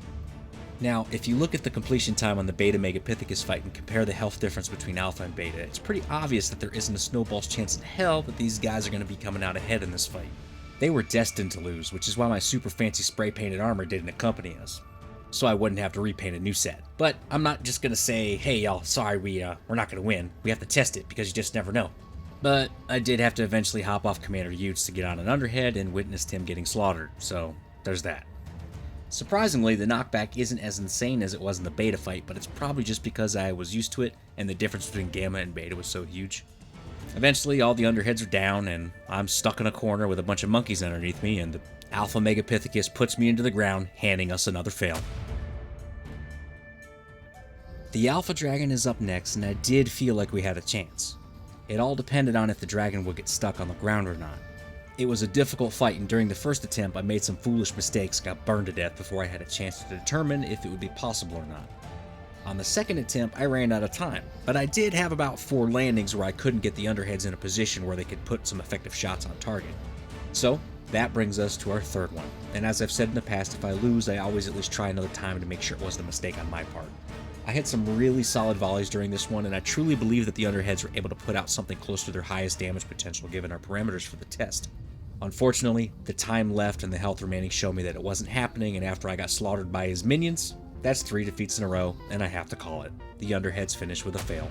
Now, if you look at the completion time on the Beta Megapithecus fight and compare the health difference between Alpha and Beta, it's pretty obvious that there isn't a snowball's chance in hell that these guys are going to be coming out ahead in this fight. They were destined to lose, which is why my super fancy spray painted armor didn't accompany us, so I wouldn't have to repaint a new set. But I'm not just going to say, hey y'all, sorry we're not going to win. We have to test it because you just never know. But I did have to eventually hop off Commander Utes to get on an underhead and witnessed him getting slaughtered, so there's that. Surprisingly, the knockback isn't as insane as it was in the beta fight, but it's probably just because I was used to it and the difference between Gamma and Beta was so huge. Eventually, all the underheads are down and I'm stuck in a corner with a bunch of monkeys underneath me, and the Alpha Megapithecus puts me into the ground, handing us another fail. The Alpha Dragon is up next, and I did feel like we had a chance. It all depended on if the dragon would get stuck on the ground or not. It was a difficult fight, and during the first attempt I made some foolish mistakes, got burned to death before I had a chance to determine if it would be possible or not. On the second attempt I ran out of time, but I did have about 4 landings where I couldn't get the underheads in a position where they could put some effective shots on target. So that brings us to our third one, and as I've said in the past, if I lose I always at least try another time to make sure it wasn't a mistake on my part. I had some really solid volleys during this one, and I truly believe that the underheads were able to put out something close to their highest damage potential given our parameters for the test. Unfortunately, the time left and the health remaining showed me that it wasn't happening, and after I got slaughtered by his minions, that's 3 defeats in a row, and I have to call it. The underheads finished with a fail.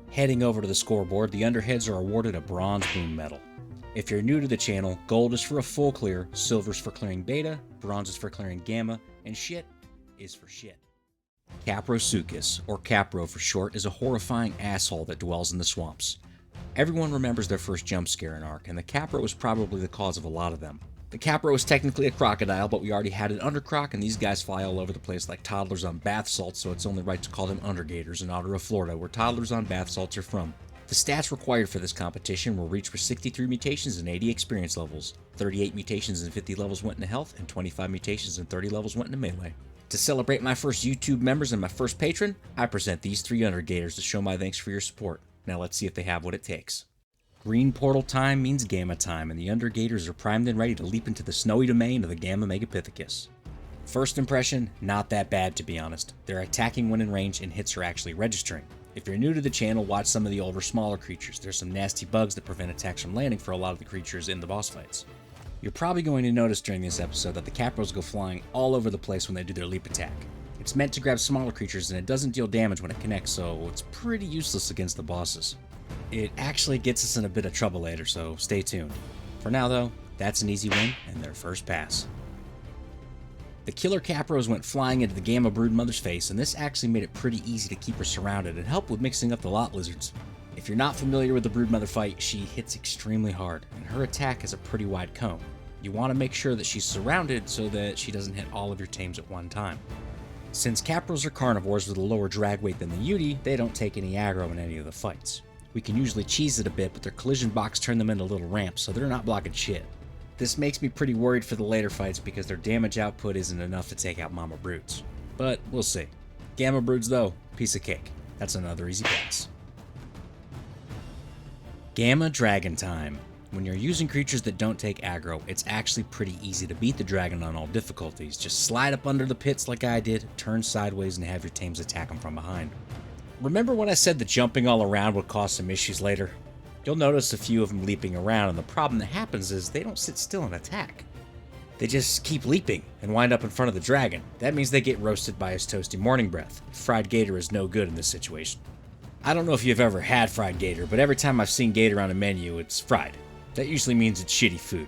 Heading over to the scoreboard, the underheads are awarded a bronze boom medal. If you're new to the channel, gold is for a full clear, silver is for clearing beta, bronze is for clearing gamma, and shit is for shit. Caprosuchus, or Capro for short, is a horrifying asshole that dwells in the swamps. Everyone remembers their first jump scare in Ark, and the Capro was probably the cause of a lot of them. The Capro is technically a crocodile, but we already had an undercroc, and these guys fly all over the place like toddlers on bath salts, so it's only right to call them undergators in honor of Florida, where toddlers on bath salts are from. The stats required for this competition were reached with 63 mutations and 80 experience levels. 38 mutations and 50 levels went into health, and 25 mutations and 30 levels went into melee. To celebrate my first YouTube members and my first patron, I present these 3 undergators to show my thanks for your support. Now let's see if they have what it takes. Green portal time means gamma time, and the undergators are primed and ready to leap into the snowy domain of the Gamma Megapithecus. First impression, not that bad to be honest. They're attacking when in range and hits are actually registering. If you're new to the channel, watch some of the older smaller creatures. There's some nasty bugs that prevent attacks from landing for a lot of the creatures in the boss fights. You're probably going to notice during this episode that the Capros go flying all over the place when they do their leap attack. It's meant to grab smaller creatures and it doesn't deal damage when it connects, so it's pretty useless against the bosses. It actually gets us in a bit of trouble later, so stay tuned. For now though, that's an easy win and their first pass. The killer Capros went flying into the Gamma Broodmother's face, and this actually made it pretty easy to keep her surrounded and helped with mixing up the lot lizards. If you're not familiar with the Broodmother fight, she hits extremely hard, and her attack has a pretty wide cone. You want to make sure that she's surrounded so that she doesn't hit all of your tames at one time. Since Capros are carnivores with a lower drag weight than the Yudi, they don't take any aggro in any of the fights. We can usually cheese it a bit, but their collision box turned them into little ramps, so they're not blocking shit. This makes me pretty worried for the later fights because their damage output isn't enough to take out Mama Broods. But we'll see. Gamma Broods though, piece of cake. That's another easy pass. Gamma Dragon time. When you're using creatures that don't take aggro, it's actually pretty easy to beat the dragon on all difficulties. Just slide up under the pits like I did, turn sideways, and have your tames attack them from behind. Remember when I said the jumping all around would cause some issues later? You'll notice a few of them leaping around, and the problem that happens is they don't sit still and attack. They just keep leaping and wind up in front of the dragon. That means they get roasted by his toasty morning breath. Fried gator is no good in this situation. I don't know if you've ever had fried gator, but every time I've seen gator on a menu, it's fried. That usually means it's shitty food.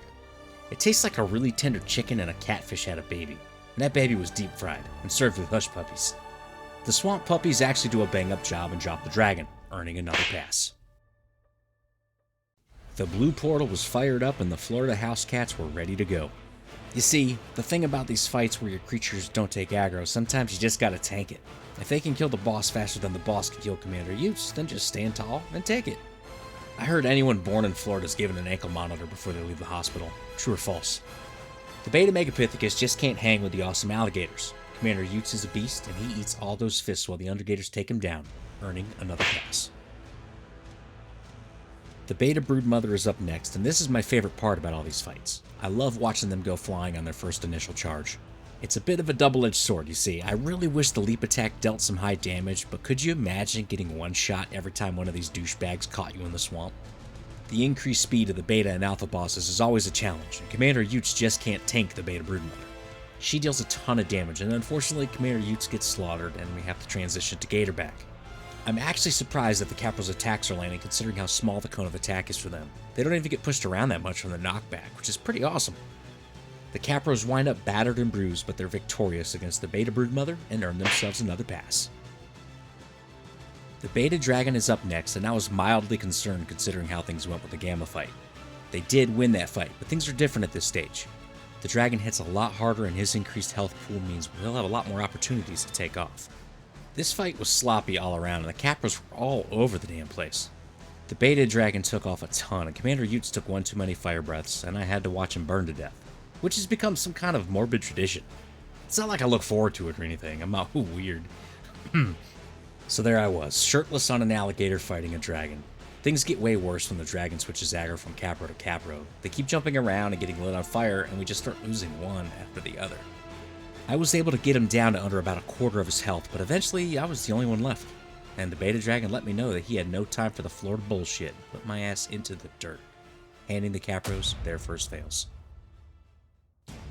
It tastes like a really tender chicken and a catfish had a baby. And that baby was deep fried and served with hush puppies. The swamp puppies actually do a bang-up job and drop the dragon, earning another pass. The blue portal was fired up and the Florida house cats were ready to go. You see, the thing about these fights where your creatures don't take aggro, sometimes you just gotta tank it. If they can kill the boss faster than the boss can kill Commander Utes, then just stand tall and take it. I heard anyone born in Florida is given an ankle monitor before they leave the hospital. True or false? The Beta Megapithecus just can't hang with the awesome alligators. Commander Utes is a beast, and he eats all those fists while the Undergators take him down, earning another pass. The Beta Broodmother is up next, and this is my favorite part about all these fights. I love watching them go flying on their first initial charge. It's a bit of a double-edged sword, you see. I really wish the leap attack dealt some high damage, but could you imagine getting one shot every time one of these douchebags caught you in the swamp? The increased speed of the Beta and Alpha bosses is always a challenge, and Commander Utes just can't tank the Beta Broodmother. She deals a ton of damage, and unfortunately Commander Utes gets slaughtered, and we have to transition to Gatorback. I'm actually surprised that the Capro's attacks are landing considering how small the cone of attack is for them. They don't even get pushed around that much from the knockback, which is pretty awesome. The Capros wind up battered and bruised, but they're victorious against the Beta Broodmother and earn themselves another pass. The Beta Dragon is up next, and I was mildly concerned considering how things went with the Gamma fight. They did win that fight, but things are different at this stage. The Dragon hits a lot harder and his increased health pool means we'll have a lot more opportunities to take off. This fight was sloppy all around, and the Capros were all over the damn place. The Beta Dragon took off a ton, and Commander Utes took one too many fire breaths, and I had to watch him burn to death, which has become some kind of morbid tradition. It's not like I look forward to it or anything, I'm not weird. So there I was, shirtless on an alligator fighting a dragon. Things get way worse when the dragon switches aggro from Capro to Capro. They keep jumping around and getting lit on fire, and we just start losing one after the other. I was able to get him down to under about a quarter of his health, but eventually I was the only one left. And the Beta Dragon let me know that he had no time for the Florida bullshit, put my ass into the dirt, handing the Capros their first fails.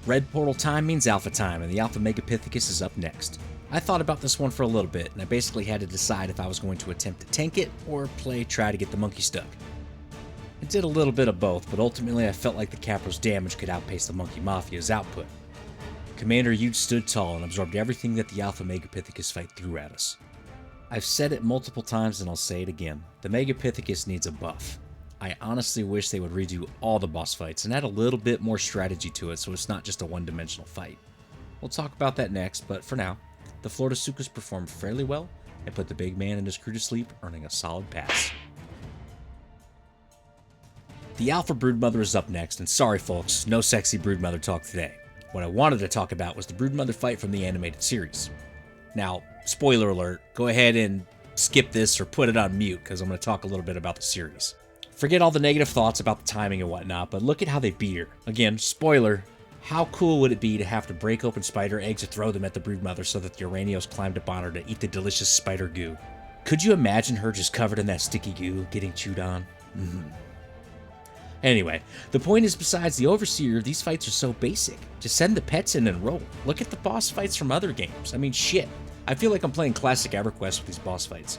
Red portal time means alpha time, and the Alpha Megapithecus is up next. I thought about this one for a little bit, and I basically had to decide if I was going to attempt to tank it, or try to get the monkey stuck. I did a little bit of both, but ultimately I felt like the Capro's damage could outpace the Monkey Mafia's output. Commander Utes stood tall and absorbed everything that the Alpha Megapithecus fight threw at us. I've said it multiple times and I'll say it again, the Megapithecus needs a buff. I honestly wish they would redo all the boss fights and add a little bit more strategy to it so it's not just a one-dimensional fight. We'll talk about that next, but for now, the Florida Sukas performed fairly well and put the big man and his crew to sleep, earning a solid pass. The Alpha Broodmother is up next, and sorry folks, no sexy Broodmother talk today. What I wanted to talk about was the Broodmother fight from the animated series. Now, spoiler alert, go ahead and skip this or put it on mute because I'm going to talk a little bit about the series. Forget all the negative thoughts about the timing and whatnot, but look at how they beat her. Again, spoiler, how cool would it be to have to break open spider eggs or throw them at the Broodmother so that the Araneos climbed up on her to eat the delicious spider goo? Could you imagine her just covered in that sticky goo getting chewed on? Anyway, the point is besides the Overseer, these fights are so basic. Just send the pets in and roll. Look at the boss fights from other games. I mean, shit. I feel like I'm playing classic EverQuest with these boss fights.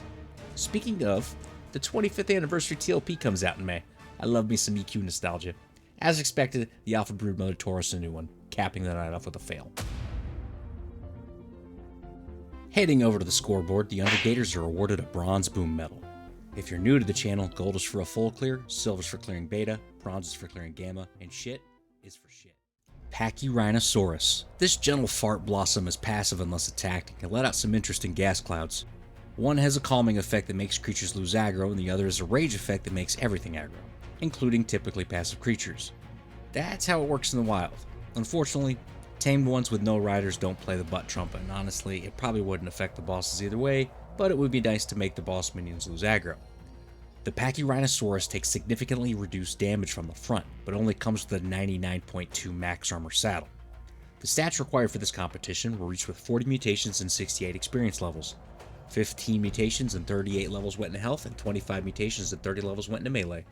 Speaking of, the 25th anniversary TLP comes out in May. I love me some EQ nostalgia. As expected, the Alpha Broodmother tore us a new one, capping the night off with a fail. Heading over to the scoreboard, the Undergators are awarded a Bronze Boom Medal. If you're new to the channel, gold is for a full clear, silver is for clearing beta, bronze is for clearing gamma, and shit is for shit. Hyaenodon. This gentle fart blossom is passive unless attacked and can let out some interesting gas clouds. One has a calming effect that makes creatures lose aggro, and the other is a rage effect that makes everything aggro, including typically passive creatures. That's how it works in the wild. Unfortunately, tamed ones with no riders don't play the butt trumpet, and honestly, it probably wouldn't affect the bosses either way, but it would be nice to make the boss minions lose aggro. The Hyaenodon takes significantly reduced damage from the front, but only comes with a 99.2 max armor saddle. The stats required for this competition were reached with 40 mutations and 68 experience levels. 15 mutations and 38 levels went into health, and 25 mutations and 30 levels went into melee.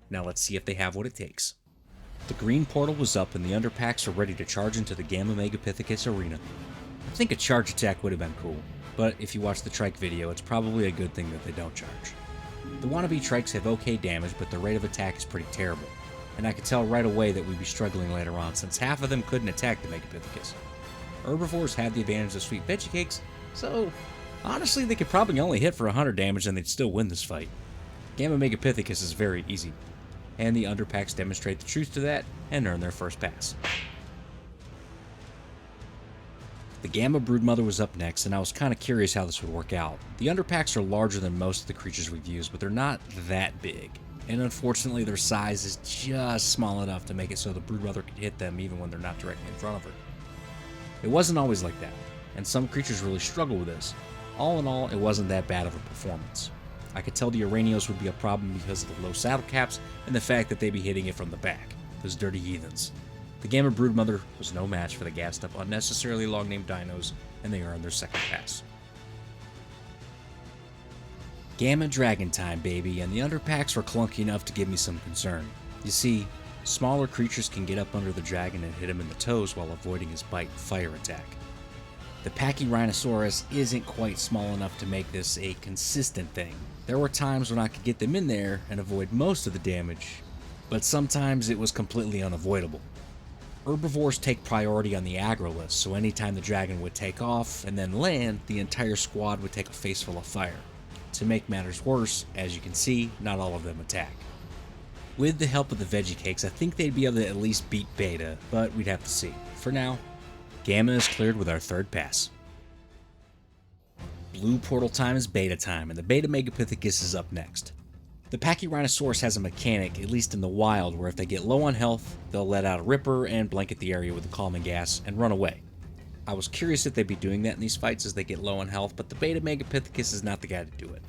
Now let's see if they have what it takes. The green portal was up and the underpacks are ready to charge into the Gamma Megapithecus arena. I think a charge attack would have been cool, but if you watch the Trike video, it's probably a good thing that they don't charge. The wannabe Trikes have okay damage, but their rate of attack is pretty terrible, and I could tell right away that we'd be struggling later on since half of them couldn't attack the Megapithecus. Herbivores had the advantage of sweet veggie cakes, so honestly they could probably only hit for 100 damage and they'd still win this fight. Gamma Megapithecus is very easy, and the underpacks demonstrate the truth to that and earn their first pass. The Gamma Broodmother was up next, and I was kind of curious how this would work out. The underpacks are larger than most of the creatures we've used, but they're not that big, and unfortunately their size is just small enough to make it so the Broodmother can hit them even when they're not directly in front of her. It wasn't always like that, and some creatures really struggle with this. All in all, it wasn't that bad of a performance. I could tell the Araneos would be a problem because of the low saddle caps and the fact that they'd be hitting it from the back, those dirty heathens. The Gamma Broodmother was no match for the gassed up, unnecessarily long-named dinos, and they earned their second pass. Gamma Dragon time, baby, and the underpacks were clunky enough to give me some concern. You see, smaller creatures can get up under the dragon and hit him in the toes while avoiding his bite and fire attack. The Pachyrhinosaurus isn't quite small enough to make this a consistent thing. There were times when I could get them in there and avoid most of the damage, but sometimes it was completely unavoidable. Herbivores take priority on the aggro list, so anytime the dragon would take off and then land, the entire squad would take a faceful of fire. To make matters worse, as you can see, not all of them attack. With the help of the veggie cakes, I think they'd be able to at least beat Beta, but we'd have to see. For now, Gamma is cleared with our third pass. Blue portal time is Beta time, and the Beta Megapithecus is up next. The Pachyrhinosaurus has a mechanic, at least in the wild, where if they get low on health, they'll let out a ripper and blanket the area with a calming gas and run away. I was curious if they'd be doing that in these fights as they get low on health, but the Beta Megapithecus is not the guy to do it.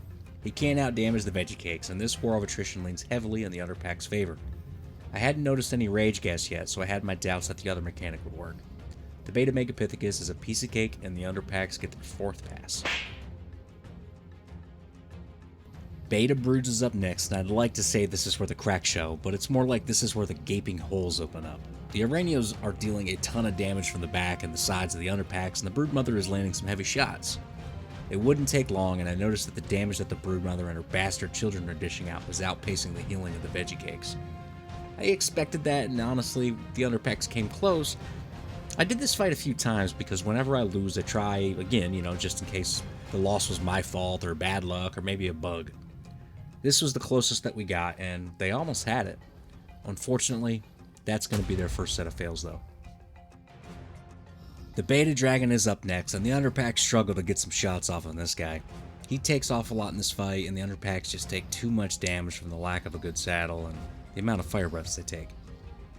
He can't outdamage the veggie cakes, and this war of attrition leans heavily in the underpack's favor. I hadn't noticed any rage gas yet, so I had my doubts that the other mechanic would work. The Beta Megapithecus is a piece of cake, and the underpacks get their fourth pass. Beta Broods is up next, and I'd like to say this is where the cracks show, but it's more like this is where the gaping holes open up. The Araneos are dealing a ton of damage from the back and the sides of the underpacks, and the Broodmother is landing some heavy shots. It wouldn't take long, and I noticed that the damage that the Broodmother and her bastard children are dishing out was outpacing the healing of the veggie cakes. I expected that, and honestly, the underpacks came close. I did this fight a few times because whenever I lose, I try again, just in case the loss was my fault or bad luck or maybe a bug. This was the closest that we got, and they almost had it. Unfortunately, that's going to be their first set of fails, though. The Beta Dragon is up next, and the underpacks struggle to get some shots off on this guy. He takes off a lot in this fight, and the underpacks just take too much damage from the lack of a good saddle and the amount of fire breaths they take.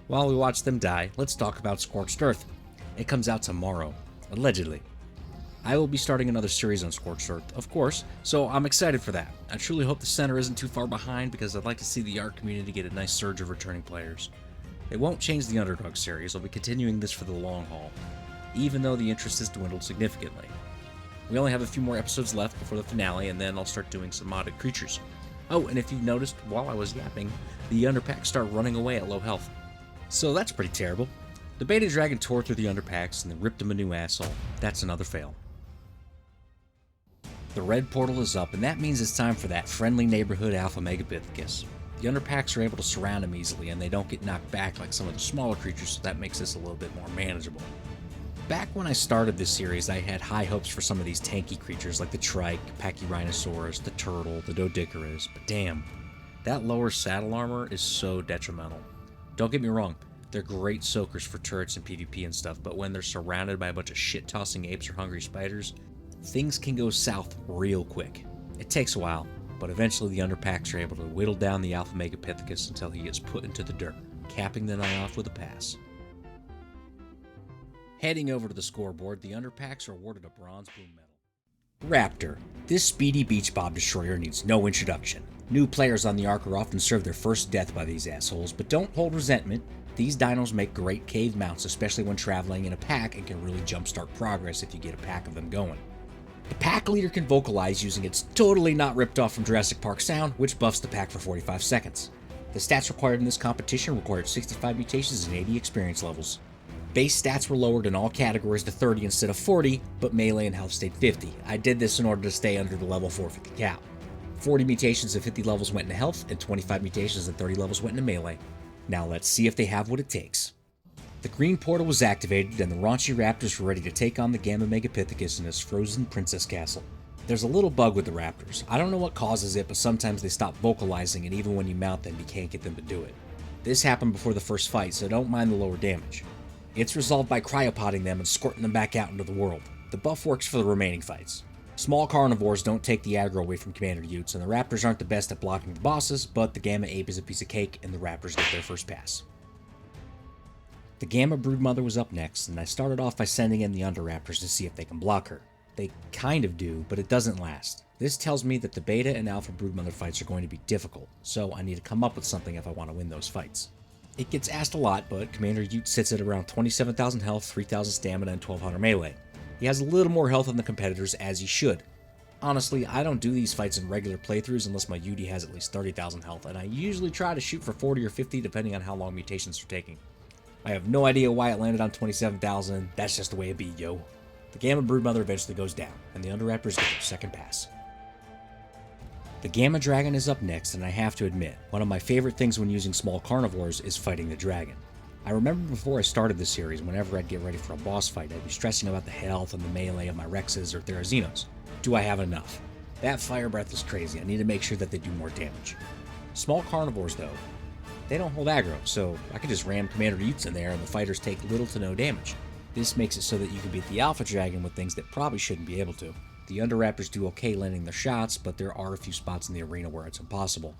While we watch them die, let's talk about Scorched Earth. It comes out tomorrow, allegedly. I will be starting another series on Scorched Earth, of course, so I'm excited for that. I truly hope the center isn't too far behind because I'd like to see the Ark community get a nice surge of returning players. It won't change the Underdog series, I'll be continuing this for the long haul, even though the interest has dwindled significantly. We only have a few more episodes left before the finale, and then I'll start doing some modded creatures. Oh, and if you've noticed, while I was yapping, the underpacks start running away at low health. So that's pretty terrible. The Beta Dragon tore through the underpacks and then ripped him a new asshole. That's another fail. The red portal is up, and that means it's time for that friendly neighborhood Alpha Megapithecus. The underpacks are able to surround him easily, and they don't get knocked back like some of the smaller creatures, so that makes this a little bit more manageable. Back when I started this series, I had high hopes for some of these tanky creatures like the Trike, Pachyrhinosaurus, the Turtle, the Doedicurus, but damn, that lower saddle armor is so detrimental. Don't get me wrong, they're great soakers for turrets and PvP and stuff, but when they're surrounded by a bunch of shit-tossing apes or hungry spiders, things can go south real quick. It takes a while, but eventually the underpacks are able to whittle down the Alpha Megapithecus until he gets put into the dirt, capping the night off with a pass. Heading over to the scoreboard, the underpacks are awarded a bronze boom medal. Raptor. This speedy beach bob destroyer needs no introduction. New players on the Ark are often served their first death by these assholes, but don't hold resentment. These dinos make great cave mounts, especially when traveling in a pack, and can really jumpstart progress if you get a pack of them going. The pack leader can vocalize using its totally not ripped off from Jurassic Park sound, which buffs the pack for 45 seconds. The stats required in this competition required 65 mutations and 80 experience levels. Base stats were lowered in all categories to 30 instead of 40, but melee and health stayed 50. I did this in order to stay under the level 450 cap. 40 mutations and 50 levels went into health, and 25 mutations and 30 levels went into melee. Now let's see if they have what it takes. The green portal was activated, and the raunchy raptors were ready to take on the Gamma Megapithecus in his frozen princess castle. There's a little bug with the raptors. I don't know what causes it, but sometimes they stop vocalizing, and even when you mount them, you can't get them to do it. This happened before the first fight, so don't mind the lower damage. It's resolved by cryopoding them and squirting them back out into the world. The buff works for the remaining fights. Small carnivores don't take the aggro away from Commander Utes, and the raptors aren't the best at blocking the bosses, but the Gamma Ape is a piece of cake, and the raptors get their first pass. The Gamma Broodmother was up next, and I started off by sending in the Underraptors to see if they can block her. They kind of do, but it doesn't last. This tells me that the Beta and Alpha Broodmother fights are going to be difficult, so I need to come up with something if I want to win those fights. It gets asked a lot, but Commander Ute sits at around 27,000 health, 3,000 stamina, and 1,200 melee. He has a little more health than the competitors, as he should. Honestly, I don't do these fights in regular playthroughs unless my UD has at least 30,000 health, and I usually try to shoot for 40 or 50 depending on how long mutations are taking. I have no idea why it landed on 27,000, that's just the way it be, yo. The Gamma Broodmother eventually goes down, and the Underraptors get their second pass. The Gamma Dragon is up next, and I have to admit, one of my favorite things when using small carnivores is fighting the dragon. I remember before I started the series, whenever I'd get ready for a boss fight, I'd be stressing about the health and the melee of my Rexes or Therazinos. Do I have enough? That fire breath is crazy, I need to make sure that they do more damage. Small carnivores, though, they don't hold aggro, so I can just ram Commander Utes in there and the fighters take little to no damage. This makes it so that you can beat the Alpha Dragon with things that probably shouldn't be able to. The Underraptors do okay landing their shots, but there are a few spots in the arena where it's impossible.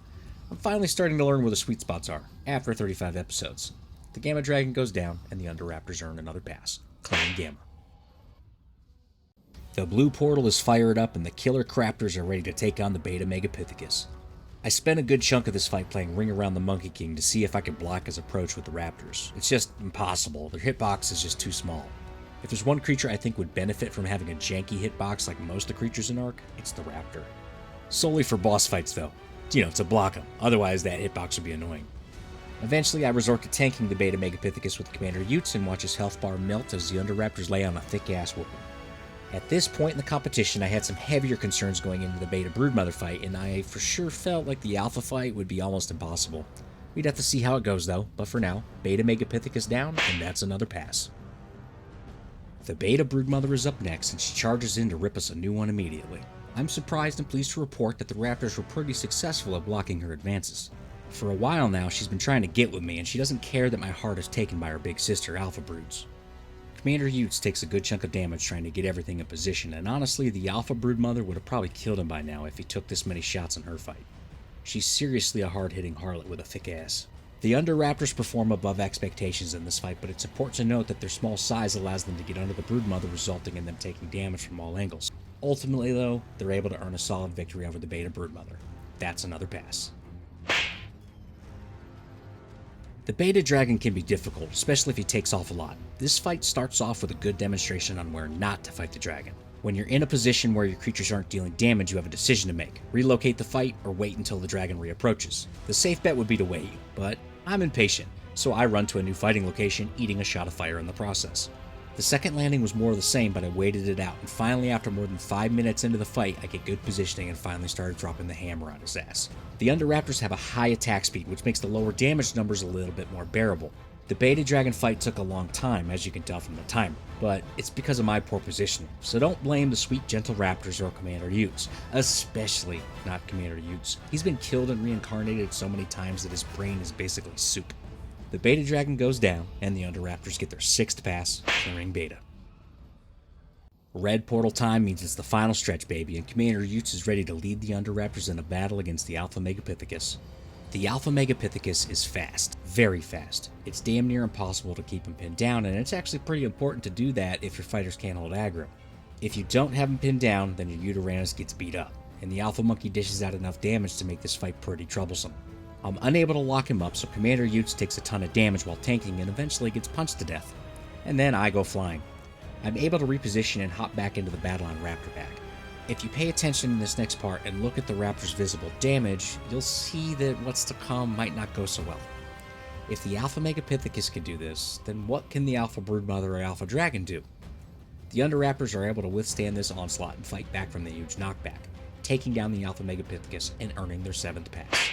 I'm finally starting to learn where the sweet spots are, after 35 episodes. The Gamma Dragon goes down, and the Underraptors earn another pass, claiming Gamma. The blue portal is fired up, and the killer Craptors are ready to take on the Beta Megapithecus. I spent a good chunk of this fight playing Ring Around the Monkey King to see if I could block his approach with the Raptors. It's just impossible, their hitbox is just too small. If there's one creature I think would benefit from having a janky hitbox like most of the creatures in Ark, it's the Raptor. Solely for boss fights though, to block him, otherwise that hitbox would be annoying. Eventually I resort to tanking the Beta Megapithecus with Commander Utes and watch his health bar melt as the Underraptors lay on a thick ass whooping. At this point in the competition I had some heavier concerns going into the Beta Broodmother fight, and I for sure felt like the Alpha fight would be almost impossible. We'd have to see how it goes though, but for now, Beta Megapithecus down, and that's another pass. The Beta Broodmother is up next, and she charges in to rip us a new one immediately. I'm surprised and pleased to report that the Raptors were pretty successful at blocking her advances. For a while now, she's been trying to get with me, and she doesn't care that my heart is taken by her big sister, Alpha Broods. Commander Utes takes a good chunk of damage trying to get everything in position, and honestly, the Alpha Broodmother would have probably killed him by now if he took this many shots in her fight. She's seriously a hard-hitting harlot with a thick ass. The Underraptors perform above expectations in this fight, but it's important to note that their small size allows them to get under the Broodmother, resulting in them taking damage from all angles. Ultimately, though, they're able to earn a solid victory over the Beta Broodmother. That's another pass. The Beta Dragon can be difficult, especially if he takes off a lot. This fight starts off with a good demonstration on where not to fight the dragon. When you're in a position where your creatures aren't dealing damage, you have a decision to make. Relocate the fight, or wait until the dragon reapproaches. The safe bet would be to wait, but I'm impatient, so I run to a new fighting location, eating a shot of fire in the process. The second landing was more of the same, but I waited it out, and finally after more than 5 minutes into the fight, I get good positioning and finally started dropping the hammer on his ass. The Underraptors have a high attack speed, which makes the lower damage numbers a little bit more bearable. The Beta Dragon fight took a long time, as you can tell from the timer, but it's because of my poor positioning, so don't blame the sweet gentle Raptors or Commander Utes, especially not Commander Utes. He's been killed and reincarnated so many times that his brain is basically soup. The Beta Dragon goes down, and the Underraptors get their 6th pass, clearing Beta. Red portal time means it's the final stretch, baby, and Commander Utes is ready to lead the Underraptors in a battle against the Alpha Megapithecus. The Alpha Megapithecus is fast, very fast. It's damn near impossible to keep him pinned down, and it's actually pretty important to do that if your fighters can't hold aggro. If you don't have him pinned down, then your Uteranus gets beat up, and the Alpha Monkey dishes out enough damage to make this fight pretty troublesome. I'm unable to lock him up, so Commander Utes takes a ton of damage while tanking and eventually gets punched to death. And then I go flying. I'm able to reposition and hop back into the battle on Raptor Back. If you pay attention in this next part and look at the raptor's visible damage, you'll see that what's to come might not go so well. If the Alpha Megapithecus can do this, then what can the Alpha Broodmother or Alpha Dragon do? The Underraptors are able to withstand this onslaught and fight back from the huge knockback, taking down the Alpha Megapithecus and earning their 7th pass.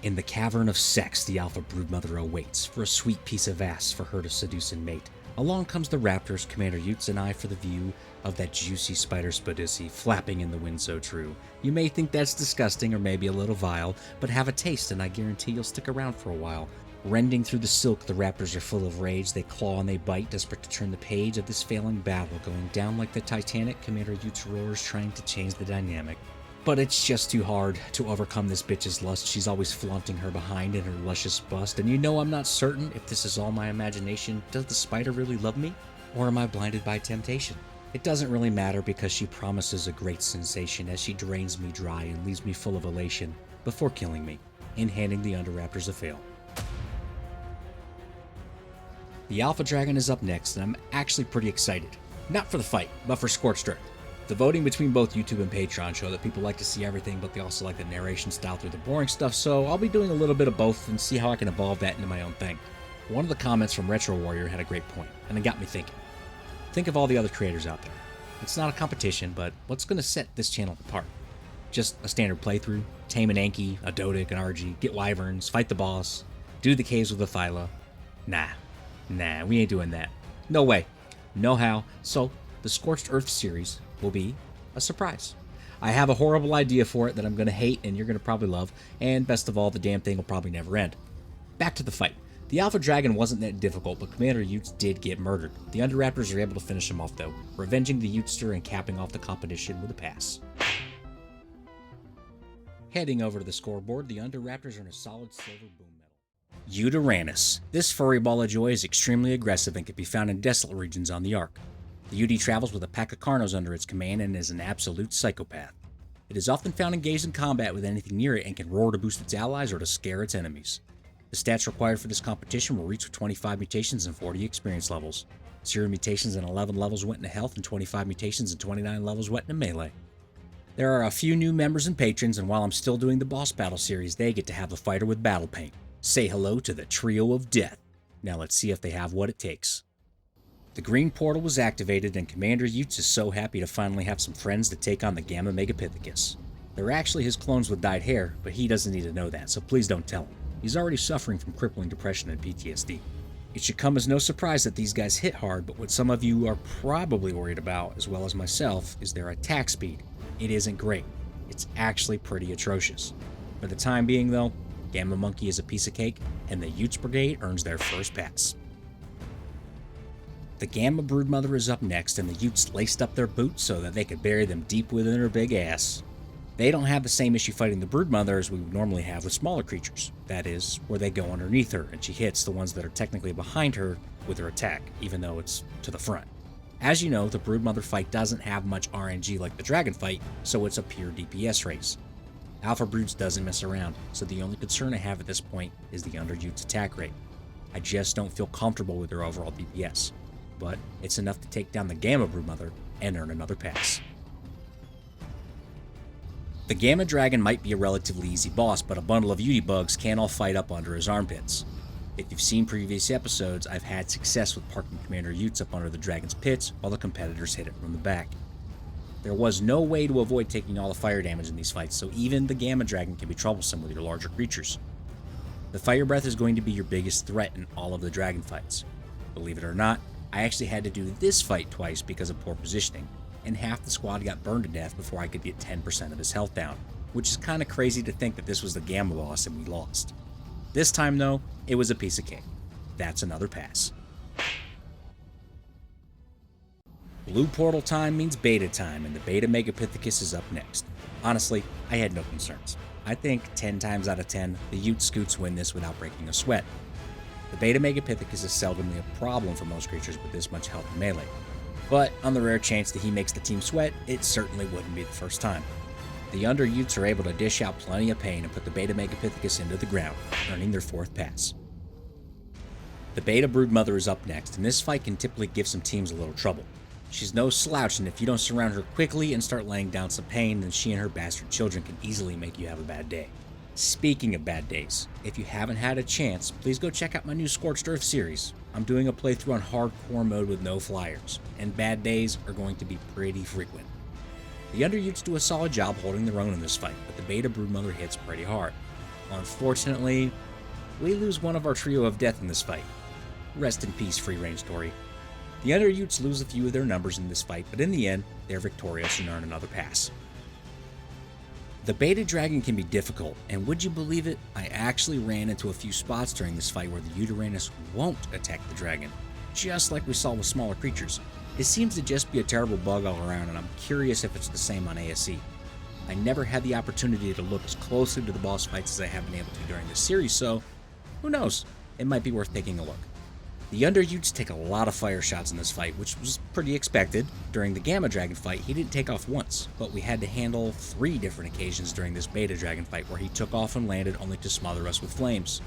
In the Cavern of Sex, the Alpha Broodmother awaits for a sweet piece of ass for her to seduce and mate. Along comes the Raptors, Commander Utes and I for the view of that juicy spider spadussy flapping in the wind so true. You may think that's disgusting or maybe a little vile, but have a taste and I guarantee you'll stick around for a while. Rending through the silk, the Raptors are full of rage. They claw and they bite, desperate to turn the page of this failing battle, going down like the Titanic. Commander Utes roars, trying to change the dynamic. But it's just too hard to overcome this bitch's lust. She's always flaunting her behind in her luscious bust. And you know I'm not certain if this is all my imagination. Does the spider really love me? Or am I blinded by temptation? It doesn't really matter because she promises a great sensation as she drains me dry and leaves me full of elation before killing me and handing the Underraptors a fail. The Alpha Dragon is up next and I'm actually pretty excited. Not for the fight, but for Scorched Earth. The voting between both YouTube and Patreon show that people like to see everything, but they also like the narration style through the boring stuff, so I'll be doing a little bit of both and see how I can evolve that into my own thing. One of the comments from Retro Warrior had a great point, and it got me thinking. Think of all the other creators out there. It's not a competition, but what's going to set this channel apart? Just a standard playthrough? Tame an Anky, a Doedic, an Argy, get wyverns, fight the boss, do the caves with a Thyla? Nah, we ain't doing that. No way. No how. So, the Scorched Earth series will be a surprise. I have a horrible idea for it that I'm going to hate and you're going to probably love, and best of all, the damn thing will probably never end. Back to the fight. The Alpha Dragon wasn't that difficult, but Commander Utes did get murdered. The Underraptors are able to finish him off though, revenging the Utester and capping off the competition with a pass. Heading over to the scoreboard, the Underraptors are in a solid silver boom medal. Uteranus. This furry ball of joy is extremely aggressive and can be found in desolate regions on the Ark. The UD travels with a pack of Carnos under its command and is an absolute psychopath. It is often found engaged in combat with anything near it and can roar to boost its allies or to scare its enemies. The stats required for this competition were reached with 25 mutations and 40 experience levels. 0 mutations and 11 levels went into health, and 25 mutations and 29 levels went into melee. There are a few new members and patrons, and while I'm still doing the boss battle series, they get to have a fighter with battle paint. Say hello to the Trio of Death. Now let's see if they have what it takes. The green portal was activated and Commander Utes is so happy to finally have some friends to take on the Gamma Megapithecus. They're actually his clones with dyed hair, but he doesn't need to know that, so please don't tell him. He's already suffering from crippling depression and PTSD. It should come as no surprise that these guys hit hard, but what some of you are probably worried about, as well as myself, is their attack speed. It isn't great. It's actually pretty atrocious. For the time being though, Gamma Monkey is a piece of cake, and the Utes Brigade earns their first pass. The Gamma Broodmother is up next, and the Utes laced up their boots so that they could bury them deep within her big ass. They don't have the same issue fighting the Broodmother as we would normally have with smaller creatures. That is, where they go underneath her, and she hits the ones that are technically behind her with her attack, even though it's to the front. As you know, the Broodmother fight doesn't have much RNG like the Dragon fight, so it's a pure DPS race. Alpha Broods doesn't mess around, so the only concern I have at this point is the Under-Utes attack rate. I just don't feel comfortable with their overall DPS. But it's enough to take down the Gamma Broodmother and earn another pass. The Gamma Dragon might be a relatively easy boss, but a bundle of UD bugs can't all fight up under his armpits. If you've seen previous episodes, I've had success with parking Commander Utes up under the Dragon's pits while the competitors hit it from the back. There was no way to avoid taking all the fire damage in these fights, so even the Gamma Dragon can be troublesome with your larger creatures. The Fire Breath is going to be your biggest threat in all of the Dragon fights. Believe it or not, I actually had to do this fight twice because of poor positioning, and half the squad got burned to death before I could get 10% of his health down, which is kinda crazy to think that this was the Gamma boss and we lost. This time though, it was a piece of cake. That's another pass. Blue portal time means beta time, and the Beta Megapithecus is up next. Honestly, I had no concerns. I think 10 times out of 10, the Ute Scoots win this without breaking a sweat. The Beta Megapithecus is seldomly a problem for most creatures with this much health in melee. But on the rare chance that he makes the team sweat, it certainly wouldn't be the first time. The Under-Utes are able to dish out plenty of pain and put the Beta Megapithecus into the ground, earning their 4th pass. The Beta Broodmother is up next, and this fight can typically give some teams a little trouble. She's no slouch, and if you don't surround her quickly and start laying down some pain, then she and her bastard children can easily make you have a bad day. Speaking of bad days, if you haven't had a chance, please go check out my new Scorched Earth series. I'm doing a playthrough on hardcore mode with no flyers, and bad days are going to be pretty frequent. The Underutes do a solid job holding their own in this fight, but the Beta Broodmother hits pretty hard. Unfortunately, we lose one of our trio of death in this fight. Rest in peace, free-range Tori. The Underutes lose a few of their numbers in this fight, but in the end, they're victorious and earn another pass. The Beta Dragon can be difficult, and would you believe it, I actually ran into a few spots during this fight where the Yutyrannus won't attack the dragon, just like we saw with smaller creatures. It seems to just be a terrible bug all around, and I'm curious if it's the same on ASE. I never had the opportunity to look as closely to the boss fights as I have been able to during this series, so who knows, it might be worth taking a look. The Underutes take a lot of fire shots in this fight, which was pretty expected. During the Gamma Dragon fight, he didn't take off once, but we had to handle 3 different occasions during this Beta Dragon fight where he took off and landed only to smother us with flames.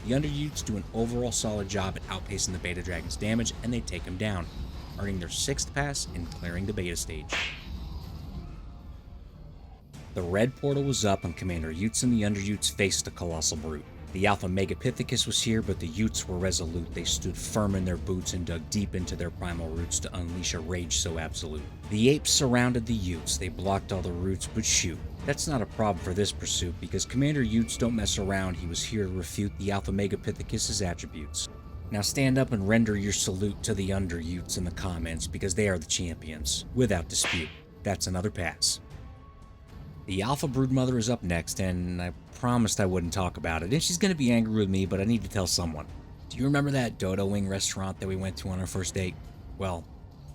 The Underutes do an overall solid job at outpacing the Beta Dragon's damage, and they take him down, earning their 6th pass and clearing the Beta stage. The red portal was up and Commander Utes and the Underutes faced a colossal brute. The Alpha Megapithecus was here, but the Utes were resolute. They stood firm in their boots and dug deep into their primal roots to unleash a rage so absolute. The apes surrounded the Utes. They blocked all the roots, but shoot, that's not a problem for this pursuit because Commander Utes don't mess around. He was here to refute the Alpha Megapithecus' attributes. Now stand up and render your salute to the Underutes in the comments because they are the champions, without dispute. That's another pass. The Alpha Broodmother is up next, and I promised I wouldn't talk about it, and she's going to be angry with me, but I need to tell someone. Do you remember that Dodo Wing restaurant that we went to on our first date? Well,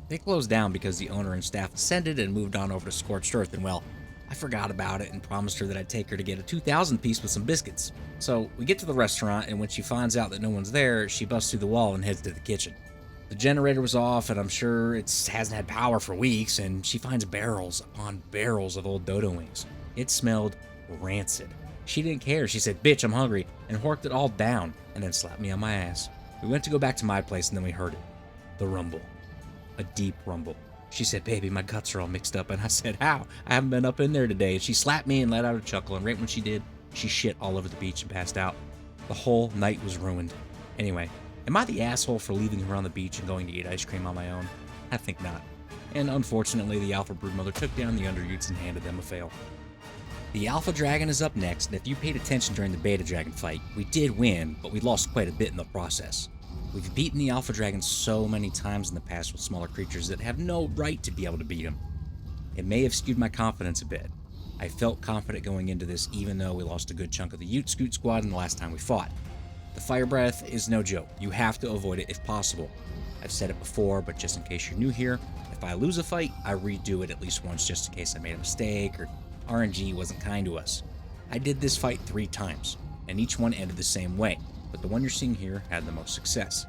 they closed down because the owner and staff ascended and moved on over to Scorched Earth, and well, I forgot about it and promised her that I'd take her to get a 2,000 piece with some biscuits. So we get to the restaurant, and when she finds out that no one's there, she busts through the wall and heads to the kitchen. The generator was off, and I'm sure it hasn't had power for weeks, and she finds barrels upon barrels of old Dodo Wings. It smelled rancid. She didn't care. She said, "Bitch, I'm hungry," and horked it all down, and then slapped me on my ass. We went to go back to my place, and then we heard it. The rumble. A deep rumble. She said, "Baby, my guts are all mixed up," and I said, "How? I haven't been up in there today." And she slapped me and let out a chuckle, and right when she did, she shit all over the beach and passed out. The whole night was ruined. Anyway, am I the asshole for leaving her on the beach and going to eat ice cream on my own? I think not. And unfortunately, the Alpha Broodmother took down the Underutes and handed them a fail. The Alpha Dragon is up next, and if you paid attention during the Beta Dragon fight, we did win, but we lost quite a bit in the process. We've beaten the Alpha Dragon so many times in the past with smaller creatures that have no right to be able to beat him. It may have skewed my confidence a bit. I felt confident going into this even though we lost a good chunk of the Ute Scoot squad in the last time we fought. The Fire Breath is no joke. You have to avoid it if possible. I've said it before, but just in case you're new here, if I lose a fight, I redo it at least once just in case I made a mistake or RNG wasn't kind to us. I did this fight 3 times, and each one ended the same way, but the one you're seeing here had the most success.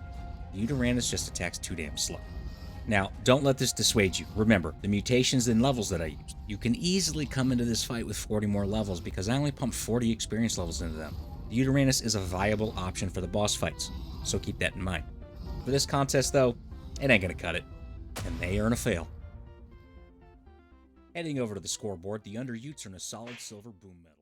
The Yutyrannus just attacks too damn slow. Now, don't let this dissuade you. Remember, the mutations and levels that I used. You can easily come into this fight with 40 more levels because I only pumped 40 experience levels into them. The Yutyrannus is a viable option for the boss fights, so keep that in mind. For this contest though, it ain't gonna cut it, and they earn a fail. Heading over to the scoreboard, the Underutes earn a solid silver boom medal.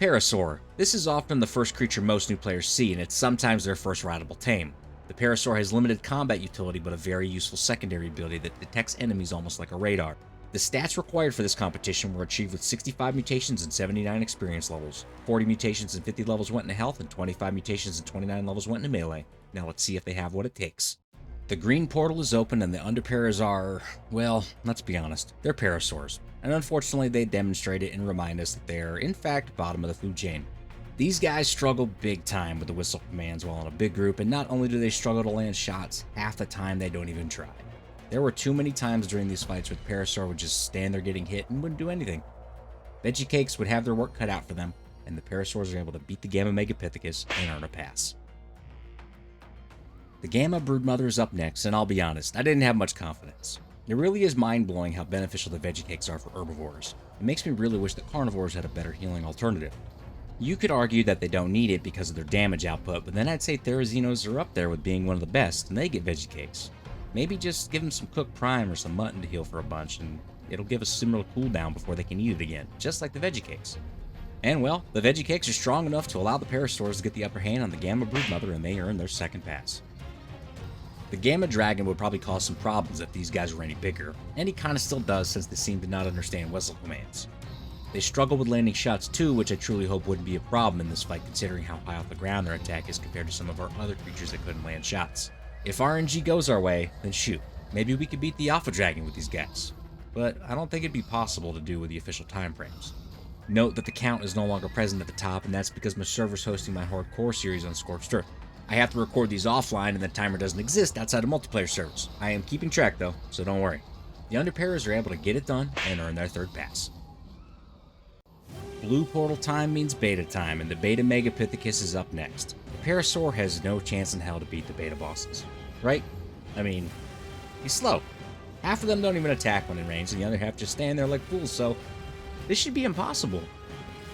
Parasaur. This is often the first creature most new players see, and it's sometimes their first rideable tame. The Parasaur has limited combat utility, but a very useful secondary ability that detects enemies almost like a radar. The stats required for this competition were achieved with 65 mutations and 79 experience levels. 40 mutations and 50 levels went into health, and 25 mutations and 29 levels went into melee. Now let's see if they have what it takes. The green portal is open and the Underparas are, well, let's be honest, they're Parasaurs. And unfortunately they demonstrate it and remind us that they're, in fact, bottom of the food chain. These guys struggle big time with the whistle commands while in a big group, and not only do they struggle to land shots, half the time they don't even try. There were too many times during these fights where Parasaur would just stand there getting hit and wouldn't do anything. Veggie Cakes would have their work cut out for them, and the Parasaurs are able to beat the Gamma Megapithecus and earn a pass. The Gamma Broodmother is up next, and I'll be honest, I didn't have much confidence. It really is mind-blowing how beneficial the Veggie Cakes are for herbivores. It makes me really wish that carnivores had a better healing alternative. You could argue that they don't need it because of their damage output, but then I'd say Therazinos are up there with being one of the best, and they get Veggie Cakes. Maybe just give them some cooked prime or some mutton to heal for a bunch, and it'll give a similar cooldown before they can eat it again, just like the veggie cakes. And well, the veggie cakes are strong enough to allow the Parasaurs to get the upper hand on the Gamma Broodmother, and they earn their second pass. The Gamma Dragon would probably cause some problems if these guys were any bigger, and he kinda still does since they seem to not understand whistle commands. They struggle with landing shots too, which I truly hope wouldn't be a problem in this fight considering how high off the ground their attack is compared to some of our other creatures that couldn't land shots. If RNG goes our way, then shoot, maybe we could beat the Alpha Dragon with these guys. But I don't think it'd be possible to do with the official time frames. Note that the count is no longer present at the top, and that's because my server's hosting my hardcore series on Scorched Earth. I have to record these offline, and the timer doesn't exist outside of multiplayer servers. I am keeping track though, so don't worry. The Underparas are able to get it done and earn their third pass. Blue portal time means beta time, and the beta Megapithecus is up next. The Parasaur has no chance in hell to beat the beta bosses, right? I mean, he's slow. Half of them don't even attack when in range, and the other half just stand there like fools, so this should be impossible.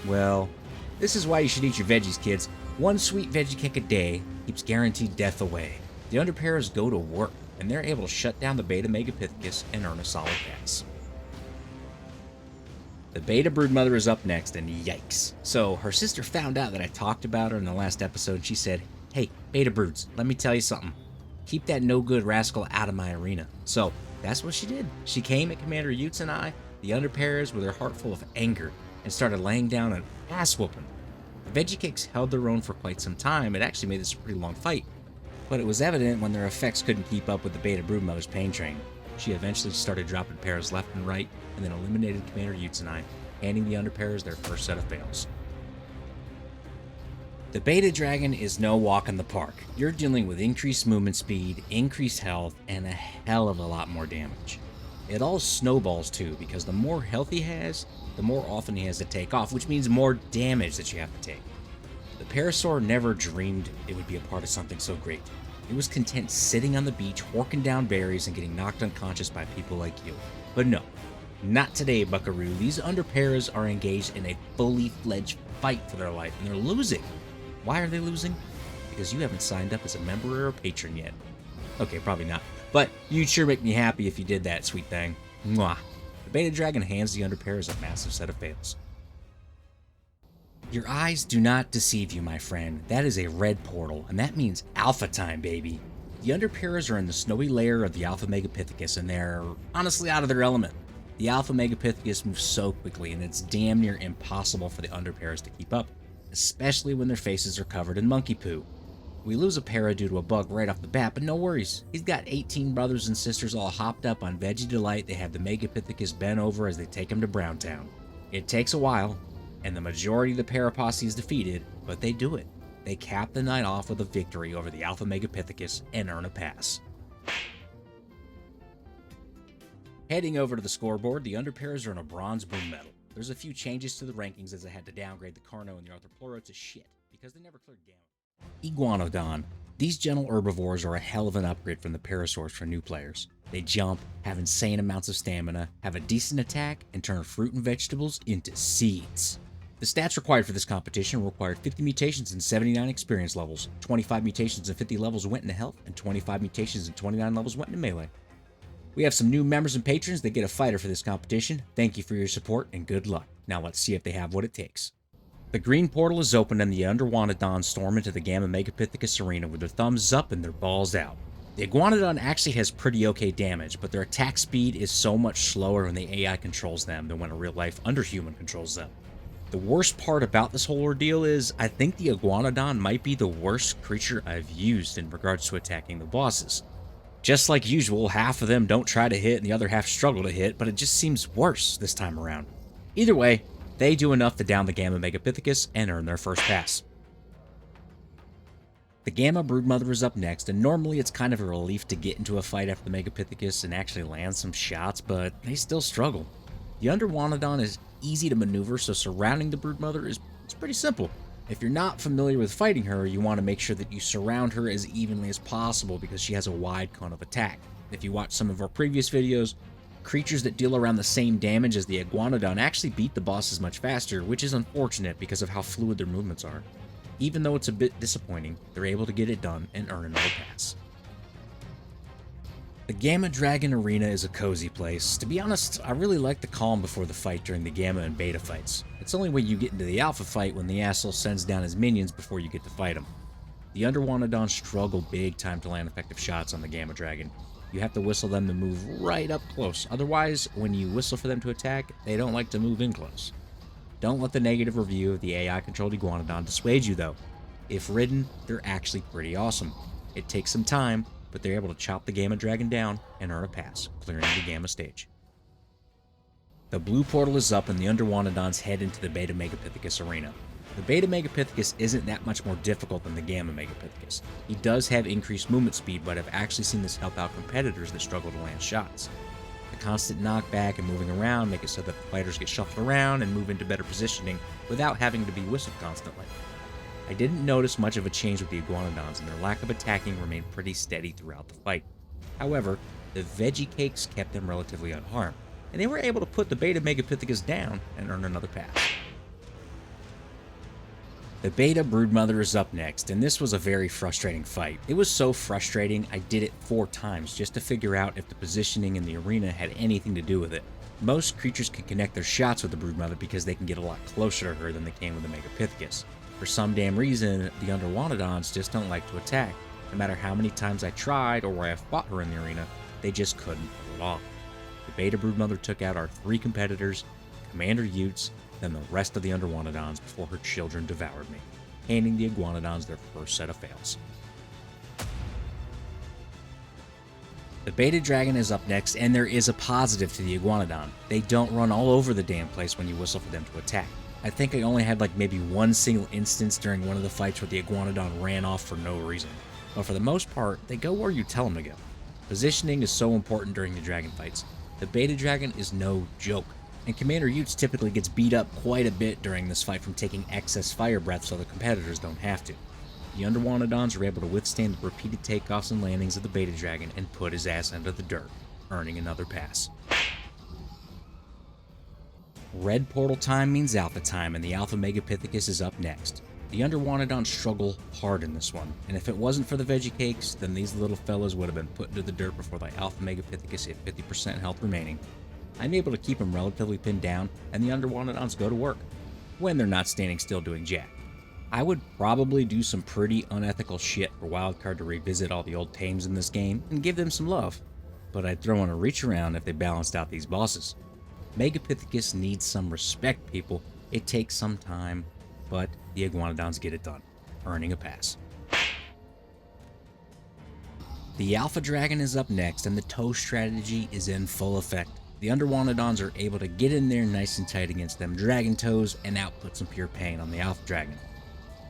Well, this is why you should eat your veggies, kids. One sweet veggie cake a day keeps guaranteed death away. The Underparas go to work, and they're able to shut down the beta Megapithecus and earn a solid pass. The beta broodmother is up next, and yikes. So, her sister found out that I talked about her in the last episode, and she said, "Hey, beta broods, let me tell you something. Keep that no-good rascal out of my arena." So, that's what she did. She came at Commander Utes and I, the Underparas, with her heart full of anger, and started laying down an ass-whooping. The veggie cakes held their own for quite some time. It actually made this a pretty long fight, but it was evident when their effects couldn't keep up with the beta broodmother's pain train. She eventually started dropping paras left and right, and then eliminated Commander Utes and I, handing the Underparas their first set of fails. The Beta Dragon is no walk in the park. You're dealing with increased movement speed, increased health, and a hell of a lot more damage. It all snowballs too, because the more health he has, the more often he has to take off, which means more damage that you have to take. The Parasaur never dreamed it would be a part of something so great. It was content sitting on the beach, horking down berries, and getting knocked unconscious by people like you. But no, not today, buckaroo. These Underparas are engaged in a fully fledged fight for their life, and they're losing. Why are they losing? Because you haven't signed up as a member or a patron yet. Okay, probably not. But you'd sure make me happy if you did that, sweet thing. Mwah. The Beta Dragon hands the Underparas a massive set of fails. Your eyes do not deceive you, my friend. That is a red portal, and that means alpha time, baby. The Underparas are in the snowy layer of the Alpha Megapithecus, and they're honestly out of their element. The Alpha Megapithecus moves so quickly, and it's damn near impossible for the Underparas to keep up, especially when their faces are covered in monkey poo. We lose a para due to a bug right off the bat, but no worries. He's got 18 brothers and sisters all hopped up on Veggie Delight. They have the Megapithecus bent over as they take him to Browntown. It takes a while, and the majority of the Paraposse is defeated, but they do it. They cap the night off with a victory over the Alpha Megapithecus and earn a pass. Heading over to the scoreboard, the Underparas are in a bronze boom medal. There's a few changes to the rankings as I had to downgrade the Carno and the Arthropluera to shit, because they never cleared Gamma. Iguanodon. These gentle herbivores are a hell of an upgrade from the Parasaurs for new players. They jump, have insane amounts of stamina, have a decent attack, and turn fruit and vegetables into seeds. The stats required for this competition required 50 mutations and 79 experience levels, 25 mutations and 50 levels went into health, and 25 mutations and 29 levels went into melee. We have some new members and patrons that get a fighter for this competition. Thank you for your support and good luck. Now let's see if they have what it takes. The green portal is open and the Underwanodon storm into the Gamma Megapithecus arena with their thumbs up and their balls out. The Iguanodon actually has pretty okay damage, but their attack speed is so much slower when the AI controls them than when a real-life underhuman controls them. The worst part about this whole ordeal is, I think the Iguanodon might be the worst creature I've used in regards to attacking the bosses. Just like usual, half of them don't try to hit and the other half struggle to hit, but it just seems worse this time around. Either way, they do enough to down the Gamma Megapithecus and earn their first pass. The Gamma Broodmother is up next, and normally it's kind of a relief to get into a fight after the Megapithecus and actually land some shots, but they still struggle. The Underwanodon is easy to maneuver, so surrounding the Broodmother is pretty simple. If you're not familiar with fighting her, you want to make sure that you surround her as evenly as possible because she has a wide cone of attack. If you watch some of our previous videos, creatures that deal around the same damage as the Iguanodon actually beat the bosses much faster, which is unfortunate because of how fluid their movements are. Even though it's a bit disappointing, they're able to get it done and earn another pass. The Gamma Dragon Arena is a cozy place. To be honest, I really like the calm before the fight during the Gamma and Beta fights. It's only when you get into the Alpha fight when the asshole sends down his minions before you get to fight him. The Underwanodons struggle big time to land effective shots on the Gamma Dragon. You have to whistle them to move right up close, otherwise, when you whistle for them to attack, they don't like to move in close. Don't let the negative review of the AI-controlled Iguanodon dissuade you though. If ridden, they're actually pretty awesome. It takes some time, but they're able to chop the Gamma Dragon down and earn a pass, clearing the Gamma stage. The blue portal is up and the Underwanodons head into the Beta Megapithecus arena. The Beta Megapithecus isn't that much more difficult than the Gamma Megapithecus. He does have increased movement speed, but I've actually seen this help out competitors that struggle to land shots. The constant knockback and moving around make it so that the fighters get shuffled around and move into better positioning without having to be whistled constantly. I didn't notice much of a change with the Iguanodons, and their lack of attacking remained pretty steady throughout the fight. However, the Veggie Cakes kept them relatively unharmed, and they were able to put the Beta Megapithecus down and earn another pass. The Beta Broodmother is up next, and this was a very frustrating fight. It was so frustrating I did it 4 times just to figure out if the positioning in the arena had anything to do with it. Most creatures can connect their shots with the Broodmother because they can get a lot closer to her than they can with the Megapithecus. For some damn reason, the Underwanodons just don't like to attack. No matter how many times I tried or where I fought her in the arena, they just couldn't pull it off. The Beta Broodmother took out our 3 competitors, Commander Utes, then the rest of the Underwanodons before her children devoured me, handing the Iguanodons their first set of fails. The Beta Dragon is up next, and there is a positive to the Iguanodon. They don't run all over the damn place when you whistle for them to attack. I think I only had like maybe one single instance during one of the fights where the Iguanodon ran off for no reason. But for the most part, they go where you tell them to go. Positioning is so important during the dragon fights. The Beta Dragon is no joke, and Commander Utes typically gets beat up quite a bit during this fight from taking excess fire breath so the competitors don't have to. The Underwanodons are able to withstand the repeated takeoffs and landings of the Beta Dragon and put his ass into the dirt, earning another pass. Red portal time means Alpha time, and the Alpha Megapithecus is up next. The Underwanodons struggle hard in this one, and if it wasn't for the Veggie Cakes, then these little fellas would have been put into the dirt before the Alpha Megapithecus hit 50% health remaining. I'm able to keep them relatively pinned down, and the Underwanodons go to work, when they're not standing still doing jack. I would probably do some pretty unethical shit for Wildcard to revisit all the old tames in this game and give them some love, but I'd throw in a reach around if they balanced out these bosses. Megapithecus needs some respect, people. It takes some time, but the Iguanodons get it done, earning a pass. The Alpha Dragon is up next, and the toe strategy is in full effect. The Underwanodons are able to get in there nice and tight against them dragon toes and output some pure pain on the Alpha Dragon.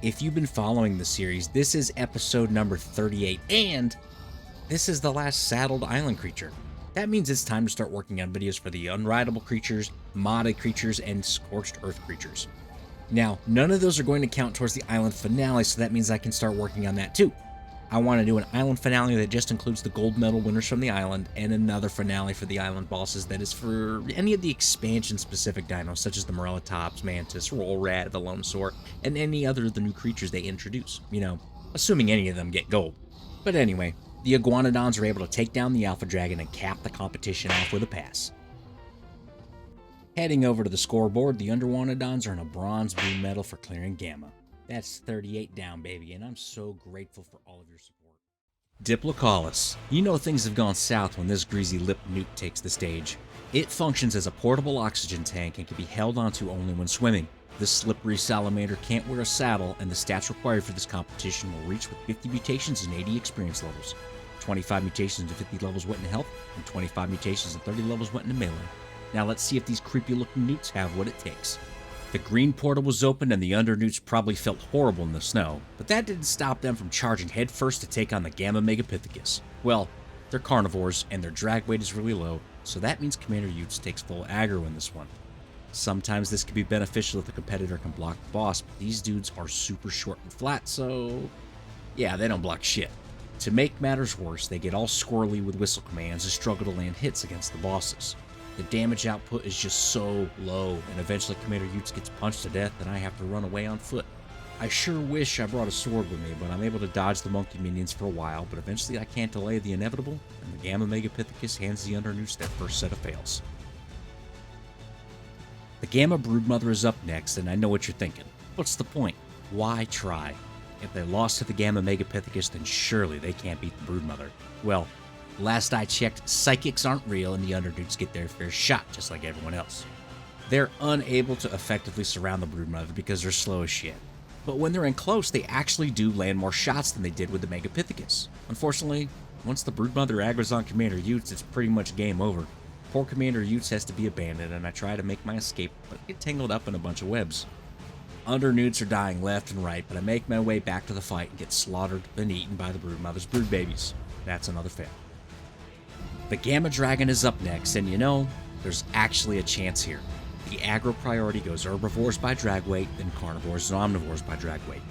If you've been following the series, this is episode number 38, and this is the last saddled island creature. That means it's time to start working on videos for the unrideable creatures, modded creatures, and scorched earth creatures. Now, none of those are going to count towards the island finale, so that means I can start working on that too. I want to do an island finale that just includes the gold medal winners from the island, and another finale for the island bosses that is for any of the expansion-specific dinos, such as the Morellatops, Mantis, Rollrat, Velonasaur, and any other of the new creatures they introduce. You know, assuming any of them get gold. But anyway, the Iguanodons are able to take down the Alpha Dragon and cap the competition off with a pass. Heading over to the scoreboard, the Underwanodons earn a bronze blue medal for clearing Gamma. That's 38 down, baby, and I'm so grateful for all of your support. Diplocaulus. You know things have gone south when this greasy-lipped newt takes the stage. It functions as a portable oxygen tank and can be held onto only when swimming. This slippery salamander can't wear a saddle, and the stats required for this competition will reach with 50 mutations and 80 experience levels. 25 mutations and 50 levels went into health, and 25 mutations and 30 levels went into melee. Now let's see if these creepy-looking newts have what it takes. The green portal was open, and the Undernewts probably felt horrible in the snow, but that didn't stop them from charging headfirst to take on the Gamma Megapithecus. Well, they're carnivores, and their drag weight is really low, so that means Commander Utes takes full aggro in this one. Sometimes this can be beneficial if the competitor can block the boss, but these dudes are super short and flat, so yeah, they don't block shit. To make matters worse, they get all squirrely with whistle commands and struggle to land hits against the bosses. The damage output is just so low, and eventually Commander Utes gets punched to death and I have to run away on foot. I sure wish I brought a sword with me, but I'm able to dodge the monkey minions for a while, but eventually I can't delay the inevitable, and the Gamma Megapithecus hands the Undernewts their first set of fails. The Gamma Broodmother is up next, and I know what you're thinking. What's the point? Why try? If they lost to the Gamma Megapithecus, then surely they can't beat the Broodmother. Well, last I checked, psychics aren't real, and the Undernewts get their fair shot, just like everyone else. They're unable to effectively surround the Broodmother because they're slow as shit. But when they're in close, they actually do land more shots than they did with the Megapithecus. Unfortunately, once the Broodmother aggro's on Commander Utes, it's pretty much game over. Poor Commander Utes has to be abandoned, and I try to make my escape, but get tangled up in a bunch of webs. Undernewts are dying left and right, but I make my way back to the fight and get slaughtered and eaten by the Broodmother's brood babies. That's another fail. The Gamma Dragon is up next, and you know, there's actually a chance here. The aggro priority goes herbivores by drag weight, then carnivores and omnivores by drag weight.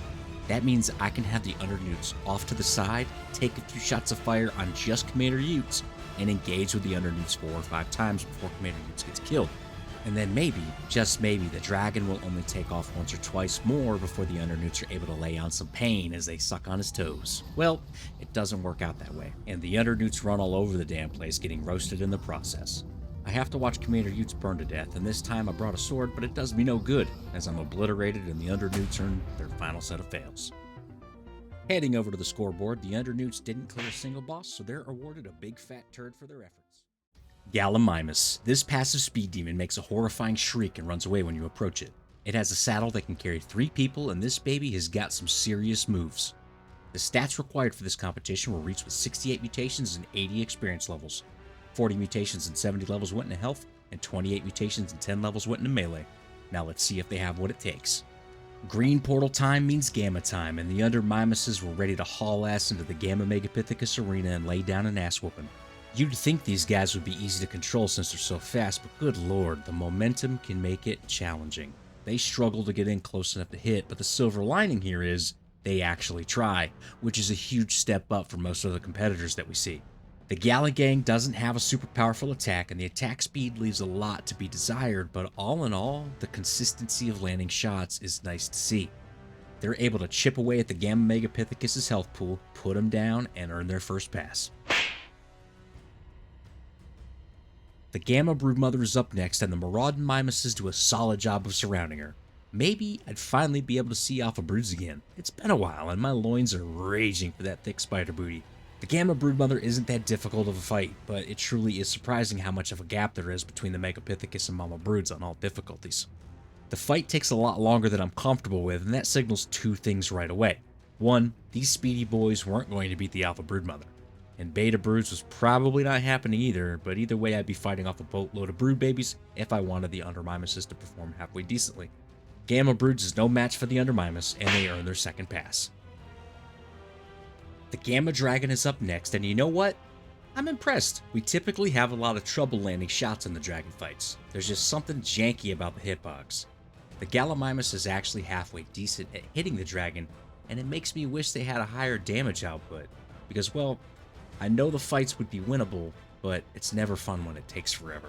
That means I can have the Undernewts off to the side, take a few shots of fire on just Commander Utes, and engage with the Undernewts 4 or 5 times before Commander Utes gets killed. And then maybe, just maybe, the dragon will only take off once or twice more before the Undernewts are able to lay on some pain as they suck on his toes. Well, it doesn't work out that way, and the Undernewts run all over the damn place, getting roasted in the process. I have to watch Commander Utes burn to death, and this time I brought a sword, but it does me no good, as I'm obliterated and the Undernewts earn their final set of fails. Heading over to the scoreboard, the Undernewts didn't clear a single boss, so they're awarded a big fat turd for their efforts. Gallimimus. This passive speed demon makes a horrifying shriek and runs away when you approach it. It has a saddle that can carry 3 people, and this baby has got some serious moves. The stats required for this competition were reached with 68 mutations and 80 experience levels. 40 mutations and 70 levels went into health, and 28 mutations and 10 levels went into melee. Now let's see if they have what it takes. Green portal time means Gamma time, and the Undermimuses were ready to haul ass into the Gamma Megapithecus arena and lay down an ass whooping. You'd think these guys would be easy to control since they're so fast, but good lord, the momentum can make it challenging. They struggle to get in close enough to hit, but the silver lining here is they actually try, which is a huge step up from most of the competitors that we see. The Gala Gang doesn't have a super powerful attack, and the attack speed leaves a lot to be desired, but all in all, the consistency of landing shots is nice to see. They're able to chip away at the Gamma Megapithecus' health pool, put them down, and earn their first pass. The Gamma Broodmother is up next, and the Marauding Mimuses do a solid job of surrounding her. Maybe I'd finally be able to see Alpha Broods again. It's been a while, and my loins are raging for that thick spider booty. The Gamma Broodmother isn't that difficult of a fight, but it truly is surprising how much of a gap there is between the Megapithecus and Mama Broods on all difficulties. The fight takes a lot longer than I'm comfortable with, and that signals 2 things right away. 1, these speedy boys weren't going to beat the Alpha Broodmother. And Beta Broods was probably not happening either, but either way I'd be fighting off a boatload of brood babies if I wanted the Undermimuses to perform halfway decently. Gamma Broods is no match for the Undermimus, and they earn their second pass. The Gamma Dragon is up next, and you know what? I'm impressed. We typically have a lot of trouble landing shots in the dragon fights. There's just something janky about the hitbox. The Gallimimus is actually halfway decent at hitting the dragon, and it makes me wish they had a higher damage output. Because, well, I know the fights would be winnable, but it's never fun when it takes forever.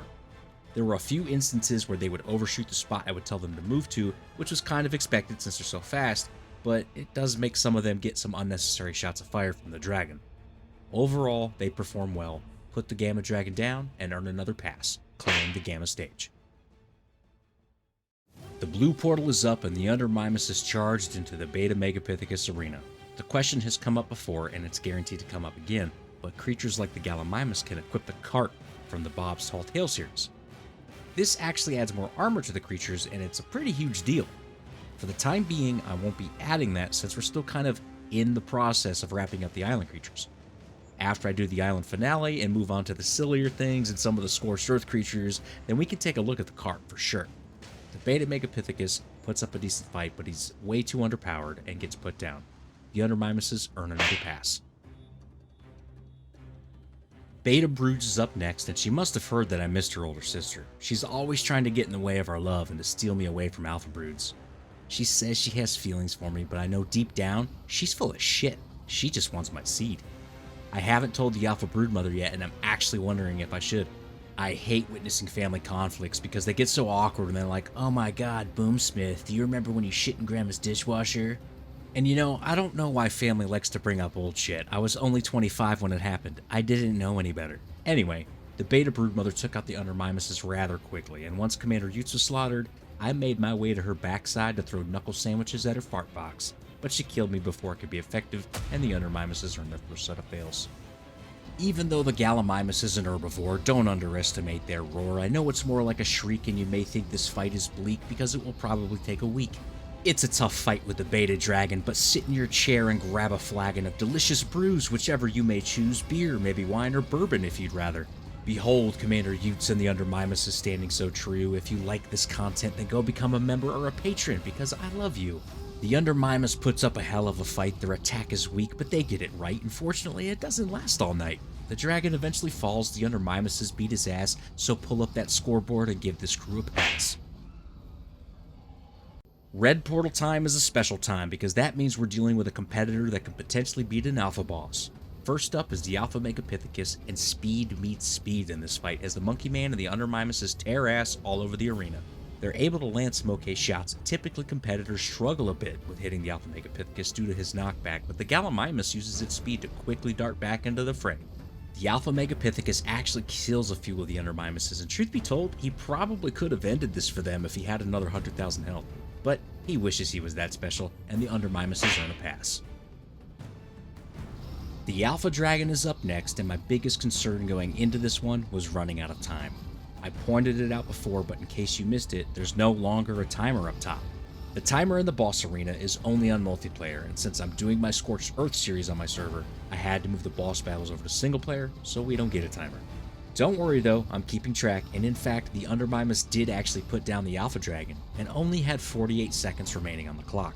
There were a few instances where they would overshoot the spot I would tell them to move to, which was kind of expected since they're so fast, but it does make some of them get some unnecessary shots of fire from the dragon. Overall, they perform well, put the Gamma Dragon down, and earn another pass, clearing the Gamma stage. The blue portal is up, and the Undermimus is charged into the Beta Megapithecus arena. The question has come up before, and it's guaranteed to come up again, but creatures like the Gallimimus can equip the cart from the Bob's Tall Tale series. This actually adds more armor to the creatures, and it's a pretty huge deal. For the time being, I won't be adding that since we're still kind of in the process of wrapping up the island creatures. After I do the island finale and move on to the sillier things and some of the Scorched Earth creatures, then we can take a look at the cart for sure. The Beta Megapithecus puts up a decent fight, but he's way too underpowered and gets put down. The Undermimuses earn another pass. Beta Broods is up next, and she must have heard that I missed her older sister. She's always trying to get in the way of our love and to steal me away from Alpha Broods. She says she has feelings for me, but I know deep down, she's full of shit. She just wants my seed. I haven't told the Alpha Broodmother yet, and I'm actually wondering if I should. I hate witnessing family conflicts because they get so awkward and they're like, oh my god, Boomsmith, do you remember when you shit in Grandma's dishwasher? And you know, I don't know why family likes to bring up old shit. I was only 25 when it happened. I didn't know any better. Anyway, the beta broodmother took out the Undermymoses rather quickly, and once Commander Utes was slaughtered, I made my way to her backside to throw knuckle sandwiches at her fart box. But she killed me before it could be effective, and the Undermymoses earned their first set of fails. Even though the Gallimimus is an herbivore, don't underestimate their roar. I know it's more like a shriek and you may think this fight is bleak because it will probably take a week. It's a tough fight with the beta dragon, but sit in your chair and grab a flagon of delicious brews, whichever you may choose, beer, maybe wine or bourbon if you'd rather. Behold Commander Utes and the Undermymoses standing so true. If you like this content, then go become a member or a patron because I love you. The Undermymos puts up a hell of a fight. Their attack is weak, but they get it right. Unfortunately, it doesn't last all night. The dragon eventually falls, the Undermymoses beat his ass, so pull up that scoreboard and give this crew a pass. Red portal time is a special time because that means we're dealing with a competitor that could potentially beat an alpha boss. First up is the Alpha Megapithecus, and speed meets speed in this fight as the Monkey Man and the Undermymoses tear ass all over the arena. They're able to land smoke haze shots. Typically, competitors struggle a bit with hitting the Alpha Megapithecus due to his knockback, but the Gallimimus uses its speed to quickly dart back into the fray. The Alpha Megapithecus actually kills a few of the Undermymoses, and truth be told, he probably could have ended this for them if he had another 100,000 health. But he wishes he was that special, and the Undermymoses earn a pass. The Alpha Dragon is up next, and my biggest concern going into this one was running out of time. I pointed it out before, but in case you missed it, there's no longer a timer up top. The timer in the boss arena is only on multiplayer, and since I'm doing my Scorched Earth series on my server, I had to move the boss battles over to single player, so we don't get a timer. Don't worry though, I'm keeping track, and in fact, the Undermymos did actually put down the Alpha Dragon, and only had 48 seconds remaining on the clock.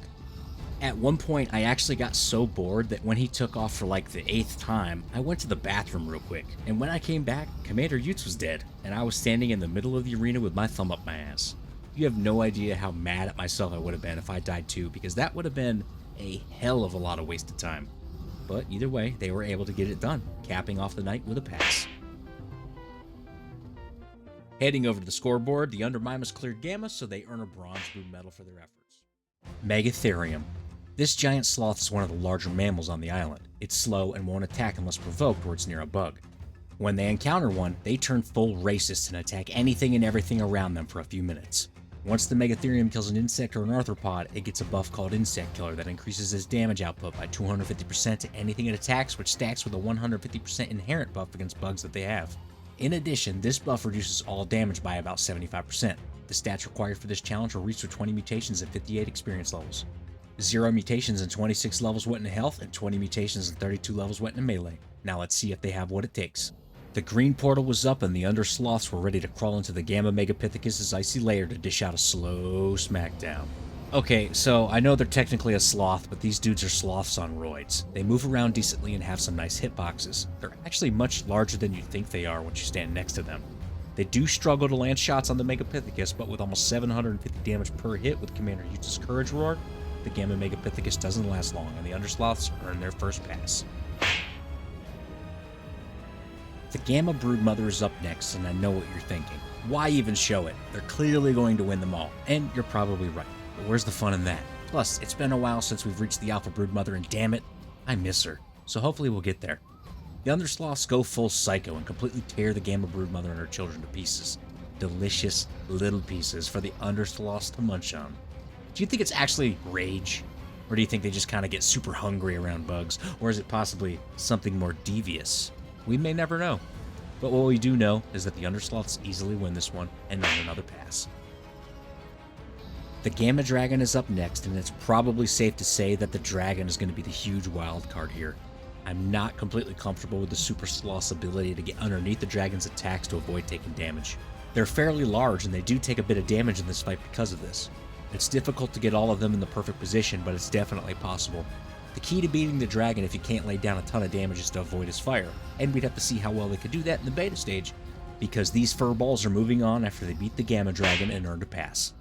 At one point, I actually got so bored that when he took off for like the 8th time, I went to the bathroom real quick, and when I came back, Commander Utes was dead, and I was standing in the middle of the arena with my thumb up my ass. You have no idea how mad at myself I would have been if I died too, because that would have been a hell of a lot of wasted time. But either way, they were able to get it done, capping off the night with a pass. Heading over to the scoreboard, the Undermymos cleared Gamma, so they earn a bronze brood medal for their efforts. Megatherium. This giant sloth is one of the larger mammals on the island. It's slow and won't attack unless provoked or it's near a bug. When they encounter one, they turn full racist and attack anything and everything around them for a few minutes. Once the Megatherium kills an insect or an arthropod, it gets a buff called Insect Killer that increases its damage output by 250% to anything it attacks, which stacks with a 150% inherent buff against bugs that they have. In addition, this buff reduces all damage by about 75%. The stats required for this challenge will reach with 20 mutations and 58 experience levels. 0 mutations and 26 levels went into health, and 20 mutations and 32 levels went into melee. Now let's see if they have what it takes. The green portal was up and the Undersloths were ready to crawl into the Gamma Megapithecus' icy lair to dish out a slow smackdown. Okay, so I know they're technically a sloth, but these dudes are sloths on roids. They move around decently and have some nice hitboxes. They're actually much larger than you think they are once you stand next to them. They do struggle to land shots on the Megapithecus, but with almost 750 damage per hit with Commander Utes' Courage Roar, the Gamma Megapithecus doesn't last long, and the Undersloths earn their first pass. The Gamma Broodmother is up next, and I know what you're thinking. Why even show it? They're clearly going to win them all, and you're probably right. But where's the fun in that? Plus, it's been a while since we've reached the Alpha Broodmother, and damn it, I miss her. So hopefully we'll get there. The Undersloths go full psycho and completely tear the Gamma Broodmother and her children to pieces. Delicious little pieces for the Undersloths to munch on. Do you think it's actually rage? Or do you think they just kind of get super hungry around bugs? Or is it possibly something more devious? We may never know. But what we do know is that the Undersloths easily win this one and earn another pass. The Gamma Dragon is up next, and it's probably safe to say that the dragon is going to be the huge wild card here. I'm not completely comfortable with the Super Sloth's ability to get underneath the dragon's attacks to avoid taking damage. They're fairly large, and they do take a bit of damage in this fight because of this. It's difficult to get all of them in the perfect position, but it's definitely possible. The key to beating the dragon if you can't lay down a ton of damage is to avoid his fire, and we'd have to see how well they could do that in the beta stage, because these furballs are moving on after they beat the Gamma Dragon and earned a pass.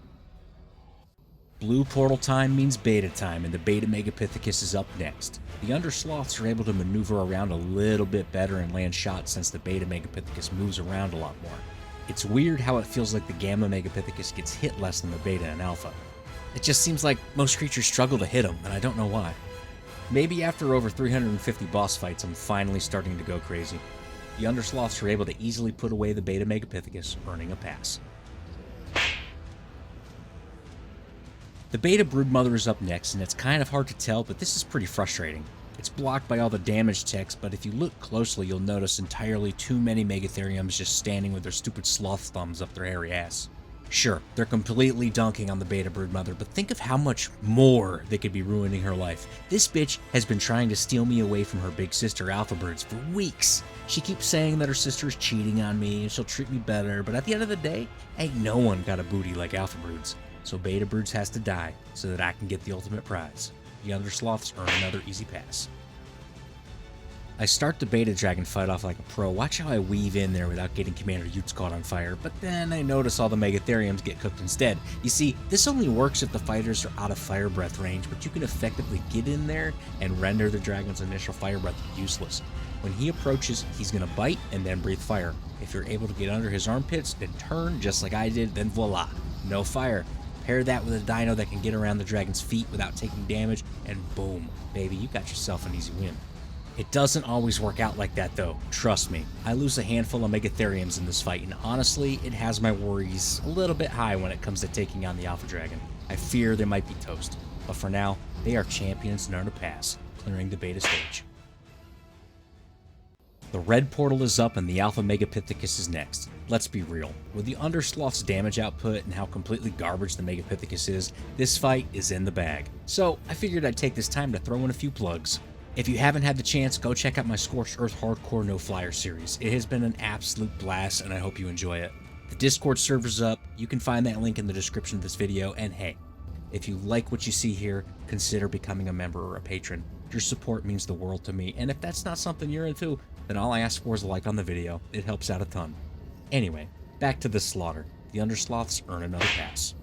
Blue portal time means beta time, and the beta Megapithecus is up next. The Undersloths are able to maneuver around a little bit better and land shots since the beta Megapithecus moves around a lot more. It's weird how it feels like the gamma Megapithecus gets hit less than the beta and alpha. It just seems like most creatures struggle to hit them, and I don't know why. Maybe after over 350 boss fights, I'm finally starting to go crazy. The Undersloths are able to easily put away the beta Megapithecus, earning a pass. The beta broodmother is up next, and it's kind of hard to tell, but this is pretty frustrating. It's blocked by all the damage text, but if you look closely, you'll notice entirely too many Megatheriums just standing with their stupid sloth thumbs up their hairy ass. Sure, they're completely dunking on the beta broodmother, but think of how much more they could be ruining her life. This bitch has been trying to steal me away from her big sister Alpha Birds for weeks. She keeps saying that her sister is cheating on me and she'll treat me better, but at the end of the day, ain't no one got a booty like Alpha Broods. So Beta Broods has to die so that I can get the ultimate prize. The Undersloths earn another easy pass. I start the Beta Dragon fight off like a pro. Watch how I weave in there without getting Commander Utes caught on fire, but then I notice all the Megatheriums get cooked instead. You see, this only works if the fighters are out of fire breath range, but you can effectively get in there and render the dragon's initial fire breath useless. When he approaches, he's going to bite and then breathe fire. If you're able to get under his armpits, then turn just like I did, then voila, no fire. Pair that with a dino that can get around the dragon's feet without taking damage, and boom, baby, you got yourself an easy win. It doesn't always work out like that though, trust me. I lose a handful of Megatheriums in this fight, and honestly, it has my worries a little bit high when it comes to taking on the Alpha Dragon. I fear they might be toast, but for now, they are champions and earn a pass, clearing the beta stage. The red portal is up and the Alpha Megapithecus is next. Let's be real, with the Undersloth's damage output and how completely garbage the Megapithecus is, this fight is in the bag. So I figured I'd take this time to throw in a few plugs. If you haven't had the chance, go check out my Scorched Earth Hardcore No Flyer series. It has been an absolute blast and I hope you enjoy it. The Discord server's up, you can find that link in the description of this video, and hey, if you like what you see here, consider becoming a member or a patron. Your support means the world to me, and if that's not something you're into, then all I ask for is a like on the video. It helps out a ton. Anyway, back to the slaughter. The Undersloths earn another pass.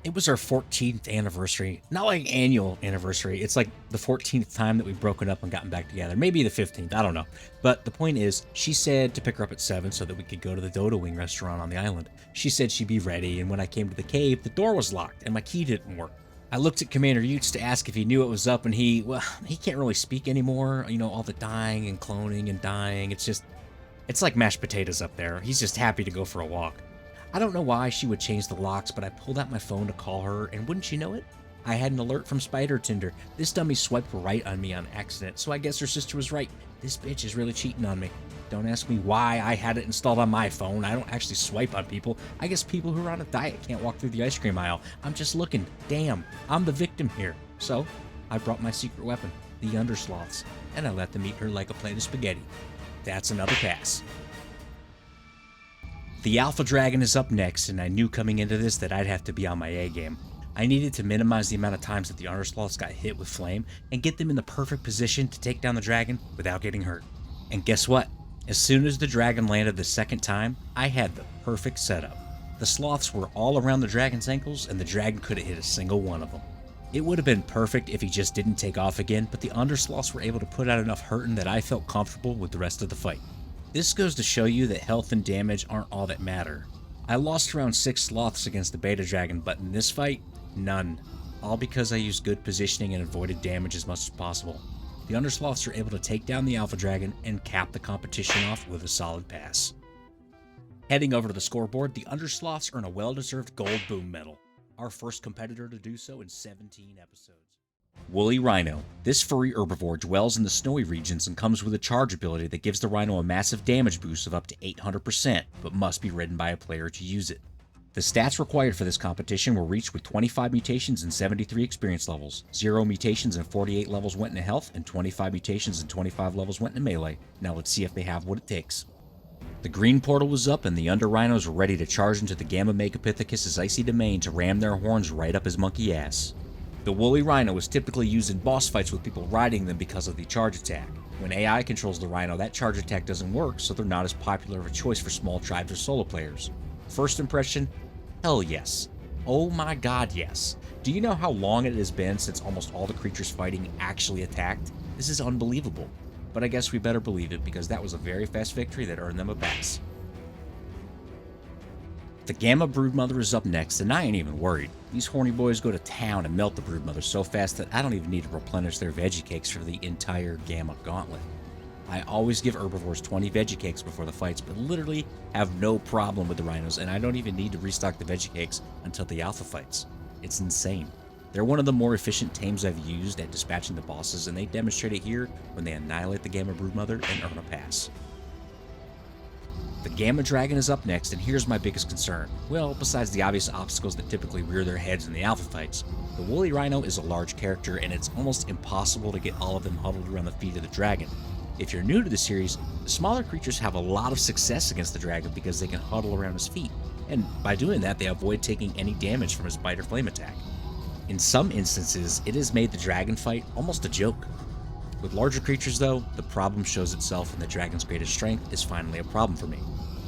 It was our 14th anniversary. Not like annual anniversary. It's like the 14th time that we've broken up and gotten back together. Maybe the 15th, I don't know. But the point is, she said to pick her up at 7 so that we could go to the Dodo Wing restaurant on the island. She said she'd be ready, and when I came to the cave, the door was locked and my key didn't work. I looked at Commander Utes to ask if he knew it was up, and he can't really speak anymore. You know, all the dying and cloning and dying. It's like mashed potatoes up there. He's just happy to go for a walk. I don't know why she would change the locks, but I pulled out my phone to call her, and wouldn't you know it? I had an alert from Spider Tinder. This dummy swiped right on me on accident, so I guess her sister was right. This bitch is really cheating on me. Don't ask me why I had it installed on my phone. I don't actually swipe on people. I guess people who are on a diet can't walk through the ice cream aisle. I'm just looking. Damn, I'm the victim here. So, I brought my secret weapon, the Undersloths, and I let them eat her like a plate of spaghetti. That's another pass. The Alpha Dragon is up next, and I knew coming into this that I'd have to be on my A game. I needed to minimize the amount of times that the Undersloths got hit with flame and get them in the perfect position to take down the dragon without getting hurt. And guess what? As soon as the dragon landed the second time, I had the perfect setup. The sloths were all around the dragon's ankles, and the dragon couldn't hit a single one of them. It would have been perfect if he just didn't take off again, but the Undersloths were able to put out enough hurting that I felt comfortable with the rest of the fight. This goes to show you that health and damage aren't all that matter. I lost around 6 sloths against the beta dragon, but in this fight, none. All because I used good positioning and avoided damage as much as possible. The Undersloths are able to take down the Alpha Dragon and cap the competition off with a solid pass. Heading over to the scoreboard, the Undersloths earn a well-deserved gold boom medal, our first competitor to do so in 17 episodes. Woolly Rhino. This furry herbivore dwells in the snowy regions and comes with a charge ability that gives the rhino a massive damage boost of up to 800%, but must be ridden by a player to use it. The stats required for this competition were reached with 25 mutations and 73 experience levels, 0 mutations and 48 levels went into health, and 25 mutations and 25 levels went into melee. Now let's see if they have what it takes. The green portal was up and the Under Rhinos were ready to charge into the Gamma Megapithecus' icy domain to ram their horns right up his monkey ass. The Woolly Rhino is typically used in boss fights with people riding them because of the charge attack. When AI controls the Rhino, that charge attack doesn't work, so they're not as popular of a choice for small tribes or solo players. First impression? Hell yes. Oh my god, yes. Do you know how long it has been since almost all the creatures fighting actually attacked? This is unbelievable. But I guess we better believe it, because that was a very fast victory that earned them a pass. The Gamma Broodmother is up next, and I ain't even worried. These horny boys go to town and melt the Broodmother so fast that I don't even need to replenish their veggie cakes for the entire Gamma Gauntlet. I always give herbivores 20 veggie cakes before the fights, but literally have no problem with the rhinos, and I don't even need to restock the veggie cakes until the alpha fights. It's insane. They're one of the more efficient tames I've used at dispatching the bosses, and they demonstrate it here when they annihilate the Gamma Broodmother and earn a pass. The Gamma Dragon is up next, and here's my biggest concern. Well, besides the obvious obstacles that typically rear their heads in the alpha fights, the woolly rhino is a large character, and it's almost impossible to get all of them huddled around the feet of the dragon. If you're new to the series, the smaller creatures have a lot of success against the dragon because they can huddle around his feet, and by doing that, they avoid taking any damage from his bite or flame attack. In some instances, it has made the dragon fight almost a joke. With larger creatures though, the problem shows itself when the dragon's greatest strength is finally a problem for me.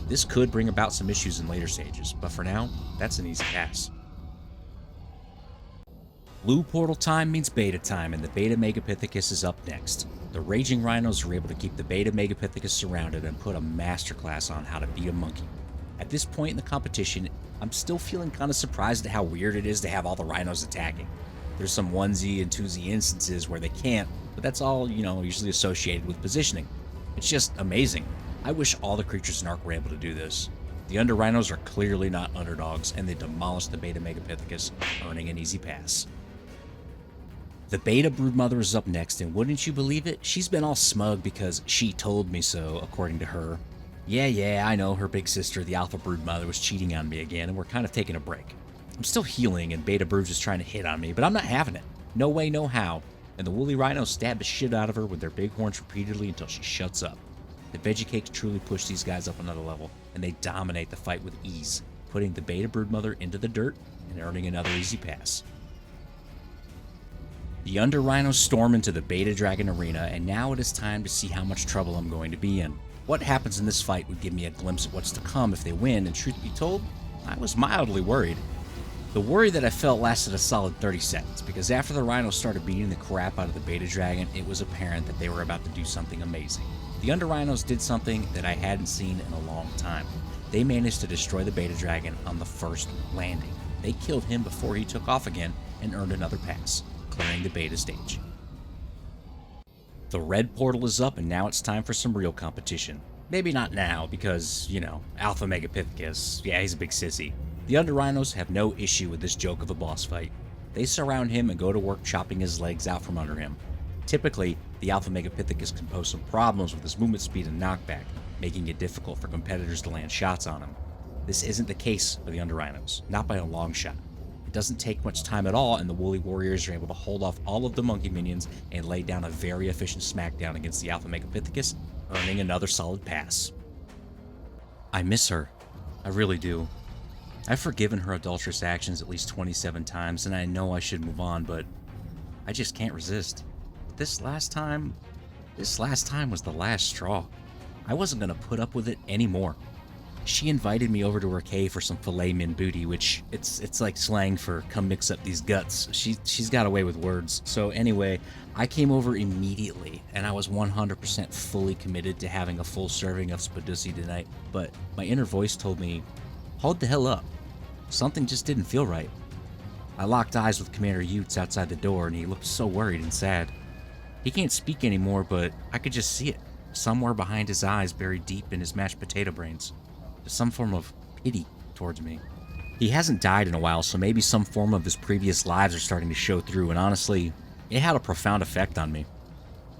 This could bring about some issues in later stages, but for now, that's an easy pass. Blue portal time means beta time, and the Beta Megapithecus is up next. The Raging Rhinos were able to keep the Beta Megapithecus surrounded and put a masterclass on how to beat a monkey. At this point in the competition, I'm still feeling kind of surprised at how weird it is to have all the rhinos attacking. There's some onesie and twosie instances where they can't, but that's all, usually associated with positioning. It's just amazing. I wish all the creatures in Ark were able to do this. The Under Rhinos are clearly not underdogs, and they demolished the Beta Megapithecus, earning an easy pass. The Beta Broodmother is up next, and wouldn't you believe it, she's been all smug because she told me so, according to her. Yeah, I know her big sister, the Alpha Broodmother, was cheating on me again, and we're kind of taking a break. I'm still healing, and Beta Brood's just trying to hit on me, but I'm not having it. No way, no how. And the woolly rhinos stab the shit out of her with their big horns repeatedly until she shuts up. The veggie cakes truly push these guys up another level, and they dominate the fight with ease, putting the Beta Broodmother into the dirt and earning another easy pass. The Under Rhinos storm into the Beta Dragon arena, and now it is time to see how much trouble I'm going to be in. What happens in this fight would give me a glimpse of what's to come if they win, and truth be told, I was mildly worried. The worry that I felt lasted a solid 30 seconds, because after the rhinos started beating the crap out of the Beta Dragon, it was apparent that they were about to do something amazing. The Under Rhinos did something that I hadn't seen in a long time. They managed to destroy the Beta Dragon on the first landing. They killed him before he took off again and earned another pass, clearing the Beta stage. The red portal is up, and now it's time for some real competition. Maybe not now, because, Alpha Megapithecus, yeah, he's a big sissy. The Under Rhinos have no issue with this joke of a boss fight. They surround him and go to work chopping his legs out from under him. Typically, the Alpha Megapithecus can pose some problems with his movement speed and knockback, making it difficult for competitors to land shots on him. This isn't the case for the Under Rhinos, not by a long shot. It doesn't take much time at all, and the woolly warriors are able to hold off all of the monkey minions and lay down a very efficient smackdown against the Alpha Megapithecus, earning another solid pass. I miss her. I really do. I've forgiven her adulterous actions at least 27 times, and I know I should move on, but I just can't resist. This last time was the last straw. I wasn't going to put up with it anymore. She invited me over to her cave for some filet min booty, which it's like slang for come mix up these guts. She's got away with words. So anyway, I came over immediately, and I was 100% fully committed to having a full serving of spadussy tonight, but my inner voice told me, hold the hell up. Something just didn't feel right. I locked eyes with Commander Utes outside the door, and he looked so worried and sad. He can't speak anymore, but I could just see it, somewhere behind his eyes, buried deep in his mashed potato brains. Some form of pity towards me. He hasn't died in a while, so maybe some form of his previous lives are starting to show through, and honestly, it had a profound effect on me.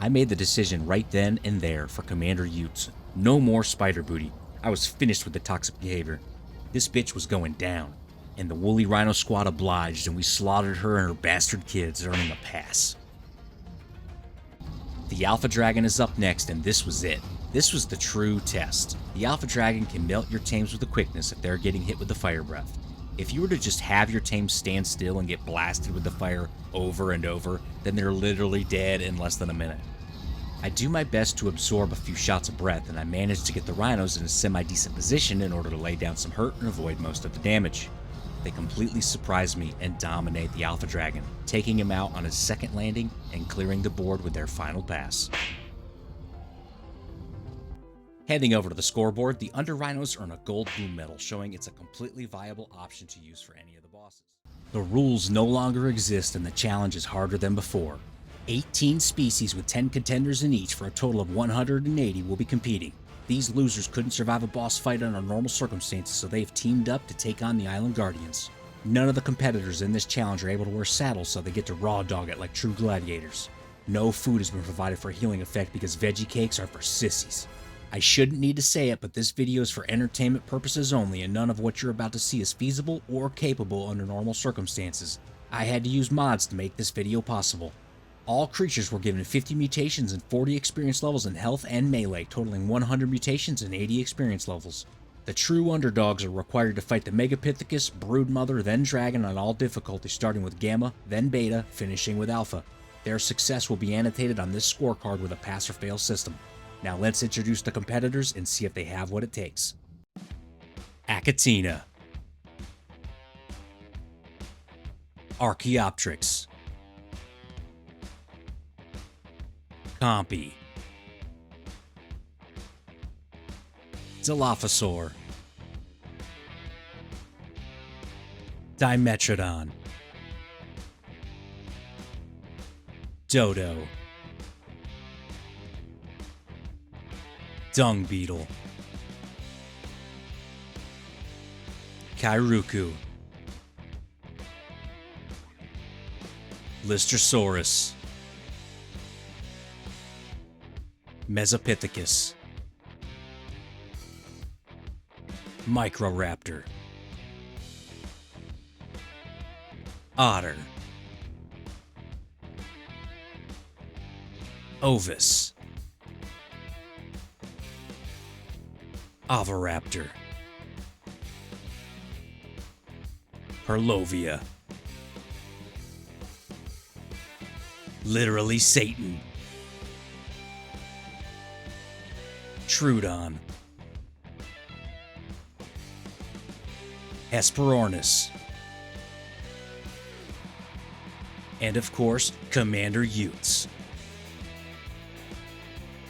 I made the decision right then and there for Commander Utes. No more spider booty. I was finished with the toxic behavior. This bitch was going down, and the woolly rhino squad obliged, and we slaughtered her and her bastard kids, earning a pass. The Alpha Dragon is up next, and this was it. This was the true test. The Alpha Dragon can melt your tames with a quickness if they're getting hit with the fire breath. If you were to just have your tames stand still and get blasted with the fire over and over, then they're literally dead in less than a minute. I do my best to absorb a few shots of breath, and I managed to get the rhinos in a semi-decent position in order to lay down some hurt and avoid most of the damage. They completely surprise me and dominate the Alpha Dragon, taking him out on his second landing and clearing the board with their final pass. Heading over to the scoreboard, the Under Rhinos earn a gold blue medal, showing it's a completely viable option to use for any of the bosses. The rules no longer exist and the challenge is harder than before. 18 species with 10 contenders in each for a total of 180 will be competing. These losers couldn't survive a boss fight under normal circumstances, so they've teamed up to take on the Island Guardians. None of the competitors in this challenge are able to wear saddles, so they get to raw dog it like true gladiators. No food has been provided for a healing effect because veggie cakes are for sissies. I shouldn't need to say it, but this video is for entertainment purposes only, and none of what you're about to see is feasible or capable under normal circumstances. I had to use mods to make this video possible. All creatures were given 50 mutations and 40 experience levels in health and melee, totaling 100 mutations and 80 experience levels. The true underdogs are required to fight the Megapithecus, Broodmother, then Dragon on all difficulties, starting with Gamma, then Beta, finishing with Alpha. Their success will be annotated on this scorecard with a pass or fail system. Now let's introduce the competitors and see if they have what it takes. Achatina, Archaeopteryx, Compy, Dilophosaur, Dimetrodon, Dodo, Dung Beetle, Kairuku, Listersaurus, Mesopithecus, Microraptor, Otter, Ovis, Oviraptor, Perlovia, Literally Satan, Troodon, Hesperornis, and of course, Commander Utes.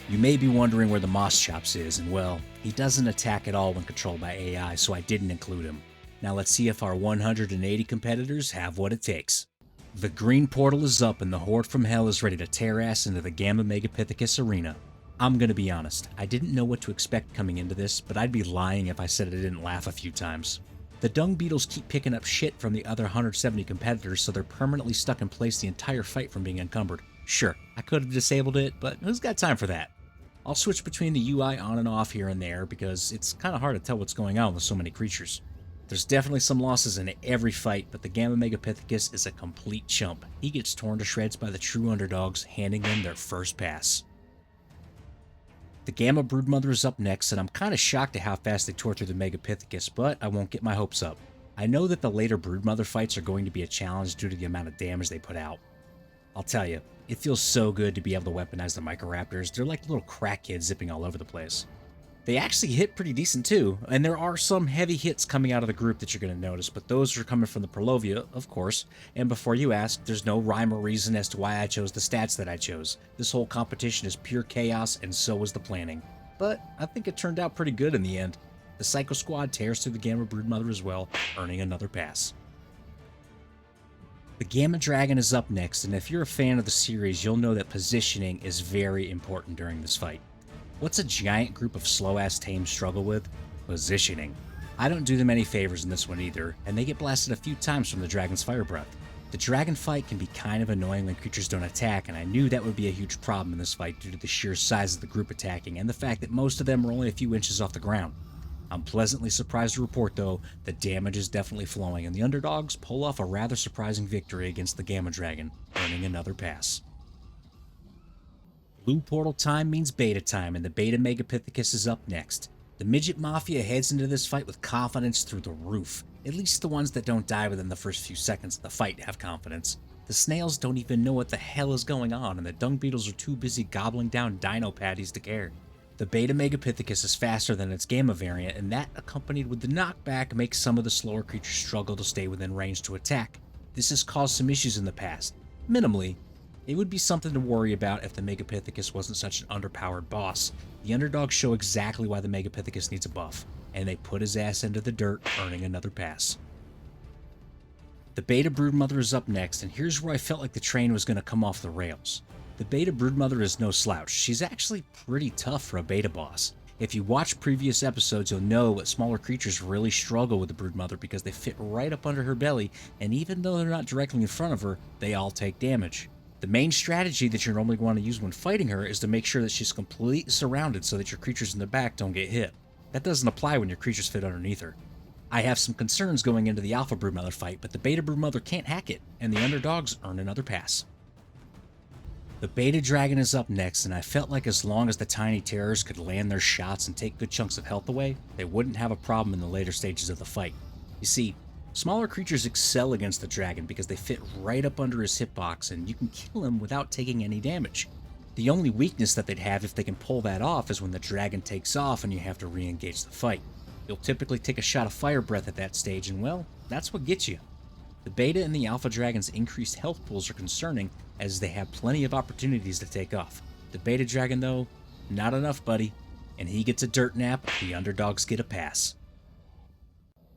You may be wondering where the Moschops is, and well, he doesn't attack at all when controlled by AI, so I didn't include him. Now let's see if our 180 competitors have what it takes. The green portal is up and the horde from hell is ready to tear ass into the Gamma Megapithecus arena. I'm gonna be honest, I didn't know what to expect coming into this, but I'd be lying if I said I didn't laugh a few times. The dung beetles keep picking up shit from the other 170 competitors, so they're permanently stuck in place the entire fight from being encumbered. Sure, I could have disabled it, but who's got time for that? I'll switch between the UI on and off here and there because it's kind of hard to tell what's going on with so many creatures. There's definitely some losses in every fight, but the Gamma Megapithecus is a complete chump. He gets torn to shreds by the true underdogs, handing them their first pass. The Gamma Broodmother is up next, and I'm kind of shocked at how fast they tore through the Megapithecus, but I won't get my hopes up. I know that the later Broodmother fights are going to be a challenge due to the amount of damage they put out. I'll tell you, it feels so good to be able to weaponize the Microraptors. They're like little crackheads zipping all over the place. They actually hit pretty decent too, and there are some heavy hits coming out of the group that you're going to notice, but those are coming from the Perlovia, of course, and before you ask, there's no rhyme or reason as to why I chose the stats that I chose. This whole competition is pure chaos, and so was the planning. But I think it turned out pretty good in the end. The Psycho Squad tears through the Gamma Broodmother as well, earning another pass. The Gamma Dragon is up next, and if you're a fan of the series, you'll know that positioning is very important during this fight. What's a giant group of slow-ass tames struggle with? Positioning. I don't do them any favors in this one either, and they get blasted a few times from the Dragon's Fire Breath. The Dragon fight can be kind of annoying when creatures don't attack, and I knew that would be a huge problem in this fight due to the sheer size of the group attacking and the fact that most of them are only a few inches off the ground. I'm pleasantly surprised to report, though, that damage is definitely flowing, and the Underdogs pull off a rather surprising victory against the Gamma Dragon, earning another pass. Blue portal time means beta time, and the Beta Megapithecus is up next. The Midget Mafia heads into this fight with confidence through the roof. At least the ones that don't die within the first few seconds of the fight have confidence. The snails don't even know what the hell is going on, and the dung beetles are too busy gobbling down dino patties to care. The Beta Megapithecus is faster than its Gamma variant, and that, accompanied with the knockback, makes some of the slower creatures struggle to stay within range to attack. This has caused some issues in the past. Minimally, it would be something to worry about if the Megapithecus wasn't such an underpowered boss. The Underdogs show exactly why the Megapithecus needs a buff, and they put his ass into the dirt, earning another pass. The Beta Broodmother is up next, and here's where I felt like the train was going to come off the rails. The Beta Broodmother is no slouch. She's actually pretty tough for a beta boss. If you watch previous episodes, you'll know that smaller creatures really struggle with the Broodmother because they fit right up under her belly, and even though they're not directly in front of her, they all take damage. The main strategy that you normally want to use when fighting her is to make sure that she's completely surrounded so that your creatures in the back don't get hit. That doesn't apply when your creatures fit underneath her. I have some concerns going into the Alpha Broodmother fight, but the Beta Broodmother can't hack it, and the Underdogs earn another pass. The Beta Dragon is up next, and I felt like as long as the Tiny Terrors could land their shots and take good chunks of health away, they wouldn't have a problem in the later stages of the fight. You see, smaller creatures excel against the dragon because they fit right up under his hitbox and you can kill him without taking any damage. The only weakness that they'd have if they can pull that off is when the dragon takes off and you have to re-engage the fight. You'll typically take a shot of fire breath at that stage and, well, that's what gets you. The Beta and the Alpha Dragon's increased health pools are concerning as they have plenty of opportunities to take off. The Beta Dragon, though, not enough, buddy, and he gets a dirt nap, the Underdogs get a pass.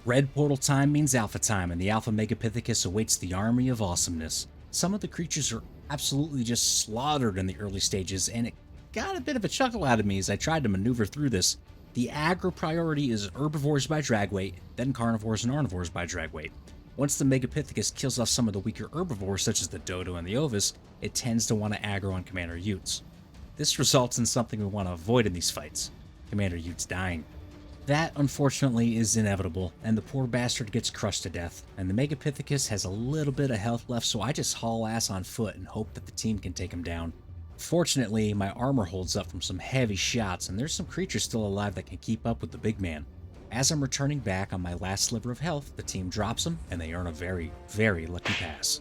Red portal time means alpha time, and the Alpha Megapithecus awaits the army of awesomeness. Some of the creatures are absolutely just slaughtered in the early stages, and it got a bit of a chuckle out of me as I tried to maneuver through this. The aggro priority is herbivores by drag weight, then carnivores and omnivores by drag weight. Once the Megapithecus kills off some of the weaker herbivores such as the dodo and the ovis, it tends to want to aggro on Commander Utes. This results in something we want to avoid in these fights: Commander Utes dying. That, unfortunately, is inevitable, and the poor bastard gets crushed to death, and the Megapithecus has a little bit of health left, so I just haul ass on foot and hope that the team can take him down. Fortunately, my armor holds up from some heavy shots, and there's some creatures still alive that can keep up with the big man. As I'm returning back on my last sliver of health, the team drops him, and they earn a very, very lucky pass.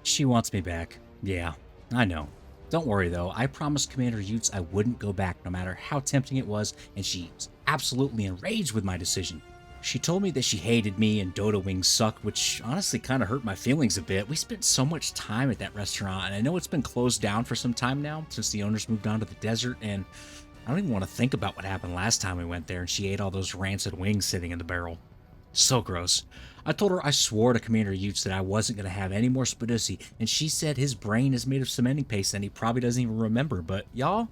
She wants me back. Yeah, I know. Don't worry though, I promised Commander Utes I wouldn't go back no matter how tempting it was, and she's absolutely enraged with my decision. She told me that she hated me and Dodo Wings suck, which honestly kind of hurt my feelings a bit. We spent so much time at that restaurant, and I know it's been closed down for some time now since the owners moved on to the desert, and I don't even want to think about what happened last time we went there and she ate all those rancid wings sitting in the barrel. So gross. I told her I swore to Commander Utes that I wasn't going to have any more Spaducci, and she said his brain is made of cementing paste and he probably doesn't even remember, but y'all,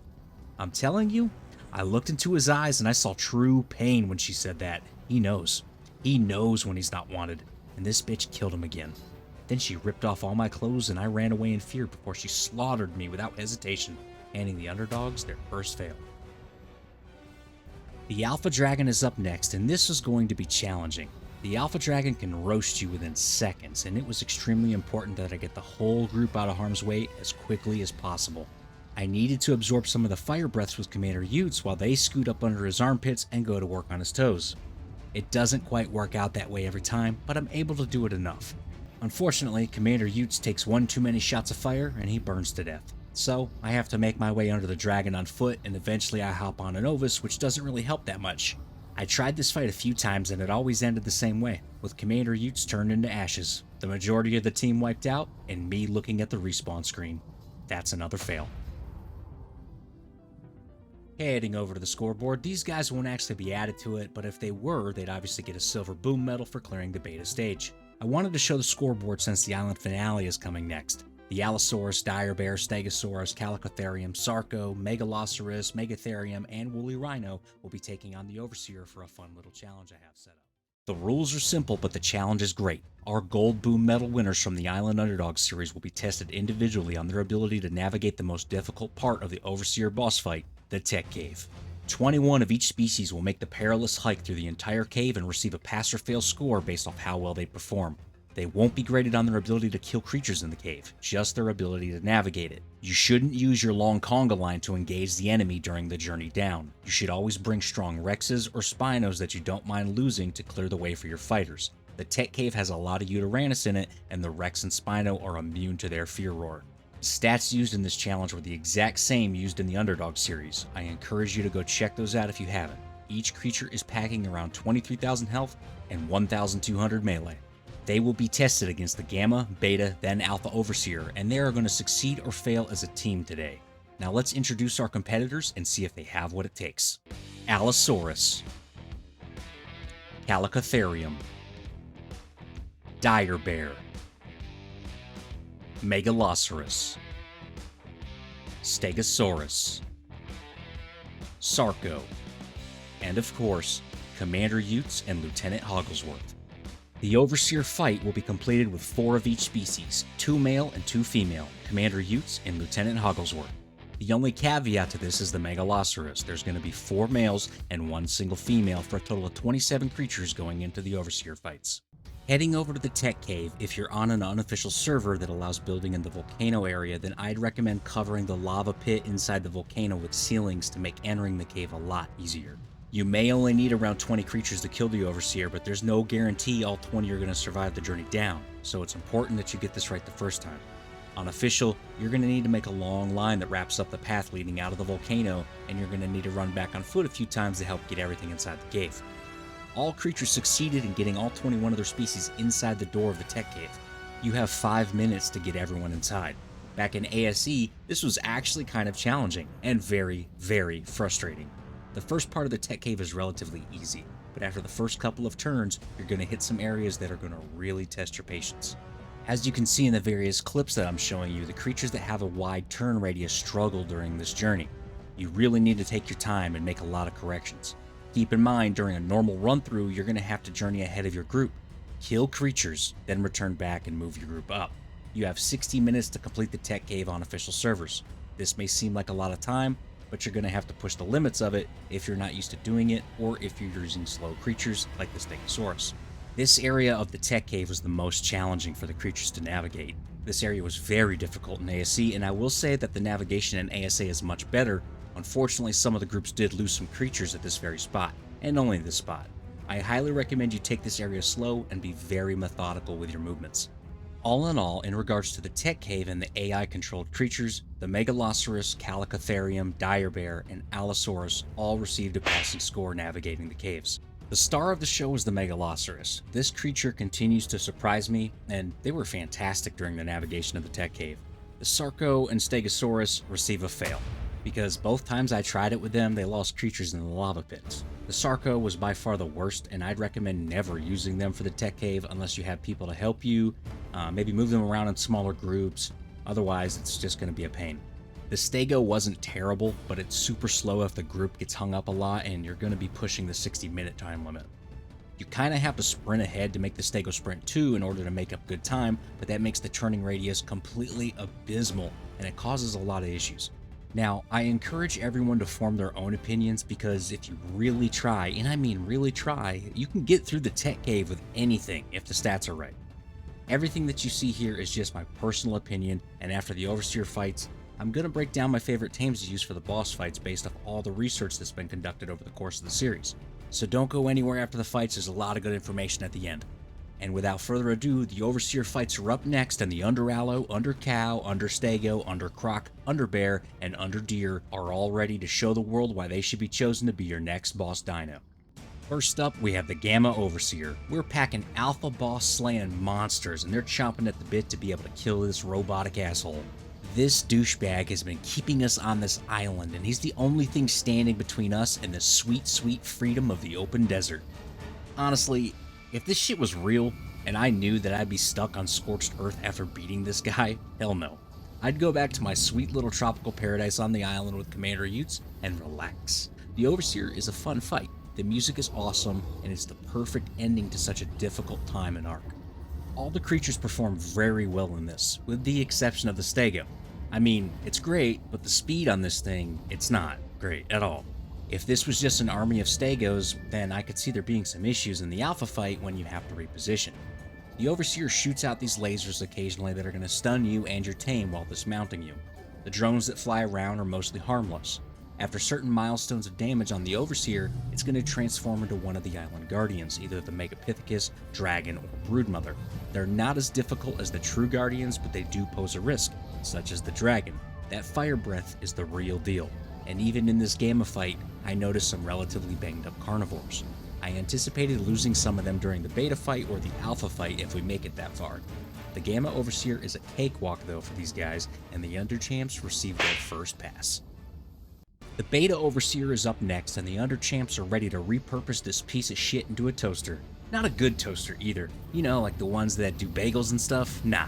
I'm telling you, I looked into his eyes and I saw true pain when she said that. He knows. He knows when he's not wanted, and this bitch killed him again. Then she ripped off all my clothes and I ran away in fear before she slaughtered me without hesitation, handing the Underdogs their first fail. The Alpha Dragon is up next, and this is going to be challenging. The Alpha Dragon can roast you within seconds, and it was extremely important that I get the whole group out of harm's way as quickly as possible. I needed to absorb some of the fire breaths with Commander Utes while they scoot up under his armpits and go to work on his toes. It doesn't quite work out that way every time, but I'm able to do it enough. Unfortunately, Commander Utes takes one too many shots of fire and he burns to death. So I have to make my way under the dragon on foot, and eventually I hop on an ovis, which doesn't really help that much. I tried this fight a few times and it always ended the same way, with Commander Utes turned into ashes, the majority of the team wiped out, and me looking at the respawn screen. That's another fail. Heading over to the scoreboard, these guys won't actually be added to it, but if they were, they'd obviously get a silver boom medal for clearing the beta stage. I wanted to show the scoreboard since the island finale is coming next. The Allosaurus, Dire Bear, Stegosaurus, Chalicotherium, Sarco, Megaloceros, Megatherium, and Woolly Rhino will be taking on the Overseer for a fun little challenge I have set up. The rules are simple, but the challenge is great. Our gold boom medal winners from the Island Underdogs series will be tested individually on their ability to navigate the most difficult part of the Overseer boss fight, the Tech Cave. 21 of each species will make the perilous hike through the entire cave and receive a pass or fail score based off how well they perform. They won't be graded on their ability to kill creatures in the cave, just their ability to navigate it. You shouldn't use your long conga line to engage the enemy during the journey down. You should always bring strong Rexes or Spinos that you don't mind losing to clear the way for your fighters. The Tech Cave has a lot of Uteranus in it, and the Rex and Spino are immune to their fear roar. Stats used in this challenge were the exact same used in the Underdog series. I encourage you to go check those out if you haven't. Each creature is packing around 23,000 health and 1,200 melee. They will be tested against the Gamma, Beta, then Alpha Overseer, and they are going to succeed or fail as a team today. Now let's introduce our competitors and see if they have what it takes. Allosaurus, Chalicotherium, Direbear, Megaloceros, Stegosaurus, Sarco, and of course, Commander Utes and Lieutenant Hogglesworth. The Overseer fight will be completed with 4 of each species, 2 male and 2 female, Commander Utes and Lieutenant Hogglesworth. The only caveat to this is the Megaloceros. There's going to be 4 males and 1 single female for a total of 27 creatures going into the Overseer fights. Heading over to the Tech Cave, if you're on an unofficial server that allows building in the volcano area, then I'd recommend covering the lava pit inside the volcano with ceilings to make entering the cave a lot easier. You may only need around 20 creatures to kill the Overseer, but there's no guarantee all 20 are going to survive the journey down, so it's important that you get this right the first time. On official, you're going to need to make a long line that wraps up the path leading out of the volcano, and you're going to need to run back on foot a few times to help get everything inside the cave. All creatures succeeded in getting all 21 of their species inside the door of the Tech Cave. You have 5 minutes to get everyone inside. Back in ASE, this was actually kind of challenging, and very, very frustrating. The first part of the Tech Cave is relatively easy, but after the first couple of turns, you're going to hit some areas that are going to really test your patience. As you can see in the various clips that I'm showing you, the creatures that have a wide turn radius struggle during this journey. You really need to take your time and make a lot of corrections. Keep in mind, during a normal run-through, you're going to have to journey ahead of your group. Kill creatures, then return back and move your group up. You have 60 minutes to complete the Tech Cave on official servers. This may seem like a lot of time, but you're going to have to push the limits of it if you're not used to doing it, or if you're using slow creatures like the Stegosaurus. This area of the Tech Cave was the most challenging for the creatures to navigate. This area was very difficult in ASE, and I will say that the navigation in ASA is much better. Unfortunately, some of the groups did lose some creatures at this very spot, and only this spot. I highly recommend you take this area slow and be very methodical with your movements. All in all, in regards to the Tech Cave and the AI-controlled creatures, the Megaloceros, Chalicotherium, Direbear, and Allosaurus all received a passing score navigating the caves. The star of the show was the Megaloceros. This creature continues to surprise me, and they were fantastic during the navigation of the Tech Cave. The Sarco and Stegosaurus receive a fail, because both times I tried it with them, they lost creatures in the lava pits. The Sarco was by far the worst, and I'd recommend never using them for the Tech Cave unless you have people to help you, maybe move them around in smaller groups. Otherwise, it's just going to be a pain. The Stego wasn't terrible, but it's super slow if the group gets hung up a lot, and you're going to be pushing the 60-minute time limit. You kind of have to sprint ahead to make the Stego sprint too in order to make up good time, but that makes the turning radius completely abysmal, and it causes a lot of issues. Now, I encourage everyone to form their own opinions, because if you really try, and I mean really try, you can get through the Tech Cave with anything if the stats are right. Everything that you see here is just my personal opinion, and after the Overseer fights, I'm going to break down my favorite tames to use for the boss fights based off all the research that's been conducted over the course of the series. So don't go anywhere after the fights, there's a lot of good information at the end. And without further ado, the Overseer fights are up next, and the Under-Allo, Under-Cow, Under-Stego, Under-Croc, Under-Bear, and Under-Deer are all ready to show the world why they should be chosen to be your next boss dino. First up, we have the Gamma Overseer. We're packing alpha boss slaying monsters, and they're chomping at the bit to be able to kill this robotic asshole. This douchebag has been keeping us on this island, and he's the only thing standing between us and the sweet, sweet freedom of the open desert. Honestly, if this shit was real, and I knew that I'd be stuck on scorched earth after beating this guy, hell no. I'd go back to my sweet little tropical paradise on the island with Commander Utes and relax. The Overseer is a fun fight, the music is awesome, and it's the perfect ending to such a difficult time in Ark. All the creatures perform very well in this, with the exception of the Stego. I mean, it's great, but the speed on this thing, it's not great at all. If this was just an army of Stegos, then I could see there being some issues in the alpha fight when you have to reposition. The Overseer shoots out these lasers occasionally that are going to stun you and your tame while dismounting you. The drones that fly around are mostly harmless. After certain milestones of damage on the Overseer, it's going to transform into one of the island guardians, either the Megapithecus, Dragon, or Broodmother. They're not as difficult as the true guardians, but they do pose a risk, such as the dragon. That fire breath is the real deal, and even in this gamma fight, I noticed some relatively banged up carnivores. I anticipated losing some of them during the beta fight or the alpha fight if we make it that far. The Gamma Overseer is a cakewalk though for these guys, and the Underchamps received their first pass. The Beta Overseer is up next, and the Underchamps are ready to repurpose this piece of shit into a toaster. Not a good toaster either. You know, like the ones that do bagels and stuff? Nah,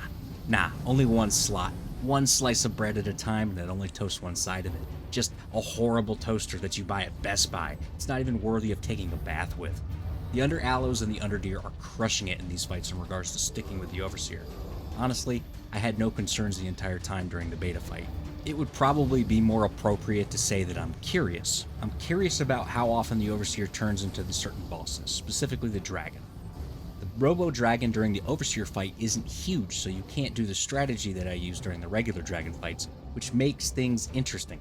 only one slot. One slice of bread at a time that only toasts one side of it. Just a horrible toaster that you buy at Best Buy. It's not even worthy of taking a bath with. The Under Allos and the Under Deer are crushing it in these fights in regards to sticking with the Overseer. Honestly, I had no concerns the entire time during the beta fight. It would probably be more appropriate to say that I'm curious. I'm curious about how often the Overseer turns into the certain bosses, specifically the Dragon. The Robo Dragon during the Overseer fight isn't huge, so you can't do the strategy that I use during the regular Dragon fights, which makes things interesting.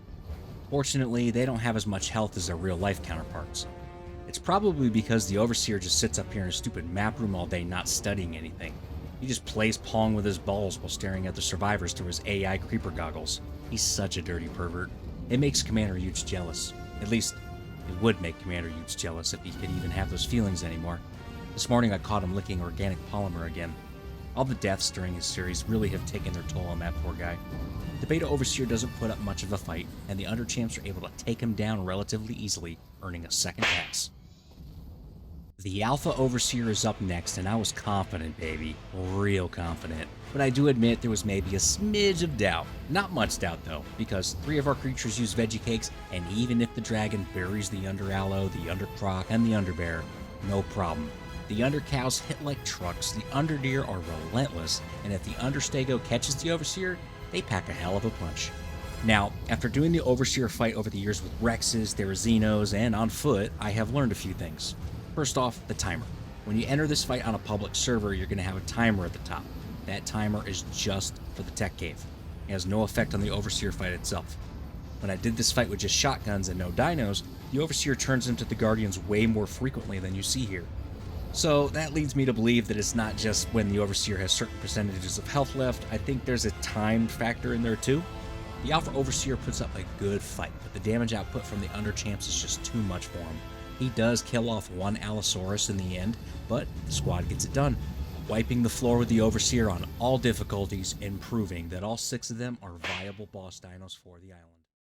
Fortunately, they don't have as much health as their real-life counterparts. It's probably because the Overseer just sits up here in a stupid map room all day not studying anything. He just plays Pong with his balls while staring at the survivors through his AI creeper goggles. He's such a dirty pervert. It makes Commander Utes jealous. At least, it would make Commander Utes jealous if he could even have those feelings anymore. This morning I caught him licking organic polymer again. All the deaths during his series really have taken their toll on that poor guy. The Beta Overseer doesn't put up much of a fight, and the Underchamps are able to take him down relatively easily, earning a second pass. The Alpha Overseer is up next, and I was confident, baby. Real confident. But I do admit there was maybe a smidge of doubt. Not much doubt, though, because 3 of our creatures use veggie cakes, and even if the dragon buries the Under Allo, the Under Croc, and the Under Bear, no problem. The Under Cows hit like trucks, the Under Deer are relentless, and if the Under Stego catches the Overseer, they pack a hell of a punch. Now, after doing the Overseer fight over the years with Rexes, Therazinos, and on foot, I have learned a few things. First off, the timer. When you enter this fight on a public server, you're going to have a timer at the top. That timer is just for the tech cave. It has no effect on the Overseer fight itself. When I did this fight with just shotguns and no dinos, the Overseer turns into the Guardians way more frequently than you see here. So that leads me to believe that it's not just when the Overseer has certain percentages of health left. I think there's a time factor in there too. The Alpha Overseer puts up a good fight, but the damage output from the Underchamps is just too much for him. He does kill off one Allosaurus in the end, but the squad gets it done, wiping the floor with the Overseer on all difficulties and proving that all 6 of them are viable boss dinos for the island.